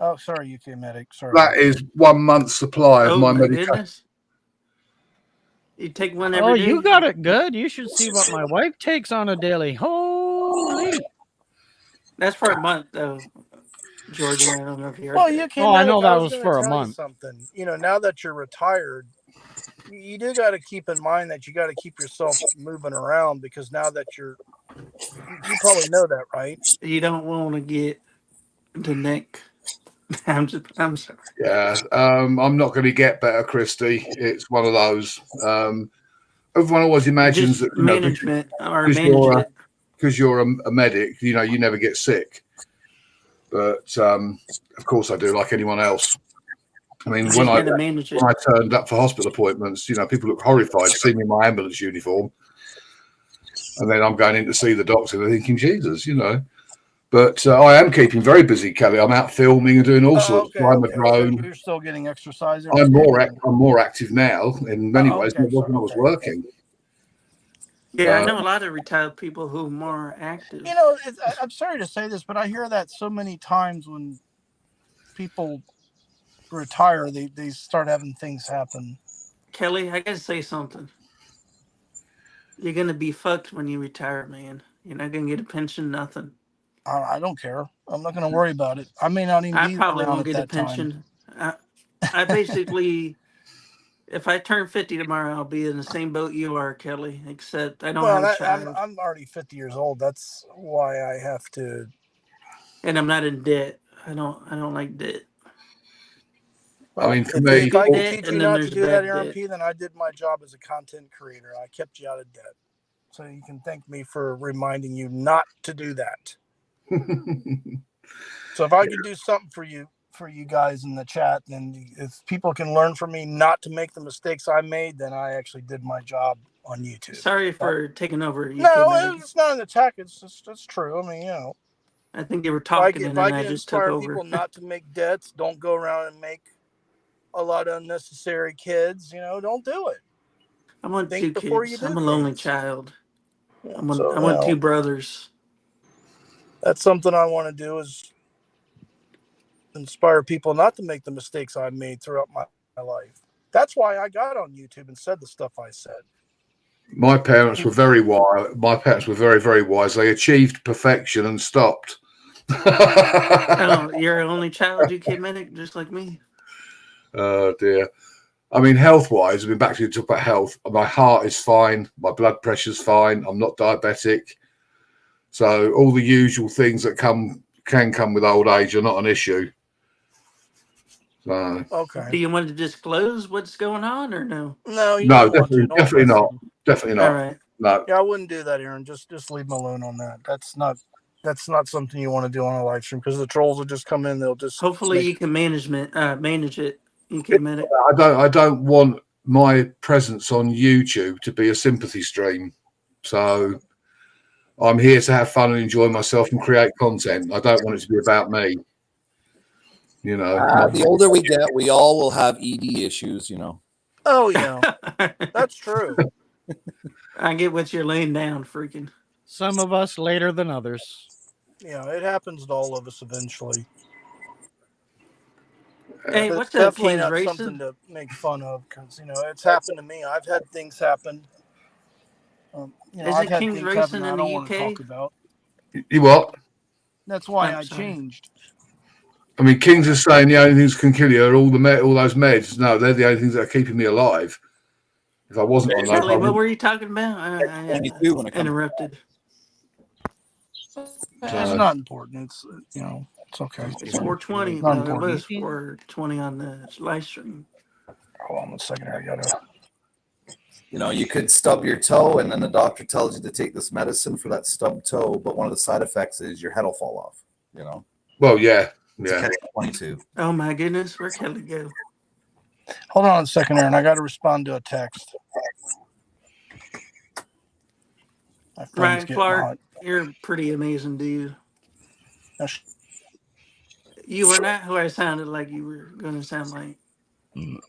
Oh, sorry, UK Medic. Sorry. that is 1 month's supply of Oh my my medication. goodness! You take one every Oh, day. you got it good. You should see what my wife takes on a daily. Holy! That's for a month, though, Georgia. I don't know if you heard Well, that. UK Oh, I Medic, know that was was gonna for a tell you month. something. You know, now that you're retired, you do got to keep in mind that you got to keep yourself moving around because now that you probably know that, right? You don't want to get the neck. I'm sorry. Yeah, I'm not going to get better, Christy. It's one of those. Everyone always imagines Just that, you know, management or because manage you're it. because you're a medic, you know, you never get sick. But of course, I do, like anyone else. I mean, You when just I gotta manage it. turned up for hospital appointments, you know, people look horrified to see me in my ambulance uniform, and then I'm going in to see the doctor. They're thinking, Jesus, you know. But I am keeping very busy, Kelly. I'm out filming and doing all sorts. Flying the drone. You're still getting exercise. every I'm day? more active now in many ways than I was when I was working. Yeah, I know a lot of retired people who are more active. You know, I'm sorry to say this, but I hear that so many times when people retire, they start having things happen. Kelly, I gotta say something. You're gonna be fucked when you retire, man. You're not gonna get a pension, nothing. I don't care. I'm not going to worry about it. I may not even I be probably around won't at get a that time. pension. I basically, if I turn 50 tomorrow, I'll be in the same boat you are, Kelly. Except I don't have a child, I'm already 50 years old. That's why I have to. and I'm not in debt. I don't like debt. I mean, for If, me, if I can debt, teach and you then not to there's do that, bad Aaron debt. P., then I did my job as a content creator. I kept you out of debt. So you can thank me for reminding you not to do that. So if I can do something for you guys in the chat, then if people can learn from me not to make the mistakes I made, then I actually did my job on YouTube. Sorry for taking over. UK No, Medic. it's not an attack. It's just that's true. I mean, you know. I think you were If I talking, can, and if I then I can just took inspire over. people not to make debts, don't go around and make a lot of unnecessary kids. You know, don't do it. I want Think two before you kids. do I'm a lonely things. child. Yeah, I want so, I want you know, two brothers. That's something I want to do is inspire people not to make the mistakes I made throughout my life. That's why I got on YouTube and said the stuff I said. my parents were very wise. My parents were very, very wise. They achieved perfection and stopped. Oh, you're an only child, UK Medic, just like me. Oh dear. I mean, health-wise, I mean, back to talk about health. My heart is fine. My blood pressure's fine. I'm not diabetic. So all the usual things that can come with old age are not an issue. So, Okay. Do you want to disclose what's going on or no? No, you no, don't want to. definitely not. Definitely not. All right. No. Yeah, I wouldn't do that, Aaron. Just leave them alone on that. That's not something you want to do on a live stream because the trolls will just come in. They'll just Hopefully you can manage it. You can manage it. I don't want my presence on YouTube to be a sympathy stream. So I'm here to have fun and enjoy myself and create content. I don't want it to be about me. You know, The older we get, we all will have ED issues, you know. Oh yeah, that's true. I get what you're laying down, freaking. Some of us later than others. Yeah, it happens to all of us eventually. Hey, But what's it's up, definitely Kings not Racing? something to make fun of because it's happened to me. I've had things happen. Is I've it had Kings things Racing happen I in don't the want to UK? talk about. you what? That's why I'm I sorry. changed. I mean, Kings is saying the only things that can kill you are all those meds. No, they're the only things that are keeping me alive. If I wasn't on those, Kelly, what were you talking about? I interrupted. It's not important. It's it's okay. It's 420. Not Well, it important. was 420 on the live stream. Hold on 1 second. I gotta. You could stub your toe, and then the doctor tells you to take this medicine for that stubbed toe, but one of the side effects is your head will fall off. Well, yeah. It's a catch-22. Oh my goodness, where Kelly go? Hold on 1 second, Aaron. I got to respond to a text. My phone's Ryan getting Clark, hot. you're a pretty amazing dude. You were not who I sounded like you were going to sound like. You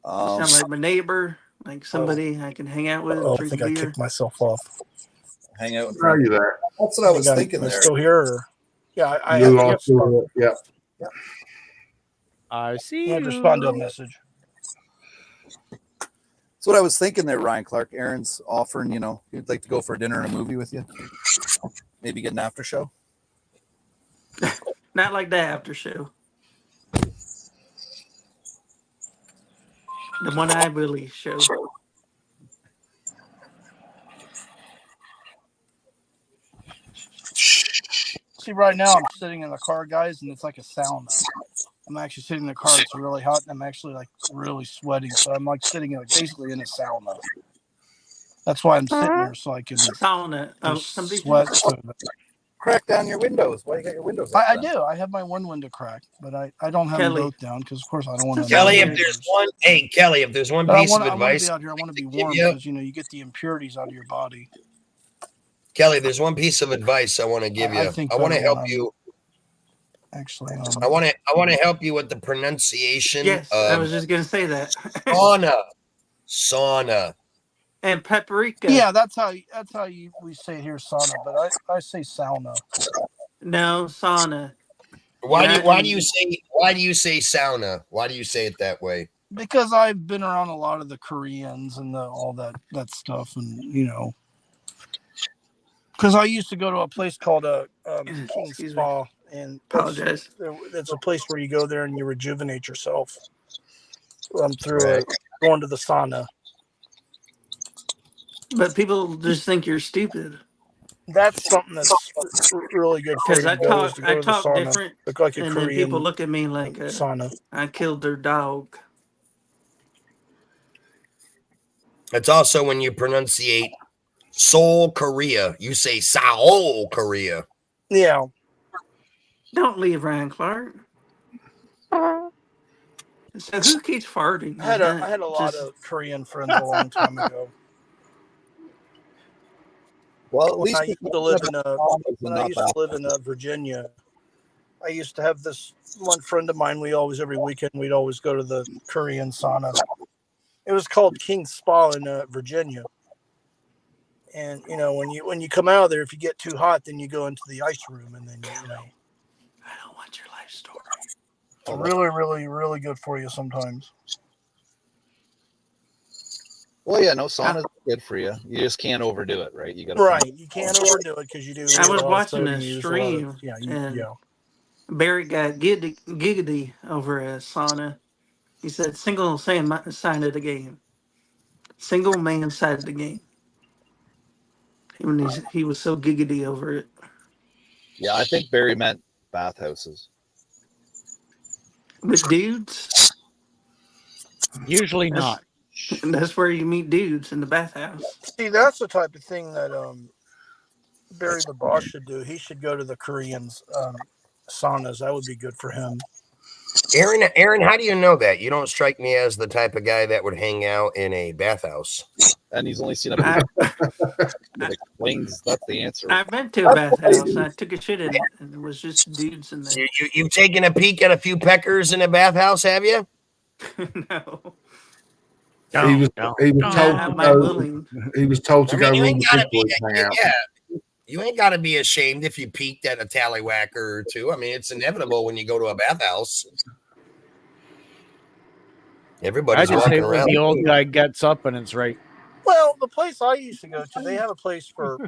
sound like my neighbor, like somebody I can hang out with, I drink think a I beer. kicked myself off. Hang out. Are you there? That's what I was thinking I'm there. still here. Or... Yeah, I You think are it's still, yeah. I see I you. respond to a message. That's what I was thinking there, Ryan Clark. Aaron's offering, he'd like to go for dinner and a movie with you. Maybe get an after show. Not like that after show. The One Eye Willie show. See, right now I'm sitting in the car, guys, and it's like a sauna. I'm actually sitting in the car. It's really hot, and I'm actually really sweating. So I'm sitting basically in a sauna. That's why I'm sitting there so I can sauna. Somebody sweat. Crack down your windows. Why you got your windows? I do. I have my one window cracked, but I don't have them both down because, of course, I don't want to. Kelly, if there's one piece of advice, I want to be out here. I want to be warm because you get the impurities out of your body. Kelly, there's one piece of advice I want to give you. I want to help you. Actually, I want to help you with the pronunciation. Yes, I was just gonna say that. Sauna. And paprika. Yeah, that's how we say it here, sauna. But I say sauna. No, sauna. Why do you say sauna? Why do you say it that way? Because I've been around a lot of the Koreans and all that stuff, and because I used to go to a place called King Spa, and it's a place where you go there and you rejuvenate yourself through going to the sauna. But people just think you're stupid. That's something that's really good for you. Because I talk sauna. different, Look like a and Korean then people look at me like sauna. I killed their dog. It's also when you pronunciate Seoul, Korea, you say Seoul, Korea. Yeah. Don't leave, Ryan Clark. So who keeps farting? I had a lot of Korean friends a long time ago. Well, when I used to live in Virginia, I used to have this one friend of mine. Every weekend we'd always go to the Korean sauna. It was called King Spa in Virginia. And when you come out of there, if you get too hot, then you go into the ice room, and then I don't want your life story. It's really, really, really good for you sometimes. Well, yeah, no, sauna's good for you. You just can't overdo it, right? You got you can't overdo it because you do. I was watching a stream, and Barry got giggity over a sauna. He said, "Single side of the game, single man side of the game." He was so giggity over it. Yeah, I think Barry meant bathhouses. With dudes? Usually not. That's where you meet dudes, in the bathhouse. See, that's the type of thing that Barry the boss should do. He should go to the Koreans saunas. That would be good for him. Aaron, how do you know that? You don't strike me as the type of guy that would hang out in a bathhouse. And he's only seen a wings. That's the answer. I've been to a bathhouse. I took a shit in it, and there was just dudes in there. You've taken a peek at a few peckers in a bathhouse, have you? No. He was told to go You where ain't the gotta big boys hang out. You ain't got to be ashamed if you peeked at a tallywhacker or two. I mean, it's inevitable when you go to a bathhouse. I Everybody's just walking hate when around. the old guy gets up and it's right. Well, the place I used to go to, they have a place for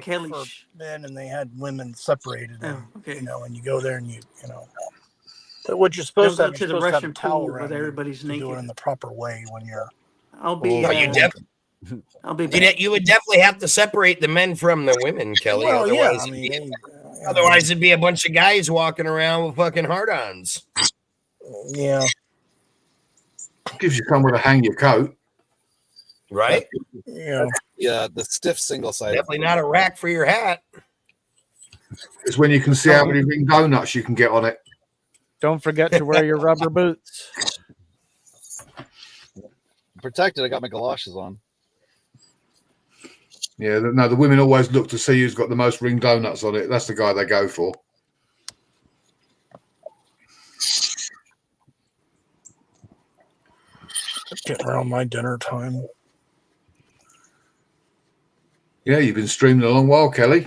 Kelly. for men, and they had women separated. And, you know, and you go there and you know. But what you're supposed to Don't have, go you're to the supposed to have a Russian towel pool around with everybody's you to do it naked. in the proper way when you're. I'll be. I'll be back. You would definitely have to separate the men from the women, Kelly. Well, yeah, otherwise, I mean, otherwise it'd be a bunch of guys walking around with fucking hard-ons. Yeah. Gives you somewhere to hang your coat. Right? Yeah. The stiff single side. Definitely not a rack for your hat. It's when you can see how many ring donuts you can get on it. Don't forget to wear your rubber boots. Protected. I got my galoshes on. Yeah, no, the women always look to see who's got the most ring donuts on it. That's the guy they go for. Getting around my dinner time. Yeah, you've been streaming a long while, Kelly.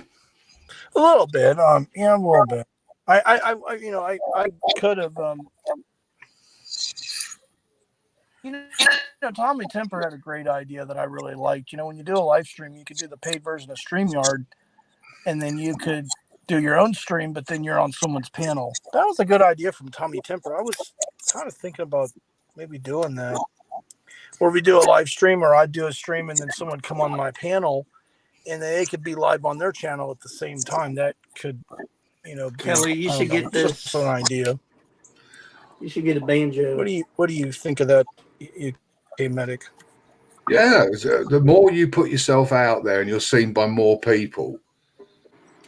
A little bit. Yeah, a little bit. I could have. Tommy Temper had a great idea that I really liked. You know, when you do a live stream, you could do the paid version of StreamYard, and then you could do your own stream, but then you're on someone's panel. That was a good idea from Tommy Temper. I was kind of thinking about maybe doing that, where we do a live stream, or I'd do a stream, and then someone come on my panel, and they could be live on their channel at the same time. That could, Kelly, you should get this. Just an idea. You should get a banjo. What do you think of that, Medic? Yeah, the more you put yourself out there and you're seen by more people,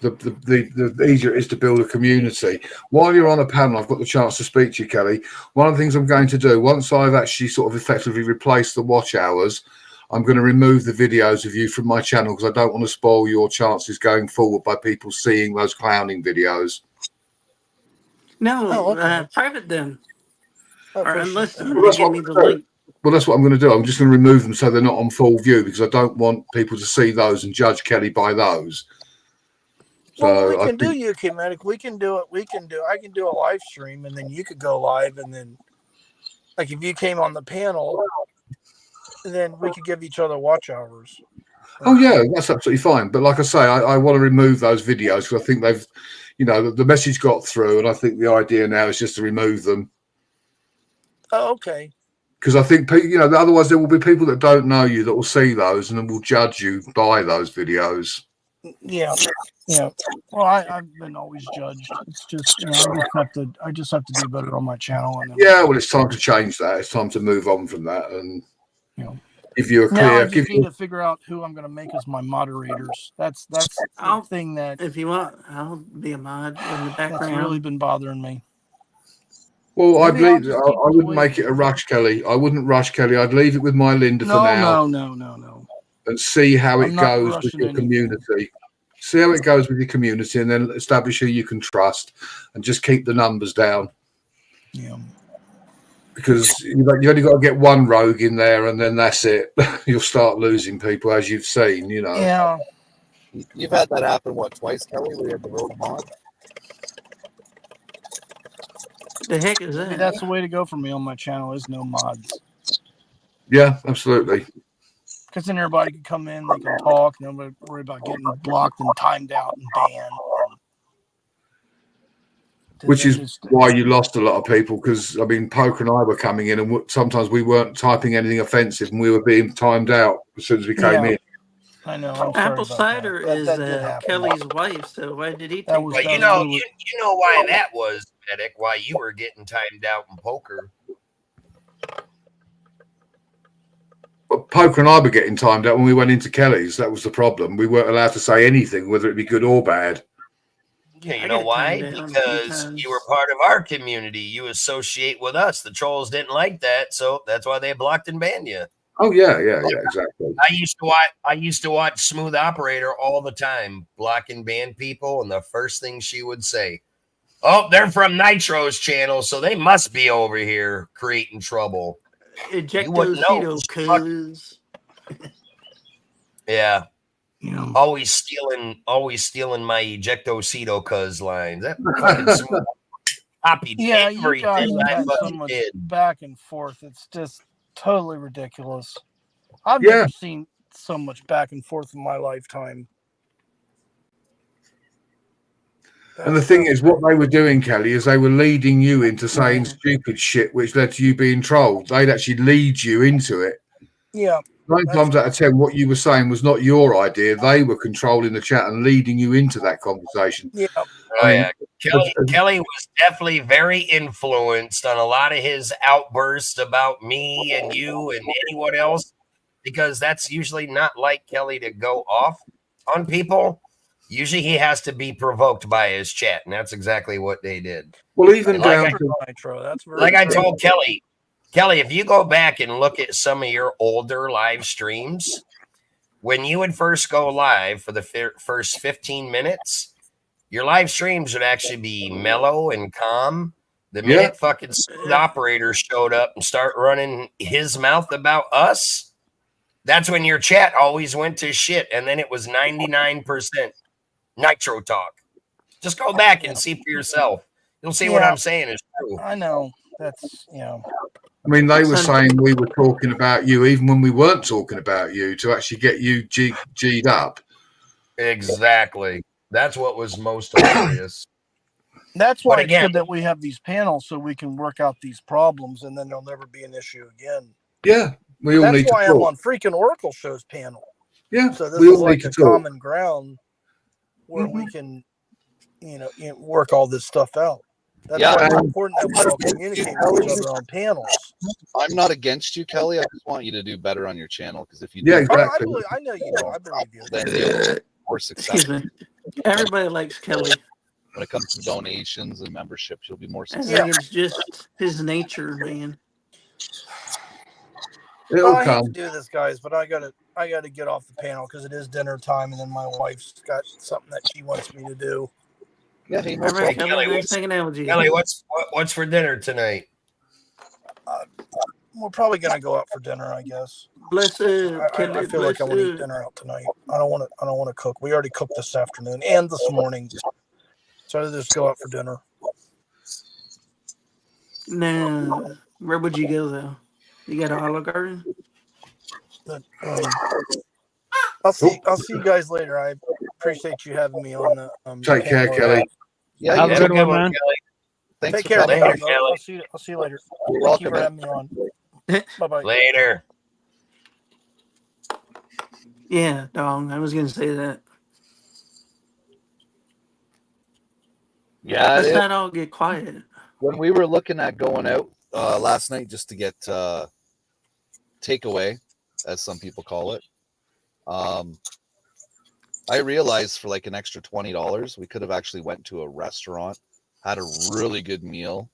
the easier it is to build a community. While you're on a panel, I've got the chance to speak to you, Kelly. One of the things I'm going to do, once I've actually sort of effectively replaced the watch hours, I'm going to remove the videos of you from my channel because I don't want to spoil your chances going forward by people seeing those clowning videos. No, private them. Or unless them. Well, Give me the link. Well, that's what I'm going to do. I'm just going to remove them so they're not on full view because I don't want people to see those and judge Kelly by those. Well, we can do UK Medic. We can do it. I can do a live stream, and then you could go live, and then, like, if you came on the panel, then we could give each other watch hours. Oh yeah, that's absolutely fine. But like I say, I want to remove those videos because I think they've, the message got through, and I think the idea now is just to remove them. Oh, okay. Because I think, otherwise there will be people that don't know you that will see those and then will judge you by those videos. Yeah. Well, I've been always judged. It's just, I just have to do better on my channel. And yeah, well, it's time to change that. It's time to move on from that and give you a clear. Now I just need to figure out who I'm going to make as my moderators. That's the thing that. If you want, I'll be a mod in the background. That's really been bothering me. Well, I wouldn't make it a rush, Kelly. I wouldn't rush, Kelly. I'd leave it with my Linda for now. No. And see how it goes with your community. See how it goes with your community, and then establish who you can trust, and just keep the numbers down. Yeah. Because you only got to get one rogue in there, and then that's it. You'll start losing people, as you've seen. Yeah. You've had that happen twice, Kelly? We had the rogue mod. The heck is that? That's the way to go for me on my channel. Is no mods. Yeah, absolutely. Because then everybody can come in, they can talk, nobody worry about getting blocked and timed out and banned. Which is why you lost a lot of people. Because Poker and I were coming in, and sometimes we weren't typing anything offensive, and we were being timed out as soon as we came in. I know. I'm sorry Apple about cider that. is That did happen. Kelly's wife, so why did he That take was the But you that know, was- you know why that was, Medic. Why you were getting timed out in poker. But Poker and I were getting timed out when we went into Kelly's. That was the problem. We weren't allowed to say anything, whether it be good or bad. Yeah, you I know got why? timed down a few Because times. you were part of our community. You associate with us. The trolls didn't like that, so that's why they blocked and banned you. Oh yeah, exactly. I used to watch Smooth Operator all the time, block and ban people, and the first thing she would say, "Oh, they're from Nitro's channel, so they must be over here creating trouble." You wouldn't know. Ejectocito, cuz. Yeah. Yeah. Always stealing my ejectocito cuz lines. That fucking Smooth copied Yeah, you everything guys have I had so fucking much did. back and forth. It's just totally ridiculous. I've Yeah. never seen so much back and forth in my lifetime. And the thing is, what they were doing, Kelly, is they were leading you into saying stupid shit, which led to you being trolled. They'd actually lead you into it. Yeah. 9 times out of 10, what you were saying was not your idea. They were controlling the chat and leading you into that conversation. Yeah. Oh yeah, Kelly was definitely very influenced on a lot of his outbursts about me and you and anyone else, because that's usually not like Kelly to go off on people. Usually he has to be provoked by his chat, and that's exactly what they did. Well, even And down Nitro, that's very like I true. told Kelly, if you go back and look at some of your older live streams, when you would first go live for the first 15 minutes, your live streams would actually be mellow and calm. The minute fucking Smooth Operator showed up and start running his mouth about us, that's when your chat always went to shit, and then it was 99% Nitro talk. Just go back and see for yourself. You'll see what I'm saying is true. I know. That's, you know. I mean, they were saying we were talking about you even when we weren't talking about you, to actually get you G'd up. Exactly. That's what was most hilarious. That's why But it's again, good that we have these panels so we can work out these problems, and then there'll never be an issue again. Yeah, we all need That's to why I'm talk. on freaking Oracle Show's panel. Yeah, so this we is all like need to a talk. common ground where we can, work all this stuff out. That's why it's important that we all communicate with each other on panels. I'm not against you, Kelly. I just want you to do better on your channel, because if you Yeah, do, exactly. I know you do. I believe you. then you'll be more successful. Excuse me. Everybody likes Kelly. When it comes to donations and memberships, you'll be more I successful. think it's just his nature, man. Well, I hate to do this, guys, but I gotta get off the panel because it is dinner time, and then my wife's got something that she wants me to do. Yeah, Hey, Kelly, what's for dinner tonight? We're probably gonna go out for dinner, I guess. Bless up, I Kelly. feel like I want to eat bless up. dinner out tonight. I don't want to cook. We already cooked this afternoon and this morning, so I'll just go out for dinner. Now, where would you go though? You got an Olive Garden? But, I'll see you guys later. I appreciate you having me on the. Take care, panel. Kelly. Yeah, Have a good one, man. Thanks Take for care, coming. guys. I'll see you later. You're Thank you welcome, for having me on. Bye bye. Later. Yeah, dog. I was gonna say that. Yeah, Let's not all get quiet. when we were looking at going out last night just to get takeaway, as some people call it, I realized for like an extra $20, we could have actually went to a restaurant, had a really good meal.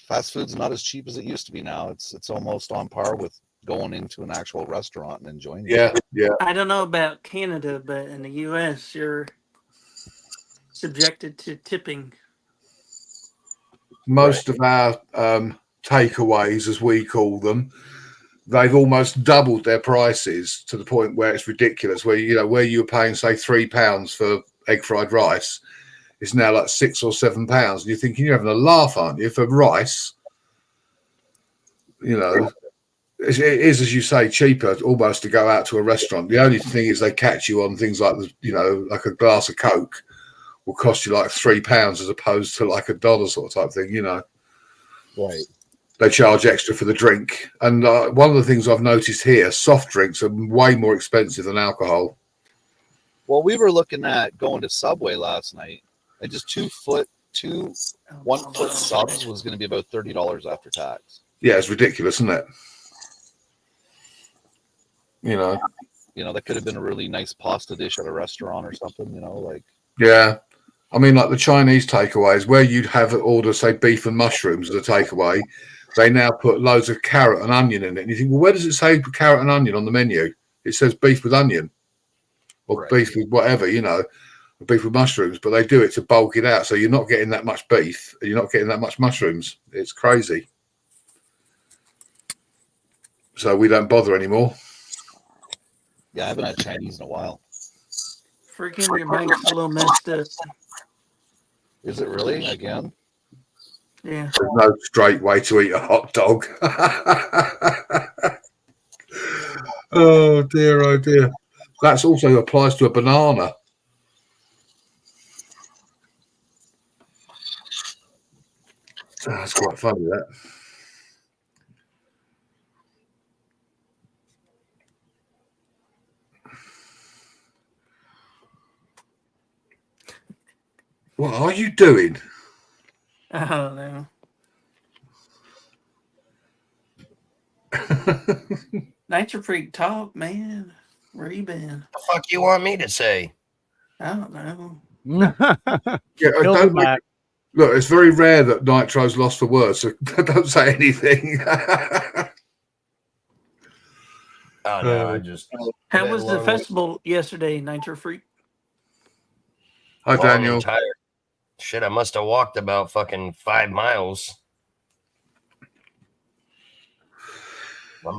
Fast food's not as cheap as it used to be now. It's almost on par with going into an actual restaurant and enjoying it. Yeah. I don't know about Canada, but in the U.S., you're subjected to tipping. Most of our takeaways, as we call them, they've almost doubled their prices to the point where it's ridiculous. Where where you were paying say £3 for egg fried rice, it's now like £6 or £7. And you're thinking you're having a laugh, aren't you? For rice, it is, as you say, cheaper almost to go out to a restaurant. The only thing is they catch you on things like like a glass of Coke will cost you like £3 as opposed to like $1 sort of type thing. Right. they charge extra for the drink. And one of the things I've noticed here, soft drinks are way more expensive than alcohol. Well, we were looking at going to Subway last night, and just 1 foot subs was going to be about $30 after tax. Yeah, it's ridiculous, isn't it? You know, that could have been a really nice pasta dish at a restaurant or something. Yeah, I mean, like the Chinese takeaways where you'd have order, say, beef and mushrooms as a takeaway, they now put loads of carrot and onion in it. And you think, well, where does it say carrot and onion on the menu? It says beef with onion or beef with whatever, beef with mushrooms, but they do it to bulk it out. So you're not getting that much beef and you're not getting that much mushrooms. It's crazy. So we don't bother anymore. Yeah, I haven't had Chinese in a while. Freaking your mic's a little messed up. Is it really? Again? Yeah. There's no straight way to eat a hot dog. Oh dear, oh dear. That also applies to a banana. Oh, that's quite funny, that. What are you doing? I don't know. Nature Freak talk, man. Where you been? The fuck you want me to say? I don't know. Yeah, look, it's very rare that Nitro's lost for words, so don't say anything. Oh no, I just. How was the festival yesterday, Nitro Freak? Hi, Daniel. I'm tired. Shit, I must have walked about fucking 5 miles.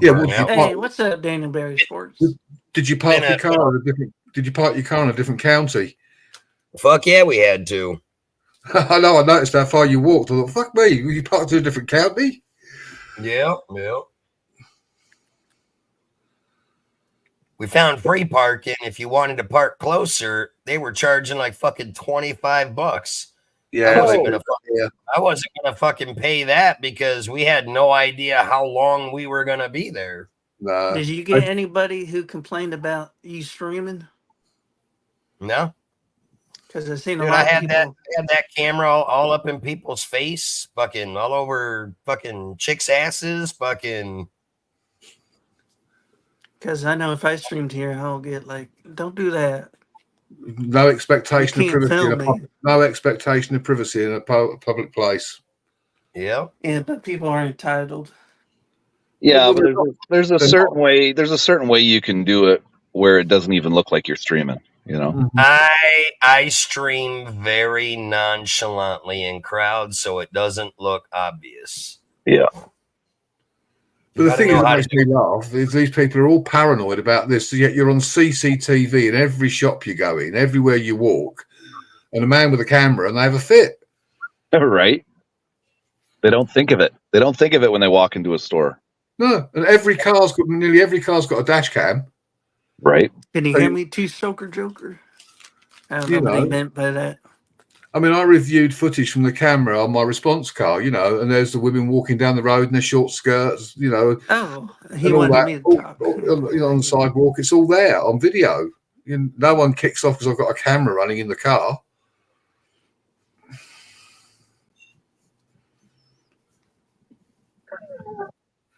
Yeah, hey, what's up, Daniel Berry Sports? Did you park your car in a different? Did you park your car in a different county? Fuck yeah, we had to. I know. I noticed how far you walked. I thought, fuck me, you parked in a different county? Yeah. We found free parking. If you wanted to park closer, they were charging like fucking $25. Yeah, I wasn't gonna fucking pay that because we had no idea how long we were gonna be there. Did you get anybody who complained about you streaming? No. Because I've seen a Dude, lot I of had people. that camera all up in people's face, fucking all over fucking chicks' asses, fucking. Because I know if I streamed here, I'll get like, don't do that. No expectation of You can't privacy. film me. No expectation of privacy in a public place. Yeah. Yeah, but people are entitled. Yeah, but there's a certain way. There's a certain way you can do it where it doesn't even look like you're streaming. I stream very nonchalantly in crowds, so it doesn't look obvious. Yeah. But the thing that makes me laugh is these people are all paranoid about this, yet you're on CCTV in every shop you go in, everywhere you walk, and a man with a camera, and they have a fit. Right. They don't think of it. They don't think of it when they walk into a store. No, and nearly every car's got a dash cam. Right. Can you hear me, Two-Stroker Joker? I don't know what he meant by that. I mean, I reviewed footage from the camera on my response car, and there's the women walking down the road in their short skirts, Oh, he wanted me to talk. On the sidewalk. It's all there on video. No one kicks off because I've got a camera running in the car.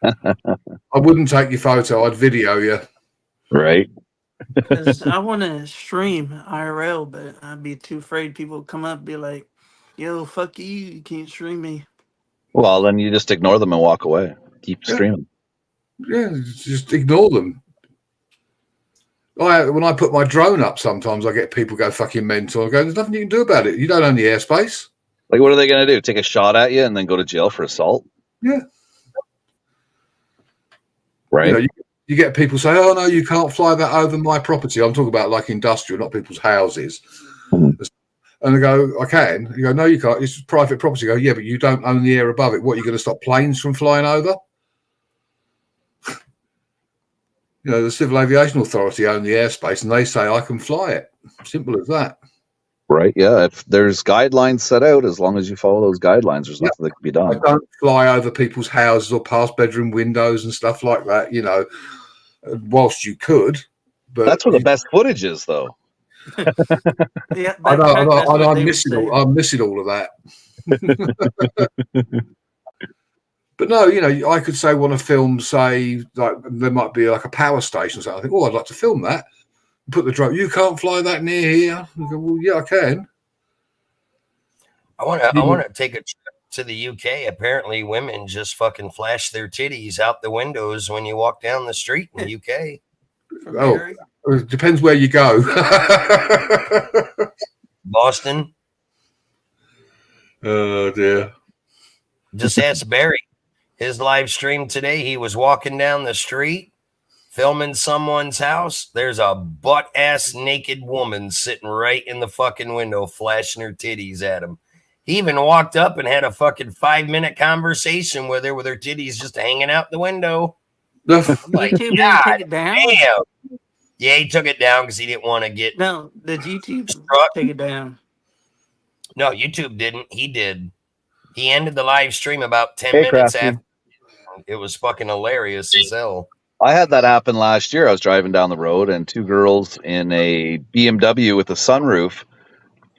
I wouldn't take your photo. I'd video you. Right. Because I want to stream IRL, but I'd be too afraid people would come up and be like, yo, fuck you. You can't stream me. Well, then you just ignore them and walk away. Keep streaming. Yeah, just ignore them. When I put my drone up, sometimes I get people go fucking mental. I go, there's nothing you can do about it. You don't own the airspace. Like, what are they going to do? Take a shot at you and then go to jail for assault? Yeah. Right. You get people say, oh, no, you can't fly that over my property. I'm talking about like industrial, not people's houses. And they go, I can. You go, no, you can't. It's private property. You go, yeah, but you don't own the air above it. What, you're going to stop planes from flying over? The Civil Aviation Authority own the airspace and they say I can fly it. Simple as that. Right? Yeah. If there's guidelines set out, as long as you follow those guidelines, there's nothing that can be I done. don't fly over people's houses or past bedroom windows and stuff like that, you know, whilst you could. But That's where the best footage is, though. Yeah, I know, that's what I'm they would missing say. I'm missing all of that. But no, you know, I could say want to film, say, like there might be like a power station. So I think, oh, I'd like to film that. Put the drone. You can't fly that near here. I go, well, yeah, I can. I want to take a trip to the UK. Apparently, women just fucking flash their titties out the windows when you walk down the street in the UK. Oh, it depends where you go. Boston. Oh dear. Just ask Barry. His live stream today, he was walking down the street filming someone's house. There's a butt-ass naked woman sitting right in the fucking window flashing her titties at him. He even walked up and had a fucking 5-minute conversation with her titties just hanging out the window. Like, YouTube didn't take it down? Damn. Yeah, he took it down because he didn't want to get... No, did YouTube take it down? No, YouTube didn't. He did. He ended the live stream about 10 Hey, minutes Crafty. after. It was fucking hilarious as hell. I had that happen last year. I was driving down the road, and two girls in a BMW with a sunroof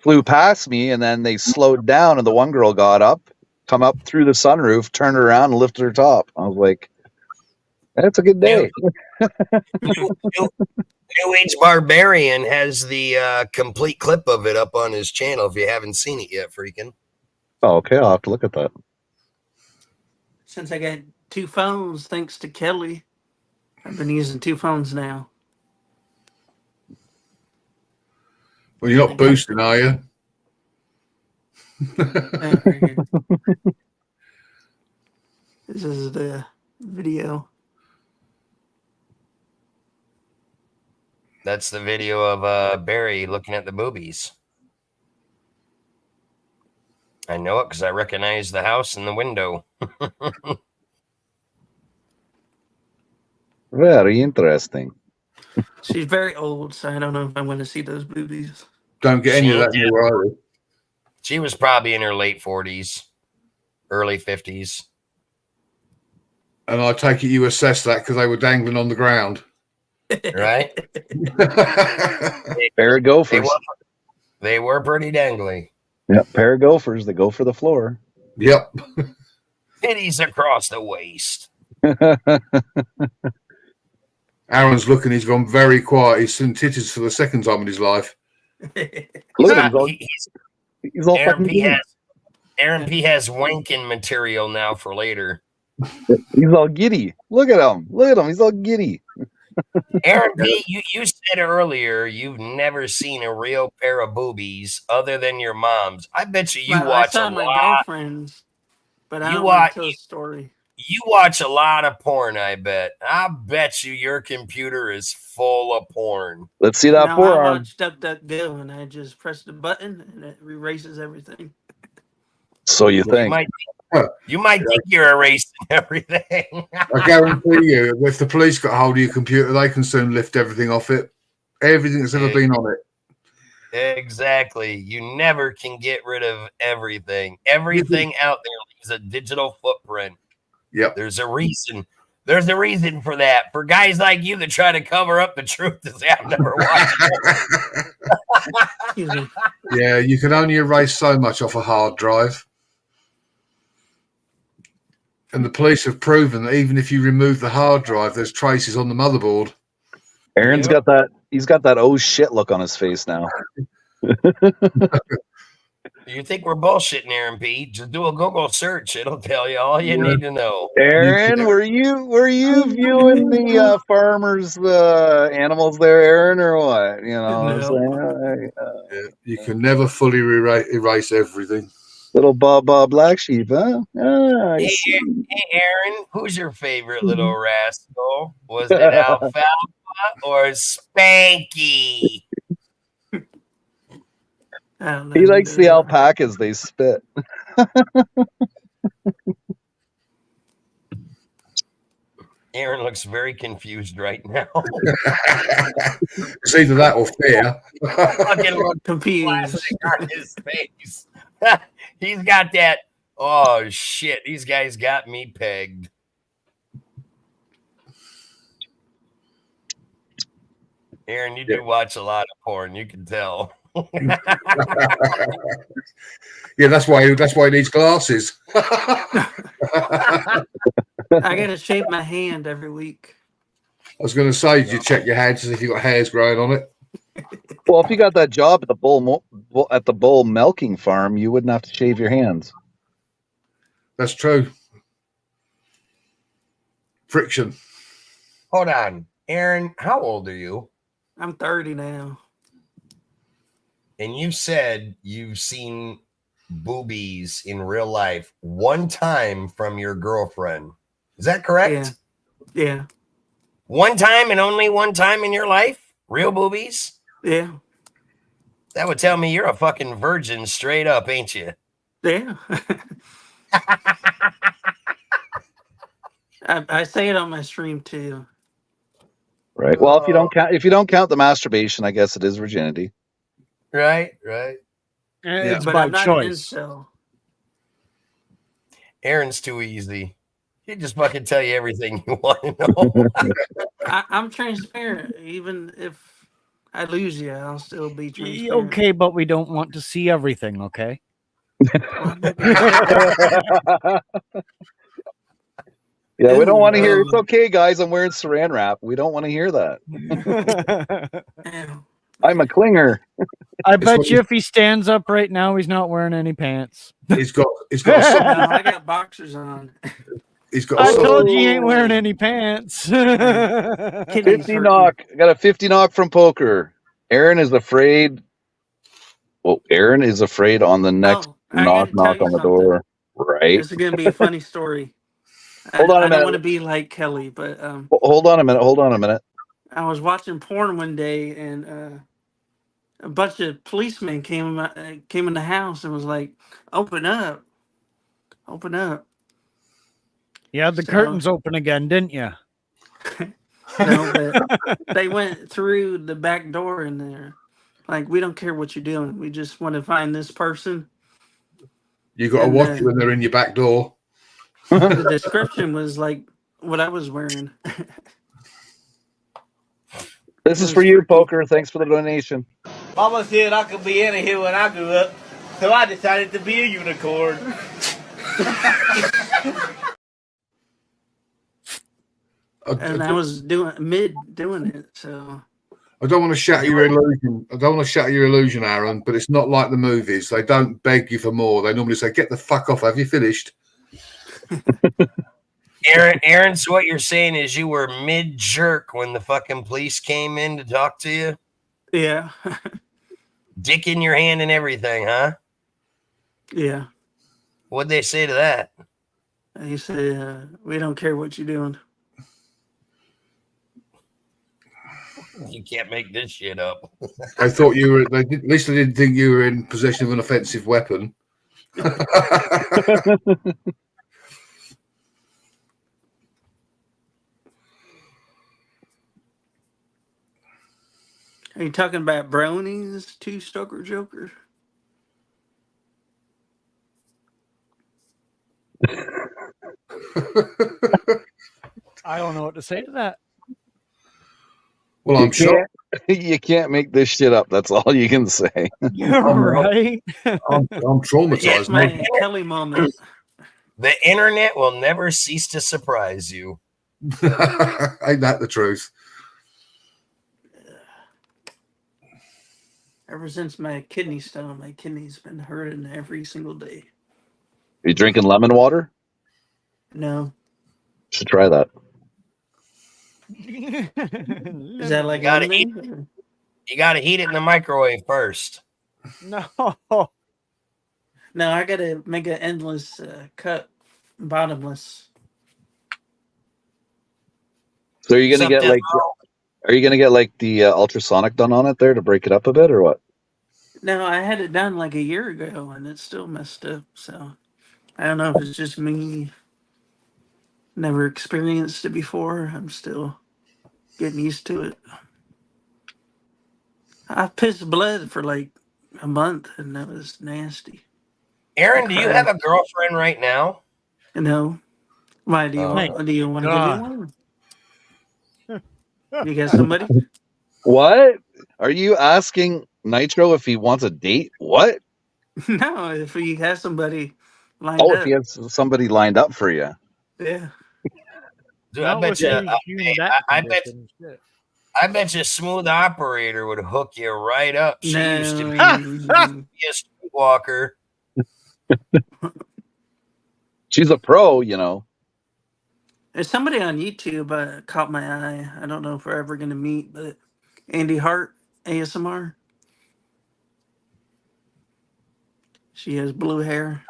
flew past me, and then they slowed down, and the one girl got up, come up through the sunroof, turned around, and lifted her top. I was like, that's a good day. New Age Barbarian has the complete clip of it up on his channel if you haven't seen it yet, freaking. Oh, okay. I'll have to look at that. Since I got 2 phones, thanks to Kelly, I've been using 2 phones now. Well, you're not boosting, are you? This is the video. That's the video of Barry looking at the boobies. I know it because I recognize the house and the window. Very interesting. She's very old, so I don't know if I'm going to see those boobies. Don't get any of that anywhere either. She was probably in her late 40s, early 50s. And I take it you assessed that because they were dangling on the ground. Right? Pair of gophers. They were pretty dangly. Yep, pair of gophers that go for the floor. Yep. Titties across the waist. Aaron's looking, he's gone very quiet. He's seen titties for the second time in his life. Look at him. He's all Aaron fucking P. giddy. Aaron P. has wanking material now for later. He's all giddy. Look at him. Look at him. He's all giddy. Aaron P., you said earlier you've never seen a real pair of boobies other than your mom's. I bet you Well, watch I saw a my lot. girlfriend's, but I You don't want watch- to tell a story. You watch a lot of porn, I bet. I bet you your computer is full of porn. Let's see that No, I forearm. watched DuckDuckGo, and I just press the button, and it erases everything. So you think. You might think you're erasing everything. I guarantee you, if the police got hold of your computer, they can soon lift everything off it. Everything that's ever been on it. Exactly. You never can get rid of everything. Everything out there leaves a digital footprint. Yep. There's a reason. There's a reason for that. For guys like you that try to cover up the truth to say I've never watched. Yeah, you can only erase so much off a hard drive. And the police have proven that even if you remove the hard drive, there's traces on the motherboard. Aaron's got that. He's got that oh shit look on his face now. You think we're bullshitting, Aaron P? Just do a Google search. It'll tell you all you need to know. Aaron, were you viewing the farmers' animals there, Aaron, or what? You know, what I'm saying? Yeah, you can never fully erase everything. Little Bob Black Sheep, huh? Ah, Hey, Aaron, who's your favorite little rascal? Was it Alfalfa or Spanky? he likes the alpacas they spit. Aaron looks very confused right now. It's either that or fear. Fucking look confused on his face. He's got that. Oh shit! These guys got me pegged. Aaron, you do watch a lot of porn. You can tell. Yeah, that's why he needs glasses. I gotta shape my hand every week. I was going to say, did you check your hands to see if you got hairs growing on it? Well, if you got that job at the bull milking farm, you wouldn't have to shave your hands. That's true. Friction. Hold on, Aaron. How old are you? I'm 30 now. And you said you've seen boobies in real life one time from your girlfriend. Is that correct? Yeah. One time and only one time in your life? Real boobies? Yeah. That would tell me you're a fucking virgin straight up, ain't you? Yeah. I say it on my stream too. Right. Well, if you don't count the masturbation, I guess it is virginity. Right. It's But by I'm not choice. an incel. Aaron's too easy. He just fucking tell you everything you want to know. I'm transparent. Even if I lose you, I'll still be transparent. Okay, but we don't want to see everything, okay? Yeah, we don't want to hear. It's okay, guys. I'm wearing saran wrap. We don't want to hear that. I'm a clinger. I bet you if he stands up right now, he's not wearing any pants. He's got No, I got boxers on. He's got. I told you he ain't wearing any pants. 50 knock. I got a 50 knock from poker. Aaron is afraid. Well, Aaron is afraid on the next I knock gotta tell you on the something. door. Right. This is gonna be a funny story. Hold on a I don't minute. want to be like Kelly, but Hold on a minute. I was watching porn one day, and a bunch of policemen came in the house and was like, "Open up, open up." You had the curtains open again, didn't you? No, but they went through the back door in there. Like, we don't care what you're doing. We just want to find this person. You got to And, watch when they're in your back door. The description was like what I was wearing. This is for you, poker. Thanks for the donation. Mama said I could be any here when I grew up, so I decided to be a unicorn. And I was doing it, so I don't want to shatter your illusion. Aaron, but it's not like the movies. They don't beg you for more. They normally say, "Get the fuck off. Have you finished?" Aaron, so what you're saying is you were mid jerk when the fucking police came in to talk to you? Yeah. Dick in your hand and everything, huh? Yeah. What'd they say to that? He said, "We don't care what you're doing." You can't make this shit up. They thought you were. At least they didn't think you were in possession of an offensive weapon. Are you talking about brownies, two-stoker joker? I don't know what to say to that. Well, I'm sure you can't make this shit up. That's all you can say. Right? I'm traumatized. Yes, my Kelly moment. The internet will never cease to surprise you. Ain't that the truth? Ever since my kidney stone, my kidney's been hurting every single day. Are you drinking lemon water? No. Should try that. Is that like You gotta lemon? heat it in the microwave first. No. No, I gotta make an endless cup, bottomless. So are you gonna get like the ultrasonic done on it there to break it up a bit, or what? No, I had it done like a year ago, and it's still messed up. So I don't know if it's just me. Never experienced it before. I'm still getting used to it. I pissed blood for like a month, and that was nasty. Aaron, do you have a girlfriend right now? No. Why do you Oh. want? Do you want to give me one? You got Oh. somebody? What? Are you asking Nitro if he wants a date? What? No, if you have somebody lined Oh, up. if he has somebody lined up for you. Yeah. Dude, I bet you. I bet you Smooth Operator would hook you right up. She used to be a streetwalker. She's a pro, you know. There's somebody on YouTube caught my eye. I don't know if we're ever gonna meet, but Andy Hart ASMR. She has blue hair.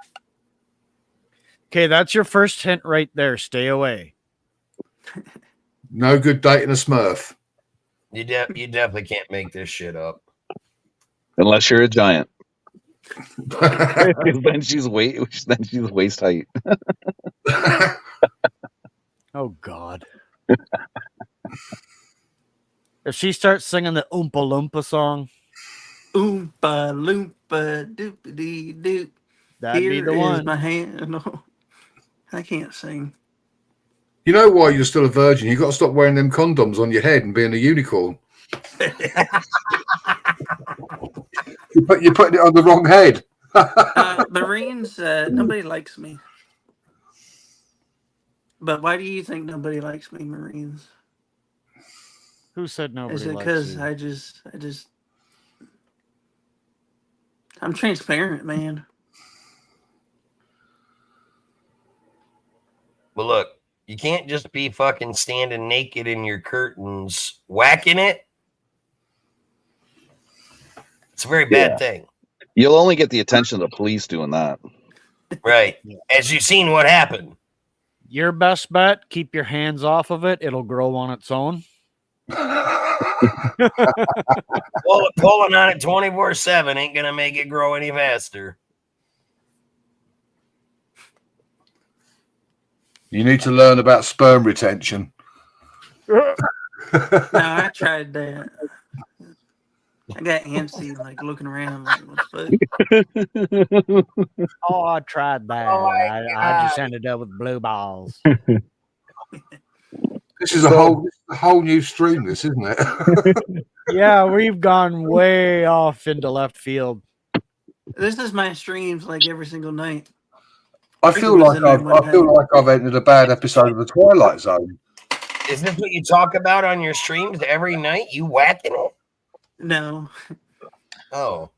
Okay, that's your first hint right there. Stay away. No good dating a Smurf. You definitely can't make this shit up. Unless you're a giant. then she's waist height. Oh God. If she starts singing the Oompa Loompa song, Oompa Loompa doop dee doop. that'd be Here the is one. my hand. No, I can't sing. You know why you're still a virgin? You've got to stop wearing them condoms on your head and being a unicorn. You're putting it on the wrong head. Marines, nobody likes me. But why do you think nobody likes me, Marines? Who said nobody Is it likes because you? I'm transparent, man. But look, you can't just be fucking standing naked in your curtains whacking it. It's a very bad thing. You'll only get the attention of the police doing that. Right. As you've seen what happened. Your best bet, keep your hands off of it. It'll grow on its own. Pulling on it 24/7 ain't gonna make it grow any faster. You need to learn about sperm retention. No, I tried that. I got antsy, like looking around, like what the fuck? Oh, I tried that. I just ended up with blue balls. This is a whole new stream, this, isn't it? Yeah, we've gone way off into left field. This is my streams like every single night. I feel like I've entered a bad episode of the Twilight Zone. Is this what you talk about on your streams every night? You whacking it? No. Oh.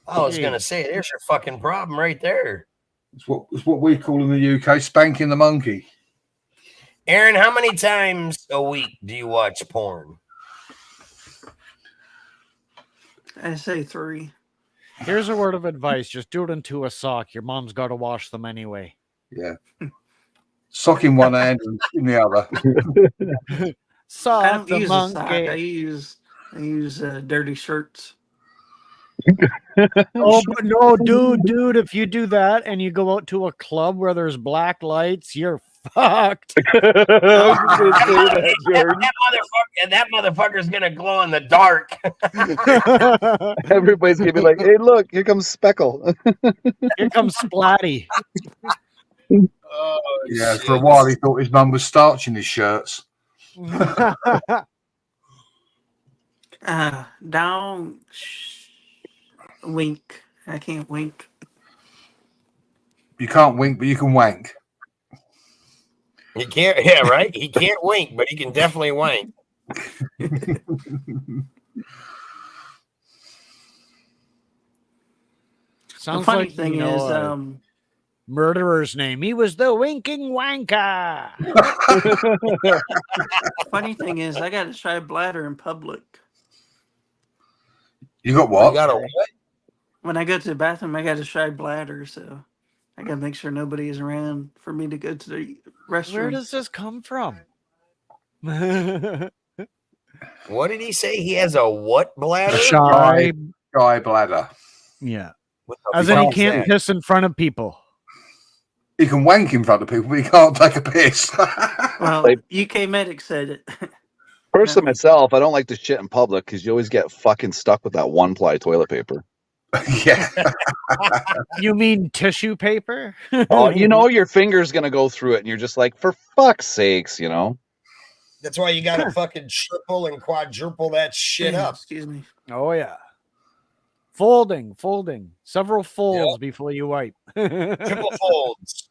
I was gonna say, there's your fucking problem right there. It's what we call in the UK spanking the monkey. Aaron, how many times a week do you watch porn? I say 3. Here's a word of advice. Just do it into a sock. Your mom's got to wash them anyway. Yeah. Sock in one hand and in the other. Sock I don't the use monkey. a sock. I use dirty shirts. Oh, but no, dude, if you do that and you go out to a club where there's black lights, you're fucked. That motherfucker's gonna glow in the dark. Everybody's gonna be like, hey, look, here comes Speckle. Here comes Splatty. Oh, Yeah, shit. for a while he thought his mum was starching his shirts. Don't wink. I can't wink. You can't wink, but you can wank. He can't, yeah, right? He can't wink, but he can definitely wank. Sounds the funny like, thing you know, is, murderer's name. He was the winking wanker. funny thing is, I got to try bladder in public. You got what? You got a what? When I go to the bathroom, I got to try bladder, so I got to make sure nobody is around for me to go to the restroom. Where does this come from? What did he say? He has a what bladder? Shy bladder. Yeah. What the As in he fuck is can't that? piss in front of people. He can wank in front of people, but he can't take a piss. Well, Like, UK Medic said it. personally, myself, I don't like to shit in public because you always get fucking stuck with that one-ply toilet paper. Yeah. You mean tissue paper? Oh, you know your finger's gonna go through it, and you're just like, for fuck's sakes, you know. That's why you gotta fucking triple and quadruple that shit up. Excuse me. Oh yeah. Folding. Several folds before you wipe. Triple folds.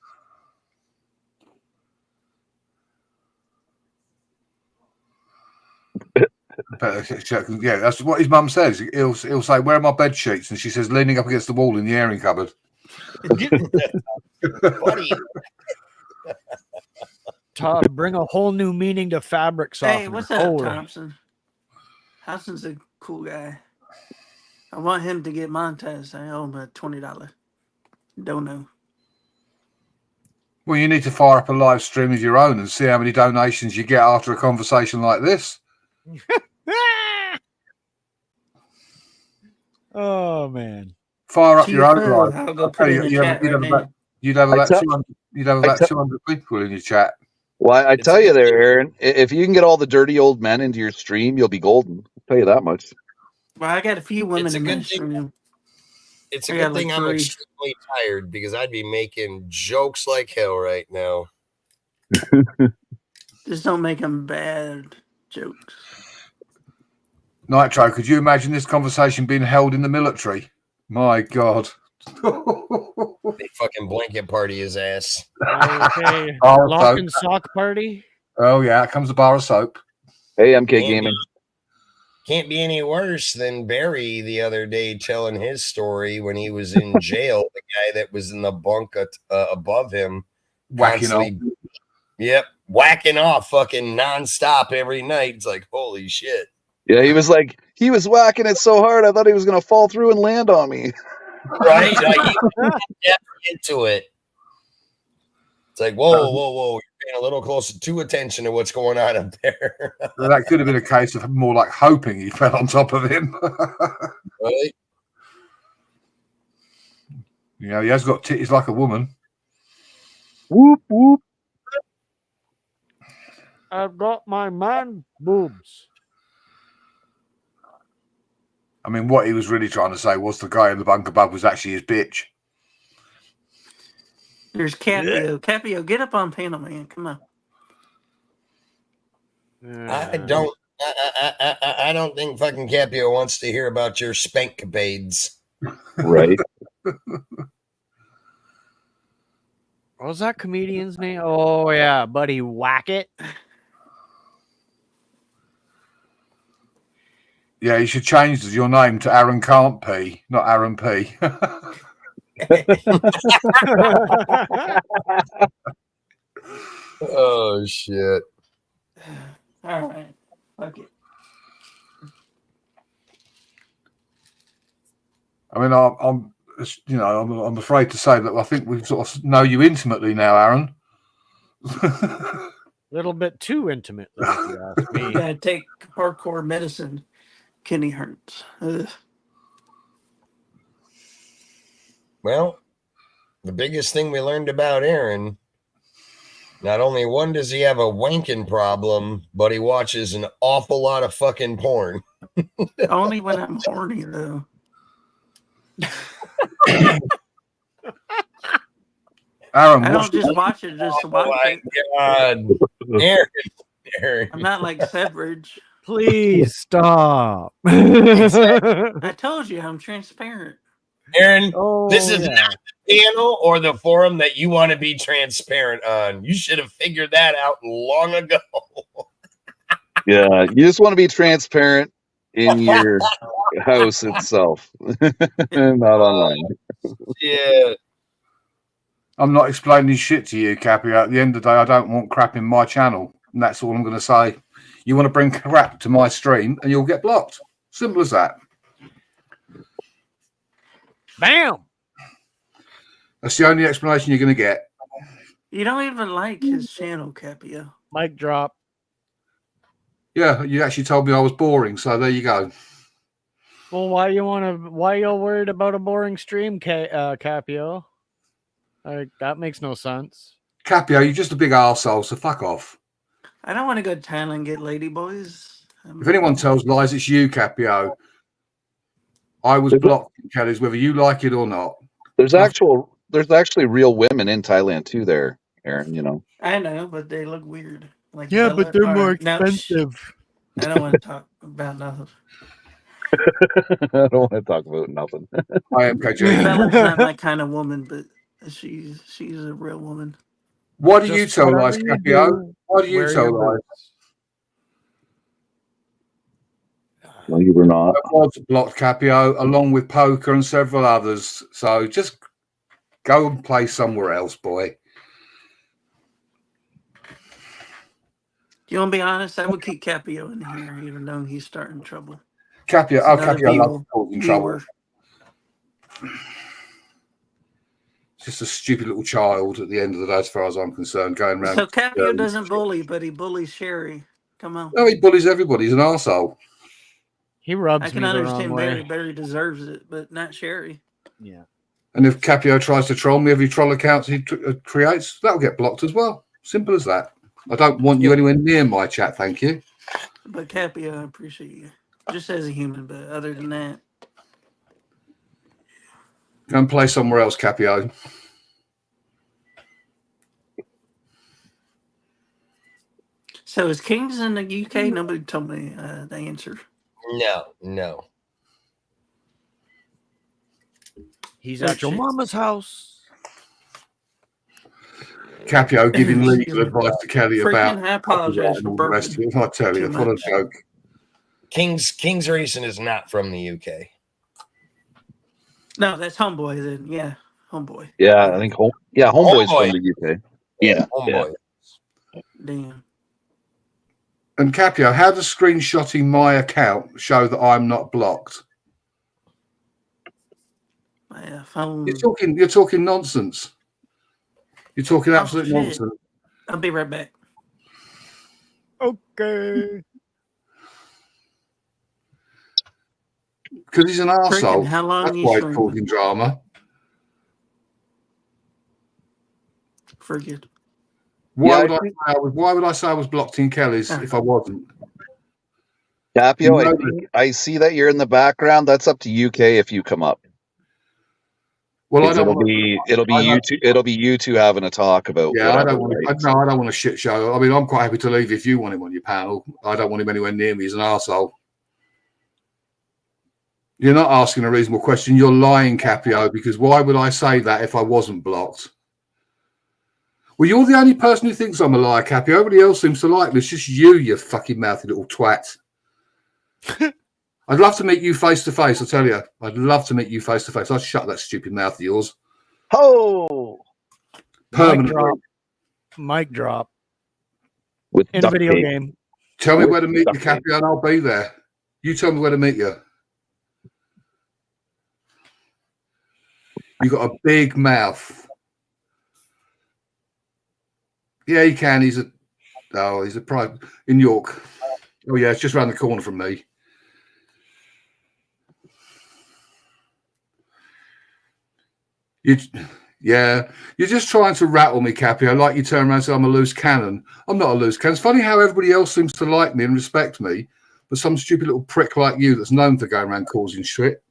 Yeah, that's what his mum says. He'll say, "Where are my bed sheets?" And she says, "Leaning up against the wall in the airing cupboard." Buddy. Todd, bring a whole new meaning to fabric softener. Hey, what's up, Thompson? Thompson's a cool guy. I want him to get monetized. I owe him a $20. Don't know. Well, you need to fire up a live stream of your own and see how many donations you get after a conversation like this. Oh man! Fire up your own live. I'll go put it in the chat right now. You'd have about I 200. You'd have about 200 people in your chat. Well, I tell you there, Aaron, if you can get all the dirty old men into your stream, you'll be golden. I'll tell you that much. Well, I got a few women in my stream. It's a I good got thing like I'm 3. extremely tired because I'd be making jokes like hell right now. Just don't make them bad jokes. Nitro, could you imagine this conversation being held in the military? My God. They fucking blanket party his ass. Okay. Bar of Lock soap. and sock party. Oh, yeah, here comes a bar of soap. Hey, MK Gaming. Can't be any worse than Barry the other day telling his story when he was in jail. The guy that was in the bunk above him. Whacking off. Yep. Whacking off fucking nonstop every night. It's like, holy shit. Yeah, he was whacking it so hard, I thought he was going to fall through and land on me. Right? Like, he was into it. It's like, whoa. You're paying a little closer to attention to what's going on up there. Well, that could have been a case of more like hoping he fell on top of him. Right? You know, he has got titties like a woman. Whoop, whoop. I've got my man boobs. I mean, what he was really trying to say was the guy in the bunk above was actually his bitch. There's Capio. Capio, get up on panel, man. Come on. I don't think fucking Capio wants to hear about your spankcapades. Right. What was that comedian's name? Oh yeah, Buddy Wackett. Yeah, you should change your name to Aaron Can't P, not Aaron P. Oh shit! All right, fuck it. I mean, I'm afraid to say that I think we sort of know you intimately now, Aaron. A little bit too intimate, if you ask me. Gotta take hardcore medicine. Kidney hurts. Ugh. Well, the biggest thing we learned about Aaron, not only one does he have a wanking problem, but he watches an awful lot of fucking porn. Only when I'm horny, though. Aaron, I don't just watch it, just watch it. God. Aaron. I'm not like Sedbridge. Please stop. I told you I'm transparent. Aaron, Oh, this is yeah. not the panel or the forum that you want to be transparent on. You should have figured that out long ago. Yeah, you just want to be transparent in your house itself, not online. Yeah. I'm not explaining shit to you, Cappy. At the end of the day, I don't want crap in my channel. And that's all I'm going to say. You want to bring crap to my stream and you'll get blocked. Simple as that. Bam! That's the only explanation you're going to get. You don't even like his channel, Capio. Mic drop. Yeah, you actually told me I was boring, so there you go. Well, why you worried about a boring stream, Capio? That makes no sense. Capio, you're just a big arsehole, so fuck off. I don't want to go to Thailand and get ladyboys. If anyone tells lies, it's you, Capio. I was blocked in Kelly's, whether you like it or not. There's actually real women in Thailand too. There, Aaron. You know. I know, but they look weird. Like Yeah, but they're more expensive. I don't want to talk about nothing. I don't want to talk about nothing. I am KJ. Bella's not my kind of woman, but she's a real woman. Why do you tell lies, Capio? Why do you tell lies? No, you were not. I was blocked, Capio, along with Poker and several others. So just go and play somewhere else, boy. You want to be honest? I would keep Capio in here, even though he's starting trouble. Capio, Capio loves causing trouble. Just a stupid little child at the end of the day, as far as I'm concerned, going around. So Capio doesn't bully, but he bullies Sherry. Come on. No, he bullies everybody. He's an arsehole. He rubs I can me the understand wrong way. Barry deserves it, but not Sherry. Yeah. And if Capio tries to troll me, every troll account he creates, that'll get blocked as well. Simple as that. I don't want you anywhere near my chat, thank you. But Capio, I appreciate you. Just as a human, but other than that. Go and play somewhere else, Capio. So is Kings in the UK? Nobody told me the answer. No. He's at your mama's house. Capio giving legal advice to Kelly about I apologize for all the rest of it. I tell you, what a joke. King's Racing is not from the UK. No, that's Homeboy then. Yeah, Homeboy. Yeah, I think Homeboy's from the UK. Yeah. Homeboy. Damn. And Capio, how does screenshotting my account show that I'm not blocked? My phone. You're talking nonsense. You're talking absolute nonsense. I'll be right back. Okay. Because he's an arsehole. How long That's you why he's streaming? causing drama. Forget. Why would I say I was blocked in Kelly's if I wasn't? Capio, I see that you're in the background. That's up to UK if you come up. Well, it'll be you two having a talk about. Yeah, I don't want a shit show. I mean, I'm quite happy to leave if you want him on your panel. I don't want him anywhere near me. He's an arsehole. You're not asking a reasonable question. You're lying, Capio, because why would I say that if I wasn't blocked? Well, you're the only person who thinks I'm a liar, Capio. Everybody else seems to like me. It's just you fucking mouthy little twat. I'd love to meet you face to face, I tell you. I'd love to meet you face to face. I'd shut that stupid mouth of yours. Oh! Permanently. Mic drop. With in a video game. Tell me where to meet you, Capio, and I'll be there. You tell me where to meet you. You got a big mouth. Yeah, he can. He's a private in York. Oh yeah, it's just around the corner from me. You're just trying to rattle me, Capio, like you turn around and say I'm a loose cannon. I'm not a loose cannon. It's funny how everybody else seems to like me and respect me, but some stupid little prick like you that's known for going around causing shit.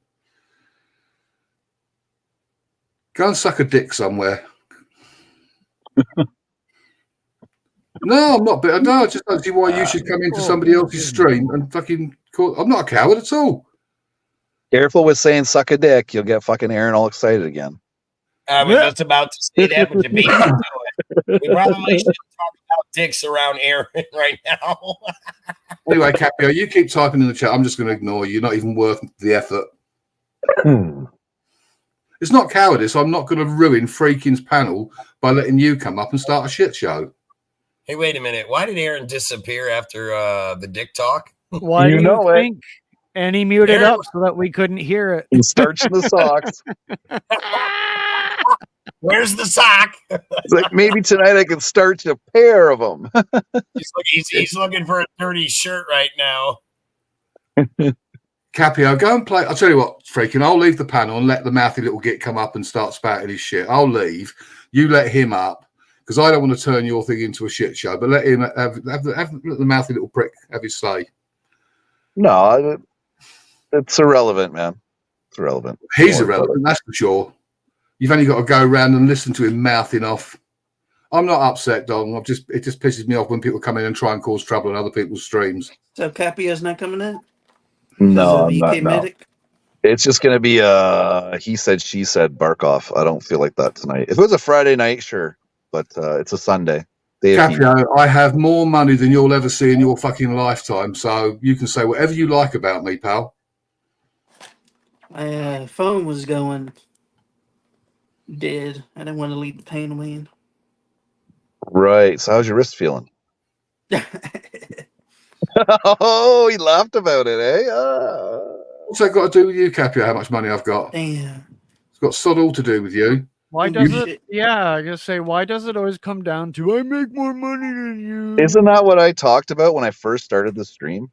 Go and suck a dick somewhere. No, I'm not bitter. No, I just don't see why you should come into somebody else's stream and fucking call. I'm not a coward at all. Careful with saying suck a dick. You'll get fucking Aaron all excited again. I was just about to say that, but you beat me to it. We probably should talk about dicks around Aaron right now. Anyway, Capio, you keep typing in the chat. I'm just going to ignore you. You're not even worth the effort. It's not cowardice. I'm not going to ruin Freaking's panel by letting you come up and start a shit show. Hey, wait a minute. Why did Aaron disappear after the dick talk? Why do you think? And he muted up so that we couldn't hear it. He starched the socks. Where's the sock? It's like maybe tonight I can starch a pair of them. He's looking for a dirty shirt right now. Capio, go and play. I'll tell you what, Freaking, I'll leave the panel and let the mouthy little git come up and start spouting his shit. I'll leave. You let him up because I don't want to turn your thing into a shit show. But let him have the mouthy little prick have his say. No, it's irrelevant, man. It's irrelevant. He's irrelevant, that's for sure. You've only got to go around and listen to him mouthing off. I'm not upset, Dong. It just pisses me off when people come in and try and cause trouble on other people's streams. So Capio's not coming in? No, of I'm not. EK No. Medic? It's just going to be he said, she said, bark off. I don't feel like that tonight. If it was a Friday night, sure. But it's a Sunday. Capio, I have more money than you'll ever see in your fucking lifetime. So you can say whatever you like about me, pal. My phone was going dead. I didn't want to leave the pain away. Right. So how's your wrist feeling? Oh, he laughed about it, eh? What's that got to do with you, Capio, how much money I've got? Damn. It's got sod all to do with you. Why does it? Yeah, I gotta say, why does it always come down to I make more money than you? Isn't that what I talked about when I first started the stream?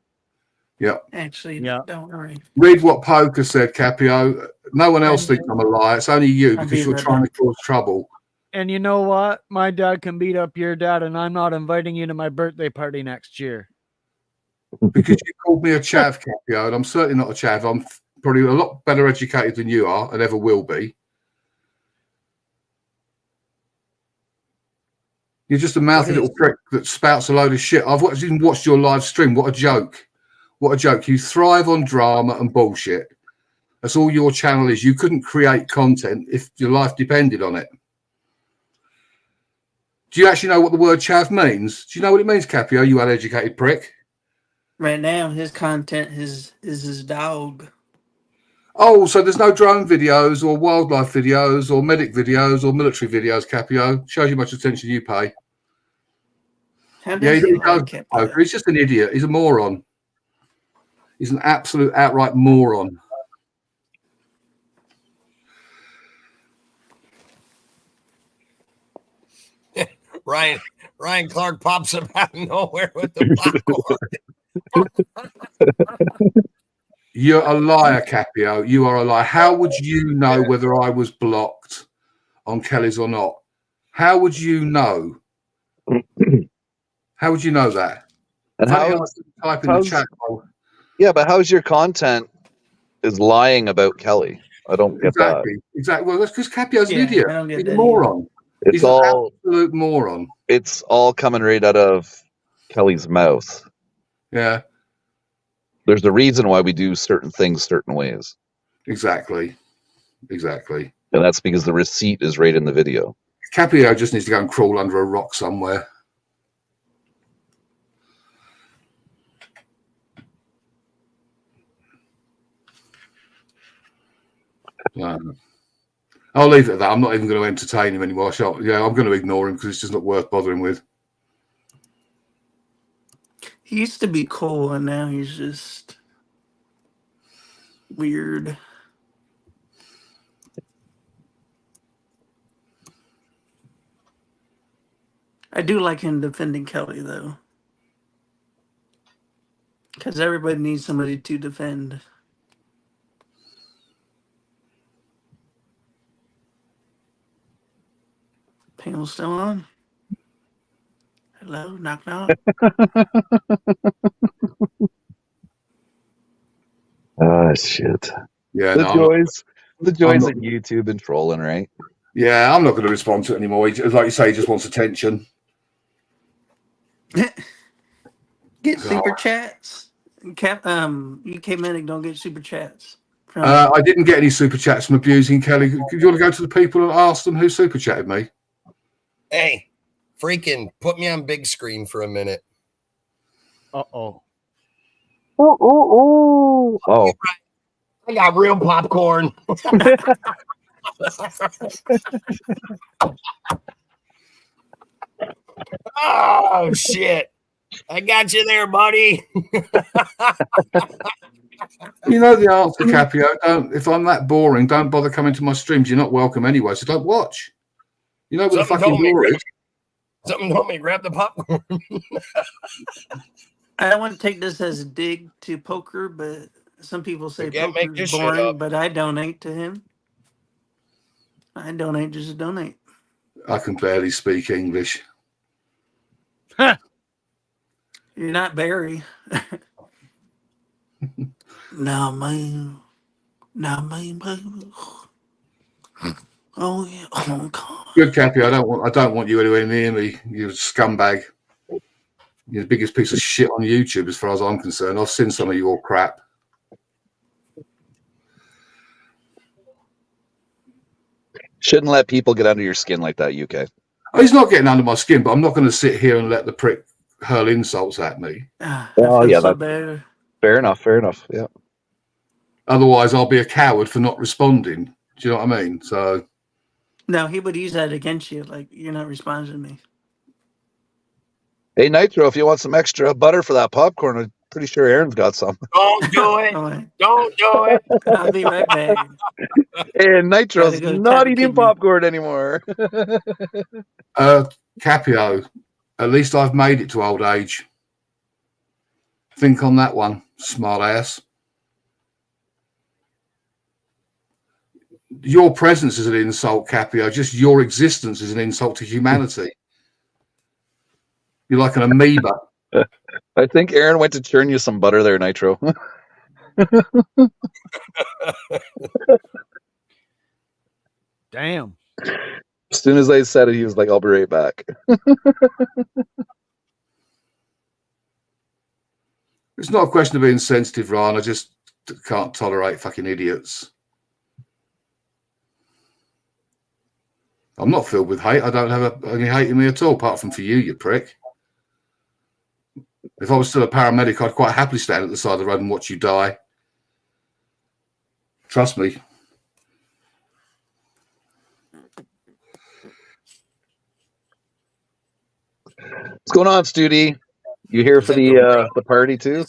Yeah. Actually, don't worry. Read what Poker said, Capio. No one else thinks I'm a liar. It's only you because you're trying to cause trouble. And you know what? My dad can beat up your dad, and I'm not inviting you to my birthday party next year. Because you called me a chav, Capio, and I'm certainly not a chav. I'm probably a lot better educated than you are and ever will be. You're just a mouthy little prick that spouts a load of shit. I've even watched your live stream. What a joke. What a joke. You thrive on drama and bullshit. That's all your channel is. You couldn't create content if your life depended on it. Do you actually know what the word chav means? Do you know what it means, Capio, you uneducated prick? Right now, his content is his dog. Oh, so there's no drone videos or wildlife videos or medic videos or military videos, Capio. Shows you how much attention you pay. How does he like Capio? He's just an idiot. He's a moron. He's an absolute outright moron. Ryan Clark pops up out of nowhere with the popcorn. You're a liar, Capio. You are a liar. How would you know whether I was blocked on Kelly's or not? How would you know? How would you know that? And type in the chat. Yeah, but how's your content is lying about Kelly? I don't get that. Exactly. Well, that's because Capio's an idiot. He's a moron. He's It's all an absolute moron. It's all coming right out of Kelly's mouth. Yeah. There's a reason why we do certain things certain ways. Exactly. And that's because the receipt is right in the video. Capio just needs to go and crawl under a rock somewhere. I'll leave it at that. I'm not even going to entertain him anymore. I'm going to ignore him because it's just not worth bothering with. He used to be cool, and now he's just weird. I do like him defending Kelly, though. Because everybody needs somebody to defend. Panel still on? Hello? Knock, knock. Ah, shit. Yeah, the joys of YouTube and trolling, right? Yeah, I'm not going to respond to it anymore. Like you say, he just wants attention. Get super chats. UK Medic don't get super chats. I didn't get any super chats from abusing Kelly. Do you want to go to the people and ask them who super chatted me? Hey, freaking put me on big screen for a minute. Uh-oh. Oh. I got real popcorn. Oh, shit. I got you there, buddy. You know the answer, Capio. If I'm that boring, don't bother coming to my streams. You're not welcome anyway, so don't watch. You know what the fucking door is. Something told me grab the popcorn. I don't want to take this as a dig to poker, but some people say poker is boring, but I donate to him. I donate just to donate. I can barely speak English. You're not Barry. Nah, man. Nah, man, baby. Oh yeah. Oh God. Good, Cappy. I don't want you anywhere near me. You scumbag. You're the biggest piece of shit on YouTube, as far as I'm concerned. I've seen some of your crap. Shouldn't let people get under your skin like that, UK. Oh, he's not getting under my skin, but I'm not going to sit here and let the prick hurl insults at me. I feel so bad. Fair enough. Fair enough. Yeah. Otherwise, I'll be a coward for not responding. Do you know what I mean? So. No, he would use that against you. Like, you're not responding to me. Hey, Nitro, if you want some extra butter for that popcorn, I'm pretty sure Aaron's got some. Don't do it. Don't do it. I'll be right back. And Nitro's Gotta go not tap a eating kidney. popcorn anymore. Capio, at least I've made it to old age. Think on that one, smart ass. Your presence is an insult, Capio. Just your existence is an insult to humanity. You're like an amoeba. I think Aaron went to churn you some butter there, Nitro. Damn. As soon as I said it, he was like, I'll be right back. It's not a question of being sensitive, Ryan. I just can't tolerate fucking idiots. I'm not filled with hate. I don't have any hate in me at all, apart from for you, you prick. If I was still a paramedic, I'd quite happily stand at the side of the road and watch you die. Trust me. What's going on, Studi? You here for the party too?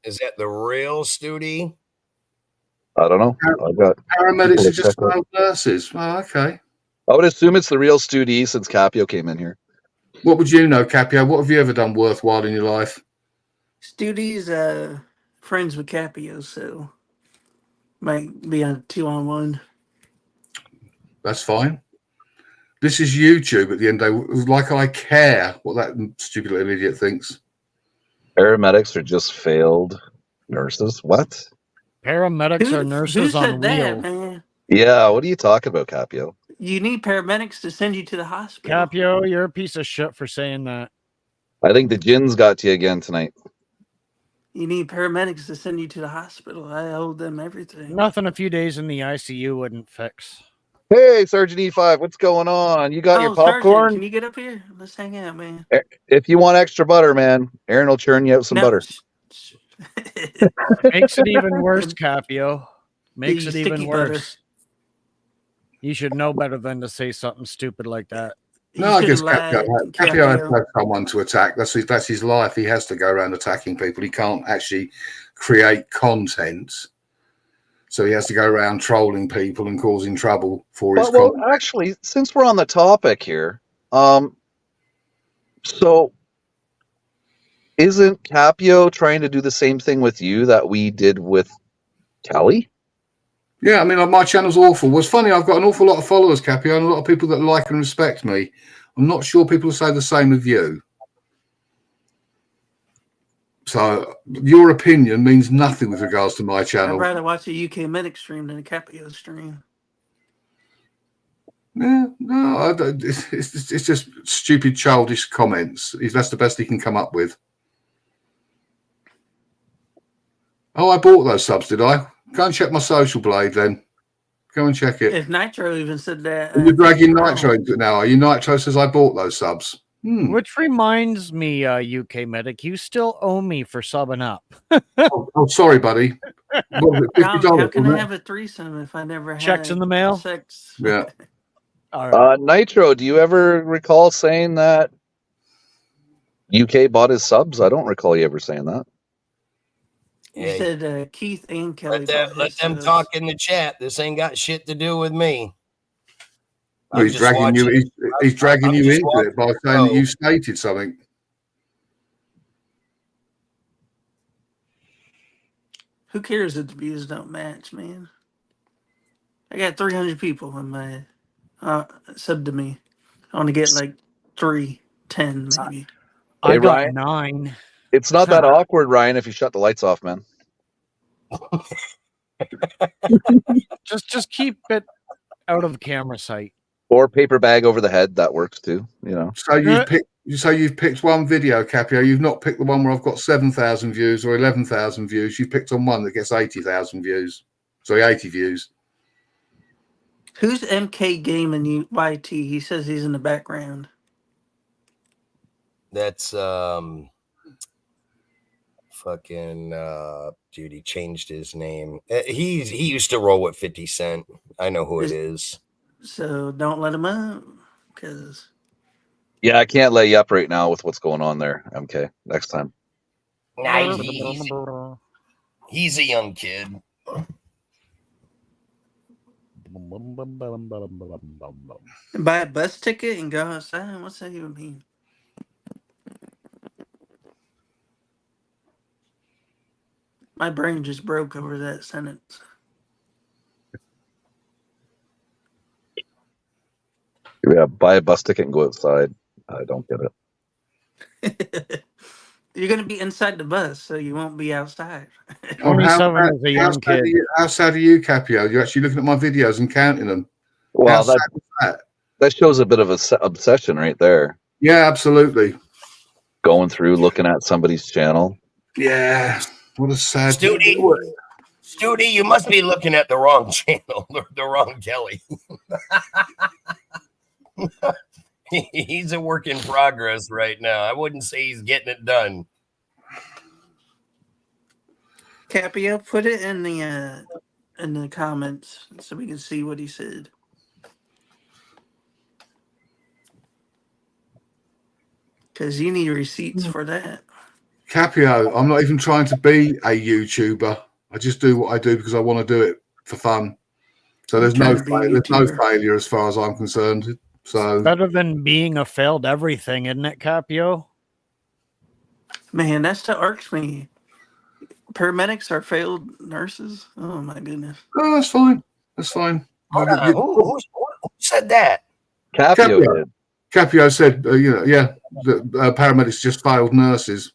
Is that the real Studi? I don't know. I got paramedics are just old nurses. Oh, okay. I would assume it's the real Studi since Capio came in here. What would you know, Capio? What have you ever done worthwhile in your life? Studi's friends with Capio, so might be on 2-on-1. That's fine. This is YouTube at the end of the day. Like I care what that stupid little idiot thinks. Paramedics are just failed nurses. What? Paramedics are Who nurses said on that, wheels. man? Yeah, what are you talking about, Capio? You need paramedics to send you to the hospital. Capio, you're a piece of shit for saying that. I think the gins got to you again tonight. You need paramedics to send you to the hospital. I owe them everything. Nothing a few days in the ICU wouldn't fix. Hey, Sergeant E5, what's going on? You got your Sergeant, popcorn? can you get up here? Let's hang out, man. If you want extra butter, man, Aaron will churn you out some butter. Makes it even worse, Capio. Makes The it even sticky worse. butter. You should know better than to say something stupid like that. No, I guess Capio has to have someone to attack. That's his life. He has to go around attacking people. He can't actually create content. So he has to go around trolling people and causing trouble for his Well, content. actually, since we're on the topic here, so isn't Capio trying to do the same thing with you that we did with Kelly? Yeah, I mean, my channel's awful. What's funny, I've got an awful lot of followers, Capio, and a lot of people that like and respect me. I'm not sure people say the same of you. So your opinion means nothing with regards to my I'd channel. rather watch a UK medic stream than a Capio stream. Yeah, no, it's just stupid, childish comments. That's the best he can come up with. Oh, I bought those subs, did I? Go and check my social blade then. Go and check it. If Nitro even said that. You're dragging Nitro into it now, are you? Nitro says I bought those subs. Which reminds me, UK medic, you still owe me for subbing up. Oh, sorry, buddy. How can I have a threesome if I never had Checks in the mail? Sex? Yeah. All right. Nitro, do you ever recall saying that UK bought his subs? I don't recall you ever saying that. You said Keith and Kelly. Let them talk in the chat. This ain't got shit to do with me. Well, he's dragging you. He's dragging you into it by saying that you stated something. Who cares if the views don't match, man? I got 300 people in my sub to me. I want to get like 3, 10 maybe. I Hey, got Ryan. 9. It's not that awkward, Ryan, if you shut the lights off, man. Just keep it out of the camera sight. Or paper bag over the head, that works too, you know. So you've picked one video, Capio. You've not picked the one where I've got 7,000 views or 11,000 views. You've picked on one that gets 80,000 views. Sorry, 80 views. Who's MK Gaming YT? He says he's in the background. That's fucking dude. He changed his name. He used to roll with 50 Cent. I know who it is. So don't let him up, because Yeah, I can't lay you up right now with what's going on there. MK, next time. Nah, he's a young kid. buy a bus ticket and go outside. What's that even mean? My brain just broke over that sentence. Yeah, buy a bus ticket and go outside. I don't get it. You're gonna be inside the bus, so you won't be outside. 27 is a young kid. How sad are you, Capio? You're actually looking at my videos and counting them. Well, How sad is that? That shows a bit of a obsession right there. Yeah, absolutely. Going through, looking at somebody's channel. Yeah, what a sad. Studi, you must be looking at the wrong channel, the wrong Kelly. He's a work in progress right now. I wouldn't say he's getting it done. Capio, put it in the comments so we can see what he said. Because you need receipts for that. Capio, I'm not even trying to be a YouTuber. I just do what I do because I want to do it for fun. So there's no failure as far as I'm concerned. So Better than being a failed everything, isn't it, Capio? Man, that's to irks me. Paramedics are failed nurses. Oh my goodness. Oh, that's fine. That's fine. Who said that? Capio did. Capio said, the paramedics just failed nurses.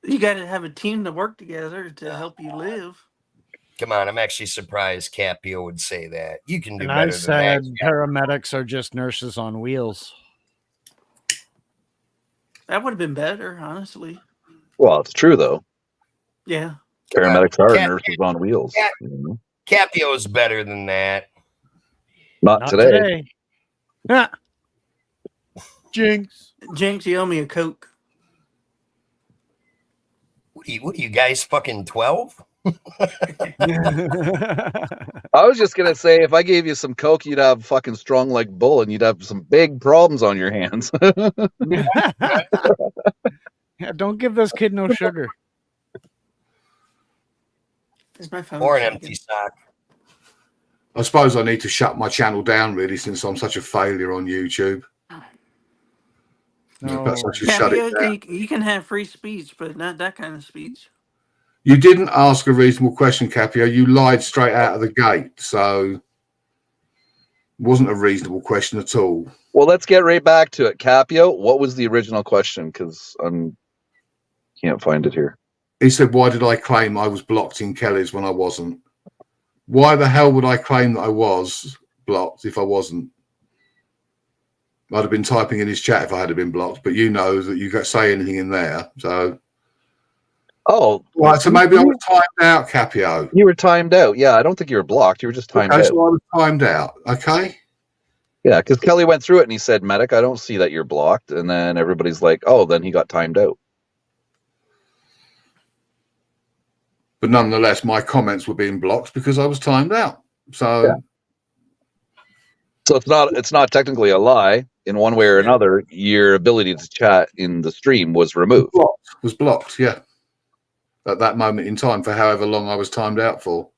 You got to have a team to work together to help you live. Come on, I'm actually surprised Capio would say that. You can do And better I than said that. paramedics are just nurses on wheels. That would have been better, honestly. Well, it's true though. Yeah. Paramedics are nurses on wheels. Capio is better than that. Not today. Ah. Jinx, you owe me a Coke. What are you guys, fucking 12? I was just gonna say, if I gave you some Coke, you'd have fucking strong like bull, and you'd have some big problems on your hands. Yeah, don't give this kid no sugar. Is my phone or an empty sock? I suppose I need to shut my channel down, really, since I'm such a failure on YouTube. No. Perhaps I should shut it down. You can have free speech, but not that kind of speech. You didn't ask a reasonable question, Capio. You lied straight out of the gate, so it wasn't a reasonable question at all. Well, let's get right back to it. Capio, what was the original question? Because I can't find it here. He said, why did I claim I was blocked in Kelly's when I wasn't? Why the hell would I claim that I was blocked if I wasn't? I'd have been typing in his chat if I had been blocked, but you know that you can't say anything in there. So, right. So maybe I was timed out, Capio. You were timed out. Yeah, I don't think you were blocked. You were just timed out. So I was timed out. Okay. Yeah, because Kelly went through it and he said, "Medic, I don't see that you're blocked." And then everybody's like, "Oh, then he got timed out." But nonetheless, my comments were being blocked because I was timed out. So, yeah. So it's not technically a lie. In one way or another, your ability to chat in the stream was removed. Was blocked, yeah. At that moment in time, for however long I was timed out for.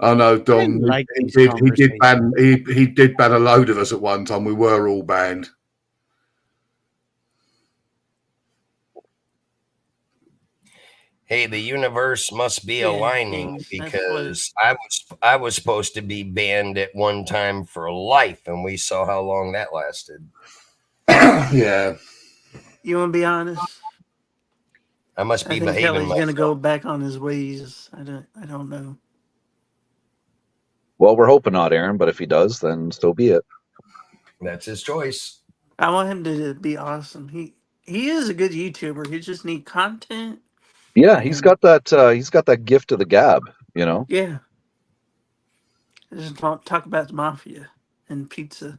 Oh no, Don. He did ban a load of us at one time. We were all banned. hey, the universe must be Yeah, aligning Kings, that's what. because I was supposed to be banned at one time for life, and we saw how long that lasted. Yeah. You want to be honest? I must I be think behaving Kelly's gonna go myself. back on his ways. I don't know. Well, we're hoping not, Aaron, but if he does, then so be it. That's his choice. I want him to be awesome. He is a good YouTuber. He just need content. Yeah, he's got that gift of the gab, you know. Yeah. Just talk about the mafia and pizza.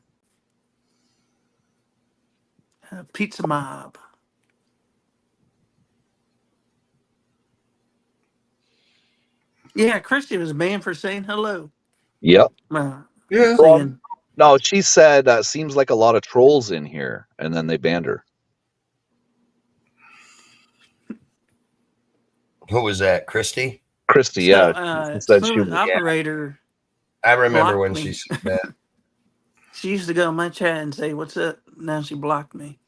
Pizza mob. Yeah, Christy was banned for saying hello. Yep. Yeah. Saying, No, she said seems like a lot of trolls in here, and then they banned her. Who was that? Christy? Christy, so, yeah. She said she Smooth was. Operator. I remember blocked when me. she said that. She used to go in my chat and say, "What's up?" Now she blocked me.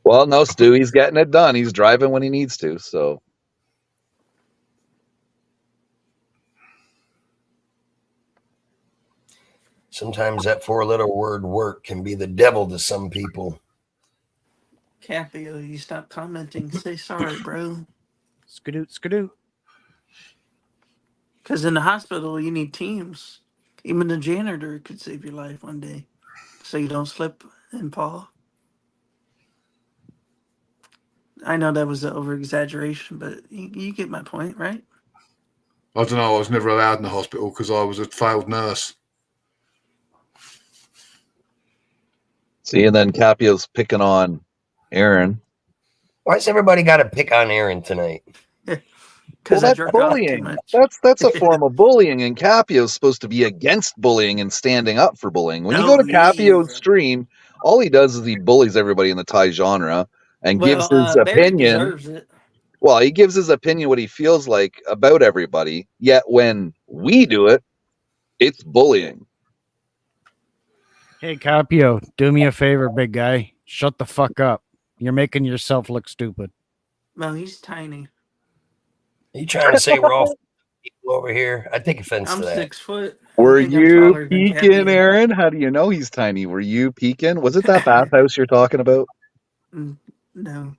Well, no, Stu, he's getting it done. He's driving when he needs to, so. Sometimes that four-letter word "work" can be the devil to some people. Capio, you stop commenting. Say sorry, bro. Skadoot, skadoot. Because in the hospital, you need teams. Even the janitor could save your life one day, so you don't slip and fall. I know that was an over-exaggeration, but you get my point, right? I don't know. I was never allowed in the hospital because I was a failed nurse. See, and then Capio's picking on Aaron. Why's everybody got to pick on Aaron tonight? Because Well, I that's jerk off too bullying. much. That's a form of bullying, and Capio's supposed to be against bullying and standing up for bullying. When you go Oh, to Capio's yeah. stream, all he does is he bullies everybody in the Thai genre and gives his Well, Barry opinion. deserves it. Well, he gives his opinion what he feels like about everybody. Yet when we do it, it's bullying. Hey, Capio, do me a favor, big guy. Shut the fuck up. You're making yourself look stupid. Well, he's tiny. Are you trying to say we're all people over here? I take offense I'm to that. 6 foot. I Were think I'm you taller than peeking, Capio. Aaron? How do you know he's tiny? Were you peeking? Was it that bathhouse you're talking about? No.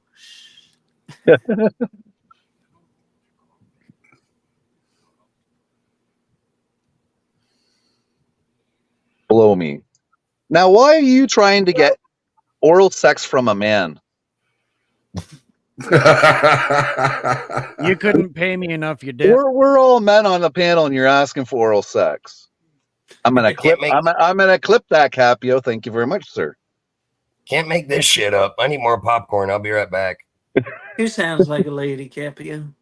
Blow me. Now, why are you trying to get oral sex from a man? You couldn't pay me enough, you did. We're all men on the panel, and you're asking for oral sex. I'm gonna clip. I'm gonna clip that, Capio. Thank you very much, sir. Can't make this shit up. I need more popcorn. I'll be right back. Who sounds like a lady, Capio?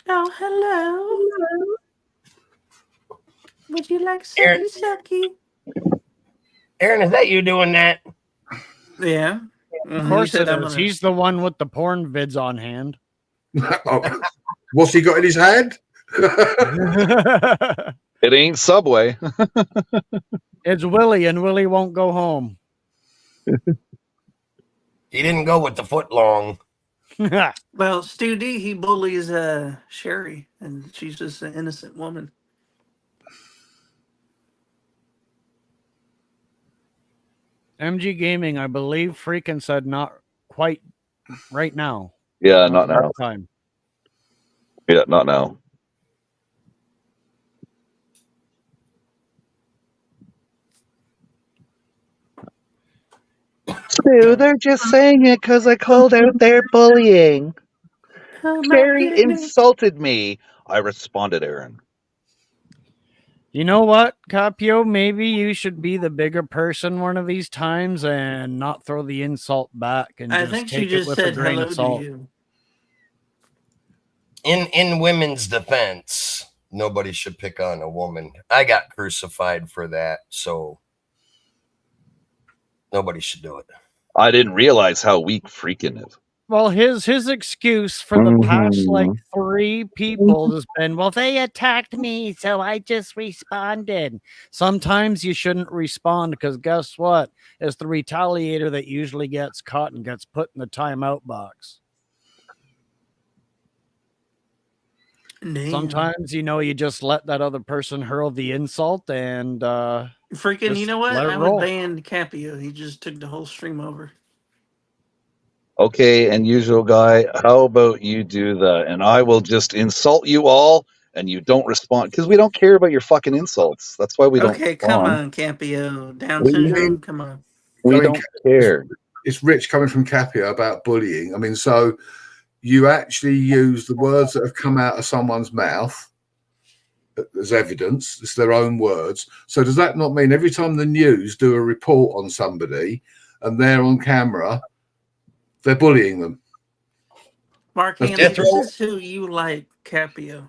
Oh, hello. Would you like sucky sucky? Aaron, is that you doing that? Yeah. Of course it is. He's the one with the porn vids on hand. What's he got in his hand? It ain't Subway. It's Willie, and Willie won't go home. He didn't go with the foot long. Well, Stu D, he bullies Sherry, and she's just an innocent woman. MG Gaming, I believe, freaking said not quite right now. Yeah, not now. Time. Yeah, not now. Stu, they're just saying it because I called out their bullying. Oh, Sherry insulted me. I responded, Aaron. You know what, Capio? Maybe you should be the bigger person one of these times and not throw the insult back and I just think she take just it with a said grain hello of to salt. you. In women's defense, nobody should pick on a woman. I got crucified for that, so nobody should do it. I didn't realize how weak freaking is. Well, his excuse for the past like 3 people has been, well, they attacked me, so I just responded. Sometimes you shouldn't respond because guess what? It's the retaliator that usually gets caught and gets put in the timeout box. Damn. Sometimes, you just let that other person hurl the insult and freaking, you know what? let it I roll. would ban Capio. He just took the whole stream over. Okay, and usual guy, how about you do that? And I will just insult you all, and you don't respond because we don't care about your fucking insults. That's why we don't Okay, come respond. on, Capio. Down We- syndrome, come on. We I mean, don't care. It's rich coming from Capio about bullying. I mean, so you actually use the words that have come out of someone's mouth as evidence. It's their own words. So does that not mean every time the news do a report on somebody and they're on camera, they're bullying them? Mark That's Hanley, death this row. is who you like, Capio.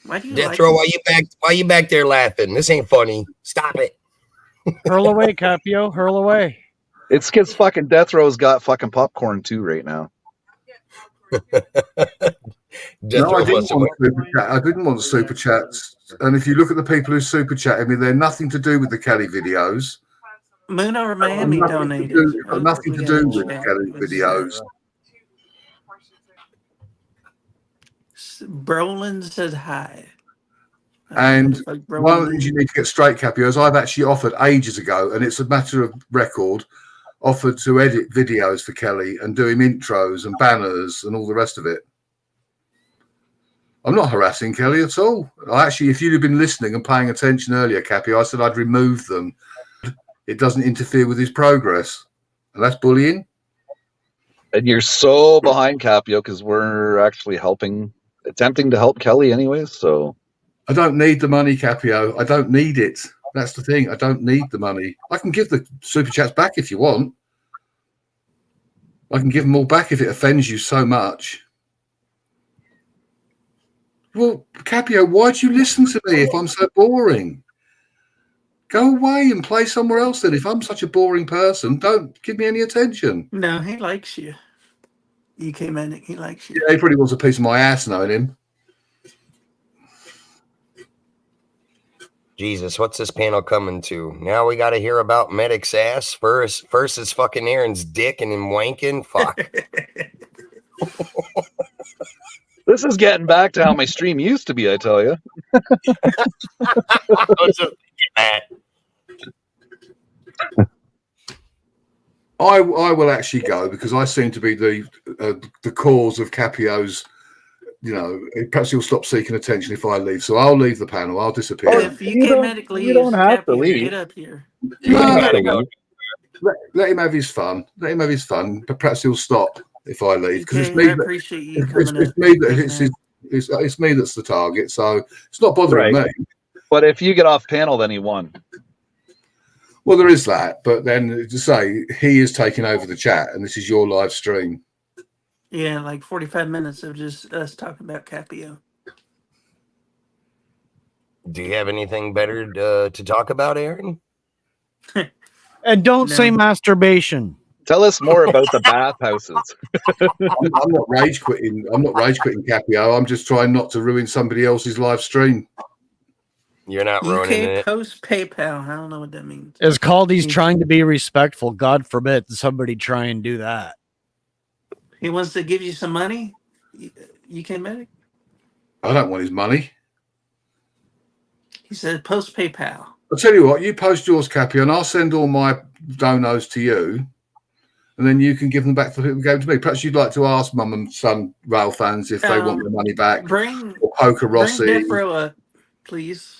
Why do you Death like row, him? why you back there laughing? This ain't funny. Stop it. Hurl away, Capio. Hurl away. It's because fucking Death Row's got fucking popcorn too right now. No, I didn't want super chat. I didn't want super chats. And if you look at the people who super chatted me, they're nothing to do with the Kelly videos. Moon over Miami donated. It's got nothing to do with the Kelly videos. Brolin says hi. And Like one of the things you need to get straight, Capio, is I've actually offered ages ago, and it's a matter of record, offered to edit videos for Kelly and do him intros and banners and all the rest of it. I'm not harassing Kelly at all. Actually, if you'd have been listening and paying attention earlier, Capio, I said I'd remove them. It doesn't interfere with his progress. And that's bullying. And you're so behind Capio because we're actually attempting to help Kelly anyways. So I don't need the money, Capio. I don't need it. That's the thing. I don't need the money. I can give the super chats back if you want. I can give them all back if it offends you so much. Well, Capio, why'd you listen to me if I'm so boring? Go away and play somewhere else then. If I'm such a boring person, don't give me any attention. No, he likes you. UK Manic, he likes you. Yeah, he probably wants a piece of my ass knowing him. Jesus, what's this panel coming to? Now we got to hear about Medic's ass first. First is fucking Aaron's dick and him wanking. Fuck. this is getting back to how my stream used to be, I tell you. I will actually go because I seem to be the cause of Capio's. Perhaps he'll stop seeking attention if I leave. So I'll leave the panel. I'll disappear. If UK Medic leaves, Capio, get up here. No, let him have his fun. Let him have his fun. But perhaps he'll stop if I leave because it's me. I appreciate you It's me that's the target. So it's not bothering me. But if you get off panel, then he won. Well, there is that. But then to say he is taking over the chat and this is your live stream. Yeah, like 45 minutes of just us talking about Capio. Do you have anything better to talk about, Aaron? And don't say masturbation. Tell us more about the bathhouses. I'm not rage quitting. I'm not rage quitting Capio. I'm just trying not to ruin somebody else's live stream. You're not ruining UK it. Post PayPal. I don't know what that means. It's called he's trying to be respectful. God forbid somebody try and do that. He wants to give you some money? UK Medic? I don't want his money. He said post PayPal. I'll tell you what, you post yours, Capio, and I'll send all my donos to you, and then you can give them back to the people who gave them to me. Perhaps you'd like to ask Mum and Son rail fans if they want their money back. Or Poker Rossi. Bring Death Row up, please.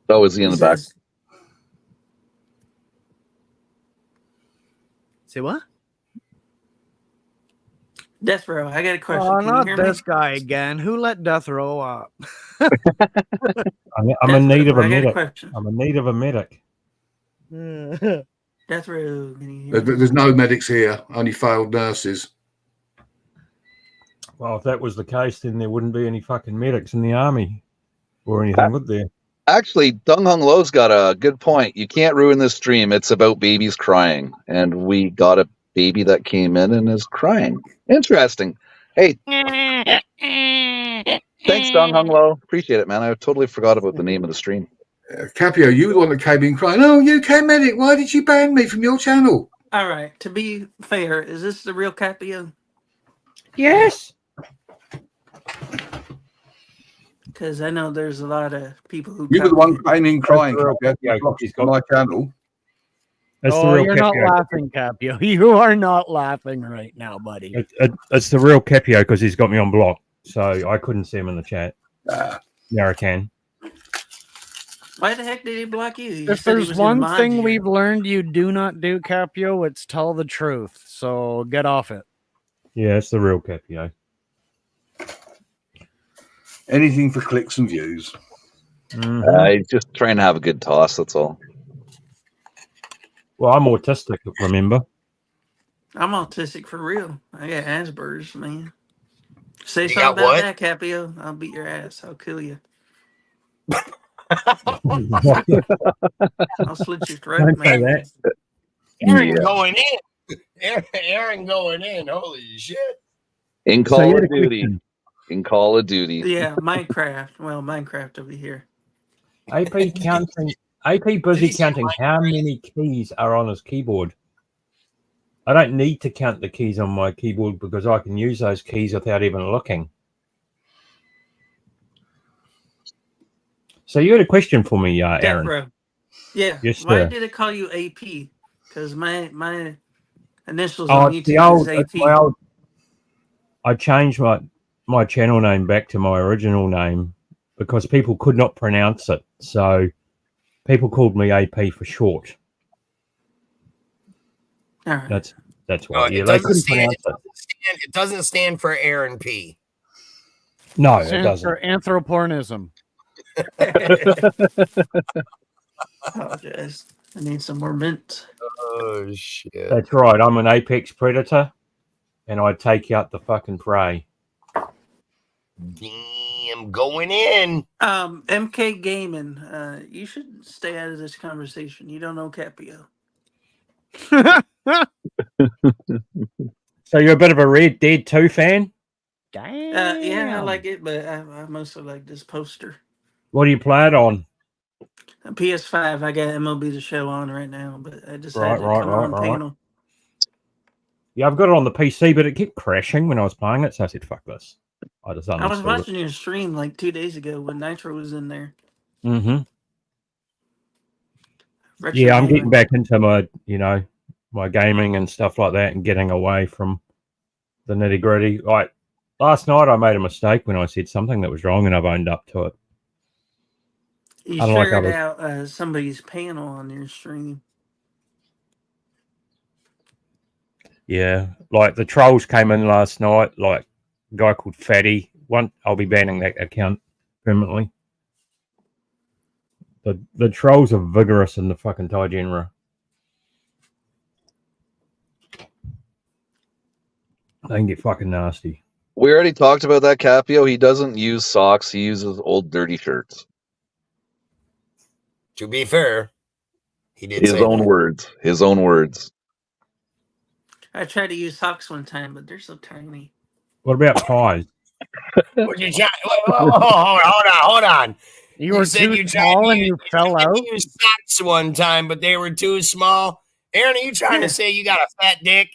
Oh, is he in the back? Say what? Death Row, I got a question. Oh, Can you not hear this me? guy again. Who let Death Row up? I'm in need of a I got a medic. question. I'm in need of a medic. Death Row, can you hear me? There's no medics here, only failed nurses. Well, if that was the case, then there wouldn't be any fucking medics in the army or anything, would there? Actually, Dung Hung Lo's got a good point. You can't ruin this stream. It's about babies crying, and we gotta baby that came in and is crying. Interesting. Hey, thanks, Dong Hung Lo. Appreciate it, man. I totally forgot about the name of the stream. Capio, you were the one that came in crying, "Oh, UK Medic, why did you ban me from your channel?" All right. To be fair, is this the real Capio? Yes. Because I know there's a lot of people who. You were the one copy it. came in crying, Capio, Capio. He's got my channel. That's the Oh, real you're not Capio. laughing, Capio. You are not laughing right now, buddy. It's the real Capio because he's got me on block, so I couldn't see him in the chat. Now I can. Why the heck did he block you? He If said he there's was gonna one mod thing you. we've learned you do not do, Capio, it's tell the truth. So get off it. Yeah, it's the real Capio. Anything for clicks and views. Just trying to have a good toss, that's all. Well, I'm autistic, remember? I'm autistic for real. I got Asperger's, man. Say You something got about what? that, Capio. I'll beat your ass. I'll kill you. I'll slit your throat, Don't say man. that. Aaron Yeah. going in. Aaron going in. Holy shit. In So Call you had of a Duty. question. In Call of Duty. Yeah, Minecraft. Well, Minecraft over here. AP counting. AP busy counting how many keys are on his keyboard. I don't need to count the keys on my keyboard because I can use those keys without even looking. So you had a question for me, Aaron? Bro. Yeah. Yes, Why sir. did it call you AP? Because my initials Oh, on it's the YouTube old. is It's AP. my old. I changed my channel name back to my original name because people could not pronounce it. So people called me AP for short. All right. That's why. Yeah, It they doesn't couldn't stand. pronounce it. It doesn't stand for Aaron P. No, it Stands doesn't. for anthropornism. Apologize. I need some more mint. Oh shit. That's right. I'm an apex predator, and I take out the fucking prey. Damn, going in. MK Gaming, you should stay out of this conversation. You don't know Capio. So you're a bit of a Red Dead 2 fan? Yeah, I like it, but I mostly like this poster. What do you play it on? PS5, I got MLB The Show on right now, but I just had to come on panel. Yeah, I've got it on the PC, but it kept crashing when I was playing it, so I said, fuck this. I just uninstalled I was watching your stream like 2 days ago when Nitro was in there. Mm-hmm. Retro Yeah, I'm gaming. getting back into my gaming and stuff like that and getting away from the nitty-gritty. Like, last night I made a mistake when I said something that was wrong, and I've owned up to it. You Unlike shared others. out somebody's panel on your stream. Yeah, like the trolls came in last night, like a guy called Fatty. I'll be banning that account permanently. The trolls are vigorous in the fucking Thai genre. They can get fucking nasty. We already talked about that, Capio. He doesn't use socks. He uses old dirty shirts. To be fair, he did His say own that. words. His own words. I tried to use socks one time, but they're so tiny. What about pies? Would you try? Hold on. You were said too you tried small to and you fell out? You used socks one time, but they were too small. Aaron, are you trying to say you got a fat dick?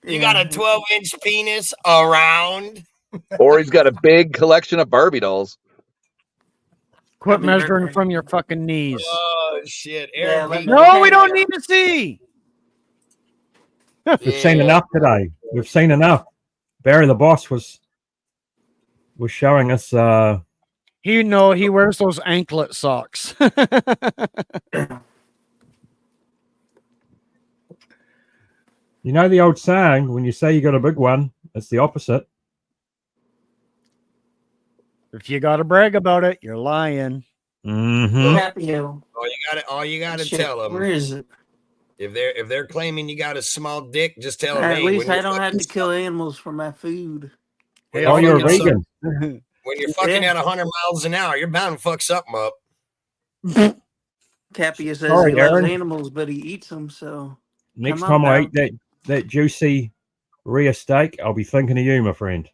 You got a 12-inch penis around? Or he's got a big collection of Barbie dolls. Quit measuring from your fucking knees. Oh, shit. Aaron P. No, we don't need to see. We've seen enough today. We've seen enough. Barry the boss was showing us. He wears those anklet socks. You know the old saying, when you say you got a big one, it's the opposite. If you got to brag about it, you're lying. Mm-hmm. Capio. All you gotta Shit, tell them. where is it? If they're claiming you got a small dick, just tell them. At Hey, least when I don't have fucking to kill animals for my food. Oh, you're a vegan. When you're fucking at 100 miles an hour, you're bound to fuck something up. Capio says Sorry, he loves Aaron. animals, but he eats them, so. Next Come on time I now. eat that juicy rear steak, I'll be thinking of you, my friend.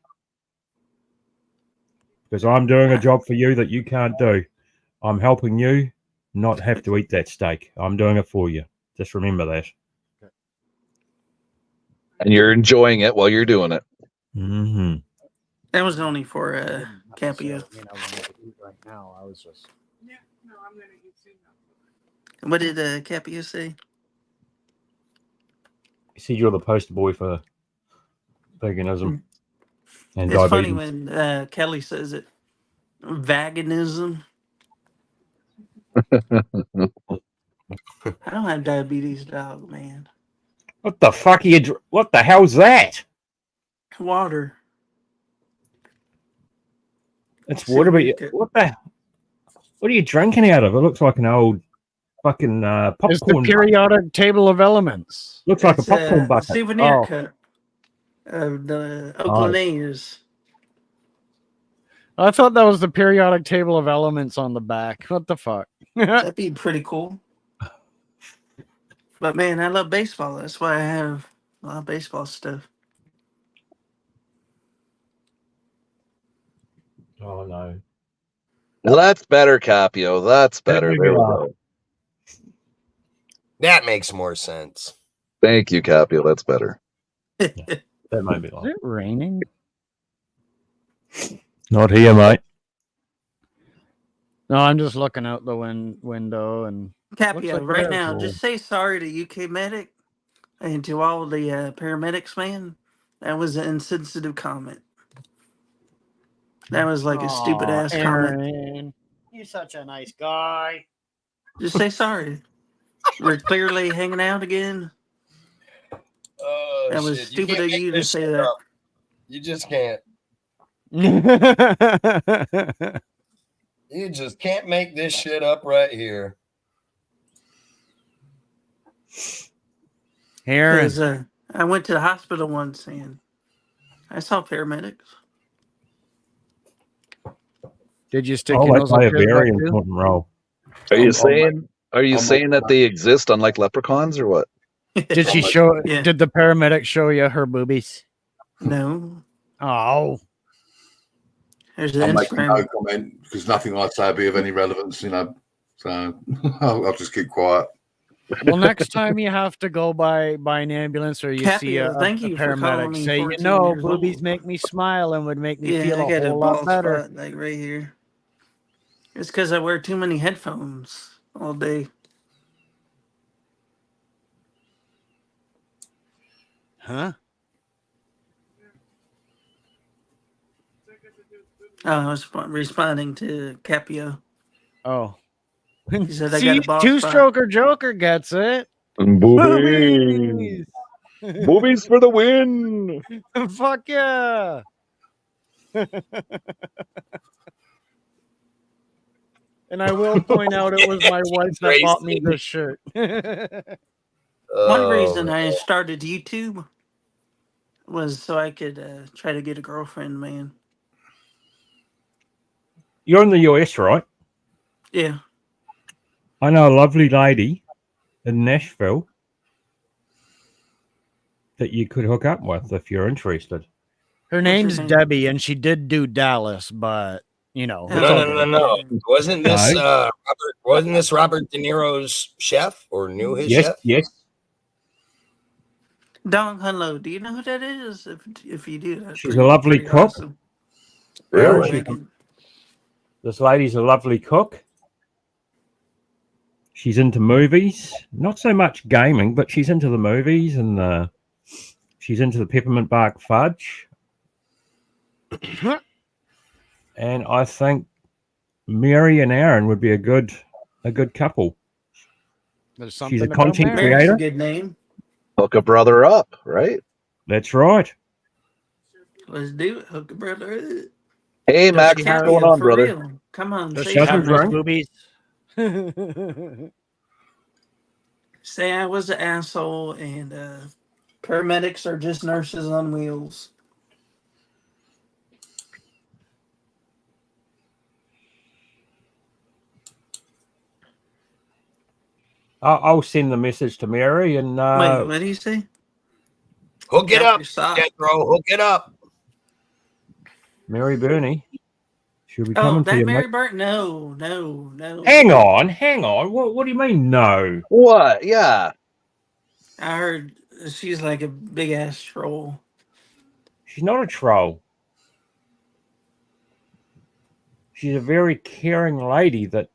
Because I'm doing a job for you that you can't do. I'm helping you not have to eat that steak. I'm doing it for you. Just remember that. And you're enjoying it while you're doing it. Mm-hmm. That was only for Capio. Right now, I was just. What did Capio say? You see, you're the poster boy for veganism and It's funny diabetes. when Kelly says it. Veganism. I don't have diabetes, dog, man. What the fuck are you? What the hell's that? Water. It's water, but what are you drinking out of? It looks like an old fucking popcorn. It's the periodic table of elements. Looks like a It's popcorn bucket. souvenir Oh. cup of the Oakland A's. I thought that was the periodic table of elements on the back. What the fuck? That'd be pretty cool. But man, I love baseball. That's why I have a lot of baseball stuff. Oh no. Well, that's better, Capio. That's better. made me There we laugh. go. That makes more sense. Thank you, Capio. That's better. That made me laugh. Is it raining? Not here, mate. No, I'm just looking out the window and Capio, like right we're now, cool. just say sorry to UK Medic and to all the paramedics, man. That was an insensitive comment. That was like a stupid ass comment. Aaron, you're such a nice guy. Just say sorry. We're clearly hanging out again. Oh, That was shit. stupid can't of make you to this say shit that. up. You just can't. You just can't make this shit up right here. Aaron. 'Cause, I went to the hospital once and I saw paramedics. Did you stick Oh, your they nose play up a his very butt too? important role. Are you Oh, saying? Are you oh, saying that they exist unlike leprechauns, or what? Did she show? Yeah. Did the paramedic show you her boobies? No. Oh, There's the I'll make no Instagram. comment because nothing I'd say would be of any relevance, you know. So I'll just keep quiet. well, next time you have to go by an ambulance or you see a Capio, thank you for calling paramedic, me say, 14 years boobies old. make me smile and would make me Yeah, feel I a got a whole lot bald better. spot like right here. It's because I wear too many headphones all day. Huh? Oh, I was responding to Capio. Oh. He said I got See, a bald two spot. stroker Joker gets it. Boobies. Boobies for the win. Fuck yeah. And I will point out it was my wife that bought me this shirt. One reason I started YouTube was so I could try to get a girlfriend, man. You're in the US, right? Yeah. I know a lovely lady in Nashville that you could hook up with if you're interested. Her name's Debbie, and she did do Dallas, but you know, it's all good. No. Wasn't this No. Robert De Niro's chef or knew his Yes, chef? yes. Dong Hunlo, do you know who that is? If you do, that's She's a lovely pretty cook. awesome. Really? This lady's a lovely cook. She's into movies, not so much gaming, but she's into the movies and she's into the peppermint bark fudge. And I think Mary and Aaron would be a good couple. There's She's a something about content Mary. Mary's a creator. good name. Hook a brother up, right? That's right. Let's do it. Hook a brother. Hey, Does Max, she what's have- going on, For brother? real. Come on, Does say she have nice something. boobies? Say I was an asshole and paramedics are just nurses on wheels. I'll send the message to Mary and Wait, what do you say? Hook it Drop up, your sock. Jethro. Hook it up. Mary Burney. She'll be Oh, coming to that you. Mary Mate. Burt? No, no, no. Hang on. What do you mean no? What? Yeah. I heard she's like a big ass troll. She's not a troll. She's a very caring lady that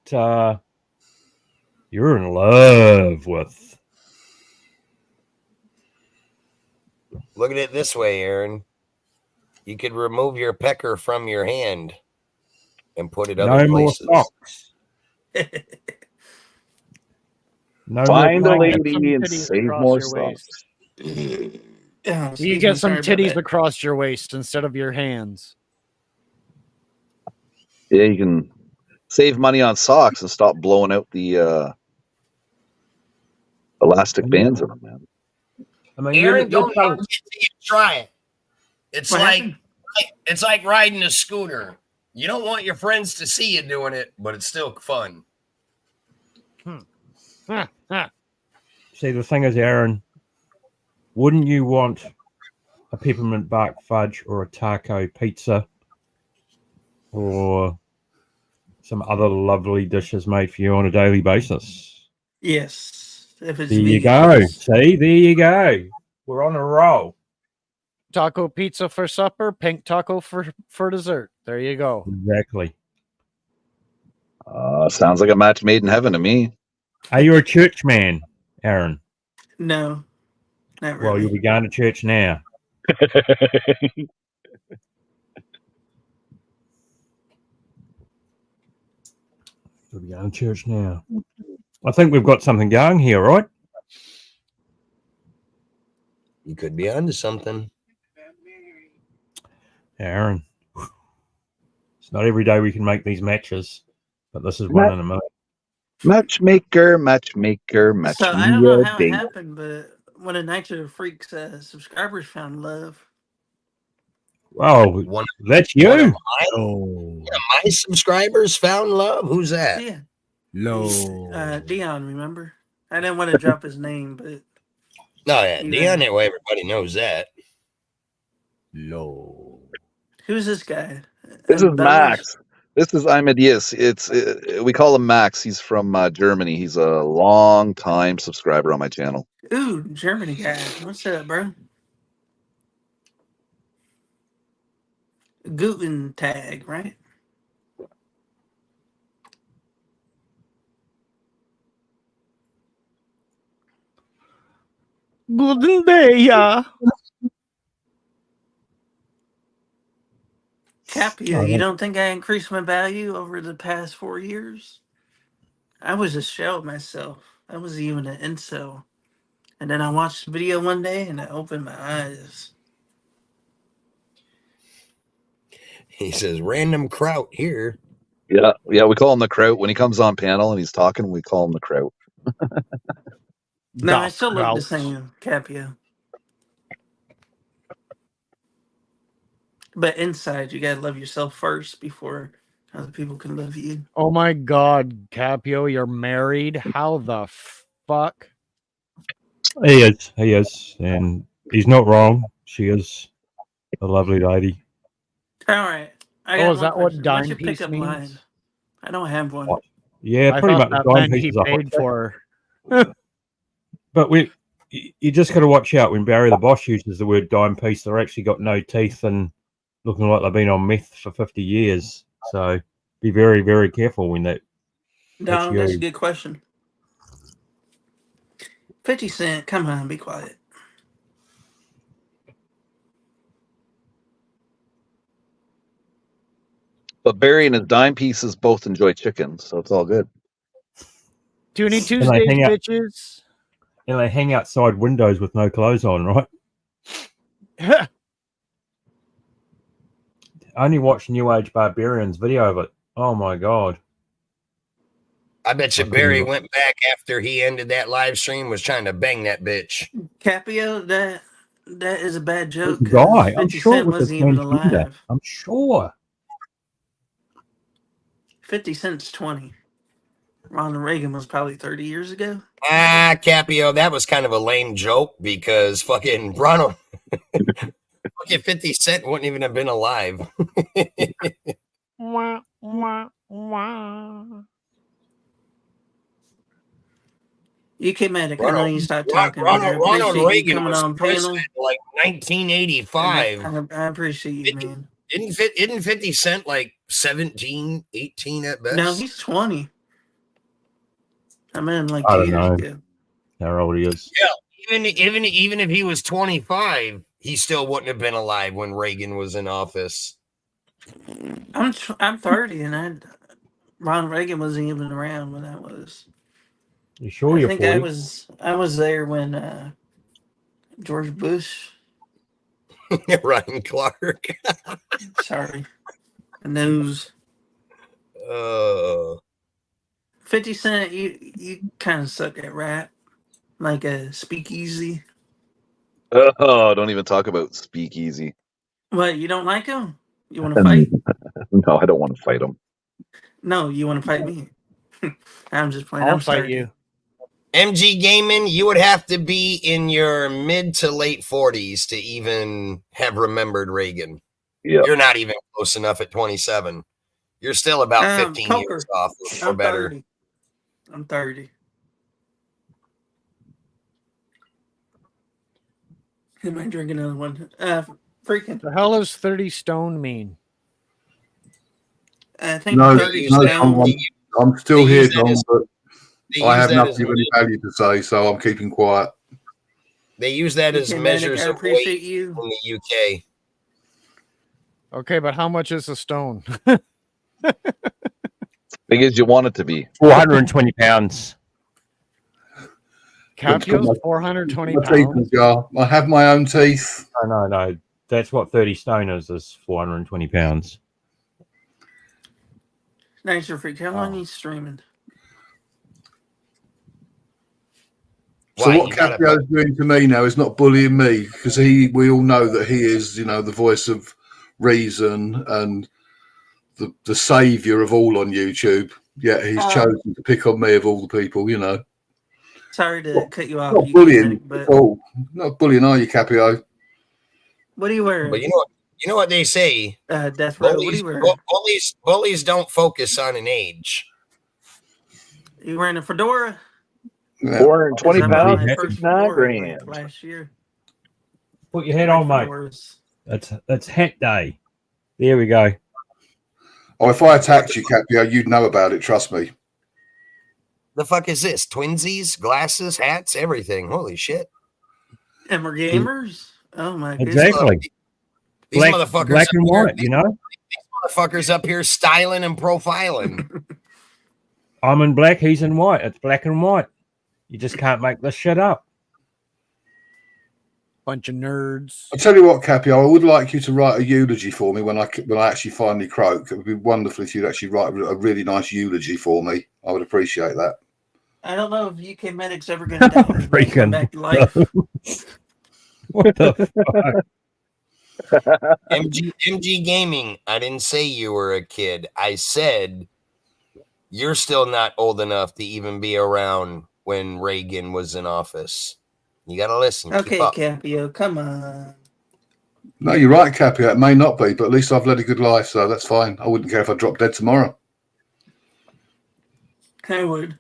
you're in love with. Look at it this way, Aaron. You could remove your pecker from your hand and put it other No more places. socks. No Find a more playing. lady and Titties save across more your socks. waist. Oh, You get some titties across your waist instead of your hands. Yeah, you can save money on socks and stop blowing out the elastic bands in them, man. I mean, Aaron, don't knock it till you try it. It's What like happened? it's like riding a scooter. You don't want your friends to see you doing it, but it's still fun. See, the thing is, Aaron, wouldn't you want a peppermint bark fudge or a taco pizza or some other lovely dishes made for you on a daily basis? Yes. If it's There you vegan. go. See, there you go. We're on a roll. Taco pizza for supper, pink taco for dessert. There you go. Exactly. Sounds like a match made in heaven to me. Are you a church man, Aaron? No, not really. Well, you'll be going to church now. You'll be going to church now. I think we've got something going here, right? You could be onto something. Aaron. It's not every day we can make these matches, but this is one in a million. Matchmaker, match So me I don't know a how it date. happened, but one of Nature Freak's subscribers found love. Oh, that's One of you. my subscribers found love. Who's that? Yeah. Low. Dion, remember? I didn't want to drop his name, but No, yeah, You Dion. know. Anyway, everybody knows that. Low. who's this guy? This is Bellas? Max. This is Imedius. We call him Max. He's from Germany. He's a long time subscriber on my channel. Ooh, Germany guy. What's up, bro? Guten Tag, right? Golden day, yeah. Capia, you don't think I increased my value over the past 4 years? I was a shell myself. I wasn't even an incel. And then I watched the video one day and I opened my eyes. He says, "Random kraut here." Yeah, we call him the Kraut. When he comes on panel and he's talking, we call him the Kraut. No, I still look the same, Capia. But inside, you gotta love yourself first before other people can love you. Oh my God, Capio, you're married? How the fuck? He is, and he's not wrong. She is a lovely lady. All right. Is that what What's dime your piece pickup means? line? I don't have one. Yeah, I pretty thought much. that meant he paid for her. But you just got to watch out when Barry the Boss uses the word dime piece. They're actually got no teeth and looking like they've been on meth for 50 years. So be very, very careful when that. No, that's a good question. 50 Cent, come on, be quiet. But Barry and his dime pieces both enjoy chicken, so it's all good. Toonie And Tuesdays, they hang out, bitches. and they hang outside windows with no clothes on, right? I only watched New Age Barbarian's video of it. Oh my God. I bet you Barry went back after he ended that live stream, was trying to bang that bitch. Capio, that is a bad joke. The guy, I'm 50 sure it Cent was a wasn't even transgender. alive. I'm sure. 50 Cent's 20. Ronald Reagan was probably 30 years ago. Capio, that was kind of a lame joke because fucking Ronald, fucking 50 Cent wouldn't even have been alive. Wah, wah, wah. UK Medic, I know you stopped talking, but I Ronald appreciate you Reagan coming was on president panel. in like 1985. I appreciate you, man. Isn't 50 Cent like 17, 18 at best? No, he's 20. I met him like I 2 don't years know ago. how old he is. Yeah, even if he was 25, he still wouldn't have been alive when Reagan was in office. I'm 30, and Ronald Reagan wasn't even around when I was. You sure I you're think 40? I was there when George Bush. Ryan Clark. Sorry, news. 50 Cent, you kind of suck at rap, like a speakeasy. Oh, don't even talk about Speakeasy. What, you don't like him? You want to fight? No, I don't want to fight him. No, you want to fight me? I'm just playing. I'll I'm fight 30. you. MG Gaming, you would have to be in your mid to late 40s to even have remembered Reagan. Yeah. You're not even close enough at 27. You're still about 15 poker. years off or I'm better. 30. I'm 30. Am I drinking another one? Freaking. The hell does 30 stone mean? I think No, 30 no, stone. I'm still They here, use that Dom, as- but they I use have that nothing as of any value to say, so I'm keeping quiet. They use that as Okay, measures Manic, I of weight appreciate you. in the UK. Okay, but how much is a stone? Big as you want it to be. 420 pounds. Capio's 420 My teeth pounds. jar. I have my own teeth. No. That's what 30 stone is 420 pounds. Nice, your freak. How long are you streaming? So Why, what you gotta Capio's doing to me now is not bullying me because we all know that he is, the voice of reason and the savior of all on YouTube. Yet he's chosen to pick on me of all the people, Sorry to cut you off, Not UK bullying Manic, but at all. Not bullying, are you, Capio? what are you wearing? But you know what they say? Death Row, what are you wearing? Bullies don't focus on an age. You wearing a fedora? 420 'Cause I bought pounds, my first 69 fedora, grand. like, last year. Put your head I on, like mate. fedoras. That's hat day. There we go. Oh, if I attacked you, Capio, you'd know about it. Trust me. The fuck is this? Twinsies, glasses, hats, everything. Holy shit. And we're gamers? Oh my goodness. Exactly. These motherfuckers black up and here- white, you know? These motherfuckers up here styling and profiling. I'm in black, he's in white. It's black and white. You just can't make this shit up. Bunch of nerds. I tell you what, Capio, I would like you to write a eulogy for me when I actually finally croak. It would be wonderful if you'd actually write a really nice eulogy for me. I would appreciate that. I don't know if UK Medic's ever going to die. Freaking come back to life. What the fuck? MG Gaming, I didn't say you were a kid. I said you're still not old enough to even be around when Reagan was in office. You got to listen. Okay, Keep up. Capio, come on. No, you're right, Capio. It may not be, but at least I've led a good life, so that's fine. I wouldn't care if I dropped dead tomorrow. I would.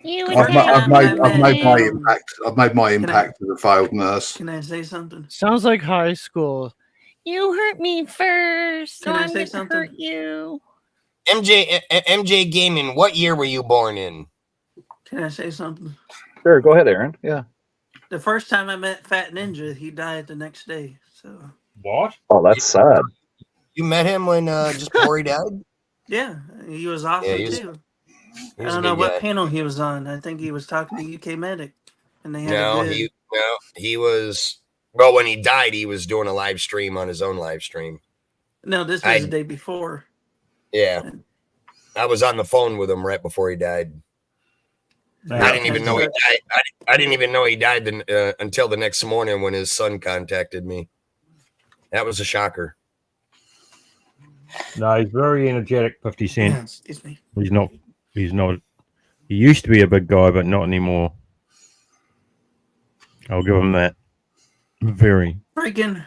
I've made my impact. I've made my impact as a failed nurse. Can I say something? Sounds like high school. You hurt me first, so Can I I'm say gonna something? hurt you. MJ Gaming, what year were you born in? Can I say something? Sure, go ahead, Aaron. Yeah. The first time I met Fat Ninja, he died the next day. So What? Oh, that's sad. You met him when just before he died? yeah, he was awesome Yeah, he was- too. He I was a don't know good what guy. panel he was on. I think he was talking to UK Medic, and they had No, a good. he was. Well, when he died, he was doing a live stream on his own live stream. No, this was the day before. Yeah, I was on the phone with him right before he died. I didn't even know he died. I didn't even know he died until the next morning when his son contacted me. That was a shocker. No, he's very energetic, 50 Cent. Excuse me. He's not He used to be a big guy, but not anymore. I'll give him that. Very, Freaking.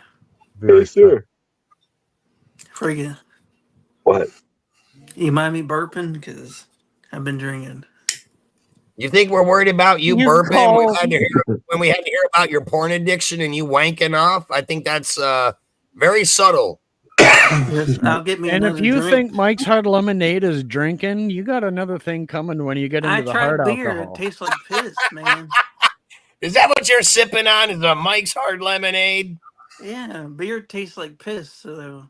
very fat. Freaking. What? You mind me burping? Because I've been drinking. You think we're worried about you You burping call- when we had to hear about your porn addiction and you wanking off? I think that's very subtle. Yes, I'll get me And if another you drink. think Mike's Hard Lemonade is drinking, you got another thing coming when you get into I the tried hard beer. alcohol. It tastes like piss, man. Is that what you're sipping on? Is a Mike's Hard Lemonade? Yeah, beer tastes like piss. So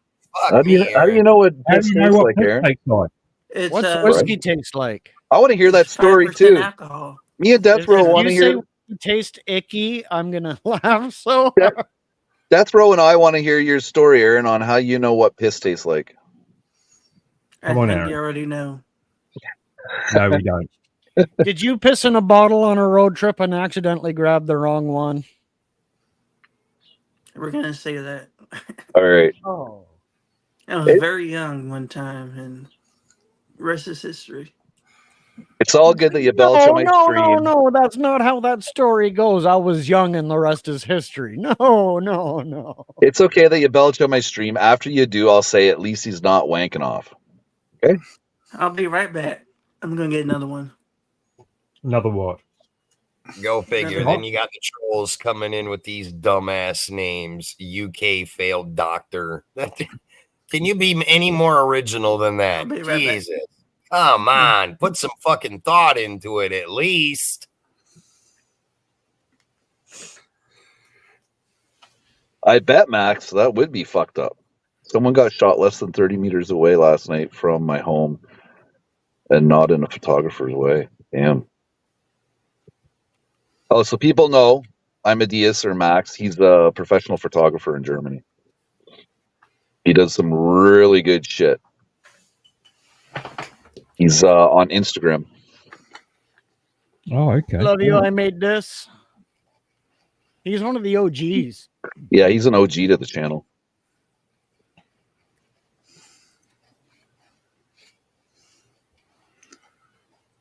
How do you know what How piss do you know tastes what like, piss Aaron? tastes like? it's What's whiskey taste like? I want to hear that story 5% too. alcohol. Me and Death Row If want to you say hear. it tastes icky, I'm gonna laugh so Death, hard. Death Row and I want to hear your story, Aaron, on how you know what piss tastes like. Come on, I think Aaron. you already know. No, we don't. Did you piss in a bottle on a road trip and accidentally grab the wrong one? We're gonna say that. All right. Oh. I was very young one time, and rest is history. It's all good that you belch on my stream. No, that's not how that story goes. I was young and the rest is history. No. It's okay that you belch on my stream. After you do, I'll say at least he's not wanking off. Okay? I'll be right back. I'm gonna get another one. Another what? Go figure. Another- Then you got the trolls coming in with these dumbass names. UK failed doctor. Can you be any more original than that? I'll be right back. Jesus. Come on. Put some fucking thought into it at least. I bet, Max, that would be fucked up. Someone got shot less than 30 meters away last night from my home and not in a photographer's way. Damn. Oh, so people know I'm Adias or Max. He's a professional photographer in Germany. He does some really good shit. He's on Instagram. Oh, okay. Love you, I made this. He's one of the OGs. Yeah, he's an OG to the channel.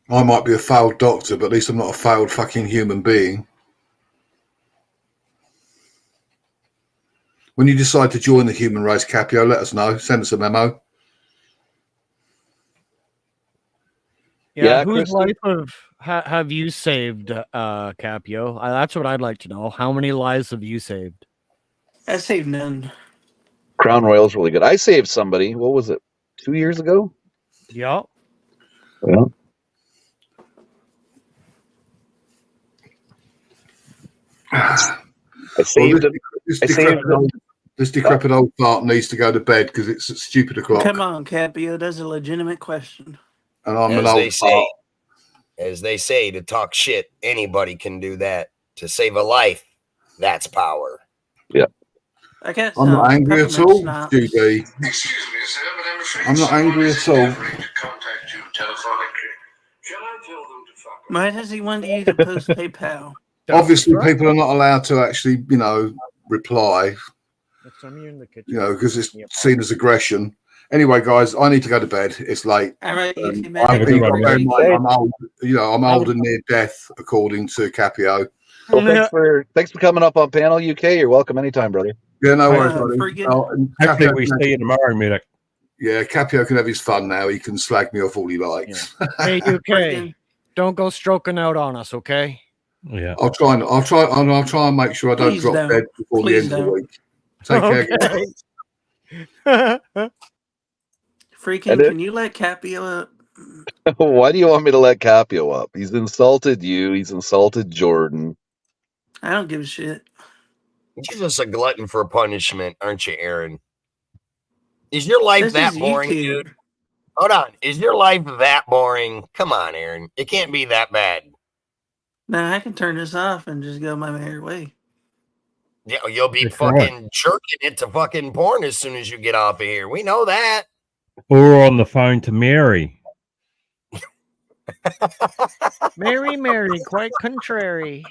I might be a failed doctor, but at least I'm not a failed fucking human being. When you decide to join the human race, Capio, let us know. Send us a memo. Yeah, whose life have you saved, Capio? That's what I'd like to know. How many lives have you saved? I saved none. Crown Royal's really good. I saved somebody. What was it? 2 years ago? Yeah. Yeah. I saved him. This decrepit old fart needs to go to bed because it's at stupid o'clock. Come on, Capio. That's a legitimate question. And I'm an As they old say, fart. as they say, to talk shit, anybody can do that. To save a life, that's power. Yeah. I got I'm not angry at peppermint all, schnapps. Judy. I'm not angry at all. Why does he want you to post PayPal? Obviously, people are not allowed to actually, reply, Next time you're in the kitchen. because it's seen as aggression. Anyway, guys, I need to go to bed. It's late. All right, you two I men. think I'm old. I'm old and near death, according to Capio. Well, thanks for coming up on Panel UK. You're welcome anytime, brother. Yeah, no worries, friggin'. buddy. And Hopefully Capio we can see you tomorrow, Medic. Yeah, Capio can have his fun now. He can slag me off all he likes. Hey, UK, don't go stroking out on us, okay? Yeah. I'll try and make sure I don't Please drop don't. dead before Please the end of the don't. week. Take care, guys. Freaking, can you let Capio up? Why do you want me to let Capio up? He's insulted you. He's insulted Jordan. I don't give a shit. You're just a glutton for punishment, aren't you, Aaron? Is your life This that is boring, YouTube. dude? Hold on. Is your life that boring? Come on, Aaron. It can't be that bad. Now I can turn this off and just go my merry way. Yeah, you'll be That's fucking jerking it to fucking porn as soon as you get off of here. We know that. Or on the phone to Mary. Mary, quite contrary.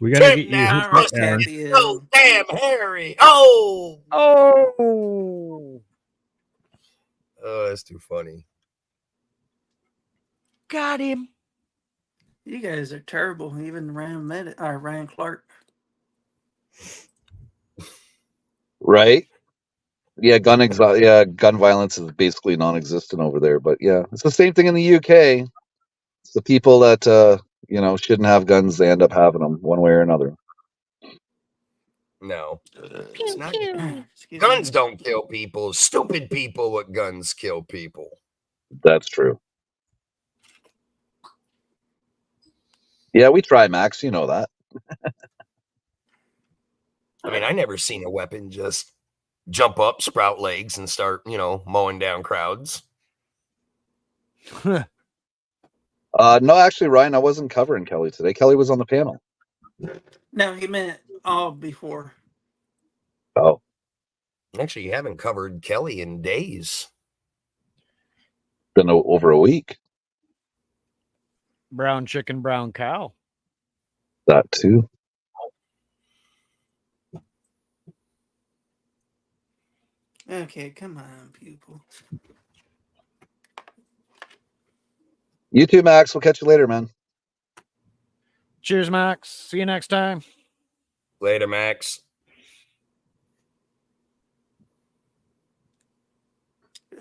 We're going to get you Now, hooked up, Aaron. oh, damn, Harry. Oh, Oh, that's too funny. got him. You guys are terrible. Even Ryan Clark. Right? Yeah, gun violence is basically non-existent over there. But yeah, it's the same thing in the UK. It's the people that shouldn't have guns. They end up having them one way or another. No, it's not. Guns don't kill people. Stupid people with guns kill people. That's true. Yeah, we try, Max. You know that. I mean, I never seen a weapon just jump up, sprout legs, and start, mowing down crowds. No, actually, Ryan, I wasn't covering Kelly today. Kelly was on the panel. No, he meant all before. Oh. Actually, you haven't covered Kelly in days. Been over a week. Brown chicken, brown cow. That too. Okay, come on, people. You too, Max. We'll catch you later, man. Cheers, Max. See you next time. Later, Max.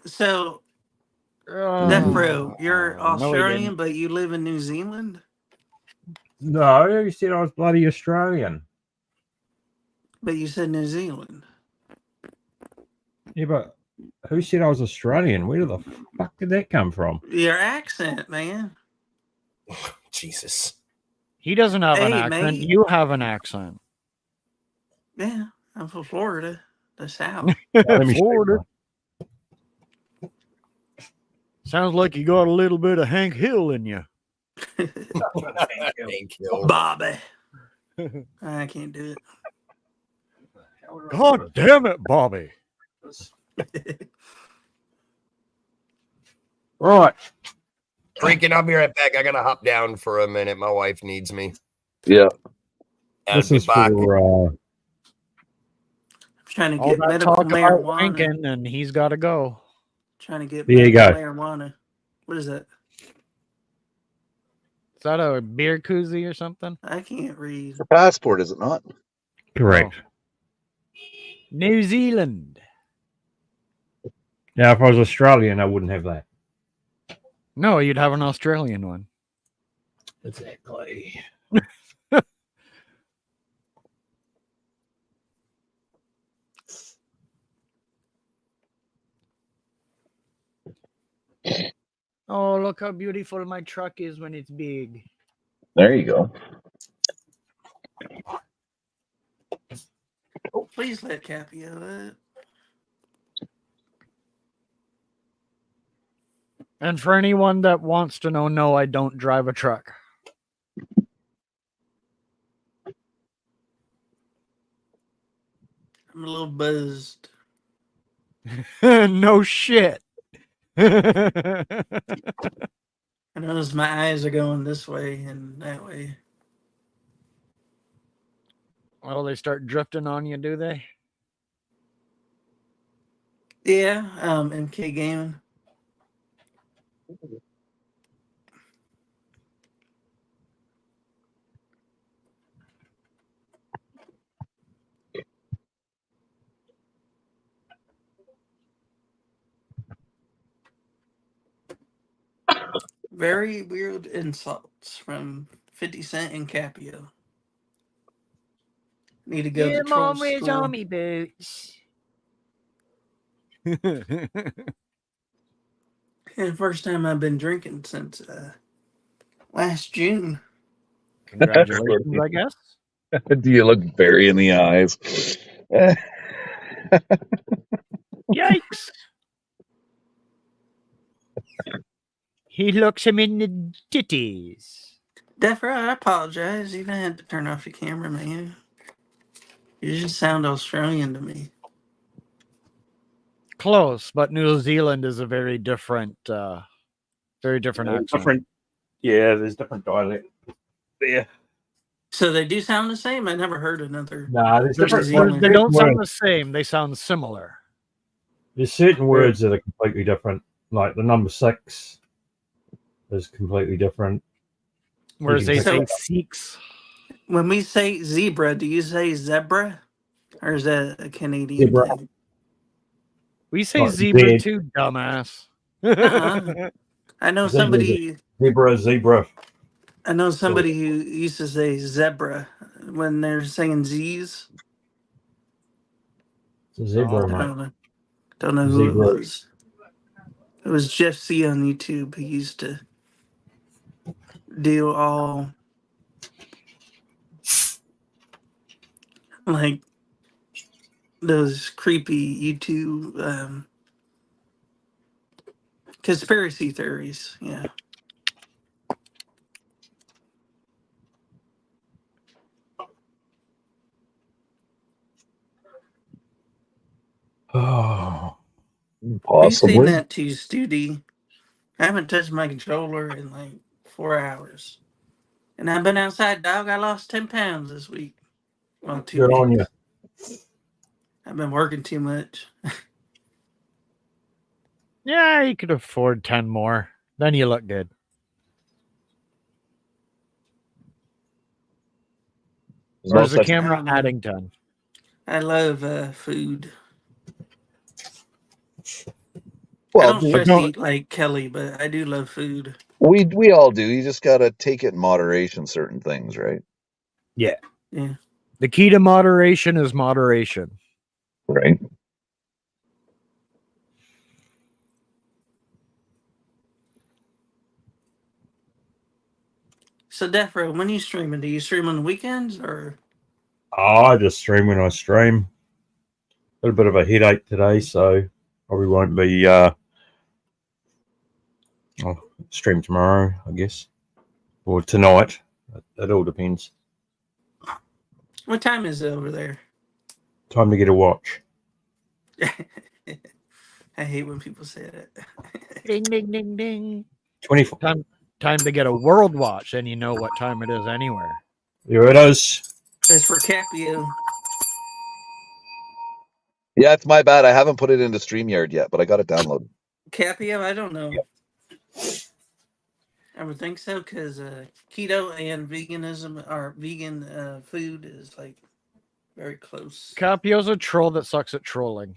So, Nefro, you're Australian, but you live in New Zealand? No, you said I was bloody Australian. But you said New Zealand. Yeah, but who said I was Australian? Where the fuck did that come from? Your accent, man. Jesus. He doesn't have an Hey, accent. mate. You have an accent. Yeah, I'm from Florida, the South. Florida. Sounds like you got a little bit of Hank Hill in you. Hank Hill. Bobby. I can't do it. God damn it, Bobby. Right. Freaking, I'll be right back. I gotta hop down for a minute. My wife needs me. Yeah. This is for I'm trying to All get that medical talk about marijuana. wanking, and he's got to go. Trying to get There you medical go. marijuana. What is that? Is that a beer koozie or something? I can't read. Your passport, is it not? correct. New Zealand. Now, if I was Australian, I wouldn't have that. No, you'd have an Australian one. Exactly. Oh, look how beautiful my truck is when it's big. There you go. Oh, please let Cappy have that. And for anyone that wants to know, no, I don't drive a truck. I'm a little buzzed. No shit. I notice my eyes are going this way and that way. Well, they start drifting on you, do they? Yeah, MK Gaming. Very weird insults from 50 Cent and Capio. Need to go to troll school. me boots. Yeah, first time I've been drinking since last June. Congratulations, I guess. Do you look Barry in the eyes? Yikes. He looks him in the titties. Defra, I apologize. You didn't have to turn off your camera, man. You just sound Australian to me. Close, but New Zealand is a very different accent. Different. Yeah, there's different dialect there. So they do sound the same? I never heard another. Nah, there's New different. Zealand. They don't sound the same. They sound similar. There's certain words that are completely different, like the number 6. is completely different. Whereas they You can say pick Sikhs. When we say zebra, do you say zebra, or is that a Canadian Zebra. thing? We say Not zebra zed. too, dumbass. I know Zebra, somebody. zebra. I know somebody who used to say zebra when they're saying Z's. It's a zebra, I mate. don't know who it Zebra. was. It was Jeff C on YouTube. He used to do all like those creepy YouTube conspiracy theories. Yeah. Oh, Who's seen Possibly. that too, Studi? I haven't touched my controller in like 4 hours. And I've been outside, dog. I lost 10 pounds this week. Well, 2 good on you. weeks. I've been working too much. Yeah, you could afford 10 more. Then you look good. There's Or no is the such. camera adding 10? I love food. I Well, don't stress eat like Kelly, but I do love food. we all do. You just gotta take it in moderation. Certain things, right? Yeah. Yeah. The key to moderation is moderation. Right. So, Defro, when are you streaming? Do you stream on the weekends or? I just stream when I stream. Got a bit of a headache today, so probably won't be. I'll stream tomorrow, I guess, or tonight. It all depends. What time is it over there? Time to get a watch. I hate when people say that. Ding, ding, ding, ding. 24. Time to get a world watch, and you know what time it is anywhere. Here it is. That's for Capio. Yeah, it's my bad. I haven't put it into StreamYard yet, but I got it downloaded. Capio, I don't know. I would think so because keto and veganism or vegan food is like very close. Capio's a troll that sucks at trolling.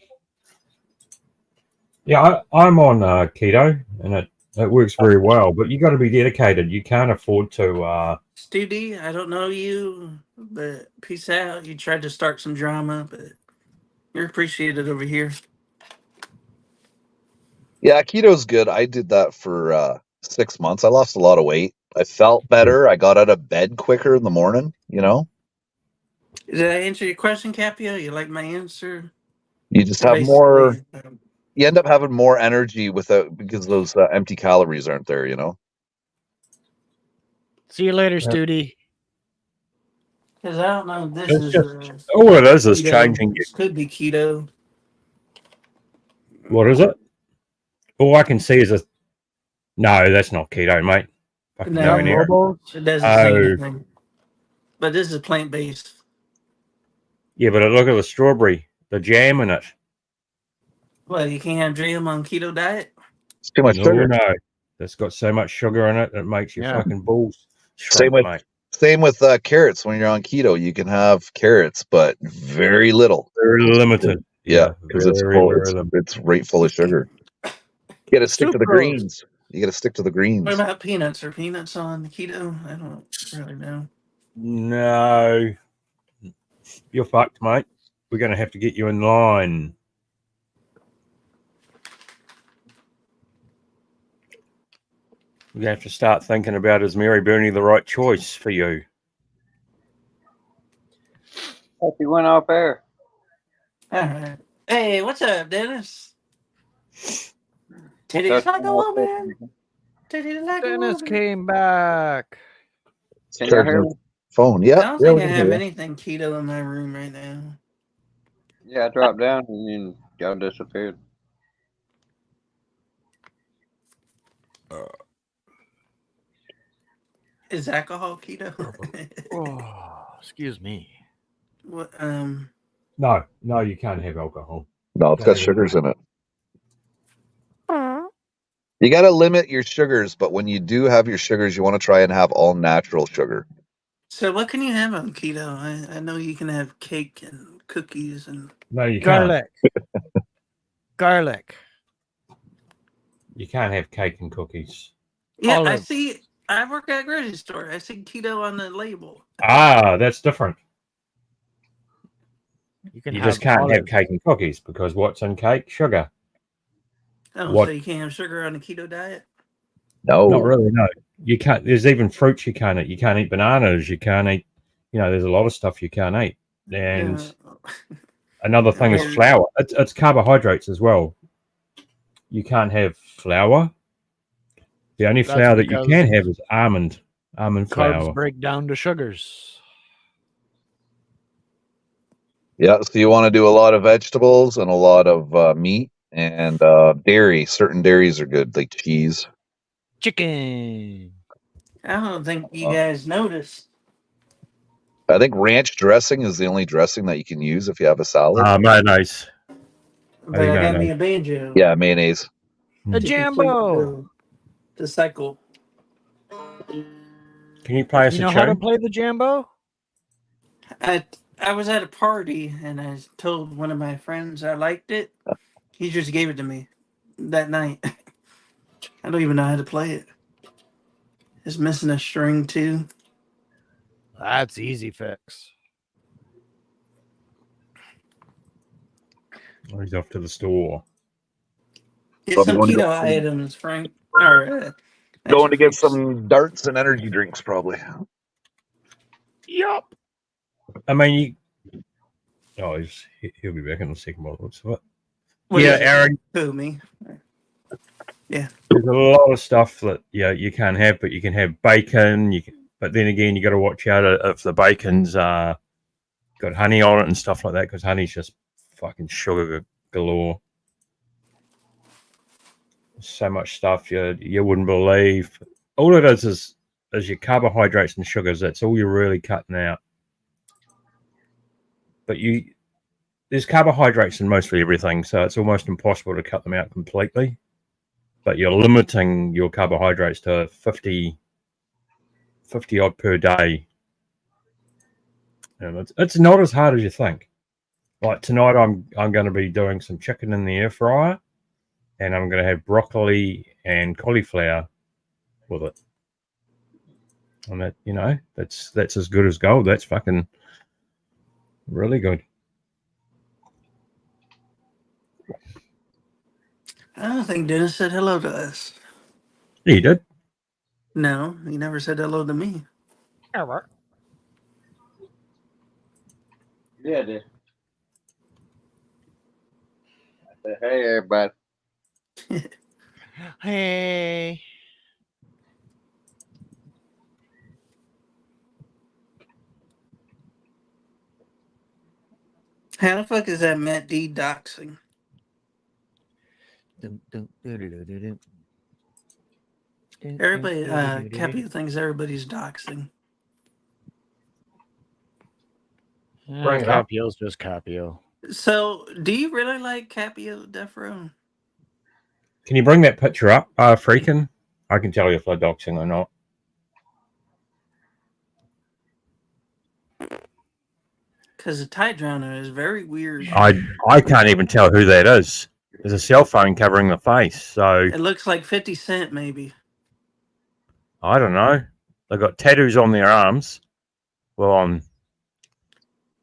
Yeah, I'm on keto, and it works very well. But you got to be dedicated. You can't afford to. Stu D, I don't know you, but peace out. You tried to start some drama, but you're appreciated over here. Yeah, keto's good. I did that for 6 months. I lost a lot of weight. I felt better. I got out of bed quicker in the morning. You know, Did I answer your question, Capio? You like my answer? you just So have more. basically, You end up having more energy without because those empty calories aren't there. You know. See you later, Studi. because I don't know. This It's is just all it is keto. changing. This could be keto. What is it? All I can see is a. No, that's not keto, mate. Fucking No, no, near. it doesn't say anything. But this is plant based. Yeah, but look at the strawberry, the jam in it. Well, you can't have jam on keto diet. It's too much sugar. No, that's got so much sugar in it it makes your fucking balls Same shrink, with mate. same with carrots. When you're on keto, you can have carrots, but very little. Very limited. Yeah, because it's very, full. very It's, limited. it's right full of sugar. You got to stick to the Sucrose. greens. You got to stick to the What greens. about peanuts? Are peanuts on keto? I don't really know. No, you're fucked, mate. We're going to have to get you in line. We have to start thinking about, is Mary Bernie the right choice for you? Hope you went off air. All right. Hey, what's up, Dennis? Titties That's like a all. woman. Titties like a Dennis woman. came back. Can you hear me? Phone. I Yeah. don't Yeah, think we I can have hear you. anything keto in my room right now. Yeah, I dropped down and then y'all disappeared. Is alcohol keto? Oh, excuse me. What? No, you can't have alcohol. No, it's got sugars in it. You got to limit your sugars, but when you do have your sugars, you want to try and have all natural sugar. So what can you have on keto? I know you can have cake and cookies and No, you Garlic. Garlic. You can't have cake and cookies. yeah. I Olive. see. I work at a grocery store. I see keto on the label. Ah, that's different. You You just can't have cake and cookies because what's in cake? Sugar. Oh, What? so you can't have sugar on the keto diet? No, Not really. No, you can't. There's even fruits you can't eat. You can't eat bananas. You can't eat. There's a lot of stuff you can't eat. And another thing is Weird. flour. It's carbohydrates as well. You can't have flour. The only That's flour that you because can have is almond carbs flour. break down to sugars. Yeah, so you want to do a lot of vegetables and a lot of meat and dairy. Certain dairies are good, like cheese. Chicken. I don't think you guys noticed. I think ranch dressing is the only dressing that you can use if you have a salad. Mayonnaise. But I got me a banjo. Yeah, mayonnaise. A to jambo. The cycle. Can you play us You a know how to tune? play the jambo? I was at a party and I told one of my friends I liked it. He just gave it to me that night. I don't even know how to play it. It's missing a string too. That's easy fix. Oh, he's off to the store. Get some keto items, Frank. Or Going to get some darts and energy drinks, probably. Yup. I mean, he'll be back in a second. By the looks of it. What Yeah, is it? Aaron. Who, me? Yeah. There's a lot of stuff that you can't have, but you can have bacon. But then again, you got to watch out if the bacon's got honey on it and stuff like that, because honey's just fucking sugar galore. So much stuff you wouldn't believe. All it is your carbohydrates and sugars. That's all you're really cutting out. But there's carbohydrates in mostly everything, so it's almost impossible to cut them out completely. But you're limiting your carbohydrates to 50 odd per day. And it's not as hard as you think. Like tonight, I'm going to be doing some chicken in the air fryer, and I'm going to have broccoli and cauliflower with it. And that, that's as good as gold. That's fucking really good. I don't think Dennis said hello to us. He did. No, he never said hello to me. Ever. Yeah, dude. I said, hey, everybody. Hey. How the fuck is that Matt D doxing? Everybody, Capio thinks everybody's doxing. Capio's just Capio. So, do you really like Capio Defro? Can you bring that picture up, freaking? I can tell you if they're doxing or not. Because the Tide Drowner is very weird. I can't even tell who that is. There's a cell phone covering the face, so It looks like 50 Cent, maybe. I don't know. They've got tattoos on their arms. Well,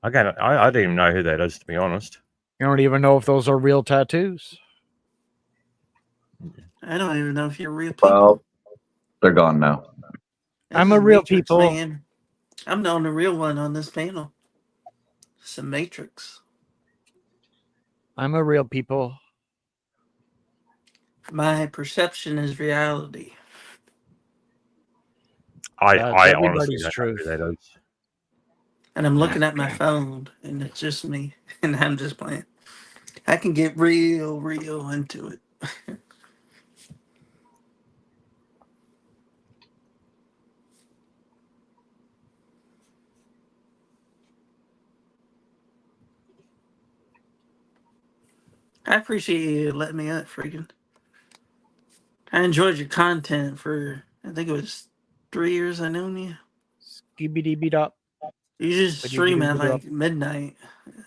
I don't even know who that is, to be honest. You don't even know if those are real tattoos. I don't even know if you're real people. Well, they're gone now. I'm a real Matrix, people. Man. I'm the only real one on this panel. It's a Matrix. I'm a real people. My perception is reality. I honestly everybody's don't know truth. who that is. And I'm looking at my phone, and it's just me, and I'm just playing. I can get real into it. I appreciate you letting me up, freaking. I enjoyed your content for, I think it was 3 years I known you. Skibidi beat up. You just stream at like midnight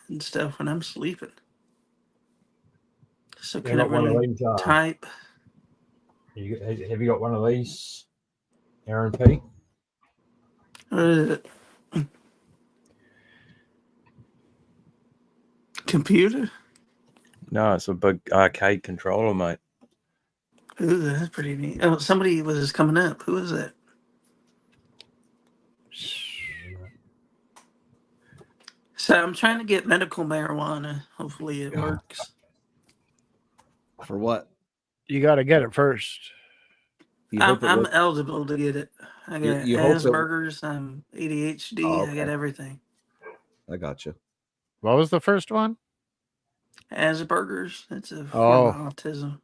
and stuff when I'm sleeping. So You couldn't got one of really these, type. Have you got one of these, Aaron P? What is it? Computer? No, it's a big arcade controller, mate. Ooh, that's pretty neat. Oh, somebody was just coming up. Who is that? So I'm trying to get medical marijuana. Hopefully it works. For what? You got to get it first. I'm eligible to get it. I got you hope it- Asperger's. I'm ADHD. Oh, I got okay. everything. I got you. What was the first one? Asperger's. It's a form of autism.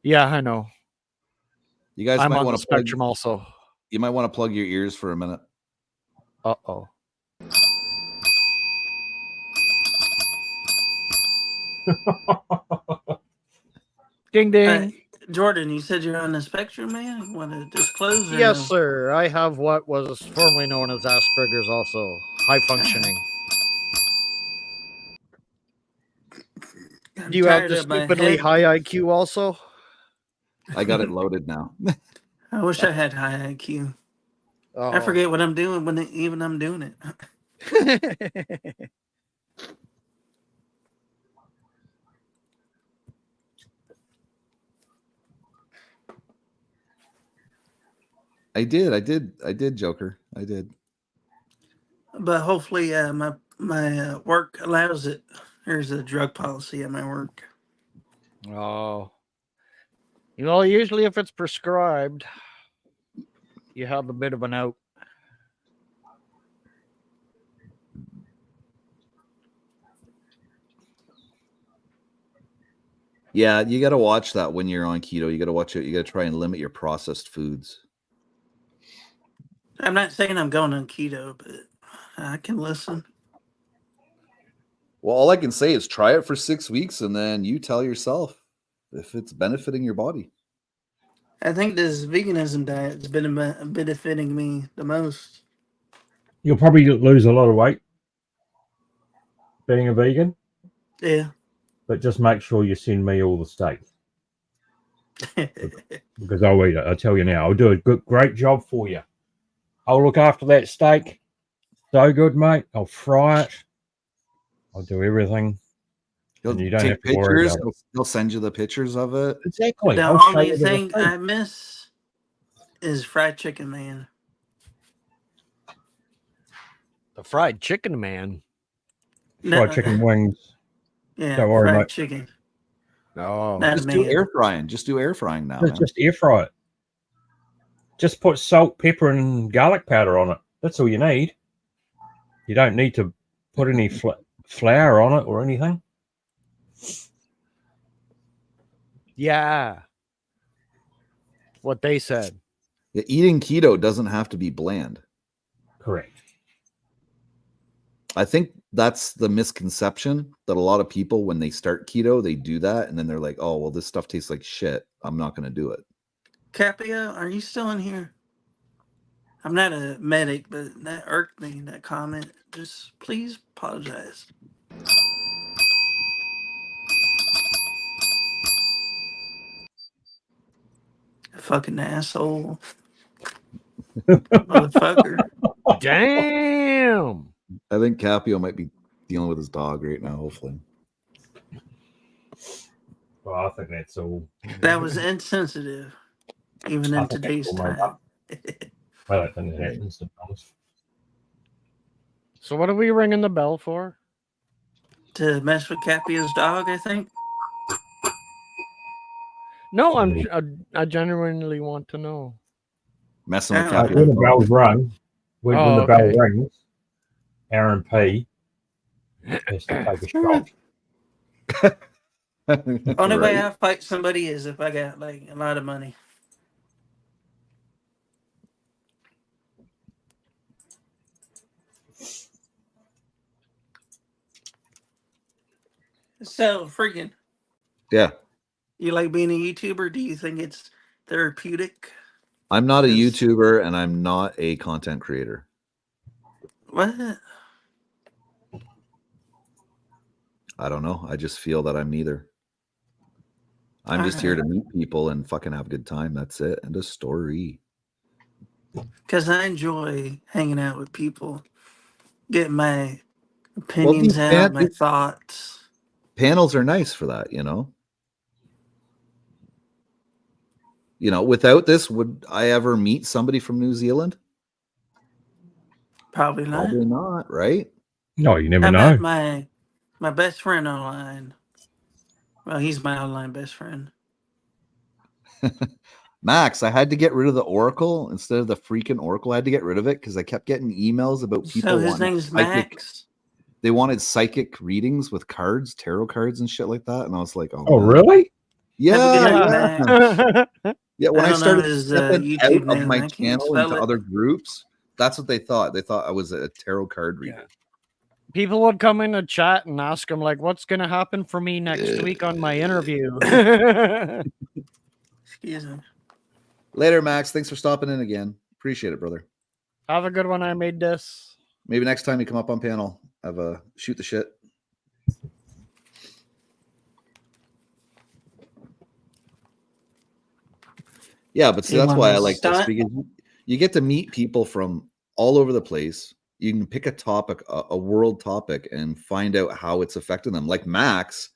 Yeah, I know. You guys I'm might on want the to plug, spectrum also. You might want to plug your ears for a minute. Uh-oh. Ding ding. Jordan, you said you're on the spectrum, man. You want to disclose? Or Yes, no? sir. I have what was formerly known as Asperger's also. High functioning. I'm Do you have tired the of my stupidly head. high IQ also? I got it loaded now. I wish I had high IQ. I Oh. forget what I'm doing when even I'm doing it. I did, Joker. I did. But hopefully, my work allows it. There's a drug policy at my work. Oh. You know, usually if it's prescribed, you have a bit of an out. Yeah, you got to watch that when you're on keto. You got to watch it. You got to try and limit your processed foods. I'm not saying I'm going on keto, but I can listen. Well, all I can say is try it for 6 weeks, and then you tell yourself if it's benefiting your body. I think this veganism diet's been benefiting me the most. You'll probably lose a lot of weight being a vegan. Yeah. But just make sure you send me all the steak. Because I'll eat it. I tell you now, I'll do a great job for you. I'll look after that steak. So good, mate. I'll fry it. I'll do everything. He'll You don't take have to worry pictures. about it. He'll send you the pictures of it. Exactly. The I'll show only you the thing receipt. I miss is fried chicken, man. The fried chicken, man. Fried chicken wings. Yeah, Don't worry, fried mate. chicken. No. Not Just a do man. air frying. Just do air frying now. man. Just air fry it. Just put salt, pepper, and garlic powder on it. That's all you need. You don't need to put any flour on it or anything. Yeah. What they said. Yeah, eating keto doesn't have to be bland. Correct. I think that's the misconception that a lot of people, when they start keto, they do that, and then they're like, "Oh, well, this stuff tastes like shit. I'm not going to do it." Capio, are you still in here? I'm not a medic, but that irked me, that comment. Just please apologize. Fucking asshole. Motherfucker. Damn. I think Capio might be dealing with his dog right now. Hopefully, Well, I think that's all. That was insensitive, even in today's time. I don't think that happens, to be honest. So what are we ringing the bell for? To mess with Capio's dog, I think. No, I genuinely want to know. messing with Yeah. Capio. When the bell's rung, when the bell okay. rings, Aaron P has to take a shot. Only way Right. I fight somebody is if I got like a lot of money. So freaking, Yeah. you like being a YouTuber? Do you think it's therapeutic. I'm not a YouTuber and I'm not a content creator. What? I don't know. I just feel that I'm neither. I'm just here to meet people and fucking have a good time. That's it. End of story. Because I enjoy hanging out with people, getting my opinions out, my thoughts. Panels are nice for that, you know. Without this, would I ever meet somebody from New Zealand? Probably not. Probably not, right? No, you never How know. about my best friend online? Well, he's my online best friend. Max, I had to get rid of the Oracle instead of the freaking Oracle. I had to get rid of it because I kept getting emails about people. So his name's Max. They wanted psychic readings with cards, tarot cards, and shit like that. And I was like, oh man. Really? Yeah. Yeah, when I started his, stepping YouTube out of name. my I can't channel spell into it. other groups, that's what they thought. They thought I was a tarot card reader. People would come in the chat and ask him, like, what's going to happen for me next week on my interview? Excuse me. Later, Max. Thanks for stopping in again. Appreciate it, brother. Have a good one. I made this. Maybe next time you come up on panel, have a shoot the shit. Yeah, but see, that's why I like this, because you get to meet people from all over the place. You can pick a topic, a world topic, and find out how it's affecting them. Like Max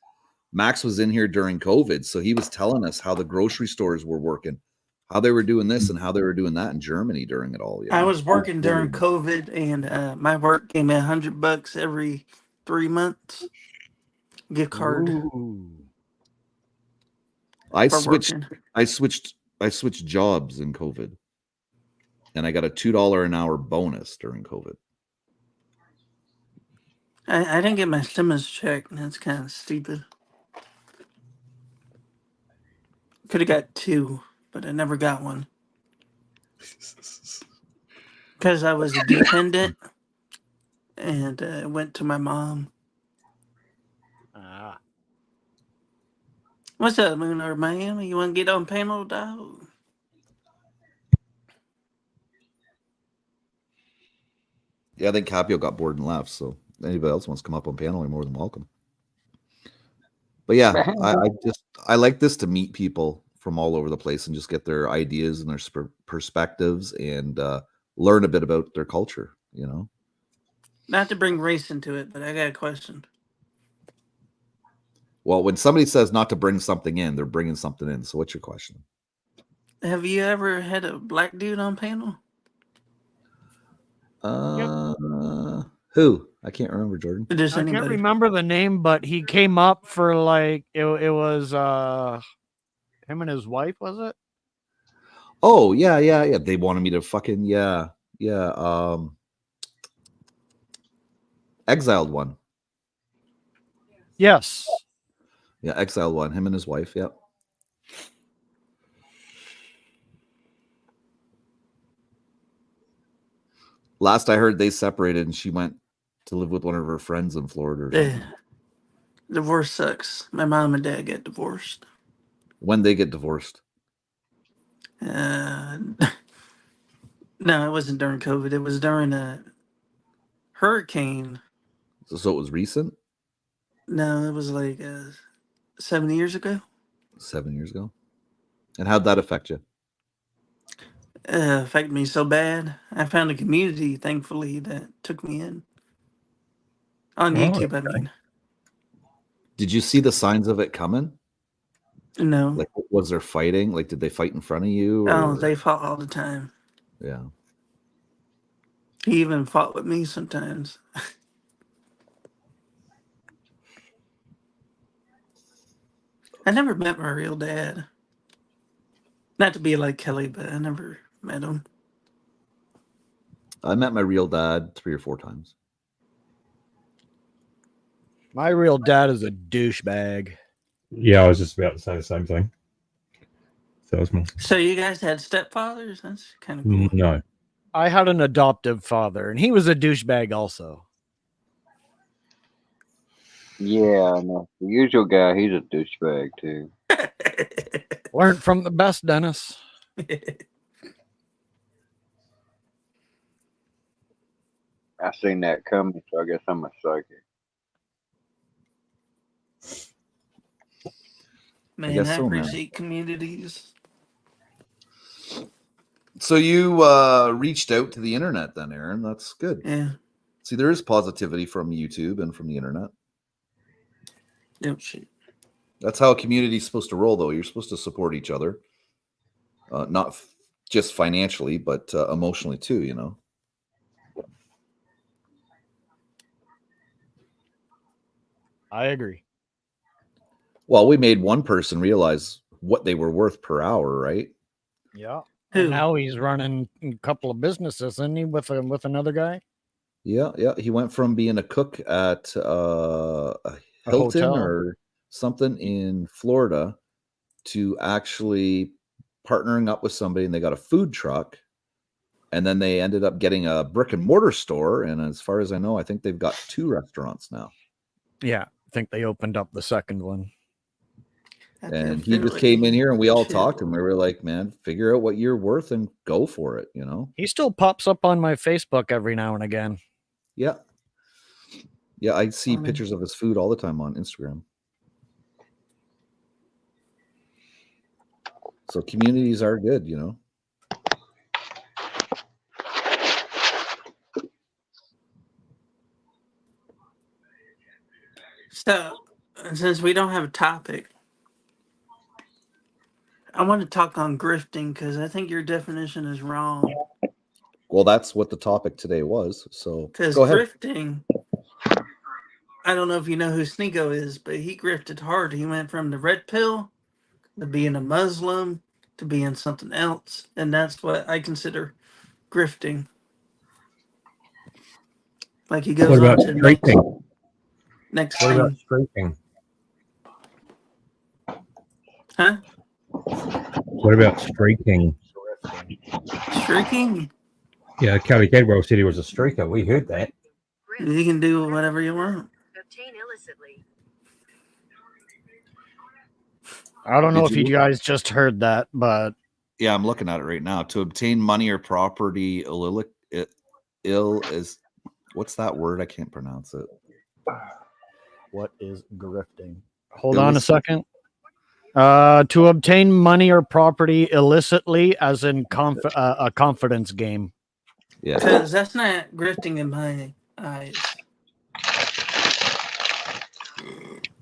was in here during COVID, so he was telling us how the grocery stores were working, how they were doing this and how they were doing that in Germany during it all. I was working during COVID, and my work gave me $100 every 3 months. Gift card. Ooh. I switched jobs in COVID, and I got a $2 an hour bonus during COVID. I didn't get my stimulus check. That's kind of stupid. Could have got 2, but I never got one. Because I was a dependent, and I went to my mom. What's up, Moon or Miami? You want to get on panel, dog? Yeah, I think Capio got bored and left. So anybody else wants to come up on panel, you're more than welcome. But yeah, I like this to meet people from all over the place and just get their ideas and their perspectives and learn a bit about their culture, you know? Not to bring race into it, but I got a question. Well, when somebody says not to bring something in, they're bringing something in. So what's your question? Have you ever had a black dude on panel? Who? I can't remember, Jordan. I can't remember the name, but he came up for like it was him and his wife, was it? Oh, yeah. They wanted me to fucking exiled one. Yes. Yeah, exiled one. Him and his wife, yep. Last I heard, they separated and she went to live with one of her friends in Florida or something. Divorce sucks. My mom and dad get divorced. When they get divorced? No, it wasn't during COVID. It was during a hurricane. So it was recent? No, it was like 7 years ago. 7 years ago? And how'd that affect you? Affected me so bad. I found a community, thankfully, that took me in. On YouTube, I mean. Did you see the signs of it coming? No. Like, was there fighting? Like, did they fight in front of you? Oh, they fought all the time. Yeah. He even fought with me sometimes. I never met my real dad. Not to be like Kelly, but I never met him. I met my real dad 3 or 4 times. My real dad is a douchebag. Yeah, I was just about to say the same thing. So you guys had stepfathers? That's kind of cool. No. I had an adoptive father, and he was a douchebag also. Yeah, no. The usual guy, he's a douchebag too. Learned from the best, Dennis. I seen that coming, so I guess I'm a psychic. Man, guess I so, man. appreciate communities. So you reached out to the internet then, Aaron. That's good. Yeah. See, there is positivity from YouTube and from the internet. Yep, shit. That's how a community is supposed to roll, though. You're supposed to support each other, not just financially, but emotionally too. You know. I agree. Well, we made one person realize what they were worth per hour, right? Yeah. Who? And now he's running a couple of businesses, isn't he, with another guy? Yeah, yeah. He went from being a cook at a Hilton hotel. or something in Florida to actually partnering up with somebody, and they got a food truck, and then they ended up getting a brick and mortar store. And as far as I know, I think they've got 2 restaurants now. Yeah, I think they opened up the second one. And he just came in here and we all talked and we were like, man, figure out what you're worth and go for it, you know? He still pops up on my Facebook every now and again. Yeah. Yeah, I see pictures of his food all the time on Instagram. So communities are good, you know? So, since we don't have a topic, I want to talk on grifting because I think your definition is wrong. Well, that's what the topic today was. So Because go ahead. grifting, I don't know if you know who Sneeko is, but he grifted hard. He went from the red pill to being a Muslim to being something else. And that's what I consider grifting. Like he goes What on about to the next What thing. about streaking? Huh? What about streaking? Streaking? Yeah, Kelly Cadwell said he was a streaker. We heard that. You can do whatever you want. I don't know Did if you you guys just heard that, but yeah, I'm looking at it right now. To obtain money or property ill is what's that word? I can't pronounce it. what is grifting? Hold on a second. To obtain money or property illicitly, as in a confidence game. Yeah. Because that's not grifting in my eyes.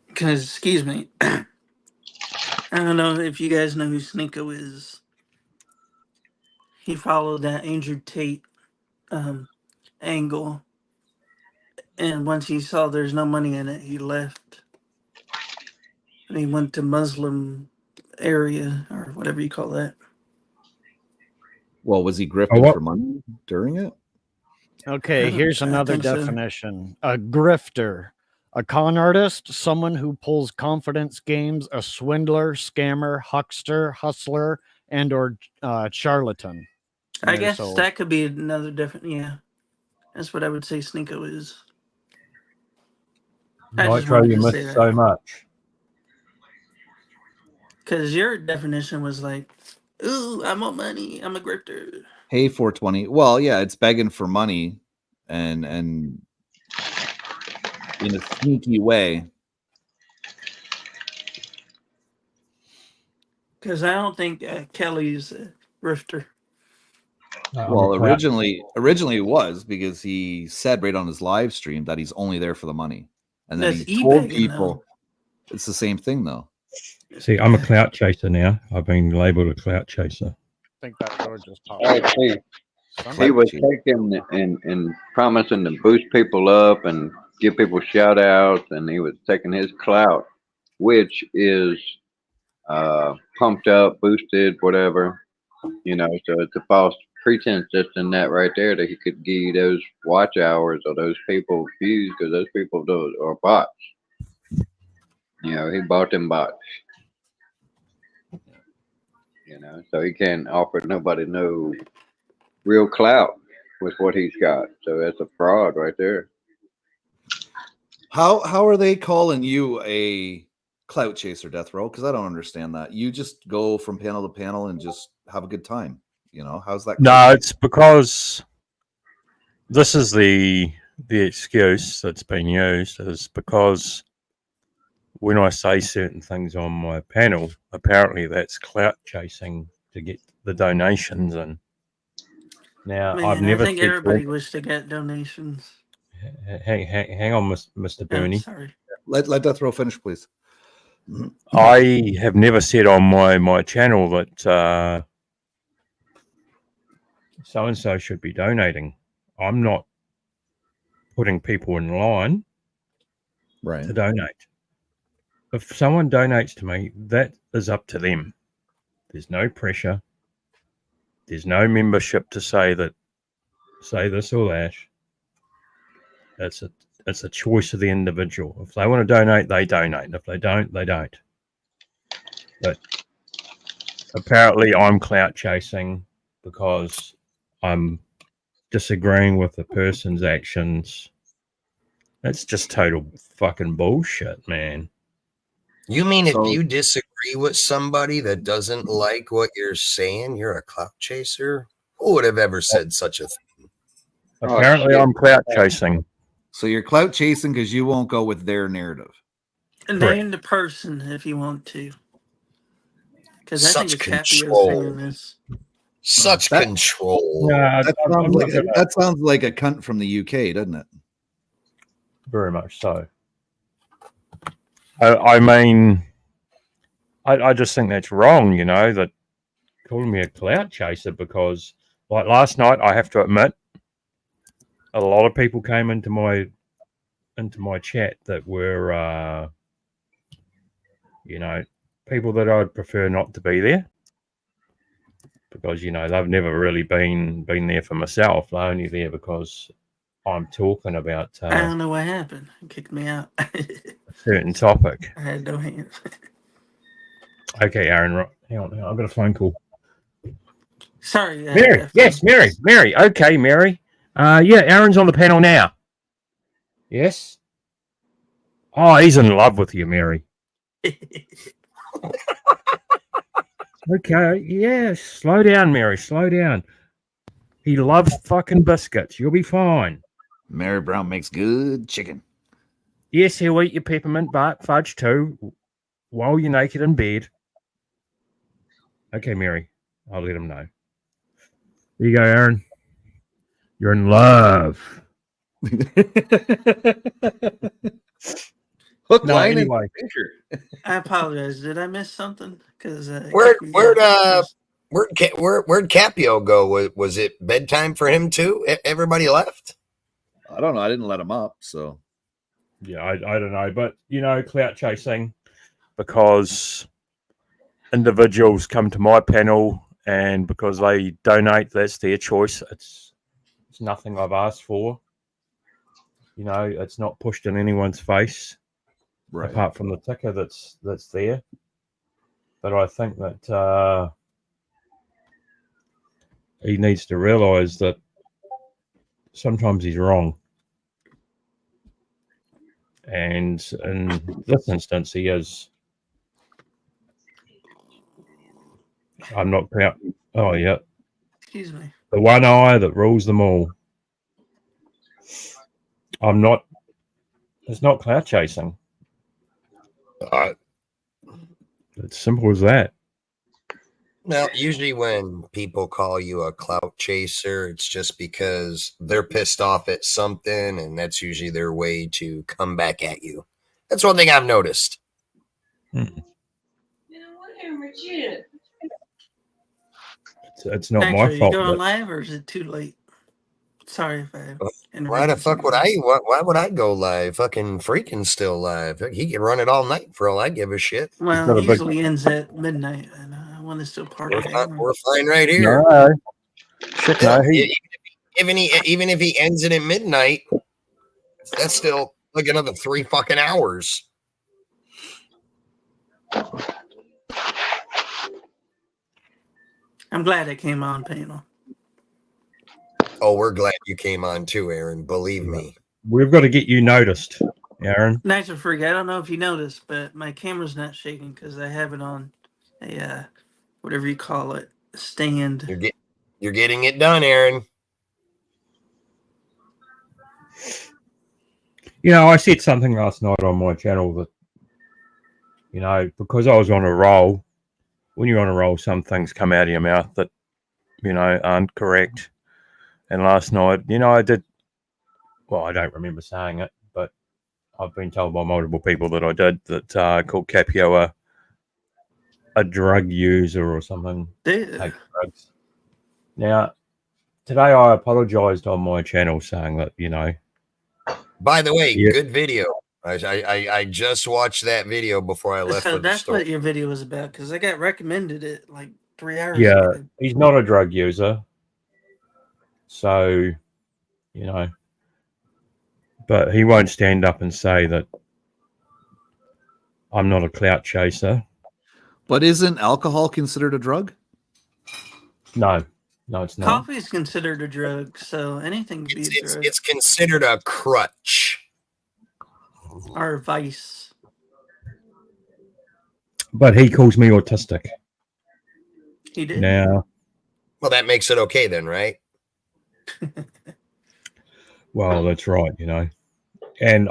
Because, excuse me, I don't know if you guys know who Sneeko is. He followed that Andrew Tate angle. And once he saw there's no money in it, he left. And he went to Muslim area or whatever you call that. Well, was he grifting for money during it? Okay, here's another definition. A grifter, a con artist, someone who pulls confidence games, a swindler, scammer, huckster, hustler, and or charlatan. I guess that could be another different, yeah. That's what I would say Sneeko is. Nitro, you missed so much. Because your definition was like, ooh, I want money. I'm a grifter. Hey, 420. Well, yeah, it's begging for money and in a sneaky way. Because I don't think Kelly's a grifter. Well, originally it was because he said right on his live stream that he's only there for the money. And then That's he told e-begging, people it's the same thing though. See, I'm a clout chaser now. I've been labeled a clout chaser. I think that door just popped. I see. He was taking and promising to boost people up and give people shout outs, and he was taking his clout, which is pumped up, boosted, whatever. You know, so it's a false pretense just in that right there that he could give you those watch hours or those people views because those people are bots. You know, he bought them bots. You know, so he can't offer nobody no real clout with what he's got. So that's a fraud right there. How are they calling you a clout chaser, Death Row? Because I don't understand that. You just go from panel to panel and just have a good time. You know, how's that? No, it's because this is the excuse that's been used is because when I say certain things on my panel, apparently that's clout chasing to get the donations in. Now, Man, I've never I think said everybody wished to get donations. hang on, Mr. Bernie. Sorry. Let Death Row finish, please. I have never said on my channel that so and so should be donating. I'm not putting people in line to donate. If someone donates to me, that is up to them. There's no pressure. There's no membership to say this or that. It's a choice of the individual. If they want to donate, they donate. If they don't, they don't. But apparently I'm clout chasing because I'm disagreeing with the person's actions. That's just total fucking bullshit, man. You mean if you disagree with somebody that doesn't like what you're saying, you're a clout chaser? Who would have ever said such a thing? Apparently I'm clout chasing. So you're clout chasing because you won't go with their narrative. And name the person if you want to. Because I think it's Capio's saying this. Such control. That sounds like a cunt from the UK, doesn't it? Very much so. I mean, I just think that's wrong, you know, that calling me a clout chaser because, like last night, I have to admit, a lot of people came into my chat that were, you know, people that I'd prefer not to be there because, you know, they've never really been there for myself. They're only there because I'm talking about I don't know what happened. It kicked me out. a certain topic. I had no hands. Okay, Aaron, hang on. I've got a phone call. Sorry. Mary, yes, Mary. Okay, Mary. Yeah, Aaron's on the panel now. Yes? Oh, he's in love with you, Mary. Okay, yeah, slow down, Mary, slow down. He loves fucking biscuits. You'll be fine. Mary Brown makes good chicken. Yes, he'll eat your peppermint bark fudge too while you're naked in bed. Okay, Mary, I'll let him know. There you go, Aaron. You're in love. Hook, No, line, anyway. and sinker. I apologize. Did I miss something? Because Where'd Capio go? Was it bedtime for him too? Everybody left? I don't know. I didn't let him up, so. Yeah, I don't know. But, you know, clout chasing because individuals come to my panel and because they donate, that's their choice. It's nothing I've asked for. You know, it's not pushed in anyone's face, right, apart from the ticker that's there. But I think that he needs to realise that sometimes he's wrong. And in this instance, he is. I'm not proud. Oh, yeah. Excuse me. The one eye that rules them all. I'm not. It's not clout chasing. It's simple as that. Now, usually when people call you a clout chaser, it's just because they're pissed off at something, and that's usually their way to come back at you. That's one thing I've noticed. It's not Actually, my you fault. going live or is it too late? Sorry if I. Why the fuck would I? Why would I go live? Fucking freaking still live. He can run it all night for all I give a shit. Well, it usually ends at midnight, and I want to still party. We're fine right here. No. Shit, no. Even if he ends it at midnight, that's still like another 3 fucking hours. I'm glad I came on panel. Oh, we're glad you came on too, Aaron. Believe me. We've got to get you noticed, Aaron? Natural freak. I don't know if you noticed, but my camera's not shaking because I have it on a whatever you call it, a stand. You're getting it done, Aaron. You know, I said something last night on my channel that, you know, because I was on a roll, when you're on a roll, some things come out of your mouth that, you know, aren't correct. And last night, you know, I did, well, I don't remember saying it, but I've been told by multiple people that I did that called Capio a drug user or something. Yeah. Take drugs. Now, today I apologized on my channel saying that, you know. By the way, Yeah. good video. I just watched that video before I left So for the that's store. what your video was about because I got recommended it like 3 hours Yeah, ago. he's not a drug user. So, you know, but he won't stand up and say that I'm not a clout chaser. But isn't alcohol considered a drug? No, it's not. Coffee is considered a drug, so anything can be a drug. It's considered a crutch. Or a vice. But he calls me autistic. He did. Now, Well, that makes it okay then, right? well, that's right, you know. And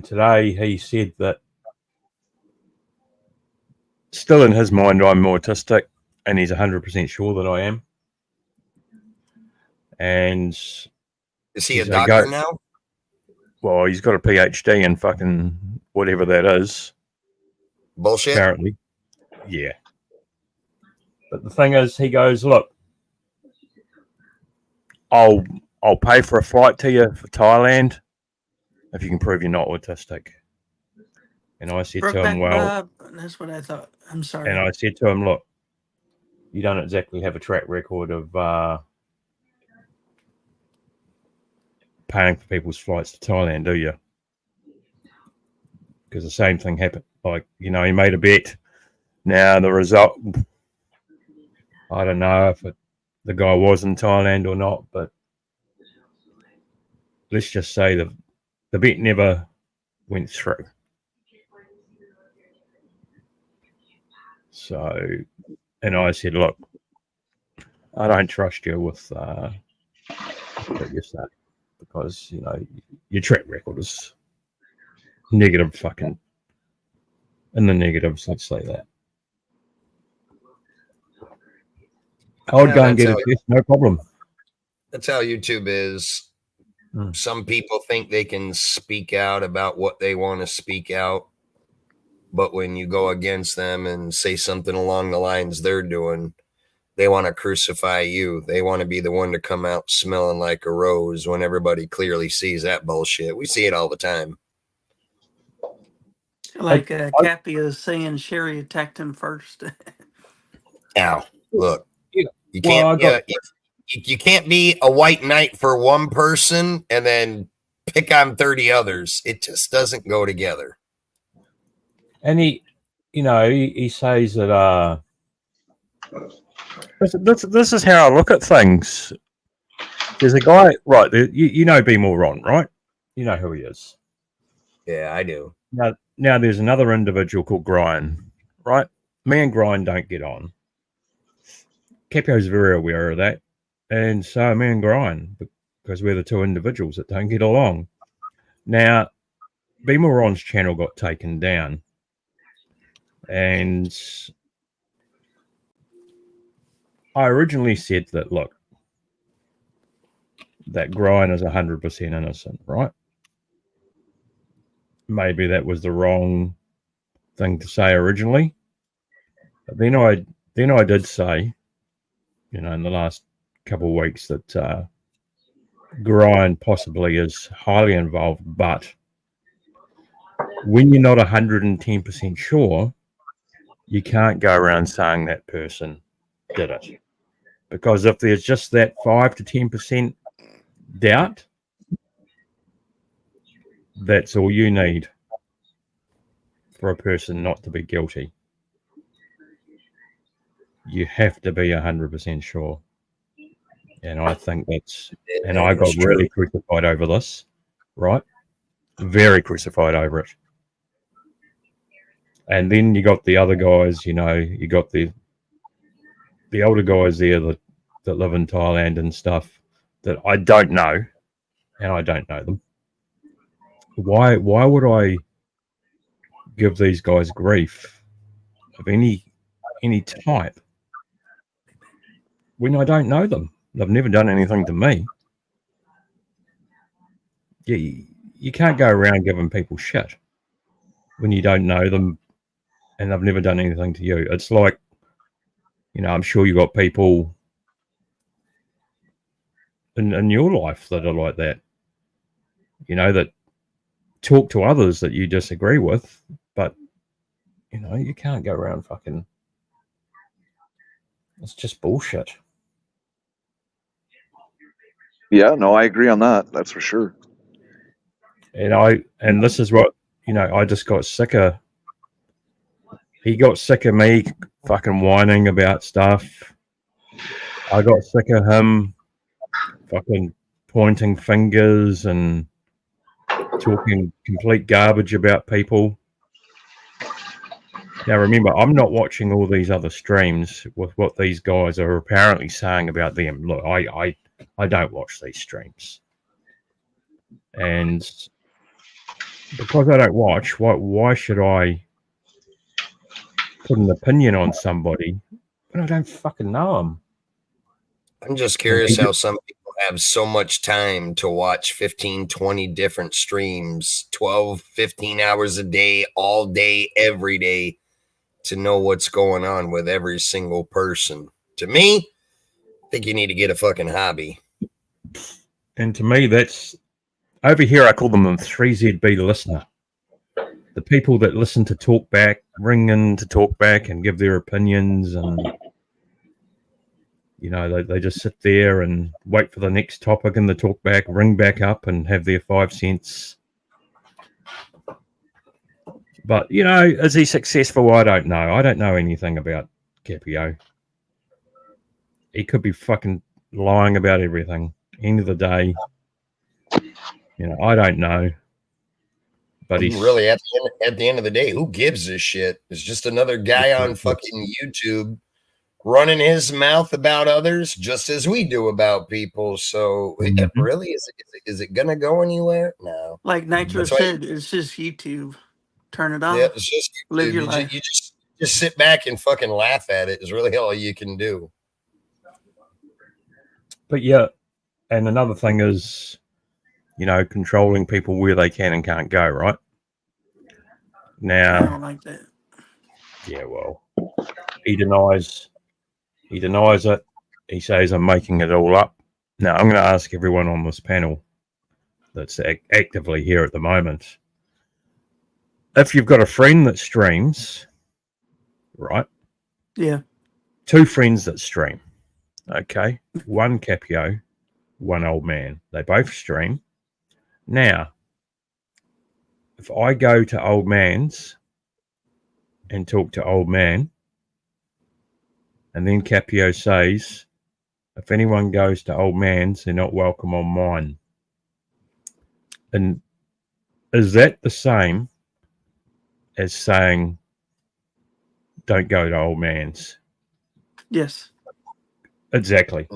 today he said that still in his mind I'm autistic, and he's 100% sure that I am. And is he a doctor now? Well, he's got a PhD in fucking whatever that is. Bullshit. Apparently, yeah. But the thing is, he goes, "Look, I'll pay for a flight to you for Thailand if you can prove you're not autistic." And I said to him, "Well, that's what I thought. I'm sorry." And I said to him, "Look, you don't exactly have a track record of paying for people's flights to Thailand, do you?" Because the same thing happened. Like, you know, he made a bet. Now the result, I don't know if the guy was in Thailand or not, but let's just say the bet never went through. So, and I said, "Look, I don't trust you with what you say, because, you know, your track record is negative fucking in the negatives, let's say that." I would go and get a test, no problem. That's how YouTube is. Some people think they can speak out about what they want to speak out, but when you go against them and say something along the lines they're doing, they want to crucify you. They want to be the one to come out smelling like a rose when everybody clearly sees that bullshit. We see it all the time. Like Capio saying Sherry attacked him first. Ow, look. You can't, you can't be a white knight for one person and then pick on 30 others. It just doesn't go together. And he says that this is how I look at things. There's a guy, right? You know Be More Ron, right? You know who he is. Yeah, I do. Now there's another individual called Brian, right? Me and Brian don't get on. Capio's very aware of that, and so me and Brian, because we're the two individuals that don't get along. Now, Be More Ron's channel got taken down, and I originally said that, look, that Brian is 100% innocent, right? Maybe that was the wrong thing to say originally, but then I did say, you know, in the last couple of weeks that Brian possibly is highly involved, but when you're not 110% sure, you can't go around saying that person did it. Because if there's just that 5 to 10% doubt, that's all you need for a person not to be guilty. You have to be 100% sure. And I think that's, and I got really crucified over this, right? very crucified over it. And then you got the other guys, you know, you got the older guys there that live in Thailand and stuff that I don't know, and I don't know them. Why would I give these guys grief of any type when I don't know them? They've never done anything to me. You can't go around giving people shit when you don't know them and they've never done anything to you. It's like, you know, I'm sure you've got people in your life that are like that, you know, that talk to others that you disagree with, but, you know, you can't go around fucking... It's just bullshit. Yeah, no, I agree on that. That's for sure. And this is what, you know, I just got sick of. He got sick of me fucking whining about stuff. I got sick of him fucking pointing fingers and talking complete garbage about people. Now, remember, I'm not watching all these other streams with what these guys are apparently saying about them. Look, I don't watch these streams. And because I don't watch, why should I put an opinion on somebody when I don't fucking know them? I'm just curious how some people have so much time to watch 15, 20 different streams, 12, 15 hours a day, all day, every day, to know what's going on with every single person. To me, I think you need to get a fucking hobby. And to me, that's... Over here, I call them the 3ZB listener. The people that listen to talk back, ring in to talk back and give their opinions, and, you know, they just sit there and wait for the next topic in the talk back, ring back up and have their 5 cents. But, you know, is he successful? I don't know. I don't know anything about Capio. He could be fucking lying about everything. End of the day, you know, I don't know. But he's really, at the end of the day, who gives a shit? It's just another guy on fucking YouTube running his mouth about others, just as we do about people. So, really, is it gonna go anywhere? No. Like Nitro said, it's just YouTube. Turn it on. Yeah, it's just YouTube. Live your life. You just sit back and fucking laugh at it. Is really all you can do. But yeah, and another thing is, you know, controlling people where they can and can't go, right? Now, I don't like that. Yeah, well, he denies it. He says I'm making it all up. Now, I'm going to ask everyone on this panel that's actively here at the moment, if you've got a friend that streams, right? Yeah. 2 friends that stream, okay? One Capio, one old man. They both stream. Now, if I go to old man's and talk to old man, and then Capio says, if anyone goes to old man's, they're not welcome on mine. And is that the same as saying, don't go to old man's? Yes. Exactly.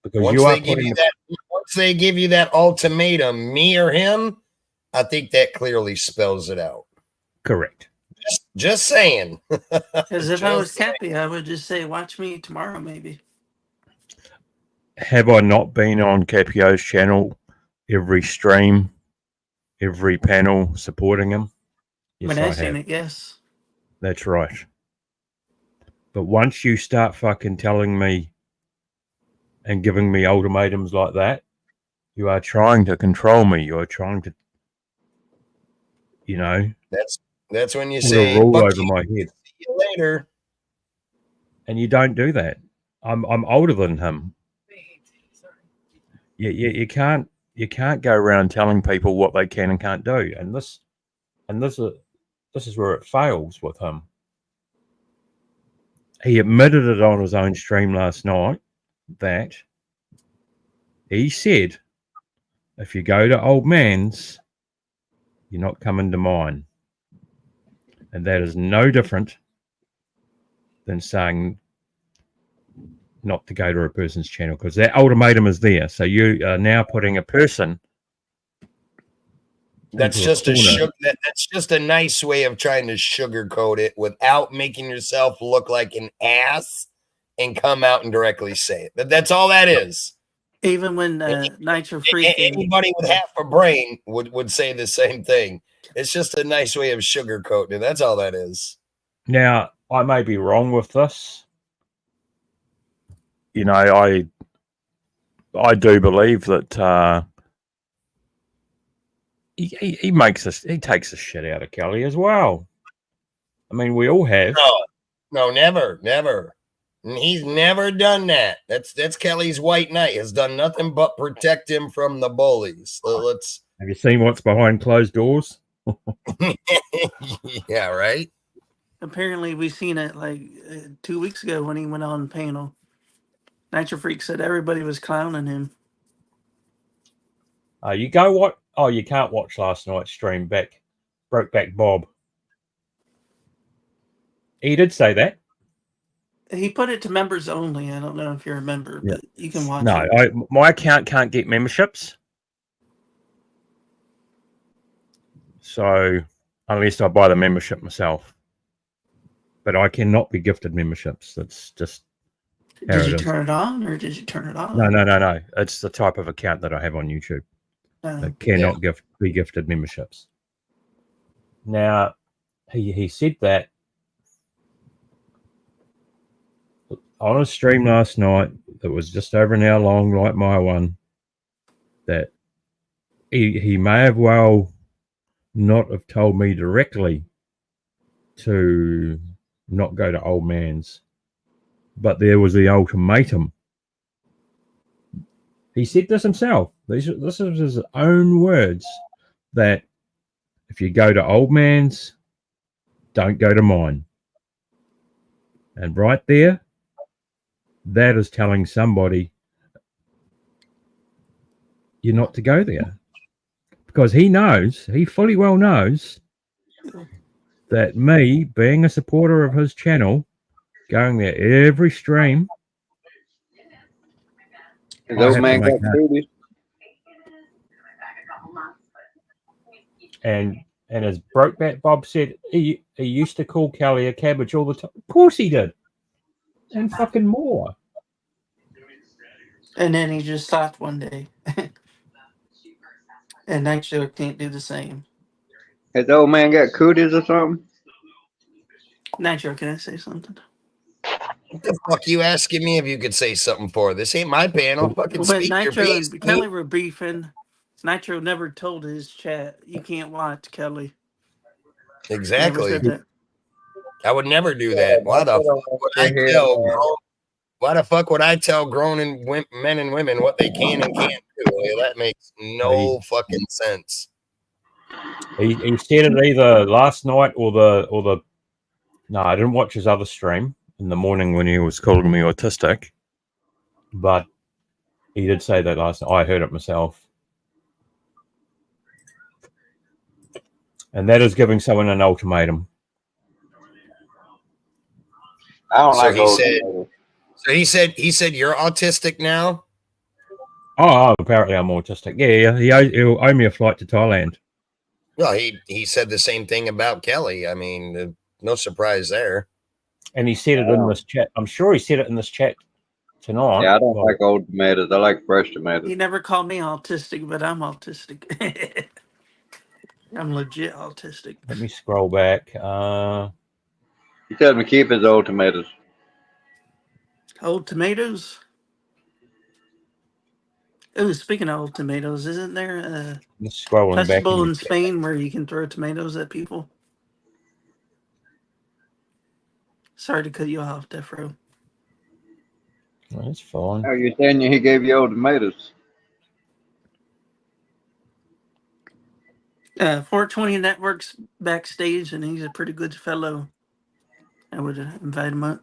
Because Once they give you that ultimatum, me or him, I think that clearly spells it out. Correct. Just saying. Because if I was Cappy, I would just say, watch me tomorrow, maybe. Have I not been on Capio's channel every stream, every panel supporting him? Yes, When I I've seen have. it, yes. That's right. But once you start fucking telling me and giving me ultimatums like that, you are trying to control me. You are trying to, you know. That's when you put say, a rule "Fuck over you, my head." see you later. And you don't do that. I'm older than him. You can't go around telling people what they can and can't do. And this is where it fails with him. He admitted it on his own stream last night that he said, if you go to old man's, you're not coming to mine. And that is no different than saying not to go to a person's channel, because that ultimatum is there. So you are now putting a person That's into just a a corner. that's just a nice way of trying to sugarcoat it without making yourself look like an ass and come out and directly say it. That's all that is. Even when Nitro Freak and Anybody with half a brain would say the same thing. It's just a nice way of sugarcoating it. That's all that is. Now, I may be wrong with this. You know, I do believe that he makes us, he takes the shit out of Kelly as well. I mean, we all have. No, never. And he's never done that. That's Kelly's white knight. Has done nothing but protect him from the bullies. Let's. Have you seen what's behind closed doors? Yeah, right. apparently we seen it like 2 weeks ago when he went on panel. Nitro Freak said everybody was clowning him. You go what? Oh, you can't watch last night's stream back. Brokeback Bob. He did say that. He put it to members only. I don't know if you remember, but you can watch No, it. my account can't get memberships. So, unless I buy the membership myself. But I cannot be gifted memberships. That's just how Did it you is. turn it on or did you turn it off? No. It's the type of account that I have on YouTube. It cannot be gifted memberships. Now, he said that on a stream last night that was just over an hour long, like my one, that he may have well not have told me directly to not go to old man's, but there was the ultimatum. He said this himself. This is his own words, that if you go to old man's, don't go to mine. And right there, that is telling somebody you're not to go there. Because he fully well knows that me, being a supporter of his channel, going there every stream, Those man got cooties. And as Brokeback Bob said, he used to call Kelly a cabbage all the time. Of course he did. And fucking more. And then he just stopped one day. And Nitro can't do the same. Has the old man got cooties or something? Nitro, can I say something? What the fuck you asking me if you could say something for? This ain't my panel. Fucking When speak your Nitro piece. and Kelly were beefing, Nitro never told his chat, you can't watch Kelly. Exactly. Never said that. I would never do that. Why the fuck would I tell grown men and women what they can and can't do? That makes no fucking sense. He said it either last night or the. No, I didn't watch his other stream in the morning when he was calling me autistic. But he did say that last night. I heard it myself. And that is giving someone an ultimatum. I don't like he said he said you're autistic now. Oh, apparently I'm autistic. Yeah, he'll owe me a flight to Thailand. Well, he said the same thing about Kelly. I mean, no surprise there. And he said it in this chat. I'm sure he said it in this chat tonight. Yeah, I don't like old tomatoes. I like fresh tomatoes. He never called me autistic, but I'm autistic. I'm legit autistic. Let me scroll back. He tells me keep his old tomatoes. Old tomatoes? Oh, speaking of old tomatoes, isn't there a scrolling back festival in in Spain where you can throw tomatoes at people? Sorry to cut you off, Defro. That's fine. Oh, you're saying he gave you old tomatoes? 420 Network's backstage, and he's a pretty good fellow. I would invite him up.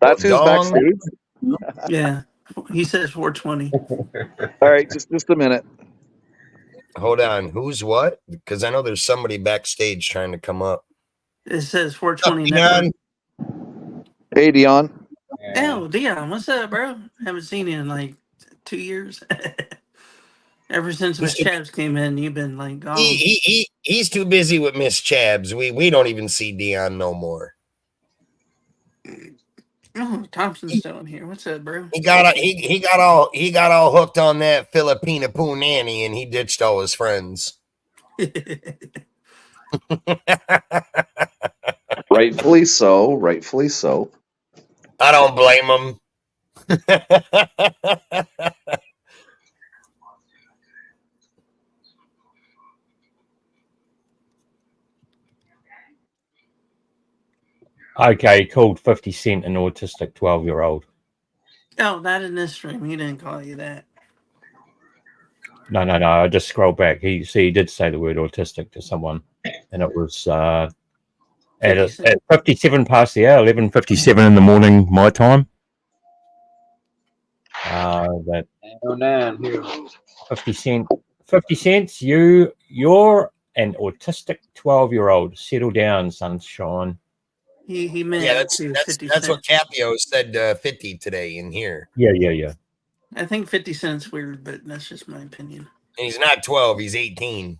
That's his backstage? Yeah, he says 420. All right, just a minute. Hold on. Who's what? Because I know there's somebody backstage trying to come up. It says 420 Dion? network. Hey, Dion. Oh, Dion, what's up, bro? Haven't seen you in like 2 years. Ever since Miss Chabs came in, you've been like gone. He's too busy with Miss Chabs. We don't even see Dion no more. Oh, Thompson's still in here. What's up, bro? He got all hooked on that Filipina poo nanny, and he ditched all his friends. Rightfully so. Rightfully so. I don't blame him. Okay, he called 50 Cent an autistic 12-year-old. Oh, not in this stream. He didn't call you that. No. I just scrolled back. He did say the word autistic to someone, and it was at 57 past the hour, 11:57 in the morning, my time. That 909 here. 50 cents. You're an autistic 12-year-old. Settle down, sunshine. He meant that's 50 what cents. Capio said 50 today in here. Yeah. I think 50 cents weird, but that's just my opinion. And he's not 12, he's 18.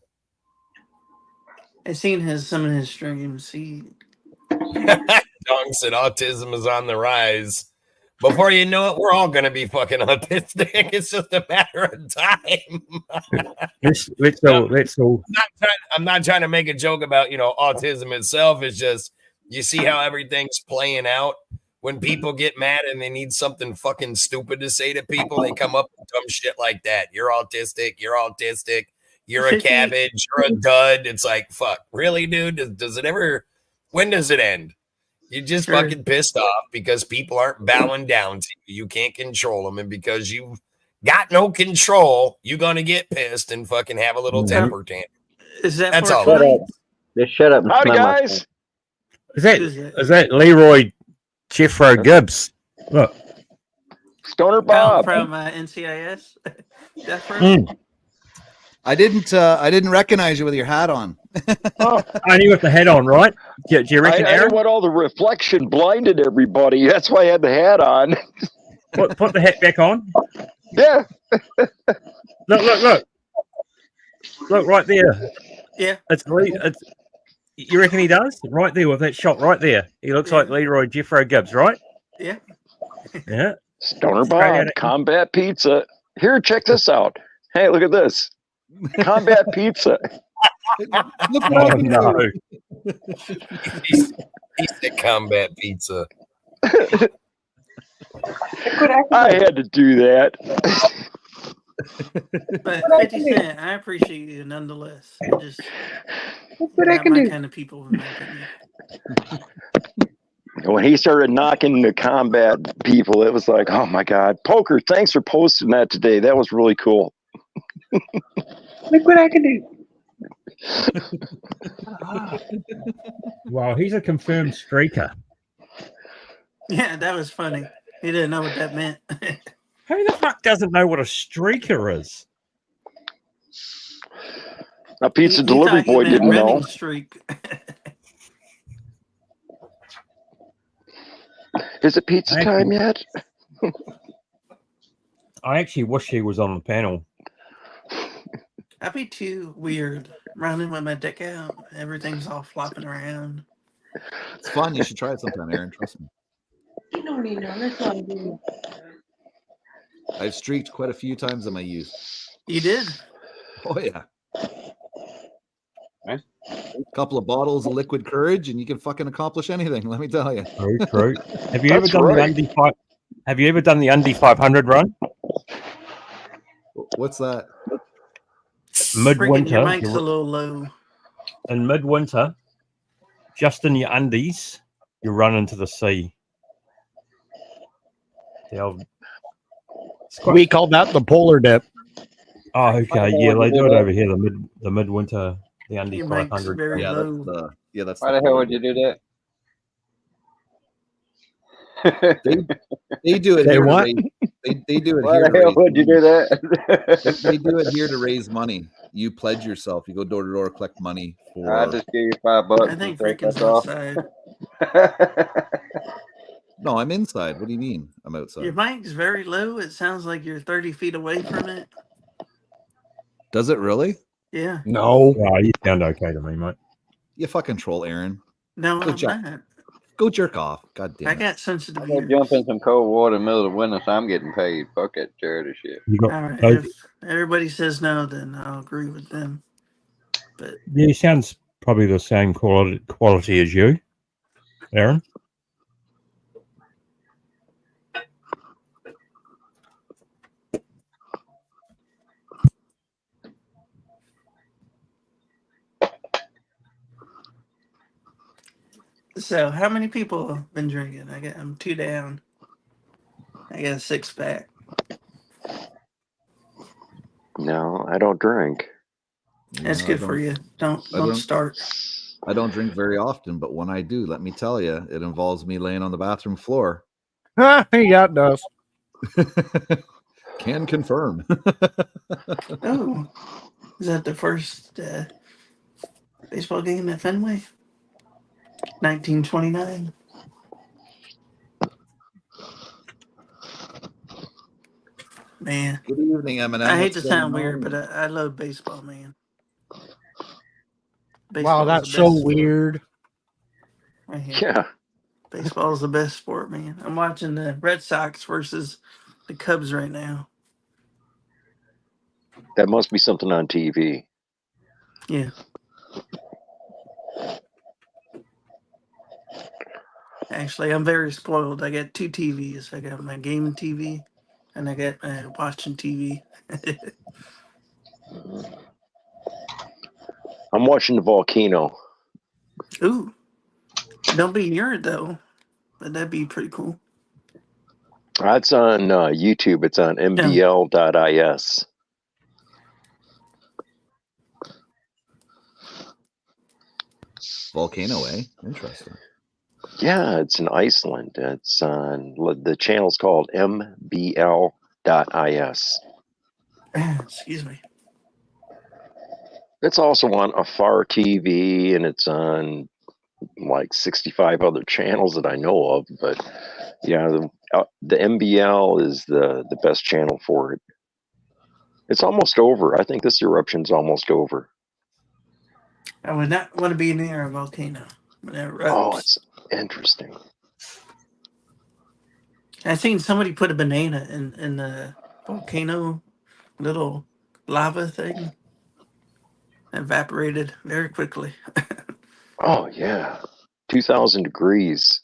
I seen some of his streams. Dong said autism is on the rise. Before you know it, we're all gonna be fucking autistic. It's just a matter of time. let's all. I'm not trying to make a joke about autism itself. It's just you see how everything's playing out. When people get mad and they need something fucking stupid to say to people, they come up with dumb shit like that. You're autistic. You're autistic. You're a cabbage. You're a dud. It's like, fuck. Really, dude? Does it ever? When does it end? You're just fucking pissed off because people aren't bowing down to you. You can't control them. And because you've got no control, you're going to get pissed and fucking have a little temper tantrum. Is that That's all? Just shut up and Howdy, smell my guys. Is that Leroy Jeffro Gibbs? Look. Stoner Bob from NCIS. Jeffro. I didn't recognize you with your hat on. Only with the hat on, right? Do you reckon, I Aaron? know what all the reflection blinded everybody. That's why I had the hat on. Put the hat back on. Yeah. Look right there. Yeah. It's you reckon he does? Right there with that shot right there. He looks like Leroy Jeffro Gibbs, right? Yeah. Yeah. Stoner Bob, Combat Pizza. Here, check this out. Hey, look at this. Combat Pizza. Look what I can do. He's the Combat Pizza. I had to do that. But 50 Cent, I appreciate you nonetheless. Just what I can my do. kind of people, in my opinion. When he started knocking the combat people, it was like, oh my God. Poker, thanks for posting that today. That was really cool. Look what I can do. Wow, he's a confirmed streaker. Yeah, that was funny. He didn't know what that meant. Who the fuck doesn't know what a streaker is? A pizza He delivery thought you boy meant didn't running know. Streak. Is it pizza time yet? I actually wish he was on the panel. I'd be too weird running with my dick out. Everything's all flopping around. It's fun. You should try it sometime, Aaron. Trust me. You don't even know. That's all I do. I've streaked quite a few times in my youth. You did? Oh yeah. A couple of bottles of liquid courage, and you can fucking accomplish anything. Let me tell you. True. Have you ever done the Undy 5? Have you ever done the Undy 500 run? What's that? Midwinter. Your mic's a little low. In midwinter, just in your undies, you run into the sea. We call that the polar dip. Oh, okay. Yeah, they do it over here. The midwinter, the Undy Your mic's 500. very Yeah, low. that's Why the hell would you do that? they do it. They here. what? They do it Why here the to hell raise would you money. do that? They do it here to raise money. You pledge yourself. You go door to door, collect money for. I just gave you $5 I and think say Frickin's fuck off. outside. No, I'm inside. What do you mean? I'm outside. Your mic's very low. It sounds like you're 30 feet away from it. Does it really? Yeah. No. Oh, you sound okay to me, mate. You fucking troll, Aaron. No, Go I'm jerk. not. Go jerk off. God damn I it. got sensitive I go ears. jump in some cold water in the middle of the winter, so I'm getting paid. Fuck that charity shit. You got All right. both. If everybody says no, then I'll agree with them. But Yeah, he sounds probably the same quality as you, Aaron. so, how many people have been drinking? I'm 2 down. I got a 6-pack. No, I don't drink. That's good for you. Don't start. I don't drink very often, but when I do, let me tell you, it involves me laying on the bathroom floor. Yeah, it does. Can confirm. Oh, is that the first baseball game at Fenway? 1929. Man, Good evening, Eminem. I hate What's to going sound weird, on? but I love baseball, man. Wow, Baseball is that's the so best sport. weird. Right here. Yeah. Baseball is the best sport, man. I'm watching the Red Sox versus the Cubs right now. That must be something on TV. Yeah. Actually, I'm very spoiled. I got 2 TVs. I got my gaming TV, and I got my watching TV. I'm watching the volcano. Ooh, don't be near it though, but that'd be pretty cool. It's on YouTube. It's on mbl.is. Volcano, eh? Interesting. Yeah, it's in Iceland. It's on the channel's called mbl.is. Excuse me. It's also on Afar TV, and it's on like 65 other channels that I know of. But yeah, the MBL is the best channel for it. It's almost over. I think this eruption's almost over. I would not want to be near a volcano when it erupts. Oh, it's interesting. I seen somebody put a banana in the volcano little lava thing. Evaporated very quickly. Oh yeah, 2,000 degrees.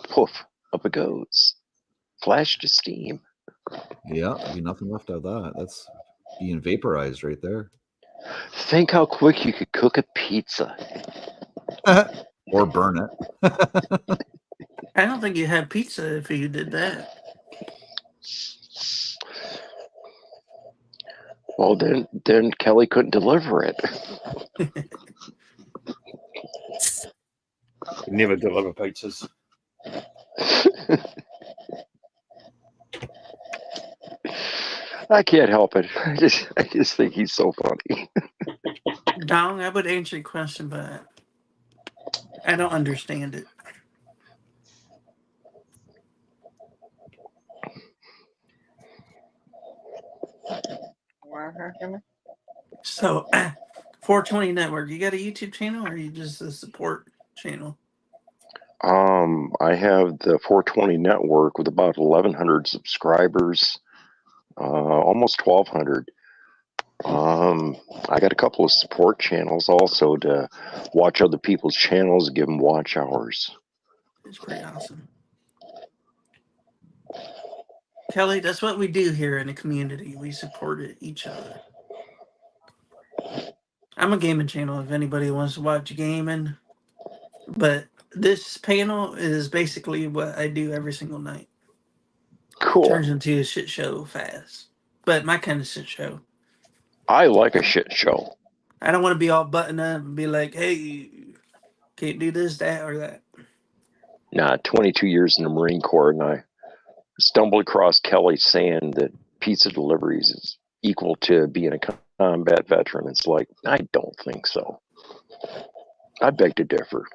Poof, up it goes. Flash to steam. Yeah, there'd be nothing left of that. That's being vaporized right there. Think how quick you could cook a pizza. Or burn it. I don't think you had pizza if you did that. Well, then Kelly couldn't deliver it. Never deliver pizzas. I can't help it. I just think he's so funny. Dong, I would answer your question, but I don't understand it. So, 420 Network, you got a YouTube channel or are you just a support channel? I have the 420 network with about 1,100 subscribers, almost 1,200. I got a couple of support channels also to watch other people's channels, give them watch hours. It's pretty awesome. Kelly, that's what we do here in the community. We support each other. I'm a gaming channel if anybody wants to watch gaming. But this panel is basically what I do every single night. Cool. Turns into a shit show fast. But my kind of shit show. I like a shit show. I don't want to be all buttoned up and be like, hey, can't do this, that, or that. Nah, 22 years in the Marine Corps, and I stumbled across Kelly saying that pizza deliveries is equal to being a combat veteran. It's like, I don't think so. I beg to differ.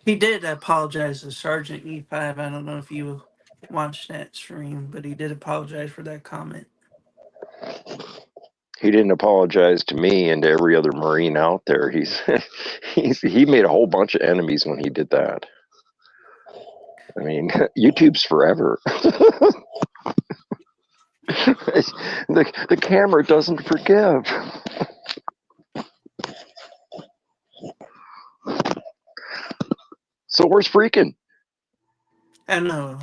He did apologize to Sergeant E5. I don't know if you watched that stream, but he did apologize for that comment. He didn't apologize to me and to every other Marine out there. He made a whole bunch of enemies when he did that. I mean, YouTube's forever. the camera doesn't forgive. So where's Freaking? I know.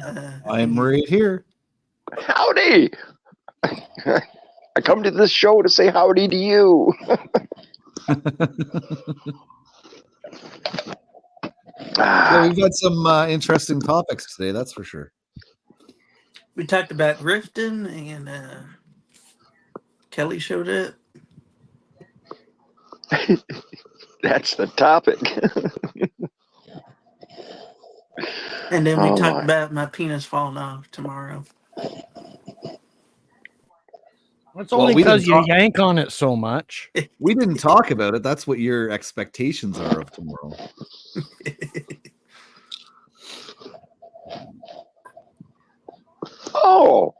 I'm right here. Howdy! I come to this show to say howdy to you. Yeah, we've had some interesting topics today, that's for sure. We talked about grifting, and Kelly showed up. That's the topic. And then we Oh, talked my. about my penis falling off tomorrow. It's only because you yank on it so much. We didn't talk about it. That's what your expectations are of tomorrow. Oh,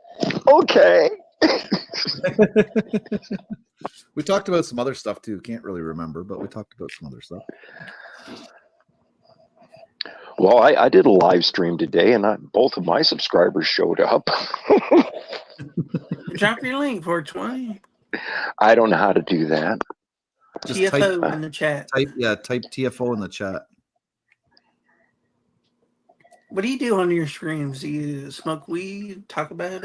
okay. We talked about some other stuff too. Can't really remember, but we talked about some other stuff. Well, I did a live stream today, and both of my subscribers showed up. Drop your link for 20. I don't know how to do that. Just TFO in the chat. Type TFO in the chat. What do you do on your streams? Do you smoke weed? Talk about it?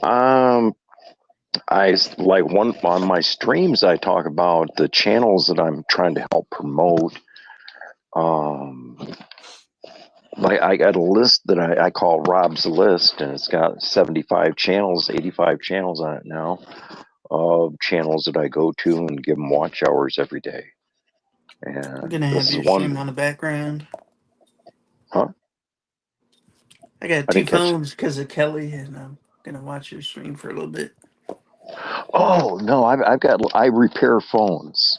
I like one on my streams. I talk about the channels that I'm trying to help promote. Like I got a list that I call Rob's List, and it's got 75 channels, 85 channels on it now, of channels that I go to and give them watch hours every day. And I'm gonna have your stream on the background. Huh? I got two phones because of Kelly, and I'm gonna watch your stream for a little bit. Oh no, I repair phones.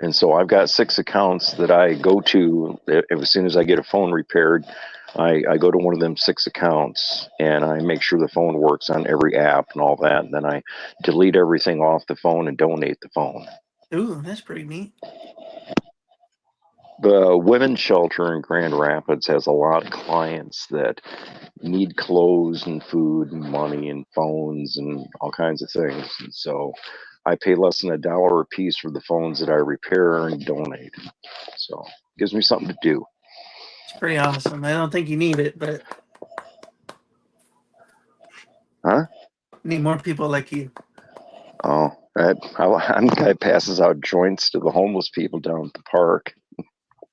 And so I've got 6 accounts that I go to as soon as I get a phone repaired. I go to one of them 6 accounts and I make sure the phone works on every app and all that. And then I delete everything off the phone and donate the phone. Ooh, that's pretty neat. The women's shelter in Grand Rapids has a lot of clients that need clothes and food and money and phones and all kinds of things. And so I pay less than $1 a piece for the phones that I repair and donate. So it gives me something to do. It's pretty awesome. I don't think you need it, but Huh? Need more people like you. Oh, I'm the guy who passes out joints to the homeless people down at the park.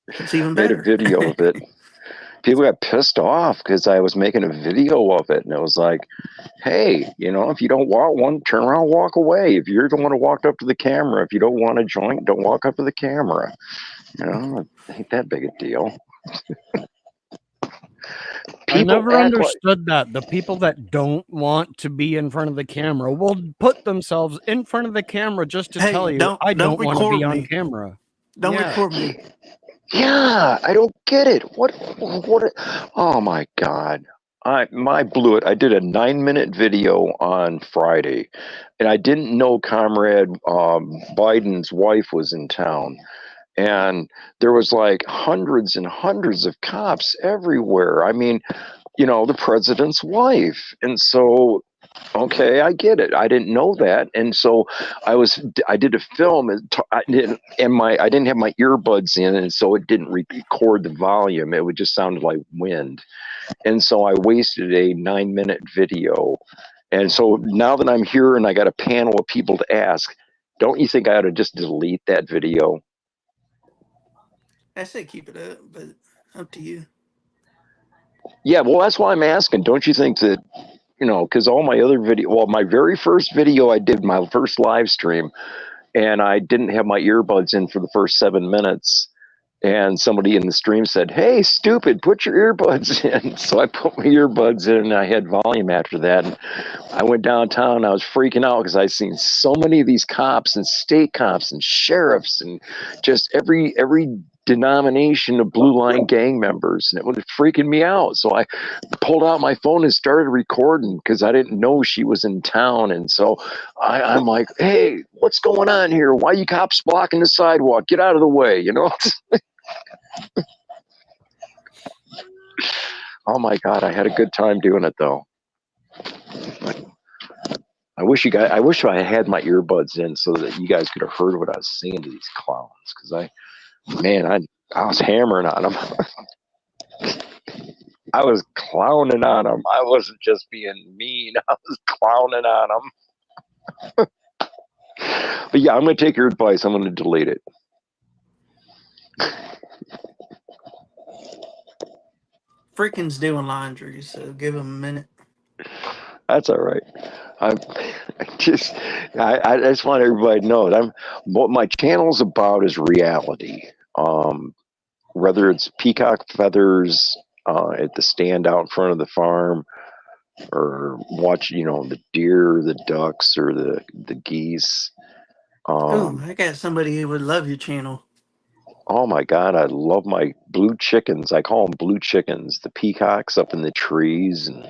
It's even Made better. a video of it. People got pissed off because I was making a video of it, and it was like, hey, if you don't want one, turn around and walk away. If you're the one who walked up to the camera, if you don't want a joint, don't walk up to the camera. It ain't that big a deal. I never understood that. The people that don't want to be in front of the camera will put themselves in front of the camera just to tell you, I don't want to be on camera. Don't record me. Yeah, I don't get it. What? Oh my God. I blew it. I did a 9-minute video on Friday, and I didn't know Comrade Biden's wife was in town. And there was like hundreds and hundreds of cops everywhere. I mean, the president's wife. And so, okay, I get it. I didn't know that. And so I did a film and I didn't have my earbuds in, and so it didn't record the volume. It would just sound like wind. And so I wasted a 9-minute video. And so now that I'm here and I got a panel of people to ask, don't you think I ought to just delete that video? I say keep it up, but up to you. Yeah, well, that's why I'm asking. Don't you think that, because all my other my very first video I did, my first live stream, and I didn't have my earbuds in for the first 7 minutes. And somebody in the stream said, "Hey, stupid, put your earbuds in." So I put my earbuds in, and I had volume after that. And I went downtown, and I was freaking out because I'd seen so many of these cops and state cops and sheriffs and just every denomination of Blue Line gang members, and it was freaking me out. So I pulled out my phone and started recording because I didn't know she was in town. And so I'm like, "Hey, what's going on here? Why you cops blocking the sidewalk? Get out of the way," you know? Oh my God, I had a good time doing it though. I wish I had my earbuds in so that you guys could have heard what I was saying to these clowns, because I was hammering on them. I was clowning on them. I wasn't just being mean. I was clowning on them. But yeah, I'm going to take your advice. I'm going to delete it. Freaking's doing laundry, so give him a minute. That's all right. I just want everybody to know that what my channel's about is reality. Whether it's peacock feathers at the stand out in front of the farm, or watch, the deer, the ducks, or the geese. I got somebody who would love your channel. Oh my God, I love my blue chickens. I call them blue chickens. The peacocks up in the trees and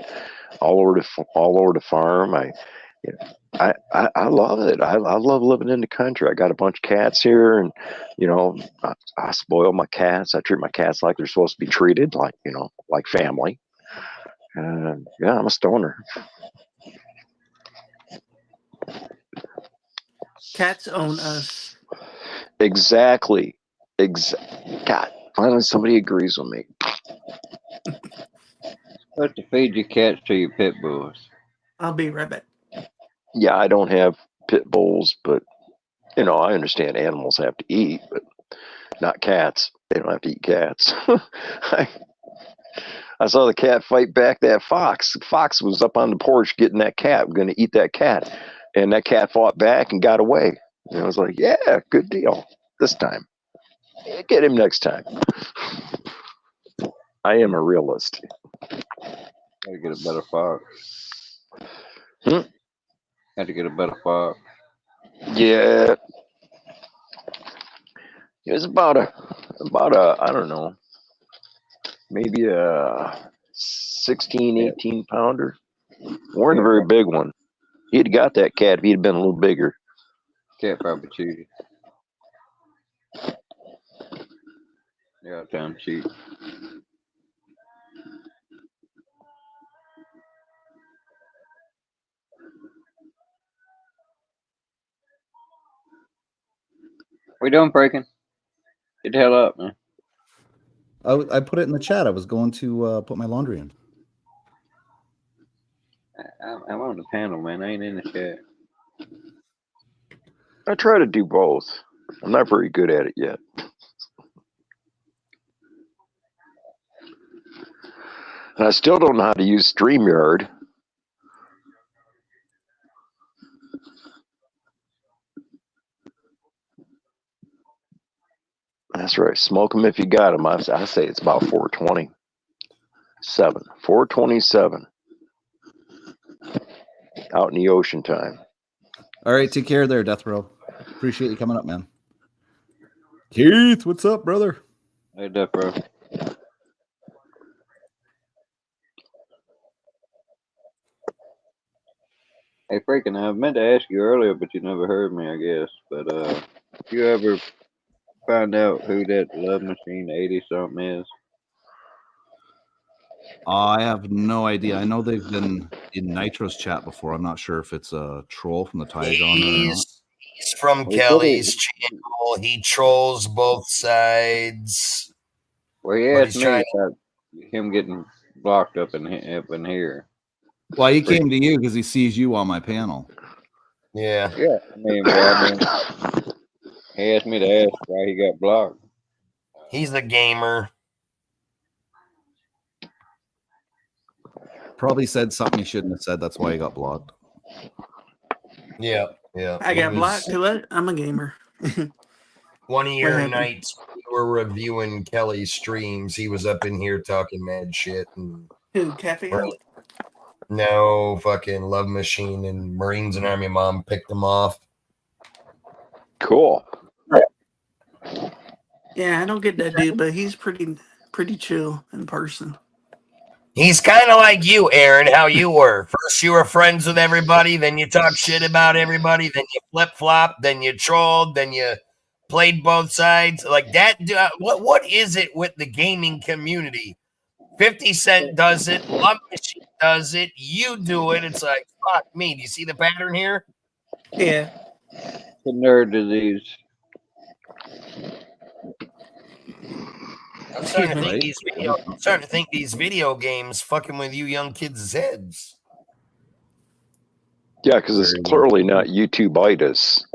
all over the farm. I love it. I love living in the country. I got a bunch of cats here, and I spoil my cats. I treat my cats like they're supposed to be treated, like family. And yeah, I'm a stoner. Cats own us. Exactly. God, finally somebody agrees with me. Supposed to feed your cats to your pit bulls. I'll be right back. Yeah, I don't have pit bulls, but I understand animals have to eat, but not cats. They don't have to eat cats. I saw the cat fight back that fox. The fox was up on the porch getting that cat, going to eat that cat. And that cat fought back and got away. And I was like, yeah, good deal this time. Get him next time. I am a realist. Gotta get a better fox. Had to get a better fox. Yeah. It was about a I don't know, maybe a 16, 18 pounder. Weren't a very big one. He'd got that cat if he'd been a little bigger. Cat probably chewed it. Yeah, time cheat. We doing breaking? Get the hell up, man. I put it in the chat. I was going to put my laundry in. I'm on the panel, man. I ain't in the chat. I try to do both. I'm not very good at it yet. And I still don't know how to use StreamYard. That's right. Smoke them if you got them. I say it's about 427. 427. Out in the ocean time. All right, take care there, Death Row. Appreciate you coming up, man. Keith, what's up, brother? Hey, Death Row. Hey, freaking, I meant to ask you earlier, but you never heard me, I guess. But if you ever find out who that Love Machine 80-something is? I have no idea. I know they've been in Nitro's chat before. I'm not sure if it's a troll from the Thai genre or not. He's from Kelly's channel. He trolls both sides. Well, he But asked he's me trying- about him getting blocked up in here. Well, he came to you because he sees you on my panel. Yeah. Yeah, he asked me to ask why he got blocked. He's a gamer. Probably said something he shouldn't have said. That's why he got blocked. Yeah. Yeah. I got blocked to it. I'm a gamer. One of What your happened? nights we were reviewing Kelly's streams. He was up in here talking mad shit and Who, Caffeine? no fucking Love Machine and Marines and Army Mom picked him off. Cool. Yeah, I don't get that dude, but he's pretty chill in person. He's kind of like you, Aaron, how you were. First you were friends with everybody, then you talk shit about everybody, then you flip-flop, then you trolled, then you played both sides. Like that, what is it with the gaming community? 50 Cent does it, Love Machine does it, you do it. It's like, fuck me. Do you see the pattern here? Yeah. The nerd disease. I'm starting to think these video games fucking with you young kids' heads. Yeah, because it's clearly not YouTube-itis.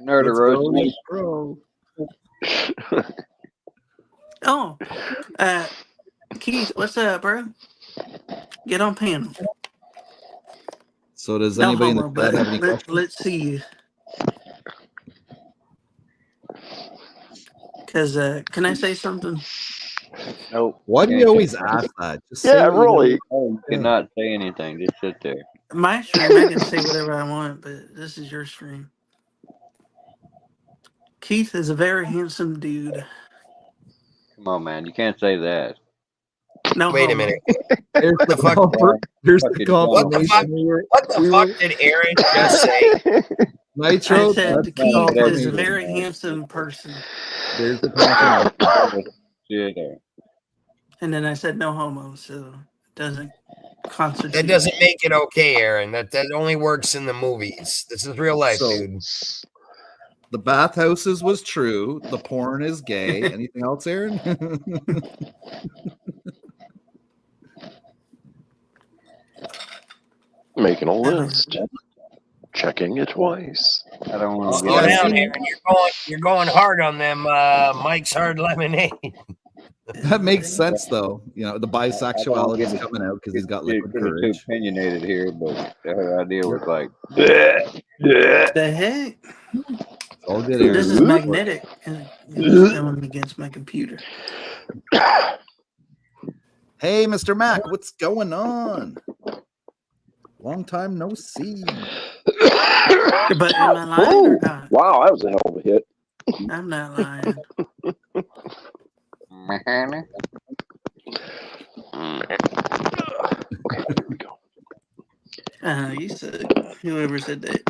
Nerderosis. Bro. Oh, Keith, what's up, bro? Get on panel. So does No anybody homo, in the chat have any questions? let's see you. Because, can I say something? Nope. Why do you always ask that? Just say Yeah, what you really. Oh, you cannot say anything. Just sit there. My stream, I can say whatever I want, but this is your stream. Keith is a very handsome dude. Come on, man. You can't say that. No Wait a homo. minute. Here's What the fuck? Here's Fucking the confirmation. What the fuck did Aaron just say? Nitro, I said that's the Keith is a confirmation. very handsome person. There's the confirmation. Yeah. And then I said no homo, so it doesn't constitute. That doesn't make it okay, Aaron. That only works in the movies. This is real life, So, dude. the bathhouses was true. The porn is gay. Anything else, Aaron? Making a list. Checking it twice. I don't want to Slow get down, Aaron. You're going hard on them Mike's Hard Lemonade. That makes sense, though. You know, the bisexuality is coming out because he's got liquid too courage. opinionated here, but her idea was like, The heck? It's all good, Aaron. This is magnetic. And it's going against my computer. Hey, Mr. Mac, what's going on? Long time no see. But am I lying or not? Wow, that was a hell of a hit. I'm not lying. Okay, there we go. You said, whoever said that.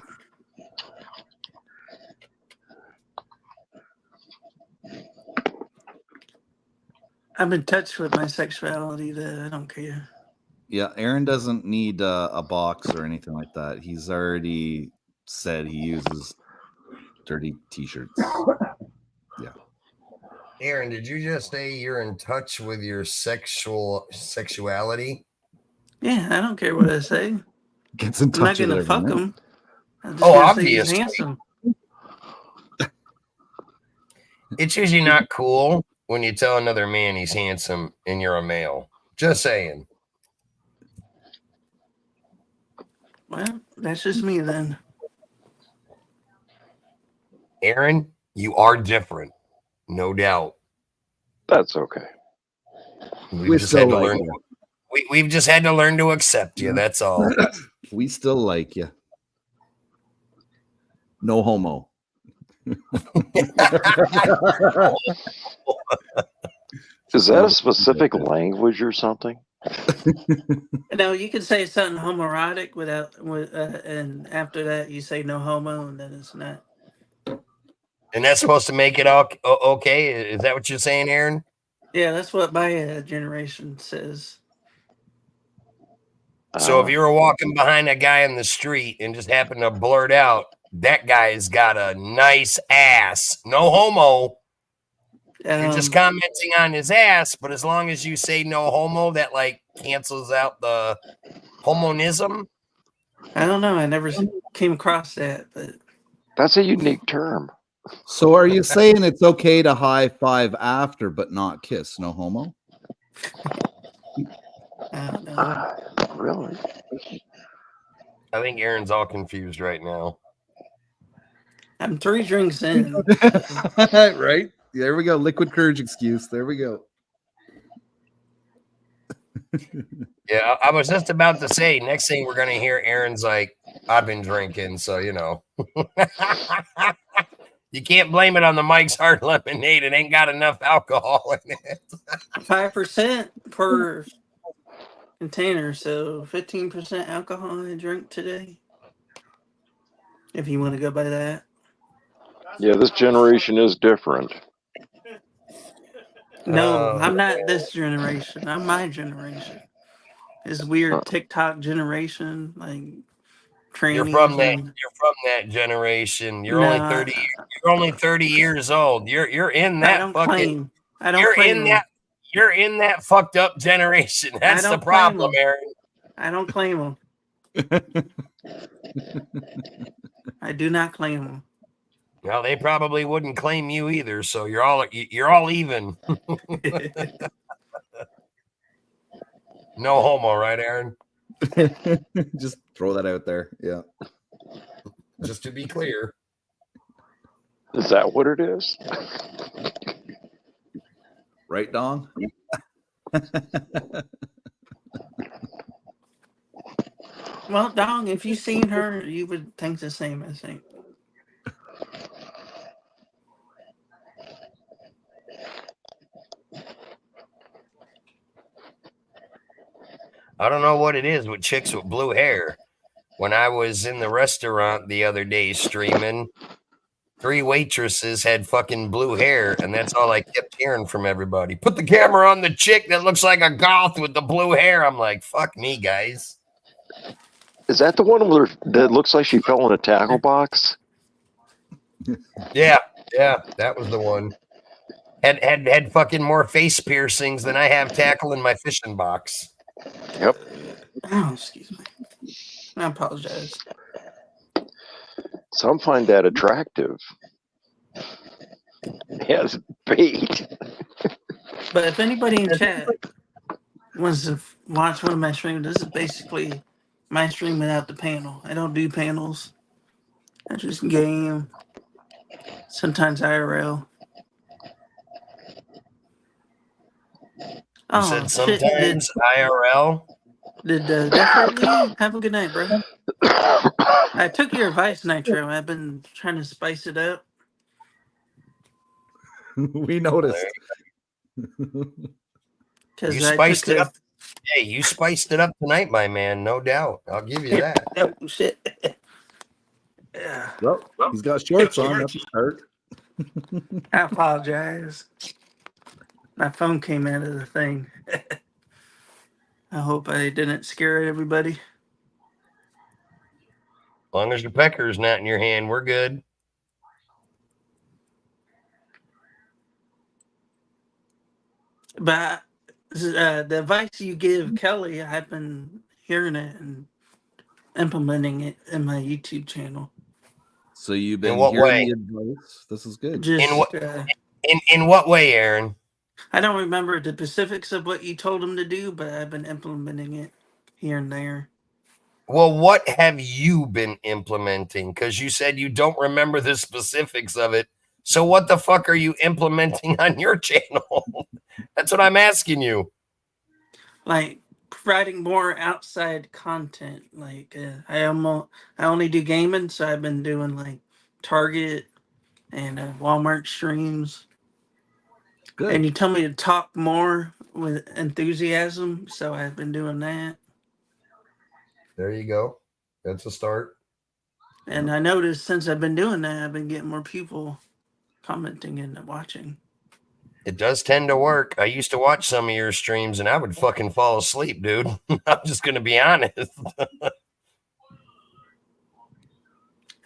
I'm in touch with my sexuality, though. I don't care. Yeah, Aaron doesn't need a box or anything like that. He's already said he uses dirty t-shirts. Yeah. Aaron, did you just say you're in touch with your sexuality? Yeah, I don't care what I say. Gets in I'm not touch with gonna it fuck every him. I'm just Oh, gonna say he's obviously. handsome. It's usually not cool when you tell another man he's handsome and you're a male. Just saying. Well, that's just me then. Aaron, you are different. No doubt. That's okay. We've just had to learn. We've just had to learn to accept you. That's all. We still like you. No homo. Is that a specific language or something? No, you can say something homoerotic and after that you say no homo, and then it's not. And that's supposed to make it all okay? Is that what you're saying, Aaron? Yeah, that's what my generation says. So if you were walking behind a guy in the street and just happened to blurt out, that guy's got a nice ass, no homo. You're just commenting on his ass, but as long as you say no homo, that like cancels out the homonism. I don't know. I never came across that, but that's a unique term. So are you saying it's okay to high five after but not kiss? No homo? I don't know. Really? I think Aaron's all confused right now. I'm 3 drinks in. Right? There we go. Liquid courage excuse. There we go. Yeah, I was just about to say, next thing we're going to hear Aaron's like, I've been drinking, so, you know. You can't blame it on the Mike's Hard Lemonade. It ain't got enough alcohol in it. 5% per container, so 15% alcohol I drank today. If you want to go by that. Yeah, this generation is different. No, I'm not this generation. I'm my generation. This weird TikTok generation, like You're trannies from that. and You're from that generation. You're no, only 30. You're only 30 years old. You're in that I don't fucking. claim. I don't You're claim in them. that. You're in that fucked up generation. That's the don't claim problem, them. Aaron. I don't claim them. I do not claim them. Well, they probably wouldn't claim you either. So you're all even. No homo, right, Aaron? Just throw that out there. Yeah. Just to be clear. Is that what it is? Right, Dong? Well, Dong, if you seen her, you would think the same, I think. I don't know what it is with chicks with blue hair. When I was in the restaurant the other day streaming, 3 waitresses had fucking blue hair, and that's all I kept hearing from everybody. Put the camera on the chick that looks like a goth with the blue hair. I'm like, fuck me, guys. Is that the one where that looks like she fell in a tackle box? Yeah, that was the one. Had fucking more face piercings than I have tackle in my fishing box. Yep. Oh, excuse me. I apologize. Some find that attractive. Yes, bait. But if anybody in chat wants to watch one of my streams, this is basically my stream without the panel. I don't do panels. I just game. Sometimes IRL. You said sometimes IRL? Did Death leave? Have a good night, bro. I took your advice, Nitro. I've been trying to spice it up. We noticed. You spiced it up. Hey, you spiced it up tonight, my man. No doubt. I'll give you that. Oh, shit. Yeah. Well, he's got shorts on. That's a start. I apologize. My phone came out of the thing. I hope I didn't scare everybody. As long as your pecker's not in your hand, we're good. But the advice you give Kelly, I've been hearing it and implementing it in my YouTube channel. So you've been what hearing way? the advice. This is good. Just, in what way, Aaron? I don't remember the specifics of what you told him to do, but I've been implementing it here and there. Well, what have you been implementing? Because you said you don't remember the specifics of it. So what the fuck are you implementing on your channel? That's what I'm asking you. Like providing more outside content. Like I only do gaming, so I've been doing like Target and Walmart streams. Good. And you tell me to talk more with enthusiasm, so I've been doing that. There you go. That's a start. And I noticed since I've been doing that, I've been getting more people commenting and watching. It does tend to work. I used to watch some of your streams and I would fucking fall asleep, dude. I'm just going to be honest. It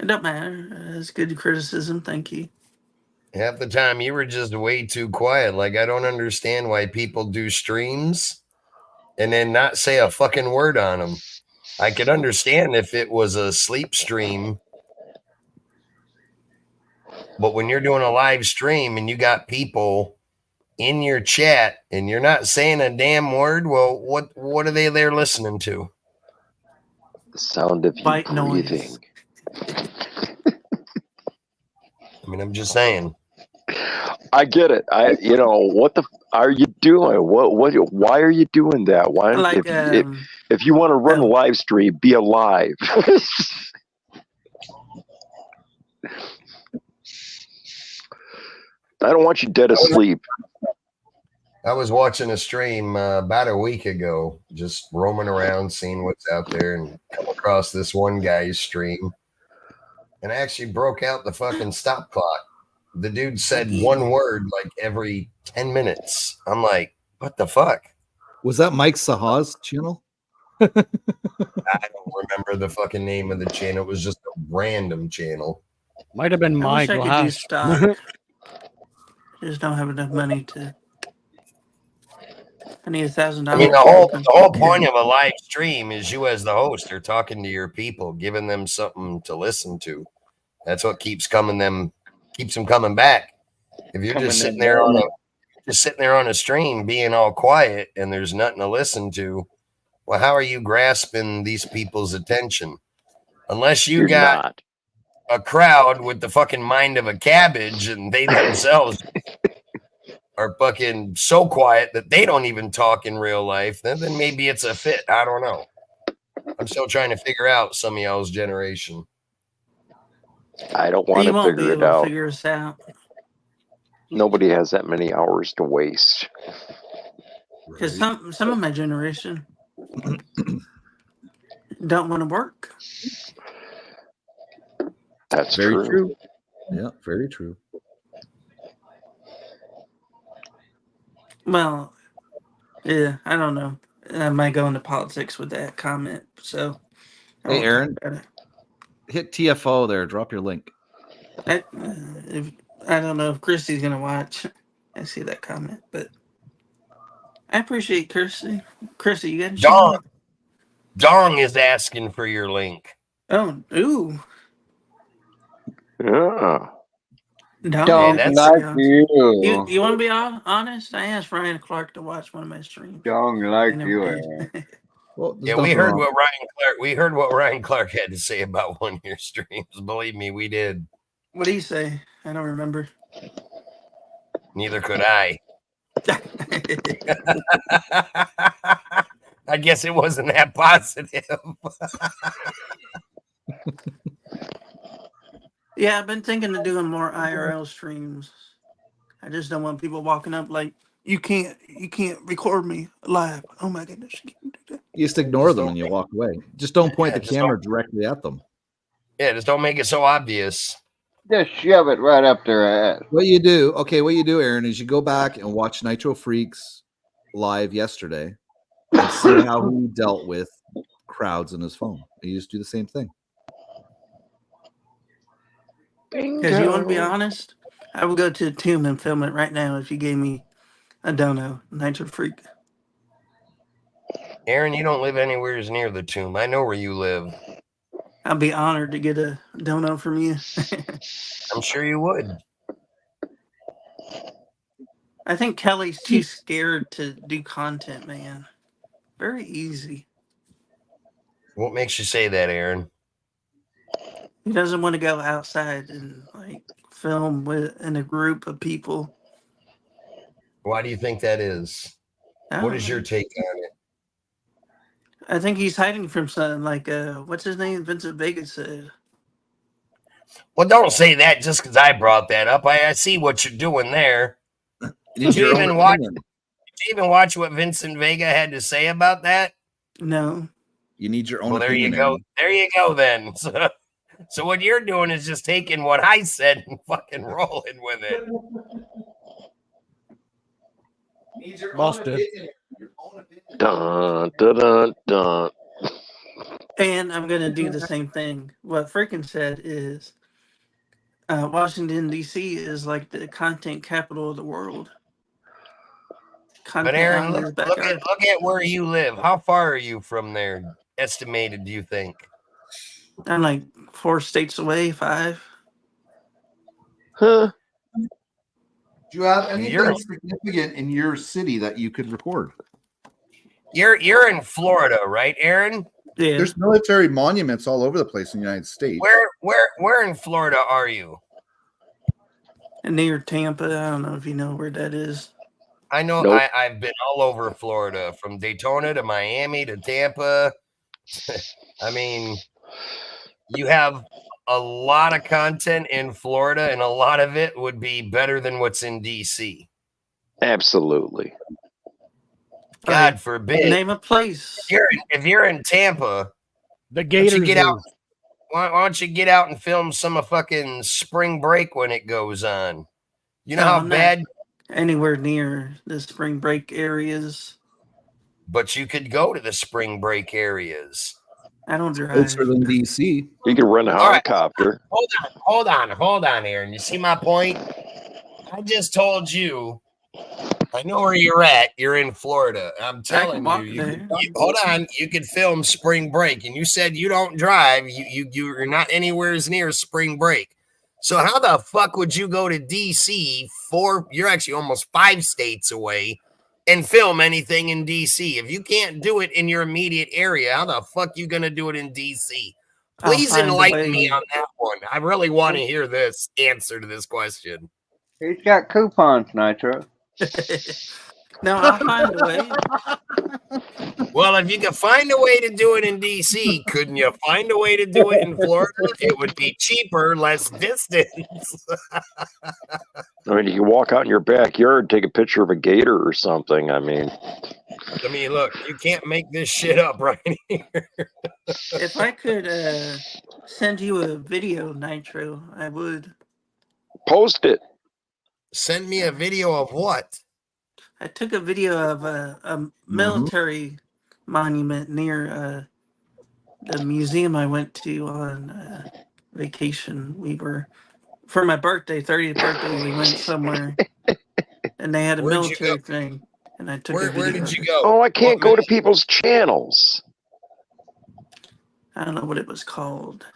don't matter. It's good criticism. Thank you. Half the time you were just way too quiet. Like, I don't understand why people do streams and then not say a fucking word on them. I could understand if it was a sleep stream. But when you're doing a live stream and you got people in your chat and you're not saying a damn word, well, what are they there listening to? The sound of you White breathing. I mean, I'm just saying. I get it. What the are you doing? Why are you doing that? Why Like, if you want to run a live stream, be alive. I don't want you dead asleep. I was watching a stream about a week ago, just roaming around, seeing what's out there, and come across this one guy's stream, and I actually broke out the fucking stop clock. The dude said one word like every 10 minutes. I'm like, what the fuck? Was that Mike Saha's channel? I don't remember the fucking name of the channel. It was just a random channel. Might have been I wish I Mike could do last. stock. Just don't have enough money to. I need $1,000. I mean, the whole point of a live stream is you as the host are talking to your people, giving them something to listen to. That's what keeps them coming back. If you're just sitting there on a stream being all quiet and there's nothing to listen to, well, how are you grasping these people's attention? Unless you got a crowd with the fucking mind of a cabbage and they themselves are fucking so quiet that they don't even talk in real life, then maybe it's a fit. I don't know. I'm still trying to figure out some of y'all's generation. I don't want to figure it out. Figure us out. Nobody has that many hours to waste. Because some of my generation don't want to work. That's very true. Yeah, very true. Well, yeah, I don't know. I might go into politics with that comment. So, hey, Aaron, hit TFO there. Drop your link. I don't know if Christy's gonna watch. I see that comment, but I appreciate Christy. Christy, you got a channel? Dong is asking for your link. Oh, ooh. Yeah. Dong, like you. You want to be honest? I asked Ryan Clark to watch one of my streams. Dong like you, Aaron. Well, yeah, we heard what Ryan Clark had to say about one of your streams. Believe me, we did. What did he say? I don't remember. Neither could I. I guess it wasn't that positive. Yeah, I've been thinking of doing more IRL streams. I just don't want people walking up like, you can't record me live. Oh my goodness. You just ignore them and you walk away. Just don't point the camera directly at them. Yeah, just don't make it so obvious. Just shove it right up their ass. What you do, Aaron, is you go back and watch Nitro Freaks live yesterday and see how he dealt with crowds in his phone. You just do the same thing. Because you want to be honest, I would go to the tomb and film it right now if you gave me a dono, Nitro Freak. Aaron, you don't live anywhere near the tomb. I know where you live. I'd be honored to get a dono from you. I'm sure you would. I think Kelly's too scared to do content, man. Very easy. What makes you say that, Aaron? He doesn't want to go outside and like film in a group of people. Why do you think that is? What is your take on it? I think he's hiding from something like what's his name? Vincent Vega said. Well, don't say that just because I brought that up. I see what you're doing there. Did you even watch what Vincent Vega had to say about that? No. You need your own. Well, there you go. There you go. Then. So what you're doing is just taking what I said and fucking rolling with it. Busted. Dun, dun, dun, dun. And I'm going to do the same thing. What freaking said is Washington, D.C. is like the content capital of the world. But Aaron, look at where you live. How far are you from there? Estimated, do you think? I'm like 4 states away, 5. Huh? Do you have You're anything significant in your city that you could record? you're in Florida, right, Aaron? Yeah. There's military monuments all over the place in the United States. Where in Florida are you? Near Tampa. I don't know if you know where that is. I know. Nope. I've been all over Florida, from Daytona to Miami to Tampa. I mean, you have a lot of content in Florida, and a lot of it would be better than what's in DC. Absolutely. God forbid. Name a place. If you're in Tampa, The why don't Gators. you get out? Why don't you get out and film some of fucking spring break when it goes on? You know how I'm bad. not anywhere near the spring break areas. But you could go to the spring break areas. I don't drive. Closer than DC. You can rent a helicopter. Hold on, Aaron. You see my point? I just told you. I know where you're at. You're in Florida. I'm telling you. Hold on. You could film spring break, and you said you don't drive. You're not anywhere near spring break. So how the fuck would you go to DC? You're actually almost 5 states away, and film anything in DC? If you can't do it in your immediate area, how the fuck you gonna do it in DC? Please enlighten me on that one. I really want to hear this answer to this question. He's got coupons, Nitro. No, I'll find a way. Well, if you can find a way to do it in DC, couldn't you find a way to do it in Florida? It would be cheaper, less distance. I mean, you can walk out in your backyard, take a picture of a gator or something. I mean, look, you can't make this shit up right here. If I could send you a video, Nitro, I would. Post it. Send me a video of what? I took a video of a military monument near the museum I went to on vacation. We were, for my birthday, 30th birthday, we went somewhere, and they had a military thing, and I took a video. Where did you go? Oh, I can't go to people's channels. I don't know what it was called.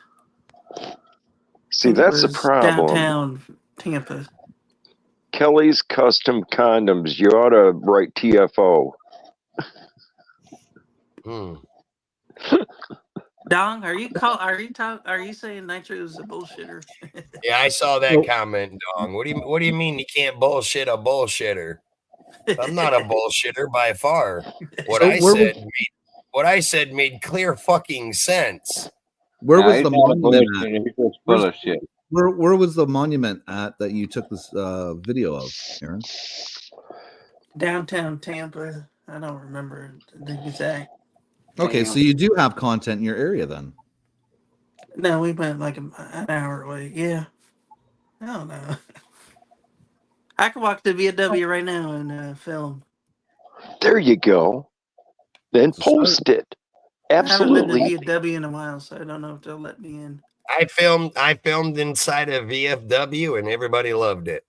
See, that's the problem. Downtown Tampa. Kelly's Custom Condoms. You ought to write TFO. Dong, are you saying Nitro is a bullshitter? Yeah, I saw that comment, Dong. What do you mean you can't bullshit a bullshitter? I'm not a bullshitter by far. What I said made clear fucking sense. Where was the monument at? Where was the monument at that you took this video of, Aaron? Downtown Tampa. I don't remember the exact. Okay, so you do have content in your area then. No, we went like an hour away. Yeah. I don't know. I could walk to VW right now and film. There you go. Then post it. Absolutely. I haven't been to VW in a while, so I don't know if they'll let me in. I filmed inside a VFW, and everybody loved it.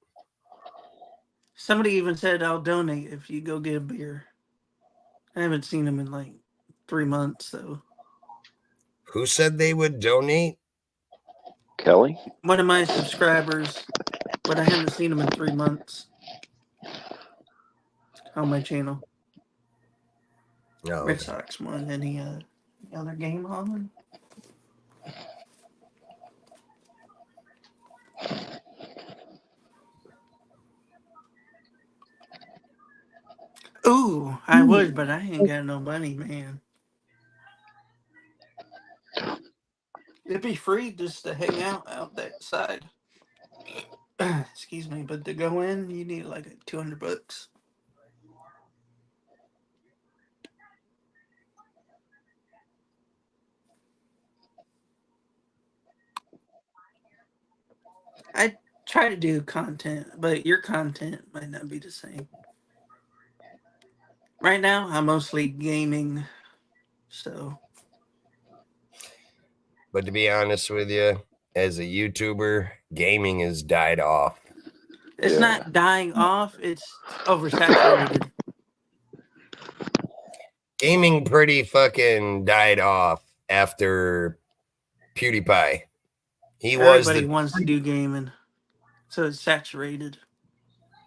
Somebody even said I'll donate if you go get a beer. I haven't seen them in like 3 months, so. Who said they would donate? Kelly? One of my subscribers, but I haven't seen them in 3 months on my channel. No. Red Sox won. Any other game on? Ooh, I would, but I ain't got no money, man. It'd be free just to hang out that side. Excuse me, but to go in, you need like $200. I try to do content, but your content might not be the same. Right now, I'm mostly gaming, so. But to be honest with you, as a YouTuber, gaming has died off. It's not dying off, it's oversaturated. Gaming pretty fucking died off after PewDiePie. Everybody wants to do gaming, so it's saturated.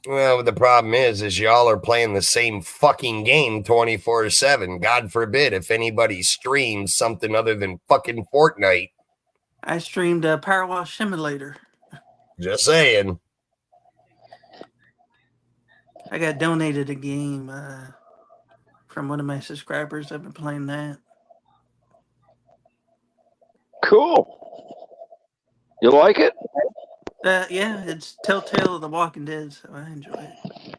Well, the problem is y'all are playing the same fucking game 24/7. God forbid if anybody streams something other than fucking Fortnite. I streamed a Power Wash Simulator. Just saying. I got donated a game from one of my subscribers. I've been playing that. Cool. You like it? Yeah, it's Telltale of the Walking Dead, so I enjoy it.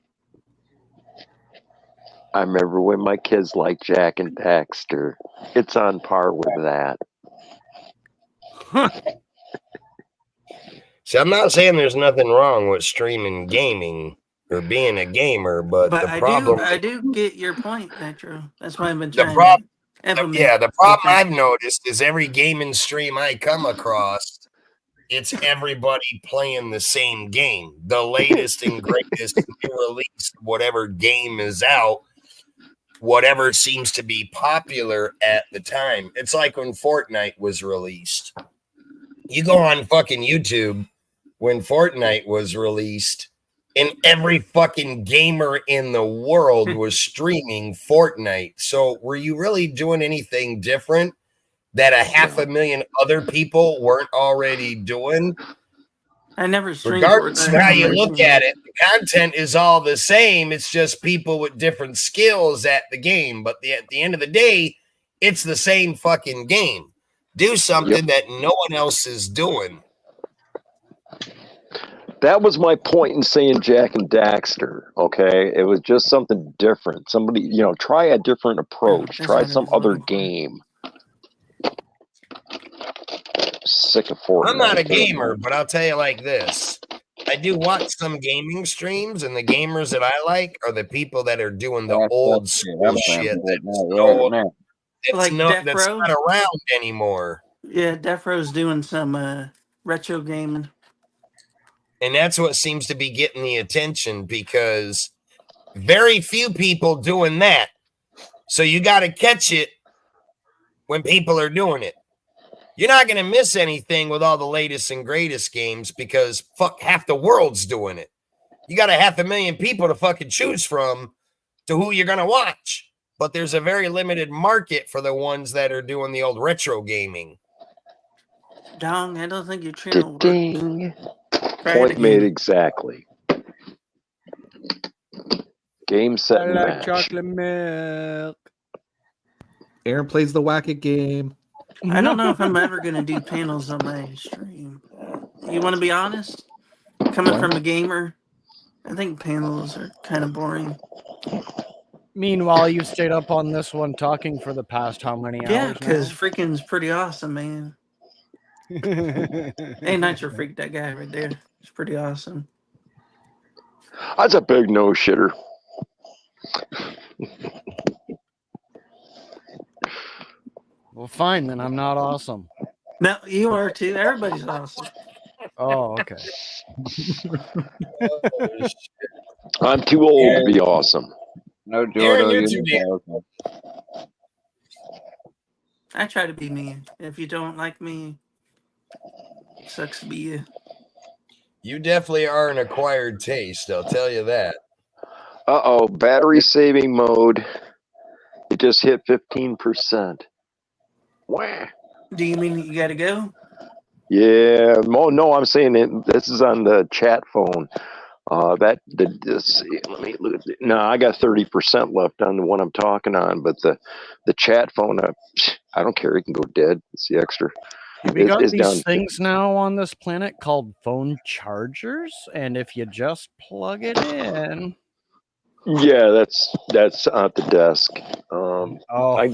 I remember when my kids liked Jack and Daxter. It's on par with that. See, I'm not saying there's nothing wrong with streaming gaming or being a gamer, but the problem I do get your point, Nitro. That's why I've been the trying problem to implement. yeah, the problem I've noticed is every gaming stream I come across, it's everybody playing the same game. The latest and greatest new release, whatever game is out, whatever seems to be popular at the time. It's like when Fortnite was released. You go on fucking YouTube when Fortnite was released, and every fucking gamer in the world was streaming Fortnite. So were you really doing anything different that a 500,000 other people weren't already doing? I never streamed Regardless Fortnite of how on you my look channel. at it, the content is all the same. It's just people with different skills at the game. But at the end of the day, it's the same fucking game. Do something that no one else is doing. That was my point in saying Jack and Daxter. Okay, it was just something different. Somebody, try a different approach. Try some other game. Sick of Fortnite. I'm not a gamer, but I'll tell you like this. I do watch some gaming streams, and the gamers that I like are the people that are doing the old school shit that's not around anymore. Yeah, Defro's doing some retro gaming. And that's what seems to be getting the attention because very few people doing that. So you got to catch it when people are doing it. You're not going to miss anything with all the latest and greatest games because fuck half the world's doing it. You got 500,000 people to fucking choose from to who you're going to watch. But there's a very limited market for the ones that are doing the old retro gaming. Dong, I don't think your channel Ding. Point made exactly. Game set and match. Chocolate milk. Aaron plays the Whack-It game. I don't know if I'm ever going to do panels on my stream. You want to be honest? Coming from a gamer, I think panels are kind of boring. Meanwhile, you stayed up on this one talking for the past how many hours? Yeah, because freaking's pretty awesome, man. Hey, Nitro Freak, that guy right there. It's pretty awesome. That's a big no shitter. Well, fine, then I'm not awesome. No, you are too. Everybody's awesome. Oh, okay. I'm too old to be awesome. No, Jordan, I try to be me. If you don't like me, sucks to be you. You definitely are an acquired taste, I'll tell you that. Uh-oh, battery saving mode. It just hit 15%. Wah. Do you mean you got to go? Yeah, no, I'm saying this is on the chat phone. Let me look at it. No, I got 30% left on the one I'm talking on, but the chat phone, I don't care. It can go dead. It's the extra. We got these done. things now on this planet called phone chargers, and if you just plug it in. Yeah, that's at the desk. I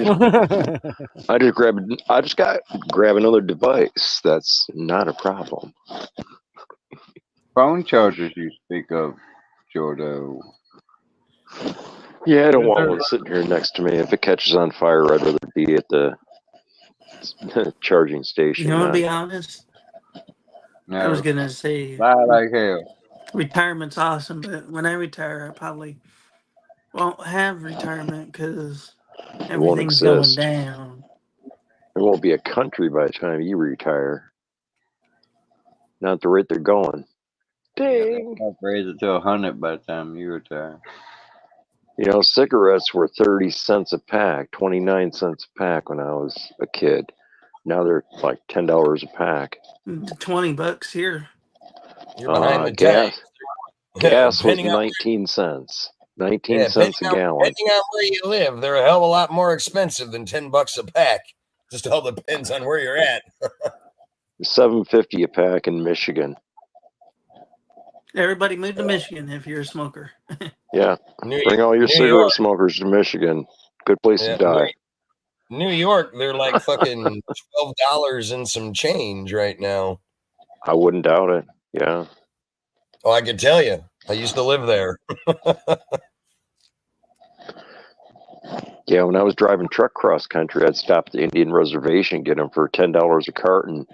just grab another device. That's not a problem. phone chargers you speak of, Jordo. Yeah, I don't want one sitting here next to me. If it catches on fire, I'd rather be at the charging station. You want to be honest? No. I was going to say like hell. Retirement's awesome, but when I retire, I probably won't have retirement because everything's going down. There won't be a country by the time you retire. Not the rate they're going. grifting. I'll raise it to 100 by the time you retire. You know, cigarettes were 30 cents a pack, 29 cents a pack when I was a kid. Now they're like $10 a pack. $20 here. You're behind the tank. Gas was Depending on 19 cents. 19 Yeah, cents a gallon. depending on where you live, they're a hell of a lot more expensive than $10 a pack. Just all depends on where you're at. $7.50 a pack in Michigan. Everybody move to Michigan if you're a smoker. Yeah, bring all your cigarette smokers to Michigan. Good place to die. New York, they're like fucking $12 and some change right now. I wouldn't doubt it. Yeah. Oh, I can tell you. I used to live there. Yeah, when I was driving truck cross country, I'd stop at the Indian reservation, get them for $10 a carton,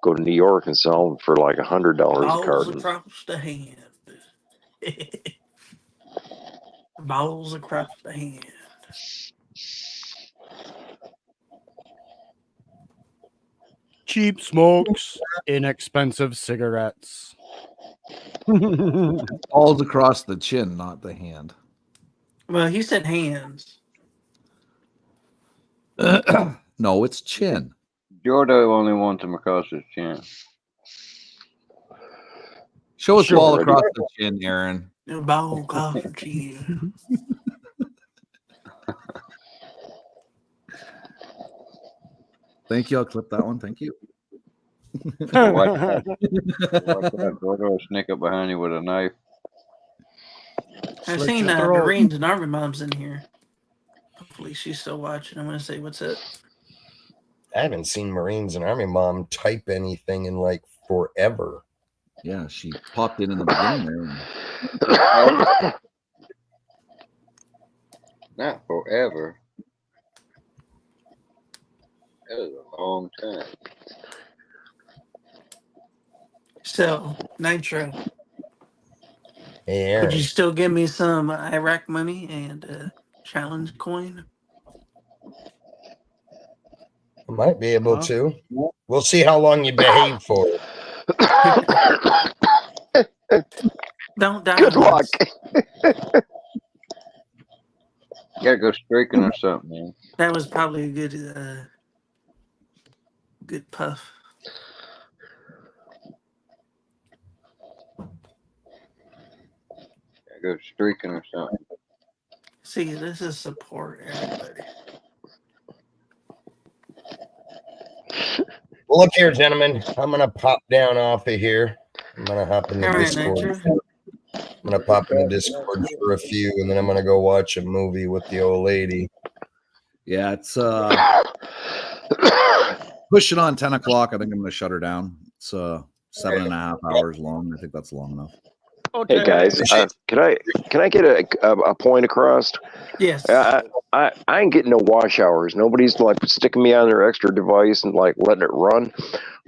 go to New York and sell them for like $100 a Balls carton. across the hand. Balls across the hand. Cheap smokes, inexpensive cigarettes. Balls across the chin, not the hand. Well, he said hands. No, it's chin. Jordo only wants him across his chin. Show us Sure, ball already. across the chin, Aaron. Ball across the chin. Thank you. I'll clip that one. Thank you. Watch that. Jordo will sneak up behind you with a knife. I've Slit seen your throat. Marines and Army moms in here. Hopefully she's still watching. I'm going to say, what's up? I haven't seen Marines and Army Mom type anything in like forever. Yeah, she popped in the beginning there. Not forever. That was a long time. So, Nitro, Hey, Aaron. would you still give me some Iraq money and challenge coin? I might be able to. We'll see how long you behave for. Don't die. Good luck. You gotta go streaking or something, man. That was probably a good puff. Gotta go streaking or something. See, this is support, everybody. Well, look here, gentlemen. I'm gonna pop down off of here. I'm gonna hop in the All right, Discord. Nitro. I'm gonna pop in the Discord for a few, and then I'm gonna go watch a movie with the old lady. Yeah, it's pushing on 10 o'clock. I think I'm going to shut her down. It's 7.5 hours long. I think that's long enough. Hey guys, can I get a point across? Yes. I ain't getting no wash hours. Nobody's like sticking me on their extra device and like letting it run.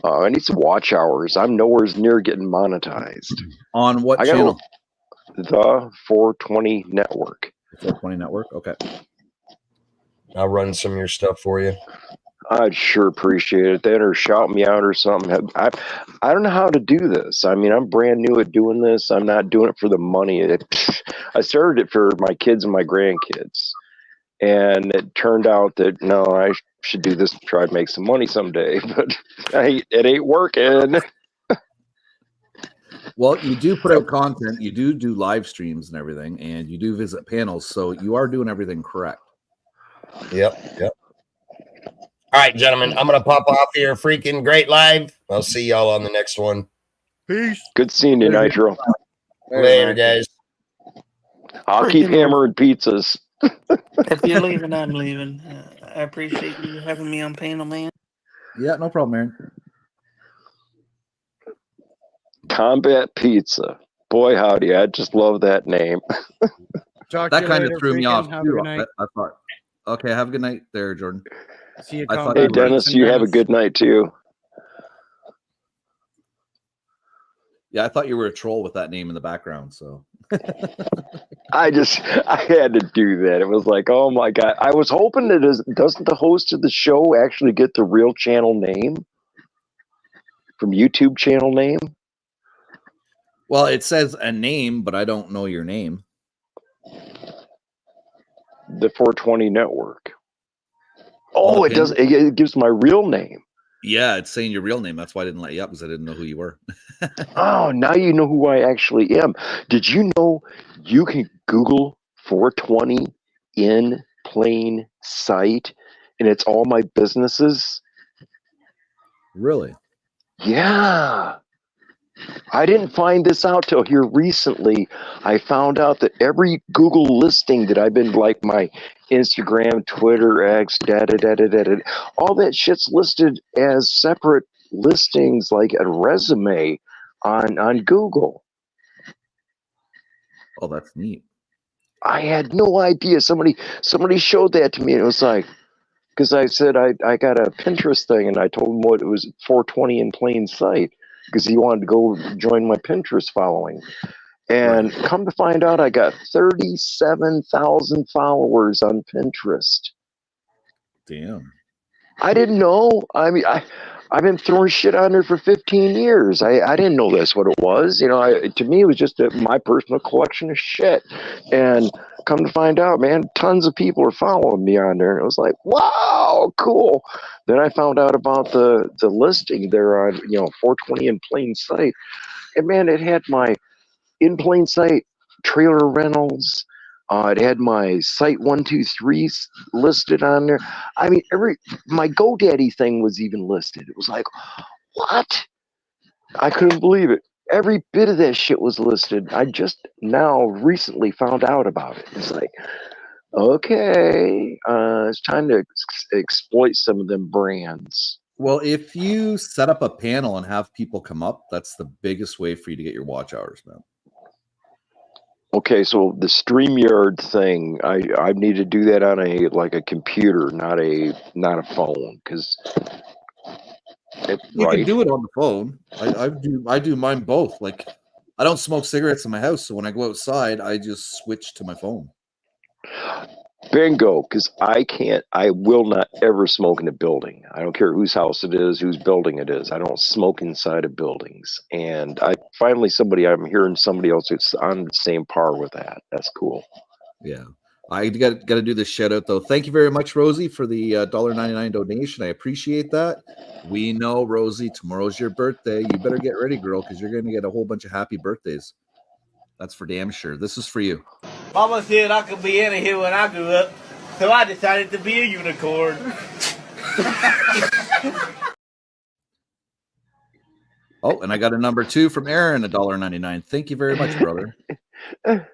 I need some watch hours. I'm nowhere near getting monetized. On what channel? The 420 network. 420 network. Okay. I'll run some of your stuff for you. I'd sure appreciate it. Then or shout me out or something. I don't know how to do this. I mean, I'm brand new at doing this. I'm not doing it for the money. I started it for my kids and my grandkids. And it turned out that, no, I should do this to try to make some money someday. But it ain't working. Well, you do put out content. You do live streams and everything. And you do visit panels. So you are doing everything correct. Yep. All right, gentlemen, I'm going to pop off here. Freaking great live. I'll see y'all on the next one. Peace. Good seeing you, Nitro. Later, guys. I'll keep hammering pizzas. If you're leaving, I'm leaving. I appreciate you having me on panel, man. Yeah, no problem, Aaron. Combat Pizza. Boy, howdy. I just love that name. Talk That to you kind later, of threw me freaking. off, Have a too. good night. I thought, okay, have a good night there, Jordan. See you, I thought Combat Hey, Dennis, Pizza you have a Dennis. good night, too. Yeah, I thought you were a troll with that name in the background. So I had to do that. It was like, oh my God. I was hoping that doesn't the host of the show actually get the real channel name from YouTube channel name? Well, it says a name, but I don't know your name. The 420 network. Oh, the it does. pin? It gives my real name. Yeah, it's saying your real name. That's why I didn't let you up, because I didn't know who you were. Oh, now you know who I actually am. Did you know you can Google 420 in plain sight, and it's all my businesses? Really? Yeah. I didn't find this out till here recently. I found out that every Google listing that I've been, like my Instagram, Twitter, X, all that shit's listed as separate listings, like a resume on Google. Oh, that's neat. I had no idea. Somebody showed that to me, and it was like, because I said I got a Pinterest thing, and I told him what it was, 420 in plain sight, because he wanted to go join my Pinterest following. And come to find out, I got 37,000 followers on Pinterest. Damn. I didn't know. I mean, I've been throwing shit on there for 15 years. I didn't know that's what it was. You know, to me, it was just my personal collection of shit. And come to find out, man, tons of people are following me on there. And it was like, wow, cool. Then I found out about the listing there on, 420 in plain sight. And man, it had my in plain sight trailer rentals. It had my site 123 listed on there. I mean, my GoDaddy thing was even listed. It was like, what? I couldn't believe it. Every bit of that shit was listed. I just now recently found out about it. It's like, okay, it's time to exploit some of them brands. Well, if you set up a panel and have people come up, that's the biggest way for you to get your watch hours, man. Okay, so the StreamYard thing, I need to do that on a computer, not a phone, because you can do it on the phone. I do mine both. Like, I don't smoke cigarettes in my house, so when I go outside, I just switch to my phone. Bingo, because I will not ever smoke in a building. I don't care whose house it is, whose building it is. I don't smoke inside of buildings. And I'm hearing somebody else who's on the same par with that. That's cool. Yeah. I got to do this shout out, though. Thank you very much, Rosie, for the $1.99 donation. I appreciate that. We know, Rosie, tomorrow's your birthday. You better get ready, girl, because you're going to get a whole bunch of happy birthdays. That's for damn sure. This is for you. Mama said I could be any here when I grew up, so I decided to be a unicorn. Oh, and I got a number 2 from Aaron, $1.99. Thank you very much, brother. That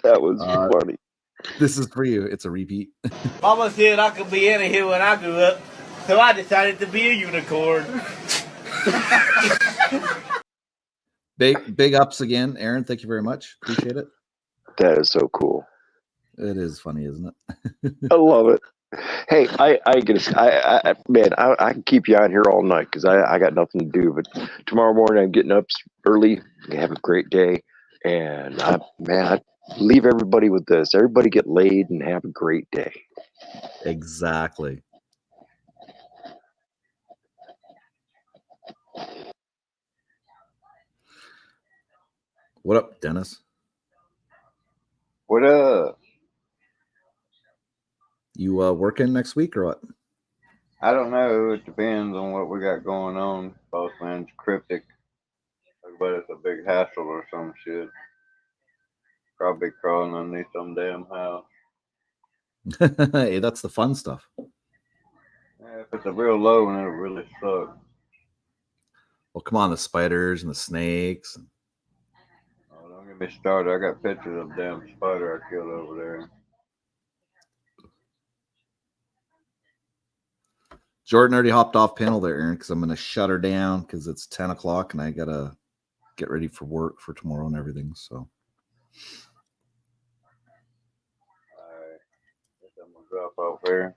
was funny. This is for you. It's a repeat. Mama said I could be any here when I grew up, so I decided to be a unicorn. Big ups again, Aaron. Thank you very much. Appreciate it. That is so cool. It is funny, isn't it? I love it. Hey, I can keep you on here all night because I got nothing to do. But tomorrow morning I'm getting up early. Have a great day, and I leave everybody with this. Everybody get laid and have a great day. Exactly. What up, Dennis? What up? You working next week or what? I don't know. It depends on what we got going on. Postman's cryptic. But it's a big hassle or some shit. Probably crawling underneath some damn house. Hey, that's the fun stuff. Yeah, if it's a real low one, it'll really suck. Well, come on, the spiders and the snakes. Oh, don't get me started. I got pictures of the damn spider I killed over there. Jordan already hopped off panel there, Aaron, because I'm going to shut her down because it's 10 o'clock and I got to get ready for work for tomorrow and everything. So, All right. I'm going to drop off here.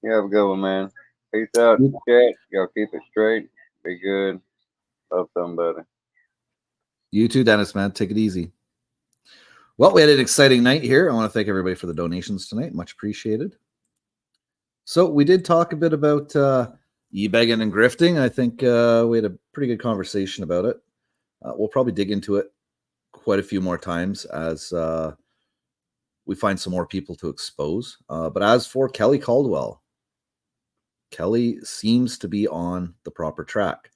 You have a good one, man. Peace out, chat. Y'all keep it straight. Be good. Love somebody. You too, Dennis, man. Take it easy. Well, we had an exciting night here. I want to thank everybody for the donations tonight. Much appreciated. So we did talk a bit about e-begging and grifting. I think we had a pretty good conversation about it. We'll probably dig into it quite a few more times as we find some more people to expose. But as for Kelly Caldwell, Kelly seems to be on the proper track.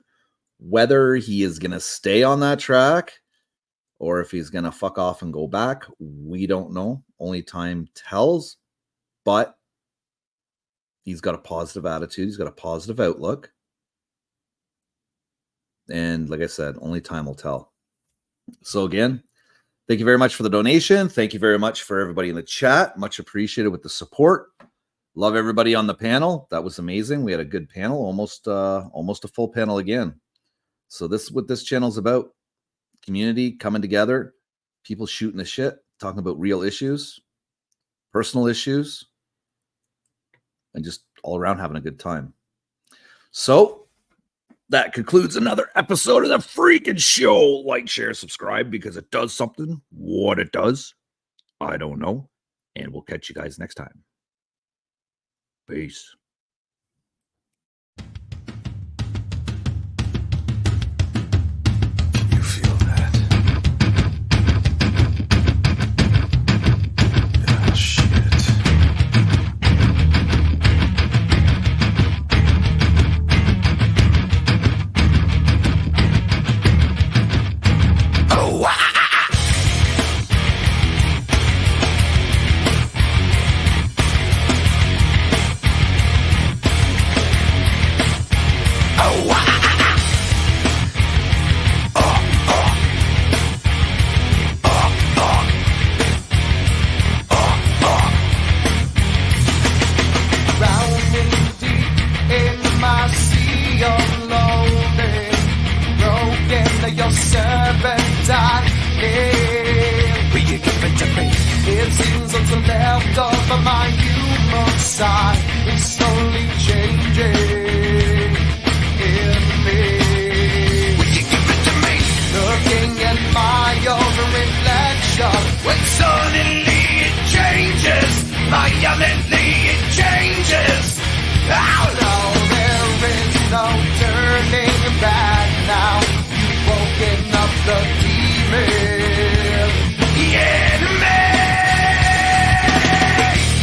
Whether he is going to stay on that track or if he's going to fuck off and go back, we don't know. Only time tells. But he's got a positive attitude. He's got a positive outlook. And like I said, only time will tell. So again, thank you very much for the donation. Thank you very much for everybody in the chat. Much appreciated with the support. Love everybody on the panel. That was amazing. We had a good panel, almost a full panel again. So this is what this channel is about. Community coming together, people shooting the shit, talking about real issues, personal issues, and just all around having a good time. So that concludes another episode of the freaking show. Like, share, subscribe, because it does something. What it does, I don't know. And we'll catch you guys next time. Peace. It seems what's left of my human side is slowly changing in me. Will you give it to me? Looking at my own reflection, when suddenly it changes, violently it changes. Oh no, there is no turning back now. You've woken up the demon. Yeah,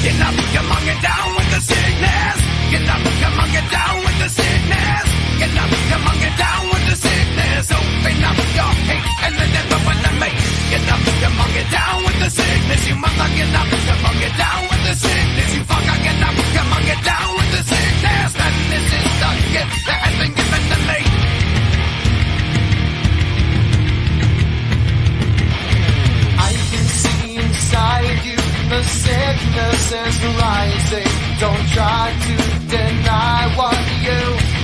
get up, come on, get down with the sickness. Get up, come on, get down with the sickness. Get up, come on, get down with the sickness. Open up your hate and let it open the mate. Get up, come on, get down with the sickness. You mother, get up, come on, get down with the sickness. You fucker, get up, come on, get down with the sickness. And this is the gift that has been given to me. I can see inside you, the sickness is rising. Don't try to deny what you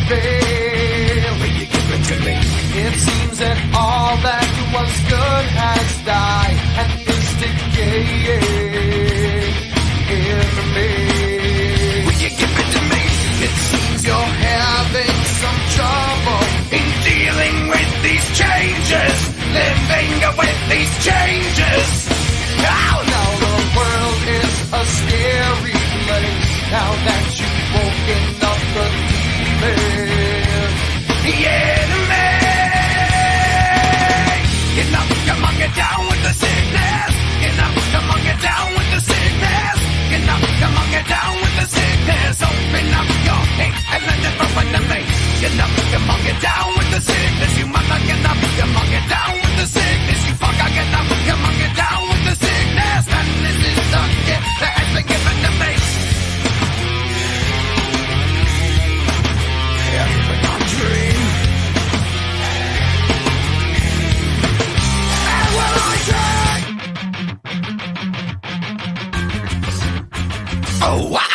feel. Will you give it to me? It seems that all that was good has died and is decaying in me. Will you give it to me? It seems you're having some trouble in dealing with these changes, living with these changes. Oh no, the world is a scary place now that you've woken up the demon. Yeah, get up, come on, get down with the sickness. Get up, come on, get down with the sickness. Get up, come on, get down with the sickness. Open up your hate and let it open the maze. Get up, come on, get down with the sickness. You mother, get up, come on, get down with the sickness. You fucker, get up, come on, get down with the sickness. And this is the gift that has been given to me. Everything dream. And when I say, oh wow.